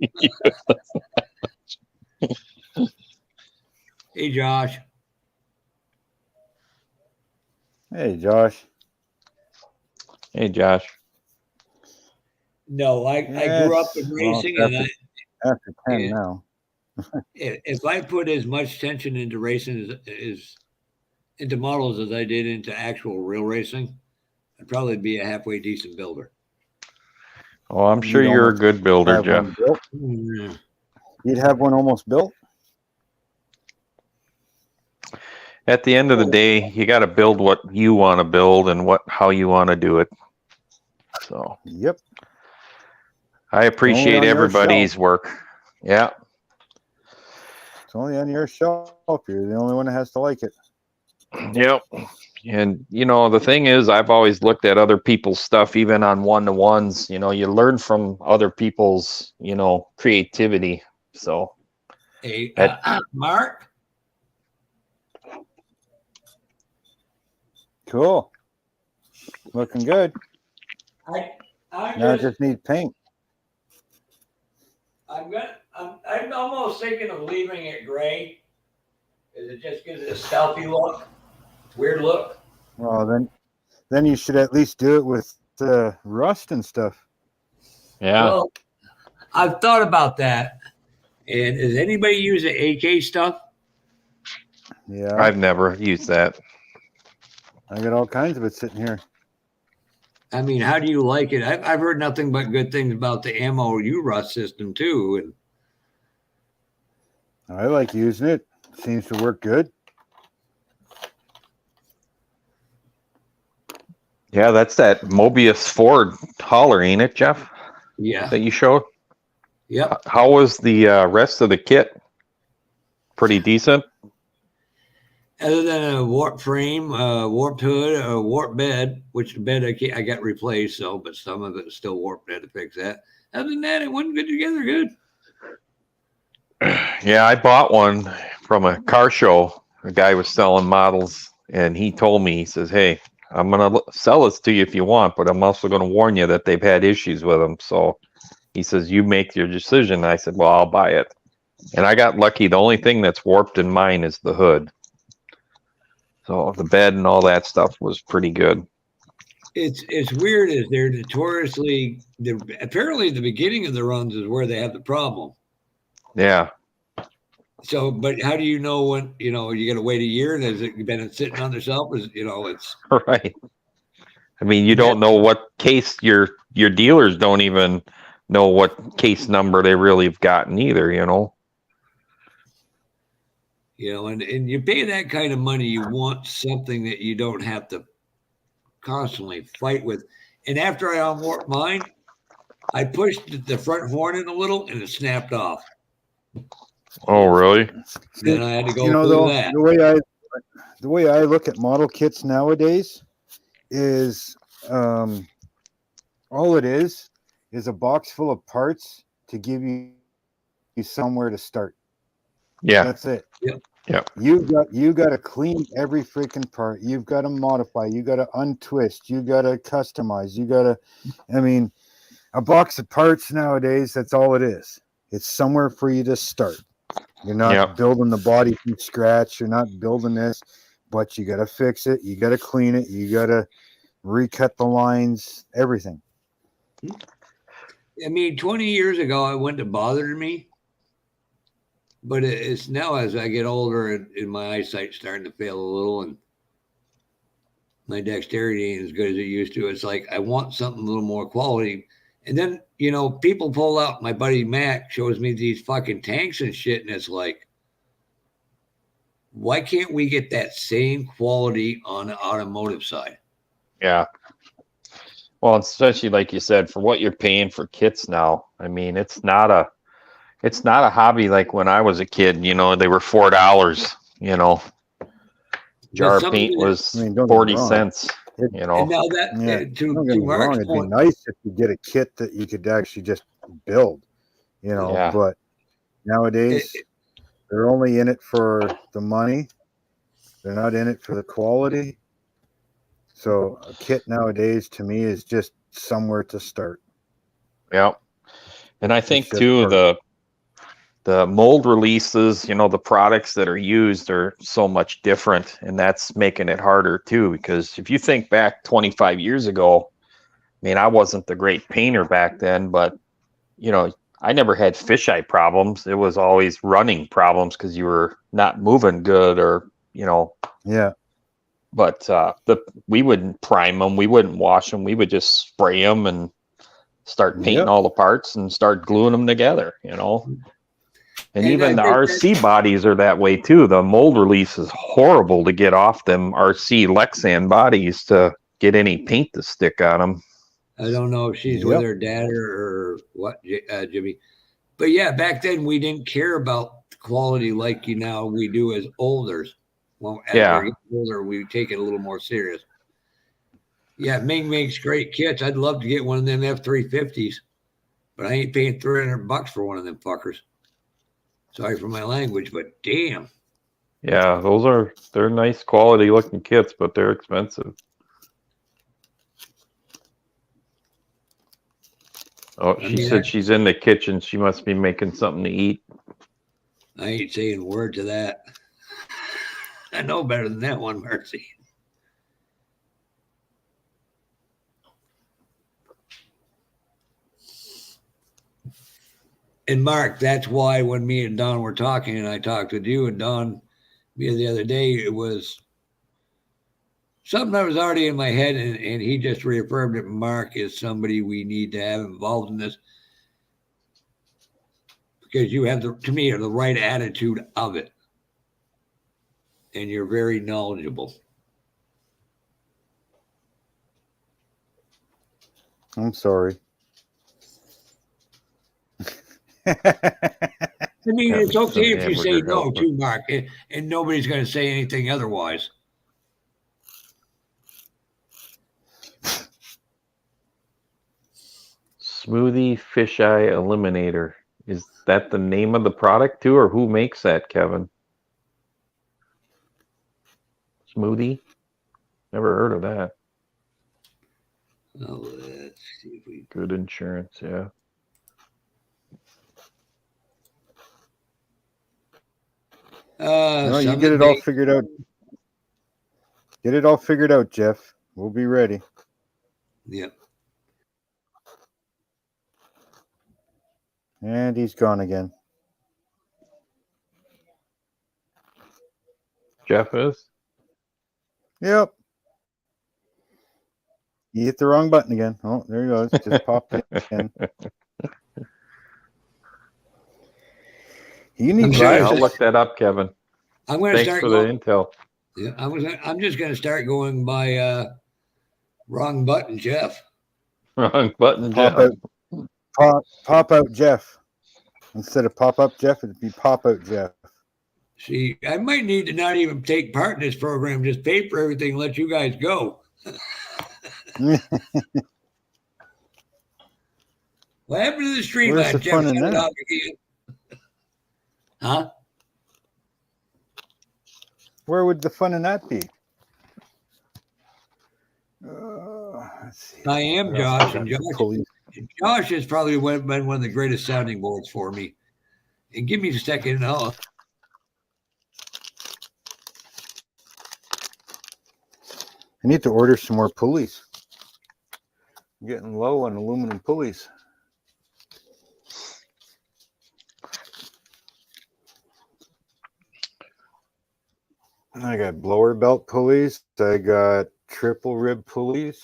Hey, Josh. Hey, Josh. Hey, Josh. No, I grew up in racing, after 10 now. If I put as much attention into racing into models as I did into actual real racing, I'd probably be a halfway decent builder. Oh, I'm sure you're a good builder, Jeff. Mm. You'd have one almost built. At the end of the day, you got to build what you want to build and how you want to do it. So, yep. I appreciate everybody's work. Yeah. It's only on your shelf. You're the only one that has to like it. Yep. And, the thing is, I've always looked at other people's stuff, even on one-to-ones. You learn from other people's, creativity. So, hey, Mark? Cool. Looking good. I just need paint. I'm almost thinking of leaving it gray. It just gives it a stealthy look, weird look. Well, then you should at least do it with rust and stuff. Yeah. Well, I've thought about that. And does anybody use the AK stuff? Yeah. I've never used that. I got all kinds of it sitting here. I mean, how do you like it? I've heard nothing but good things about the ammo rust system too. And I like using it. Seems to work good. Yeah, that's that Mobius Ford hauler, ain't it, Jeff? Yeah. That you showed? Yep. How was the rest of the kit? Pretty decent? Other than a warped frame, warped hood, a warped bed, which the bed I got replaced, but some of it is still warped. I had to fix that. Other than that, it went good together good. Yeah, I bought one from a car show. A guy was selling models, and he told me, he says, hey, I'm going to sell this to you if you want, but I'm also going to warn you that they've had issues with them. So he says, you make your decision. I said, well, I'll buy it. And I got lucky. The only thing that's warped in mine is the hood. So the bed and all that stuff was pretty good. It's weird as they're notoriously, apparently the beginning of the runs is where they have the problem. Yeah. So, but how do you know when, you got to wait a year and has it been sitting on the shelf? It's right. I mean, you don't know what case your dealers don't even know what case number they really have gotten either, and you pay that kind of money, you want something that you don't have to constantly fight with. And after I unwarped mine, I pushed the front horn in a little and it snapped off. Oh, really? Then I had to go through that. The way I look at model kits nowadays is all it is a box full of parts to give you somewhere to start. Yeah. That's it. Yep. Yeah. You got to clean every freaking part. You've got to modify. You got to untwist. You got to customize. A box of parts nowadays, that's all it is. It's somewhere for you to start. You're not building the body from scratch. You're not building this, but you got to fix it. You got to clean it. You got to recut the lines, everything. 20 years ago, it wouldn't have bothered me. But it's now as I get older and my eyesight's starting to fail a little and my dexterity ain't as good as it used to. It's like I want something a little more quality. And then, people pull out, my buddy Mac shows me these fucking tanks and shit. And it's like, why can't we get that same quality on the automotive side? Yeah. Well, especially like you said, for what you're paying for kits now. I mean, it's not a hobby like when I was a kid, they were $4, Jar of paint was 40 cents. And now that to Mark's it'd point, be nice if you get a kit that you could actually just build, but nowadays they're only in it for the money. They're not in it for the quality. So a kit nowadays to me is just somewhere to start. Yeah. And I think too, the mold releases, the products that are used are so much different, and that's making it harder too. Because if you think back 25 years ago, I wasn't the great painter back then, but I never had fisheye problems. It was always running problems because you were not moving good, or Yeah. But we wouldn't prime them. We wouldn't wash them. We would just spray them and start painting all the parts and start gluing them together, you know. And even the RC bodies are that way too. The mold release is horrible to get off them RC Lexan bodies to get any paint to stick on them. I don't know if she's with her dad or what, Jimmy. But yeah, back then we didn't care about the quality like now we do as olders. Well, as we're older, we take it a little more serious. Yeah, Ming makes great kits. I'd love to get one of them F350s, but I ain't paying $300 for one of them fuckers. Sorry for my language, but damn. Yeah, they're nice quality looking kits, but they're expensive. Oh, she said she's in the kitchen. She must be making something to eat. I ain't saying a word to that. I know better than that one, Mercy. And Mark, that's why when me and Don were talking, and I talked with you and Don the other day, it was something that was already in my head, and he just reaffirmed that Mark is somebody we need to have involved in this because you have, to me, the right attitude of it, and you're very knowledgeable. I'm sorry. I mean, it's okay if you say no too, Mark, and nobody's going to say anything otherwise. Smoothie Fisheye Eliminator. Is that the name of the product too, or who makes that, Kevin? Smoothie? Never heard of that. Oh, let's see if we... Good insurance, yeah. No, you get it all figured out. Get it all figured out, Jeff. We'll be ready. Yep. And he's gone again. Jeff is? Yep. You hit the wrong button again. Oh, there he goes. Just popped it in. You need I'll look that up, Kevin. I'm going to start for the intel. Yeah, I'm just going to start going by wrong button, Jeff. Wrong button, Jeff. Pop out, Jeff. Instead of pop up, Jeff, it'd be pop out, Jeff. See, I might need to not even take part in this program. Just pay for everything and let you guys go. What happened to the stream? Where's the fun in that? Huh? Where would the fun in that be? Let's see. I am Josh, and Josh has probably been one of the greatest sounding boards for me. And give me a second. I need to order some more pulleys. I'm getting low on aluminum pulleys. I got blower belt pulleys. I got triple rib pulleys.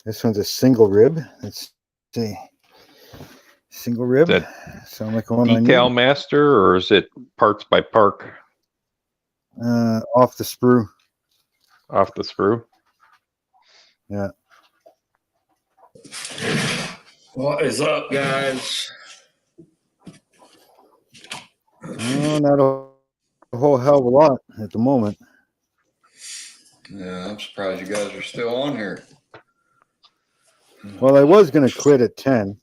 This one's a single rib. Let's see. Single rib. Sound like one Decal master, or is it parts by Park? Off the sprue. Off the sprue? Yeah. What is up, guys? Oh, not a whole hell of a lot at the moment. Yeah, I'm surprised you guys are still on here. Well, I was going to quit at 10.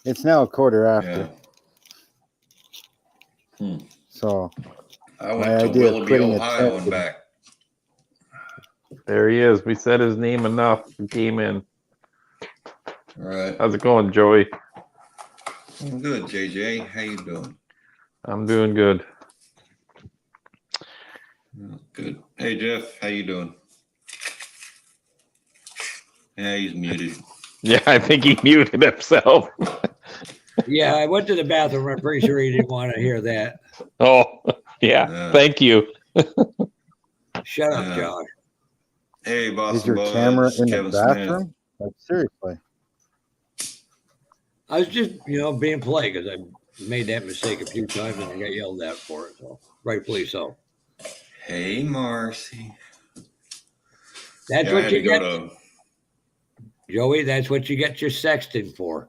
It's now a quarter after. Yeah. So I went to Willoughby, Ohio and back. There he is. We said his name enough. He came in. All right. How's it going, Joey? I'm good, JJ. How you doing? I'm doing good. Good. Hey, Jeff. How you doing? Yeah, he's muted. Yeah, I think he muted himself. Yeah, I went to the bathroom. I'm pretty sure he didn't want to hear that. Oh, yeah. Thank you. Shut up, Josh. Hey, Boston Is your Buzz, camera in Kevin the bathroom? Like, seriously. I was just, being polite because I made that mistake a few times and I got yelled at for it. So rightfully so. Hey, Marcy. That's what you get, Joey. That's what you get your sexting for.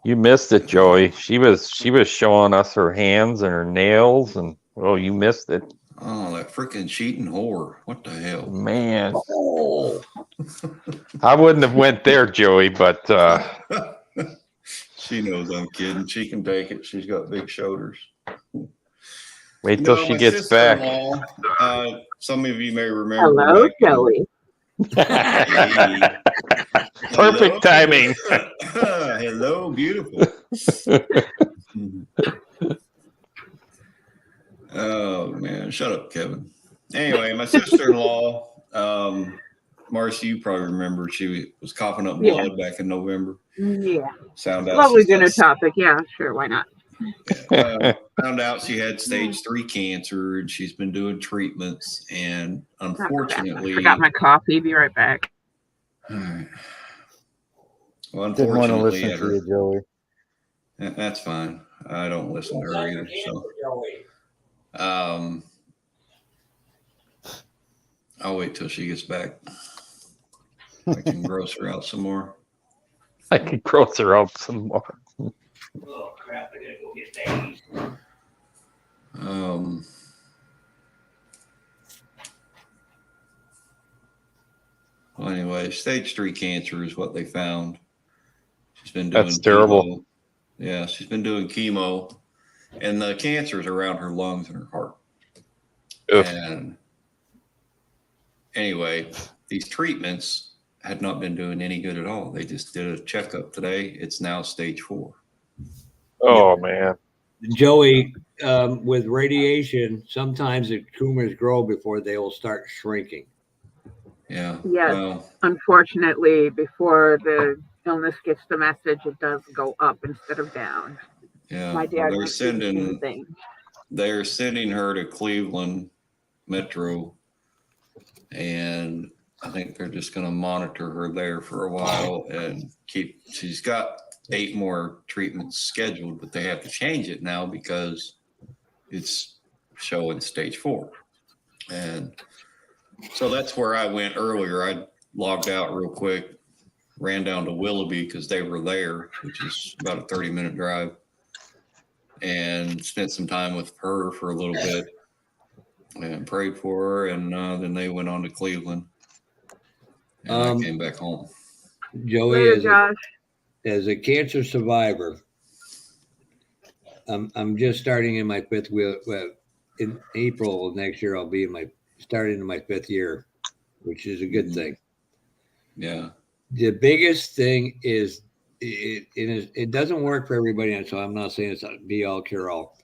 You missed it, Joey. She was showing us her hands and her nails, and you missed it. Oh, that freaking cheating whore! What the hell, man? Oh. I wouldn't have went there, Joey, but she knows I'm kidding. She can take it. She's got big shoulders. Wait till she gets back. Some of you may remember. Hello, Joey. Hey. Perfect timing. Hello, beautiful. Oh man, shut up, Kevin. Anyway, my sister-in-law, Marcy, you probably remember, she was coughing up blood back in November. Yeah. Found out lovely dinner topic. Yeah, sure, why not? Found out she had stage 3 cancer, and she's been doing treatments. And unfortunately, I forgot my coffee. Be right back. All right. Well, Didn't want to unfortunately, listen to you, Joey. That's fine. I don't listen to her either. So, I'll wait till she gets back. I can gross her out some more. I can gross her out some more. Oh crap! I gotta go get things. Well, anyway, stage 3 cancer is what they found. She's been doing That's terrible. chemo. Yeah, she's been doing chemo, and the cancer is around her lungs and her heart. Oof. And anyway, these treatments had not been doing any good at all. They just did a checkup today. It's now stage 4. Oh man, Joey, with radiation, sometimes the tumors grow before they will start shrinking. Yeah. Yes. Well, unfortunately, before the illness gets the message, it does go up instead of down. yeah. My dad Well, went through the same thing. they're sending her to Cleveland Metro, and I think they're just going to monitor her there for a while and she's got 8 more treatments scheduled, but they have to change it now because it's showing stage 4. And so that's where I went earlier. I logged out real quick, ran down to Willoughby because they were there, which is about a 30-minute drive, and spent some time with her for a little bit and prayed for her. And then they went on to Cleveland, and I came back home. Joey, as a cancer survivor, I'm just starting in my 5th wheel. In April of next year, I'll be starting in my 5th year, which is a good thing. Yeah. The biggest thing is it doesn't work for everybody, and so I'm not saying it's a be all cure all.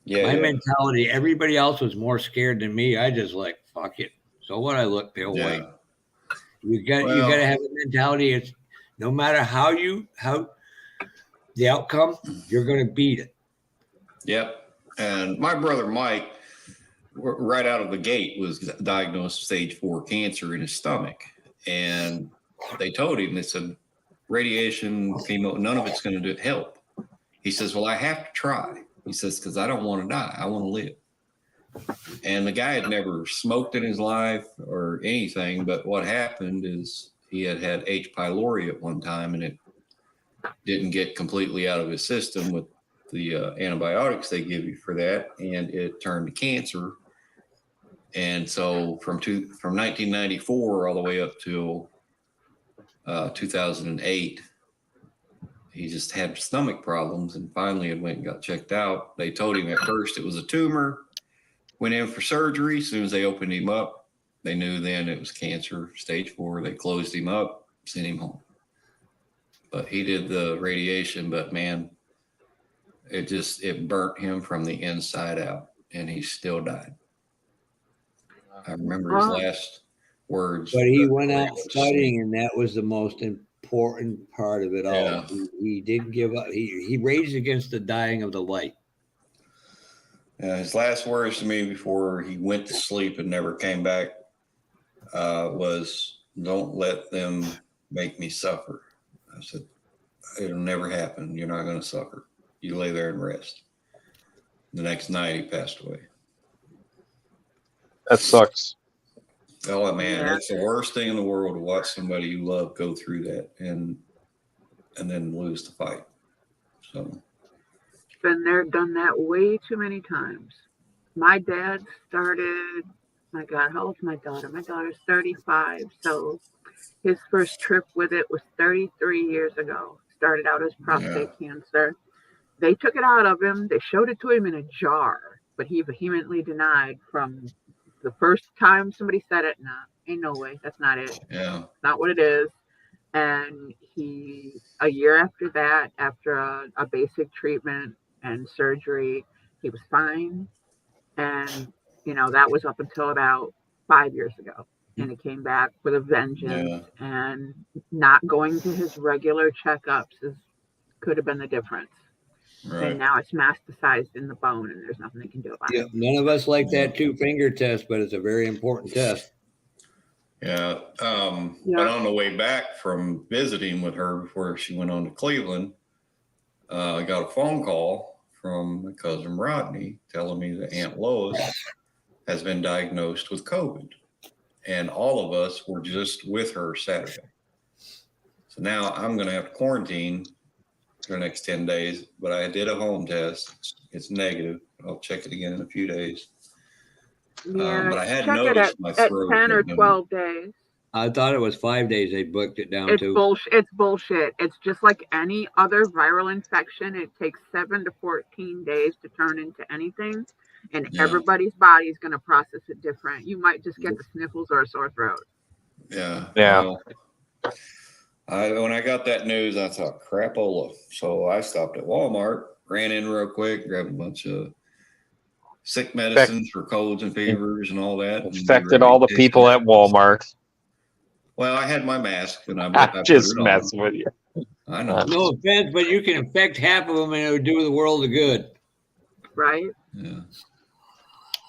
Yeah. My mentality, everybody else was more scared than me. I just like, fuck it. So what, I look pale white. You got to have a mentality. It's no matter how the outcome, you're going to beat it. Yep. And my brother Mike, right out of the gate, was diagnosed with stage 4 cancer in his stomach, and they told him, they said, radiation, chemo, none of it's going to help. He says, well, I have to try. He says, because I don't want to die. I want to live. And the guy had never smoked in his life or anything, but what happened is he had H. pylori at one time, and it didn't get completely out of his system with the antibiotics they give you for that, and it turned to cancer. And so from 1994 all the way up to 2008, he just had stomach problems, and finally it went and got checked out. They told him at first it was a tumor, went in for surgery. As soon as they opened him up, they knew then it was cancer, stage 4. They closed him up, sent him home. But he did the radiation, but man, it burnt him from the inside out, and he still died. I remember his last words. But he went out fighting, and that was the most important part of it all. Yeah. He didn't give up. He raged against the dying of the light. His last words to me before he went to sleep and never came back was, "Don't let them make me suffer." I said, "It'll never happen. You're not going to suffer. You lay there and rest." The next night, he passed away. That sucks. Oh man, it's the worst thing in the world to watch somebody you love go through that and then lose the fight. So been there, done that way too many times. My dad started, my God, how old's my daughter? My daughter's 35. So his first trip with it was 33 years ago. Started out as prostate cancer. They took it out of him. They showed it to him in a jar, but he vehemently denied from the first time somebody said it. Nah, ain't no way. That's not it. Yeah. Not what it is. And he, a year after that, after a basic treatment and surgery, he was fine. And, you know, that was up until about 5 years ago. And it came back with a vengeance. And not going to his regular checkups could have been the difference. Right. And now it's metastasized in the bone, and there's nothing they can do about it. None of us like that 2-finger test, but it's a very important test. Yeah. But on the way back from visiting with her before she went on to Cleveland, I got a phone call from my cousin Rodney telling me that Aunt Lois has been diagnosed with COVID. And all of us were just with her Saturday. So now I'm going to have to quarantine for the next 10 days, but I did a home test. It's negative. I'll check it again in a few days. Yeah, but I had check noticed it my at throat 10 or 12 days. I thought it was 5 days. They booked it down to. It's bullshit. It's just like any other viral infection. It takes 7 to 14 days to turn into anything, and everybody's body is going to process it different. You might just get the sniffles or a sore throat. Yeah. Yeah. When I got that news, I thought, crapola. So I stopped at Walmart, ran in real quick, grabbed a bunch of sick medicines for colds and fevers and all that. Infected all the people at Walmart. Well, I had my mask, and I just messing with you. I know. No offense, but you can infect half of them, and it would do the world a good. Right? Yeah.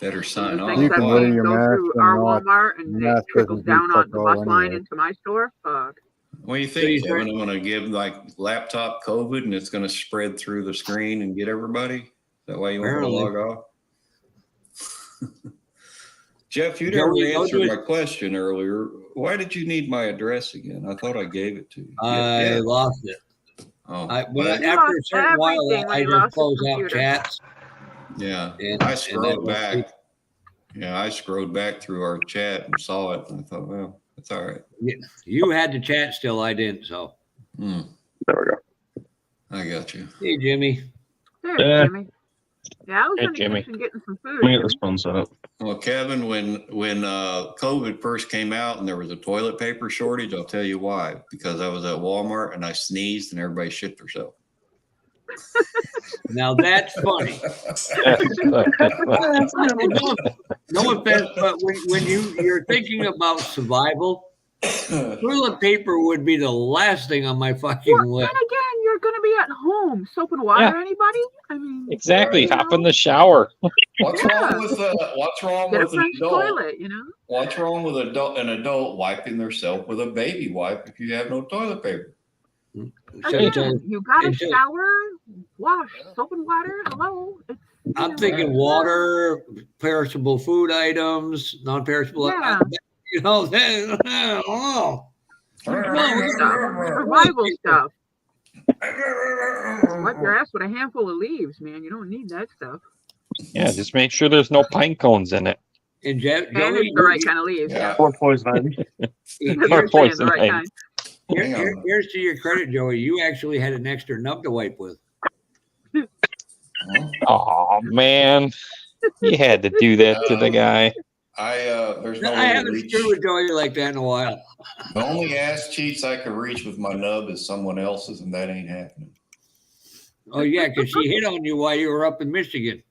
Better sign off. You can wear your mask through our Walmart, and it trickles down on the bus line into my store. Fuck. What do you think, Kevin? I'm going to give like laptop COVID, and it's going to spread through the screen and get everybody? That way you want to log off? Jeff, you never answered my question earlier. Why did you need my address again? I thought I gave it to you. I lost it. Oh, after a certain while, I just closed out chats. Yeah, I scrolled back. Yeah, I scrolled back through our chat and saw it, and I thought, well, that's all right. Yeah, you had the chat still. I didn't, so. There we go. I got you. Hey, Jimmy. Hey, Jimmy. Yeah, I was in the kitchen getting some food. Let me get this phone set up. Well, Kevin, when COVID first came out and there was a toilet paper shortage, I'll tell you why. Because I was at Walmart and I sneezed and everybody shit themselves. Now that's funny. No offense, but when you're thinking about survival, toilet paper would be the last thing on my fucking list. And again, you're going to be at home. Soap and water, anybody? I mean, exactly. Hop in the shower. What's wrong with an adult? Toilet, you know? What's wrong with an adult wiping themselves with a baby wipe if you have no toilet paper? Again, you got to shower, wash, soap and water. Hello. I'm thinking water, perishable food items, non-perishable. Yeah. You know, survival stuff. Wipe your ass with a handful of leaves, man. You don't need that stuff. Yeah, just make sure there's no pine cones in it. And it's the right kind of leaves. Yeah. Or poison ivy. Or poison ivy. Here's to your credit, Joey. You actually had an extra nub to wipe with. Oh man, you had to do that to the guy. There's no I haven't screwed with Joey like that in a while. The only ass cheeks I can reach with my nub is someone else's, and that ain't happening. Oh yeah, because she hit on you while you were up in Michigan.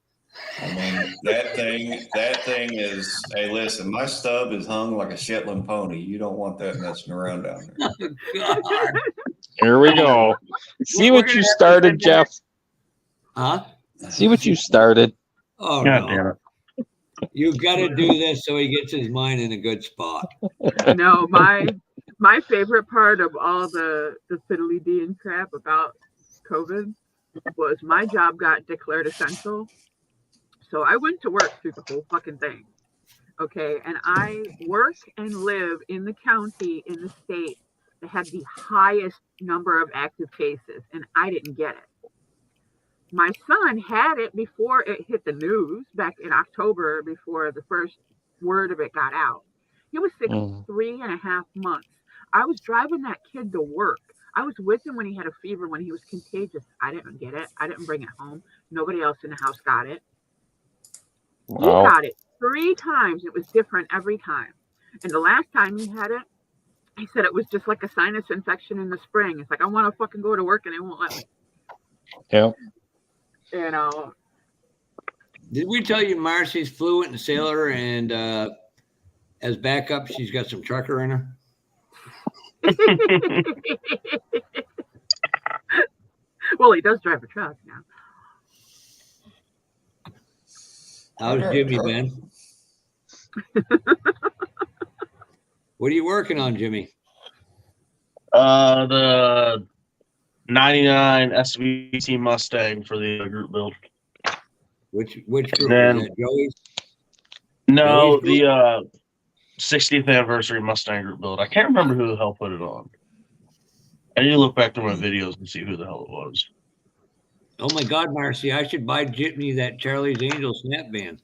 I mean, that thing is, hey, listen, my stub is hung like a Shetland pony. You don't want that messing around down there. Oh, God. Here we go. See what you started, Jeff? Huh? See what you started. Oh, God no. damn it. You got to do this so he gets his mind in a good spot. No, my favorite part of all the fiddly dee and crap about COVID was my job got declared essential. So I went to work through the whole fucking thing. Okay. And I work and live in the county in the state that had the highest number of active cases, and I didn't get it. My son had it before it hit the news back in October, before the first word of it got out. He was sick 3.5 months. I was driving that kid to work. I was with him when he had a fever, when he was contagious. I didn't get it. I didn't bring it home. Nobody else in the house got it. Wow. He got it 3 times. It was different every time. And the last time he had it, he said it was just like a sinus infection in the spring. It's like, I want to fucking go to work and they won't let me. Yep. You know. Did we tell you Marcy's fluent in sailor, and as backup, she's got some trucker in her? Well, he does drive a truck now. How's Jimmy been? What are you working on, Jimmy? The 99 SVT Mustang for the group build. Which group Then, is that? Joey's? No, Joey's the 60th anniversary Mustang group build. I can't remember who the hell put it on. I need to look back through my videos and see who the hell it was. Oh my God, Marcy! I should buy Jimmy that Charlie's Angel snap band.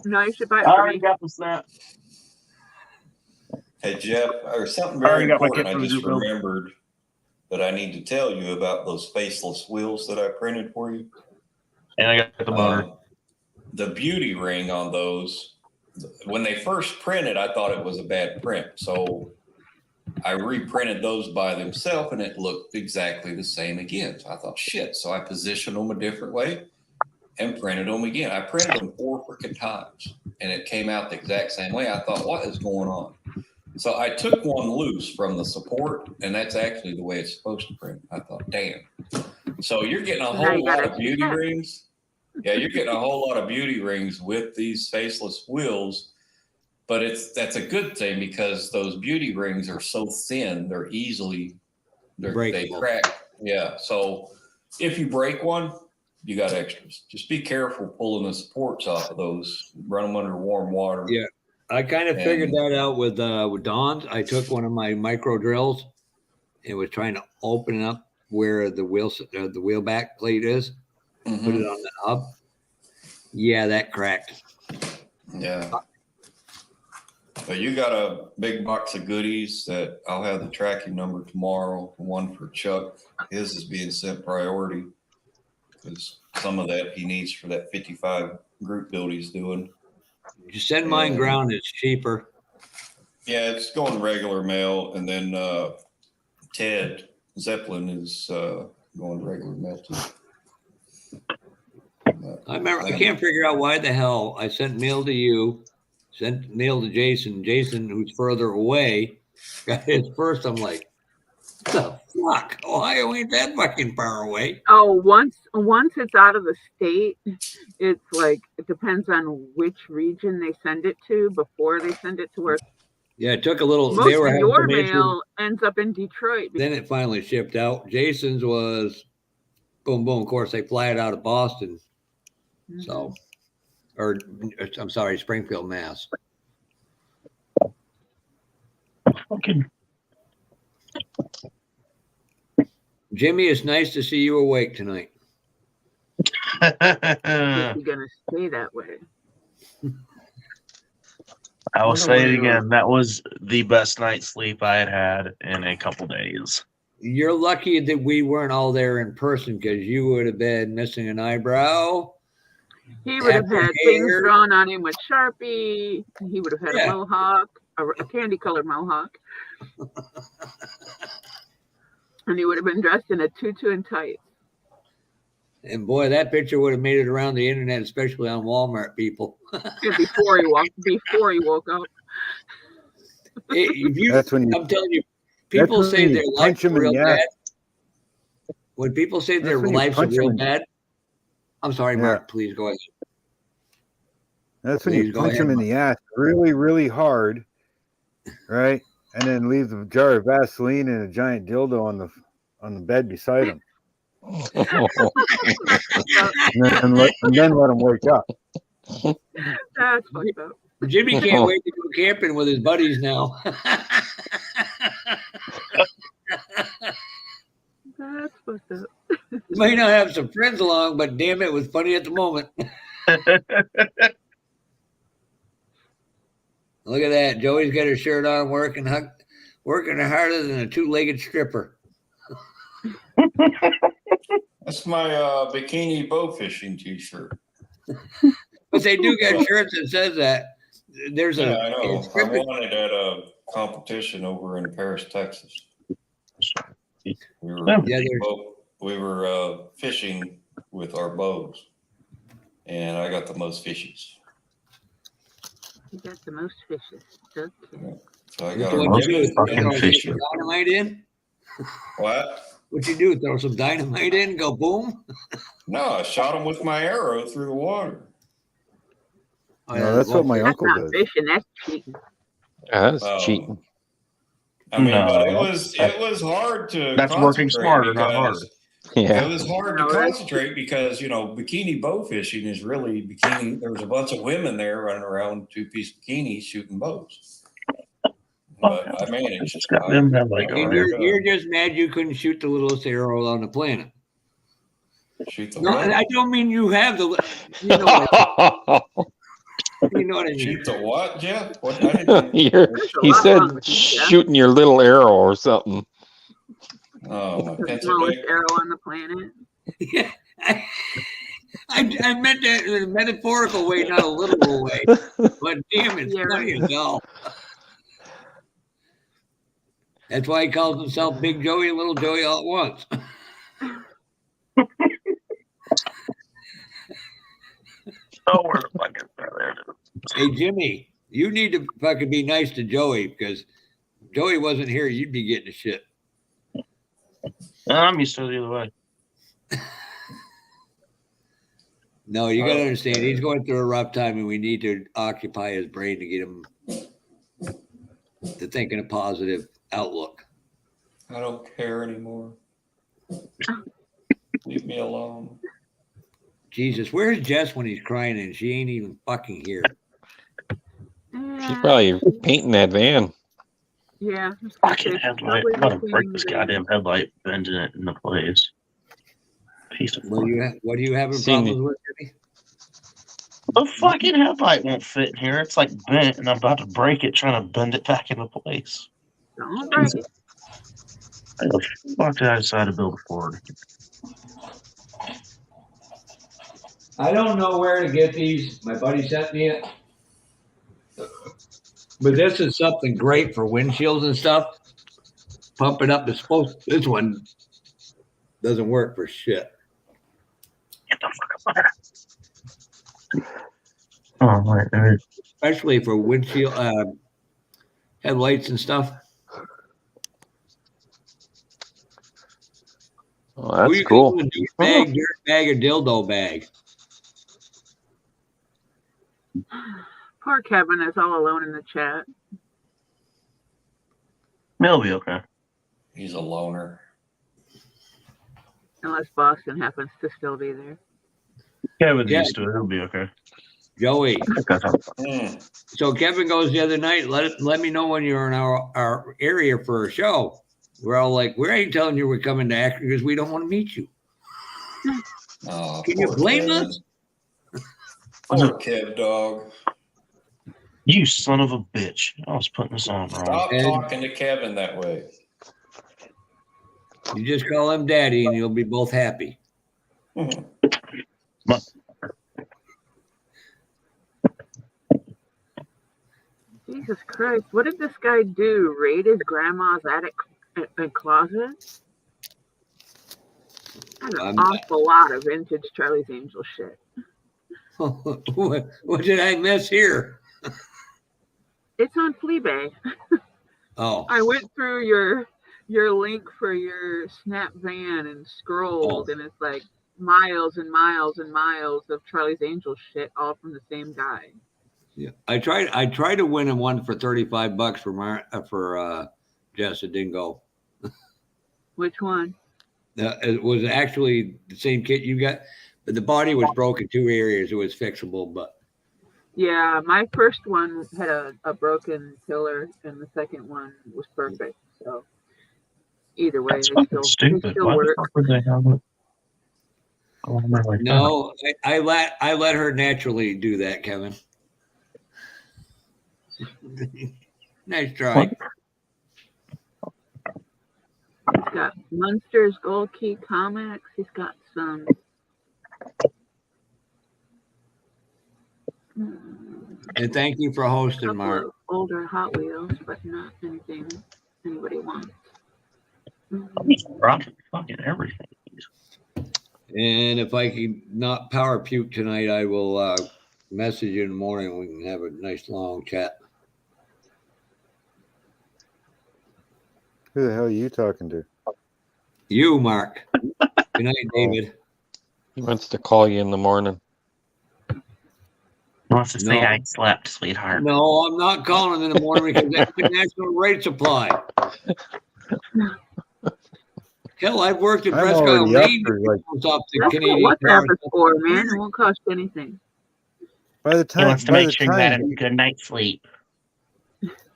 No, you should buy it I for already me. got the snap. Hey, Jeff, or something I already very got my important kit I from the just group build. remembered that I need to tell you about those faceless wheels that I printed for you. And I got the motor. The beauty ring on those, when they first printed, I thought it was a bad print. So I reprinted those by themselves and it looked exactly the same again. So I thought, shit. So I positioned them a different way and printed them again. I printed them 4 freaking times and it came out the exact same way. I thought, what is going on? So I took one loose from the support, and that's actually the way it's supposed to print. I thought, damn. So you're getting a whole lot of beauty rings. Yeah, you're getting a whole lot of beauty rings with these faceless wheels, but that's a good thing because those beauty rings are so thin, they're easily, they crack. Yeah, so if you break one, you got extras. Just be careful pulling the supports off of those. Run them under warm water. Yeah. I kind of figured that out with Dawn's. I took one of my micro drills and was trying to open up where the wheel back plate is. Put it on the hub. Yeah, that cracked. Yeah. But you got a big box of goodies that I'll have the tracking number tomorrow. One for Chuck. His is being sent priority because some of that he needs for that 55 group build he's doing. You send mine ground, it's cheaper. Yeah, it's going regular mail. And then Ted Zeppelin is going regular mail too. I can't figure out why the hell I sent mail to you, sent mail to Jason. Jason, who's further away, got his first. I'm like, what the fuck? Ohio ain't that fucking far away. Oh, once it's out of the state, it's like, it depends on which region they send it to before they send it to where. Yeah, it took a little. Most they were of your information. mail ends up in Detroit. Then it finally shipped out. Jason's was boom, boom. Of course, they fly it out of Boston. So, or I'm sorry, Springfield, Mass. Okay. Jimmy, it's nice to see you awake tonight. You're gonna stay that way. I will say it again. That was the best night's sleep I had in a couple days. You're lucky that we weren't all there in person because you would have been missing an eyebrow. He would have had things drawn on him with Sharpie. He would have had a mohawk, a candy-colored mohawk. And he would have been dressed in a tutu and tights. And boy, that picture would have made it around the internet, especially on Walmart people. before he woke up. I'm telling you, people say their life's real bad. When people say their life's real bad, I'm sorry, Mark. Please go ahead. That's when you punch him in the ass really, really hard, right? And then leave the jar of Vaseline and a giant dildo on the bed beside him. and then let him wake up. That's fucked up. Jimmy can't wait to go camping with his buddies now. That's fucked up. You may not have some friends along, but damn it was funny at the moment. Look at that. Joey's got her shirt on, working harder than a two-legged stripper. That's my bikini bow fishing t-shirt. But they do got shirts that says that. There's I know. I won it at a competition over in Paris, Texas. We were fishing with our bows, and I got the most fishes. You got the most fishes. Okay. Yeah. So I got the most fucking fishes. Dynamite in? What? What'd you do? Throw some dynamite in and go boom? No, I shot them with my arrow through the water. No, that's what my uncle does. Fishing, that's cheating. Yeah, that's cheating. I mean, but it was hard to. That's working smarter, not harder. Yeah, it was hard to concentrate because bikini bow fishing is really bikini. There was a bunch of women there running around two-piece bikinis shooting bows. But I managed. You're just mad you couldn't shoot the littlest arrow on the planet. Shoot the no, what? I don't mean you have the. You know what I mean? Shoot the what, Jeff? What? He said shooting your little arrow or something. Oh, my the smallest arrow on the planet. Yeah, I meant that in a metaphorical way, not a literal way. But damn, it's funny as hell. That's why he calls himself Big Joey and Little Joey all at once. Oh, where the fuck is that? Hey, Jimmy, you need to fucking be nice to Joey because Joey wasn't here. You'd be getting the shit. I'm used to it the other way. No, you got to understand. He's going through a rough time, and we need to occupy his brain to get him to think in a positive outlook. I don't care anymore. Leave me alone. Jesus, where's Jess when he's crying and she ain't even fucking here? She's probably painting that van. Yeah. Fucking headlight. I'm gonna break this goddamn headlight, bending it into place. Piece of what are you having problems with, Jimmy? The fucking headlight won't fit in here. It's like bent, and I'm about to break it, trying to bend it back into place. Don't break it. How the fuck did I decide to build a Ford? I don't know where to get these. My buddy sent me it. But this is something great for windshields and stuff. Pump it up. This one doesn't work for shit. Get the fuck up there. Oh, right. Especially for windshield headlights and stuff. Oh, that's cool. Bag, dirt bag, or dildo bag. Poor Kevin is all alone in the chat. He'll be okay. He's a loner. Unless Boston happens to still be there. Kevin's used to it. He'll be okay. Joey. So Kevin goes the other night, let me know when you're in our area for a show. We're all like, we ain't telling you we're coming to Akron because we don't want to meet you. Oh, can you blame us? Poor Kev dog. You son of a bitch. I was putting this on wrong. Stop talking to Kevin that way. You just call him daddy and you'll be both happy. Jesus Christ. What did this guy do? Raid his grandma's attic and closet? That's an awful lot of vintage Charlie's Angel shit. What did I miss here? It's on Fleabag. Oh. I went through your link for your Snap van and scrolled, and it's like miles and miles and miles of Charlie's Angels shit, all from the same guy. Yeah, I tried to win him one for $35 for Jess. It didn't go. Which one? It was actually the same kit you got, but the body was broken 2 areas. It was fixable, but yeah, my first one had a broken pillar, and the second one was perfect. So either way, That's they fucking still stupid. Why the work. fuck would they have it? Like no, I let her naturally do that, Kevin. Nice try. He's got Munster's Gold Key comics. He's got some. And thank you for hosting, Mark. Older Hot Wheels, but not anything anybody wants. Fucking everything. And if I can not power puke tonight, I will message you in the morning. We can have a nice long chat. Who the hell are you talking to? You, Mark. Good night, David. He wants to call you in the morning. He wants to say I slept, sweetheart. No, I'm not calling in the morning because that's the national rate supply. Hell, I've worked at Presque Isle, Maine. Off the Canadian WhatsApp is for, man. It won't cost you anything. By the time he wants to make sure you had a good night's sleep.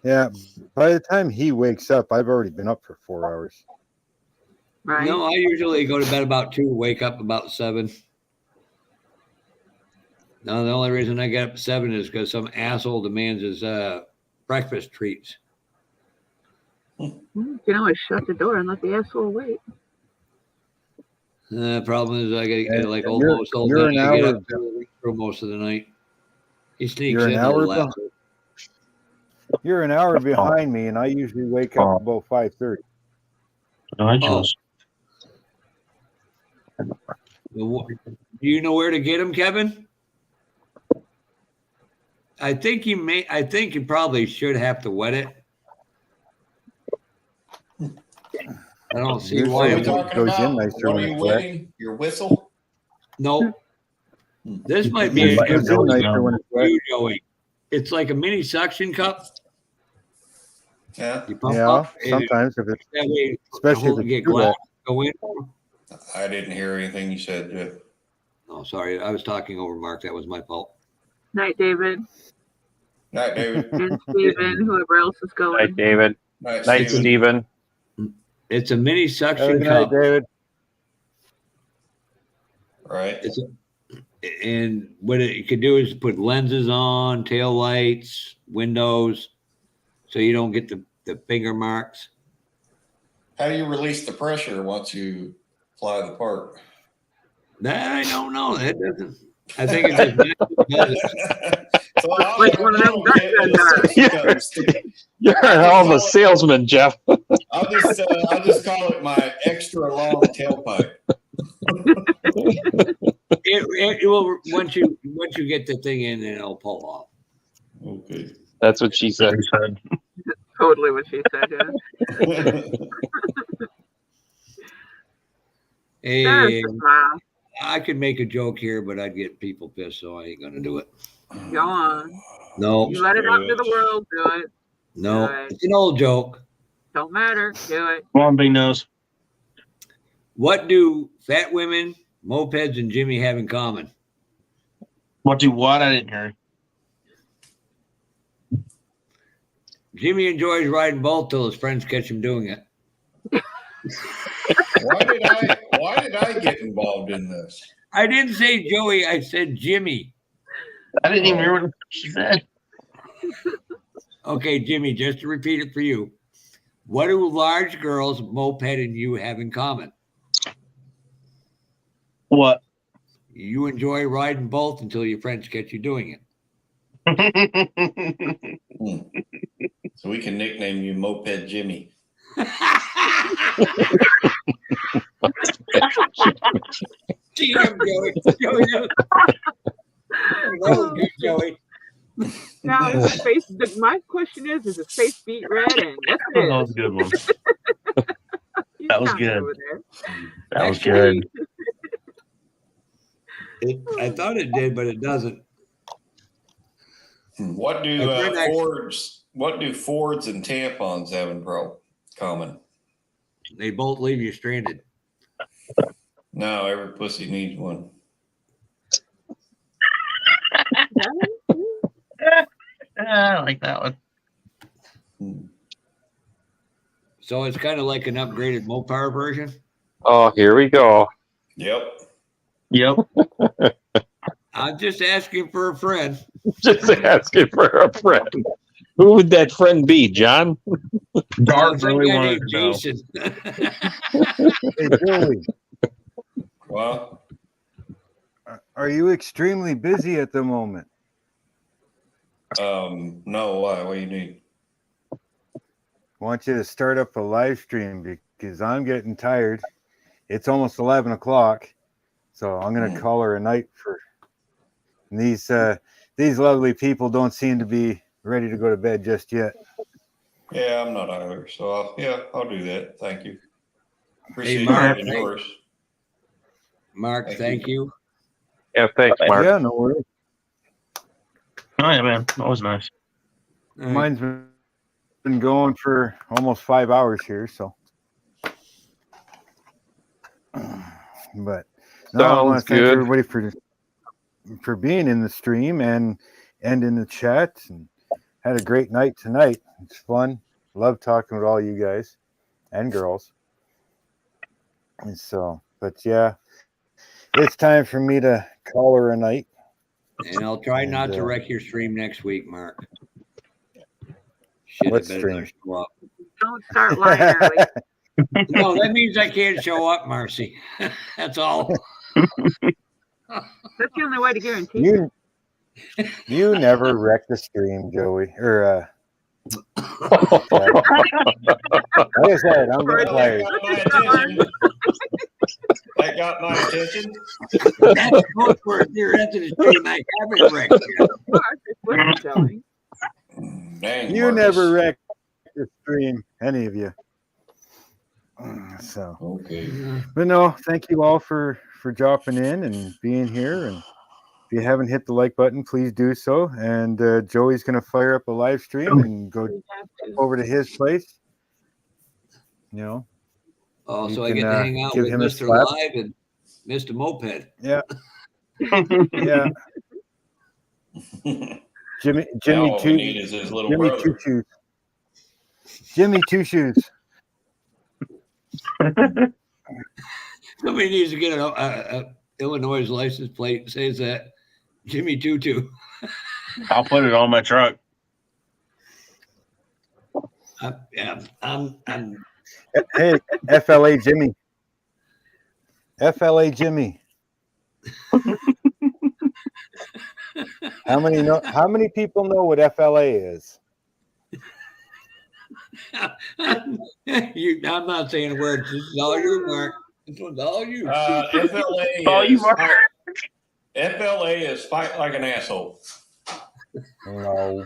Yeah, by the time he wakes up, I've already been up for 4 hours. Right. No, I usually go to bed about 2, wake up about 7. No, the only reason I get up at 7 is because some asshole demands his breakfast treats. You can always shut the door and let the asshole wait. The problem is I get like almost all you're day. an I get hour up through most of the night. He sneaks You're an in hour a little behind. You're an hour behind me, and I usually wake up about 5:30. Oh. Do you know where to get him, Kevin? I think you probably should have to wet it. I don't see why it goes in nicer when it's wet. Your whistle? No. This might be a good you, Joey. It's like a mini suction cup. Yeah. You pump Yeah. up Sometimes if it's that way, especially if get it's too glass, wet. go in. I didn't hear anything you said, Jeff. Oh, sorry. I was talking over Mark. That was my fault. Night, David. Night, David. And Steven, whoever else is going. Night, David. Night, Steven. It's a mini suction Good cup. night, David. Right. And what it could do is put lenses on, tail lights, windows, so you don't get the finger marks. How do you release the pressure once you fly the part? That I don't know. That doesn't. I think it just does it. You're a hell of a salesman, Jeff. I'll just call it my extra long tailpipe. It will once you get the thing in, then it'll pull off. Okay. That's what she said. Totally what she said. Yeah. Hey, I could make a joke here, but I'd get people pissed, so I ain't gonna do it. Go on. No. You let it out to the world. Do it. No. Do it. It's an old joke. Don't matter. Do it. Come on, big nose. What do fat women, mopeds, and Jimmy have in common? What do what? I didn't hear. Jimmy enjoys riding both till his friends catch him doing it. Why did I get involved in this? I didn't say Joey. I said Jimmy. I didn't even hear what she said. Okay, Jimmy, just to repeat it for you. What do large girls, moped, and you have in common? What? You enjoy riding both until your friends catch you doing it. So we can nickname you Moped Jimmy. Damn, Joey. Joey. Now, is his face, my question is his face beat red? And yes, it is. That was a good one. That was good. Over there. That was good. I thought it did, but it doesn't. What do Fords and tampons have in common? They both leave you stranded. No, every pussy needs one. I like that one. So it's kind of like an upgraded Mopar version. Oh, here we go. Yep. I'm just asking for a friend. Just asking for a friend. Who would that friend be, John? Dart really wanted to know. Jason. Hey, Billy. Well, Are you extremely busy at the moment? no, why? What do you need? I want you to start up a live stream because I'm getting tired. It's almost 11 o'clock, so I'm going to call her a night for these lovely people don't seem to be ready to go to bed just yet. Yeah, I'm not either. So I'll do that. Thank you. Appreciate Mark, having yours. Mark, thank you. Yeah, thanks, Mark. Yeah, no worries. Oh yeah, man, that was nice. Mine's been going for almost 5 hours here, so. But no, I want to thank everybody for being in the stream and in the chat, and had a great night tonight. It's fun. Love talking with all you guys and girls. And so, but yeah, it's time for me to call her a night. And I'll try not to wreck your stream next week, Mark. What stream? Show up. Don't start lying early. No, that means I can't show up, Marcy. That's all. That's the only way to guarantee it. You never wreck the stream, Joey. Or like I said, I'm getting tired. That got my attention. That's close for your into the stream. I haven't wrecked you. Dang, You never wrecked the stream, any of you. So okay. But no, thank you all for dropping in and being here. And if you haven't hit the like button, please do so. And Joey's going to fire up a live stream and go over to his place. You know. Oh, so I get to hang out with Mr. Live and Mr. Moped. Yeah. Yeah. Jimmy Two Shoes. Jimmy Two Shoes. Somebody needs to get a Illinois license plate that says that Jimmy Tutu. I'll put it on my truck. I'm Hey, FLA Jimmy. FLA Jimmy. How many people know what FLA is? I'm not saying a word. This is all you, Mark. This one's all you. FLA is fight like an asshole. No.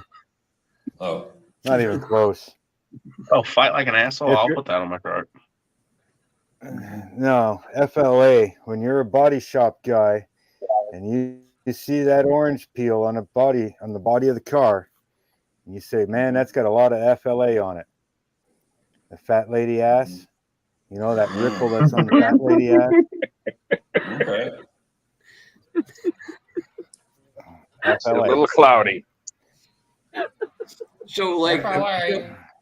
Oh. Not even close. Oh, fight like an asshole? I'll put that on my truck. No, FLA, when you're a body shop guy and you see that orange peel on the body of the car, and you say, man, that's got a lot of FLA on it. The fat lady ass, you know, that ripple that's on the fat lady ass. Okay. It's a little cloudy. So, like,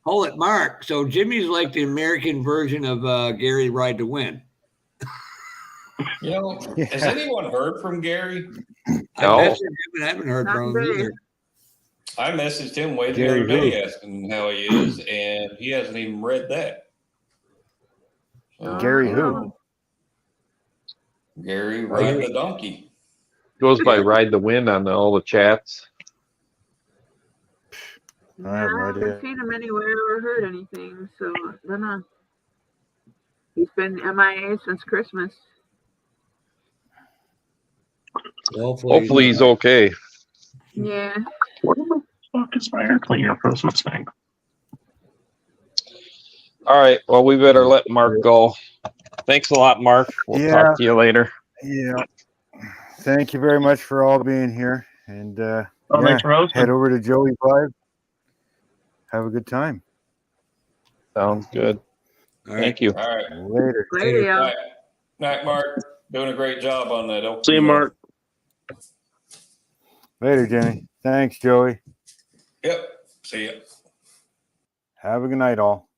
hold it, Mark. So, Jimmy's like the American version of Gary Ride to Win. You know, has anyone heard from Gary? No. I haven't heard from him either. I messaged him way the other day asking how he is, and he hasn't even read that. So, Gary who? Gary Ride the Donkey. Goes by Ride the Wind on all the chats. I haven't seen him anywhere or heard anything, so I don't know. He's been MIA since Christmas. Hopefully he's okay. Yeah. What the fuck is my air cleaner Christmas thing? All right. Well, we better let Mark go. Thanks a lot, Mark. We'll talk to you later. Yeah. thank you very much for all being here. And thanks for hosting. head over to Joey's Live. Have a good time. Sounds good. Thank you. All right. Later. Later. Night, Mark. Doing a great job on that. See you, Mark. Later, Jimmy. Thanks, Joey. Yep. See ya. Have a good night, all.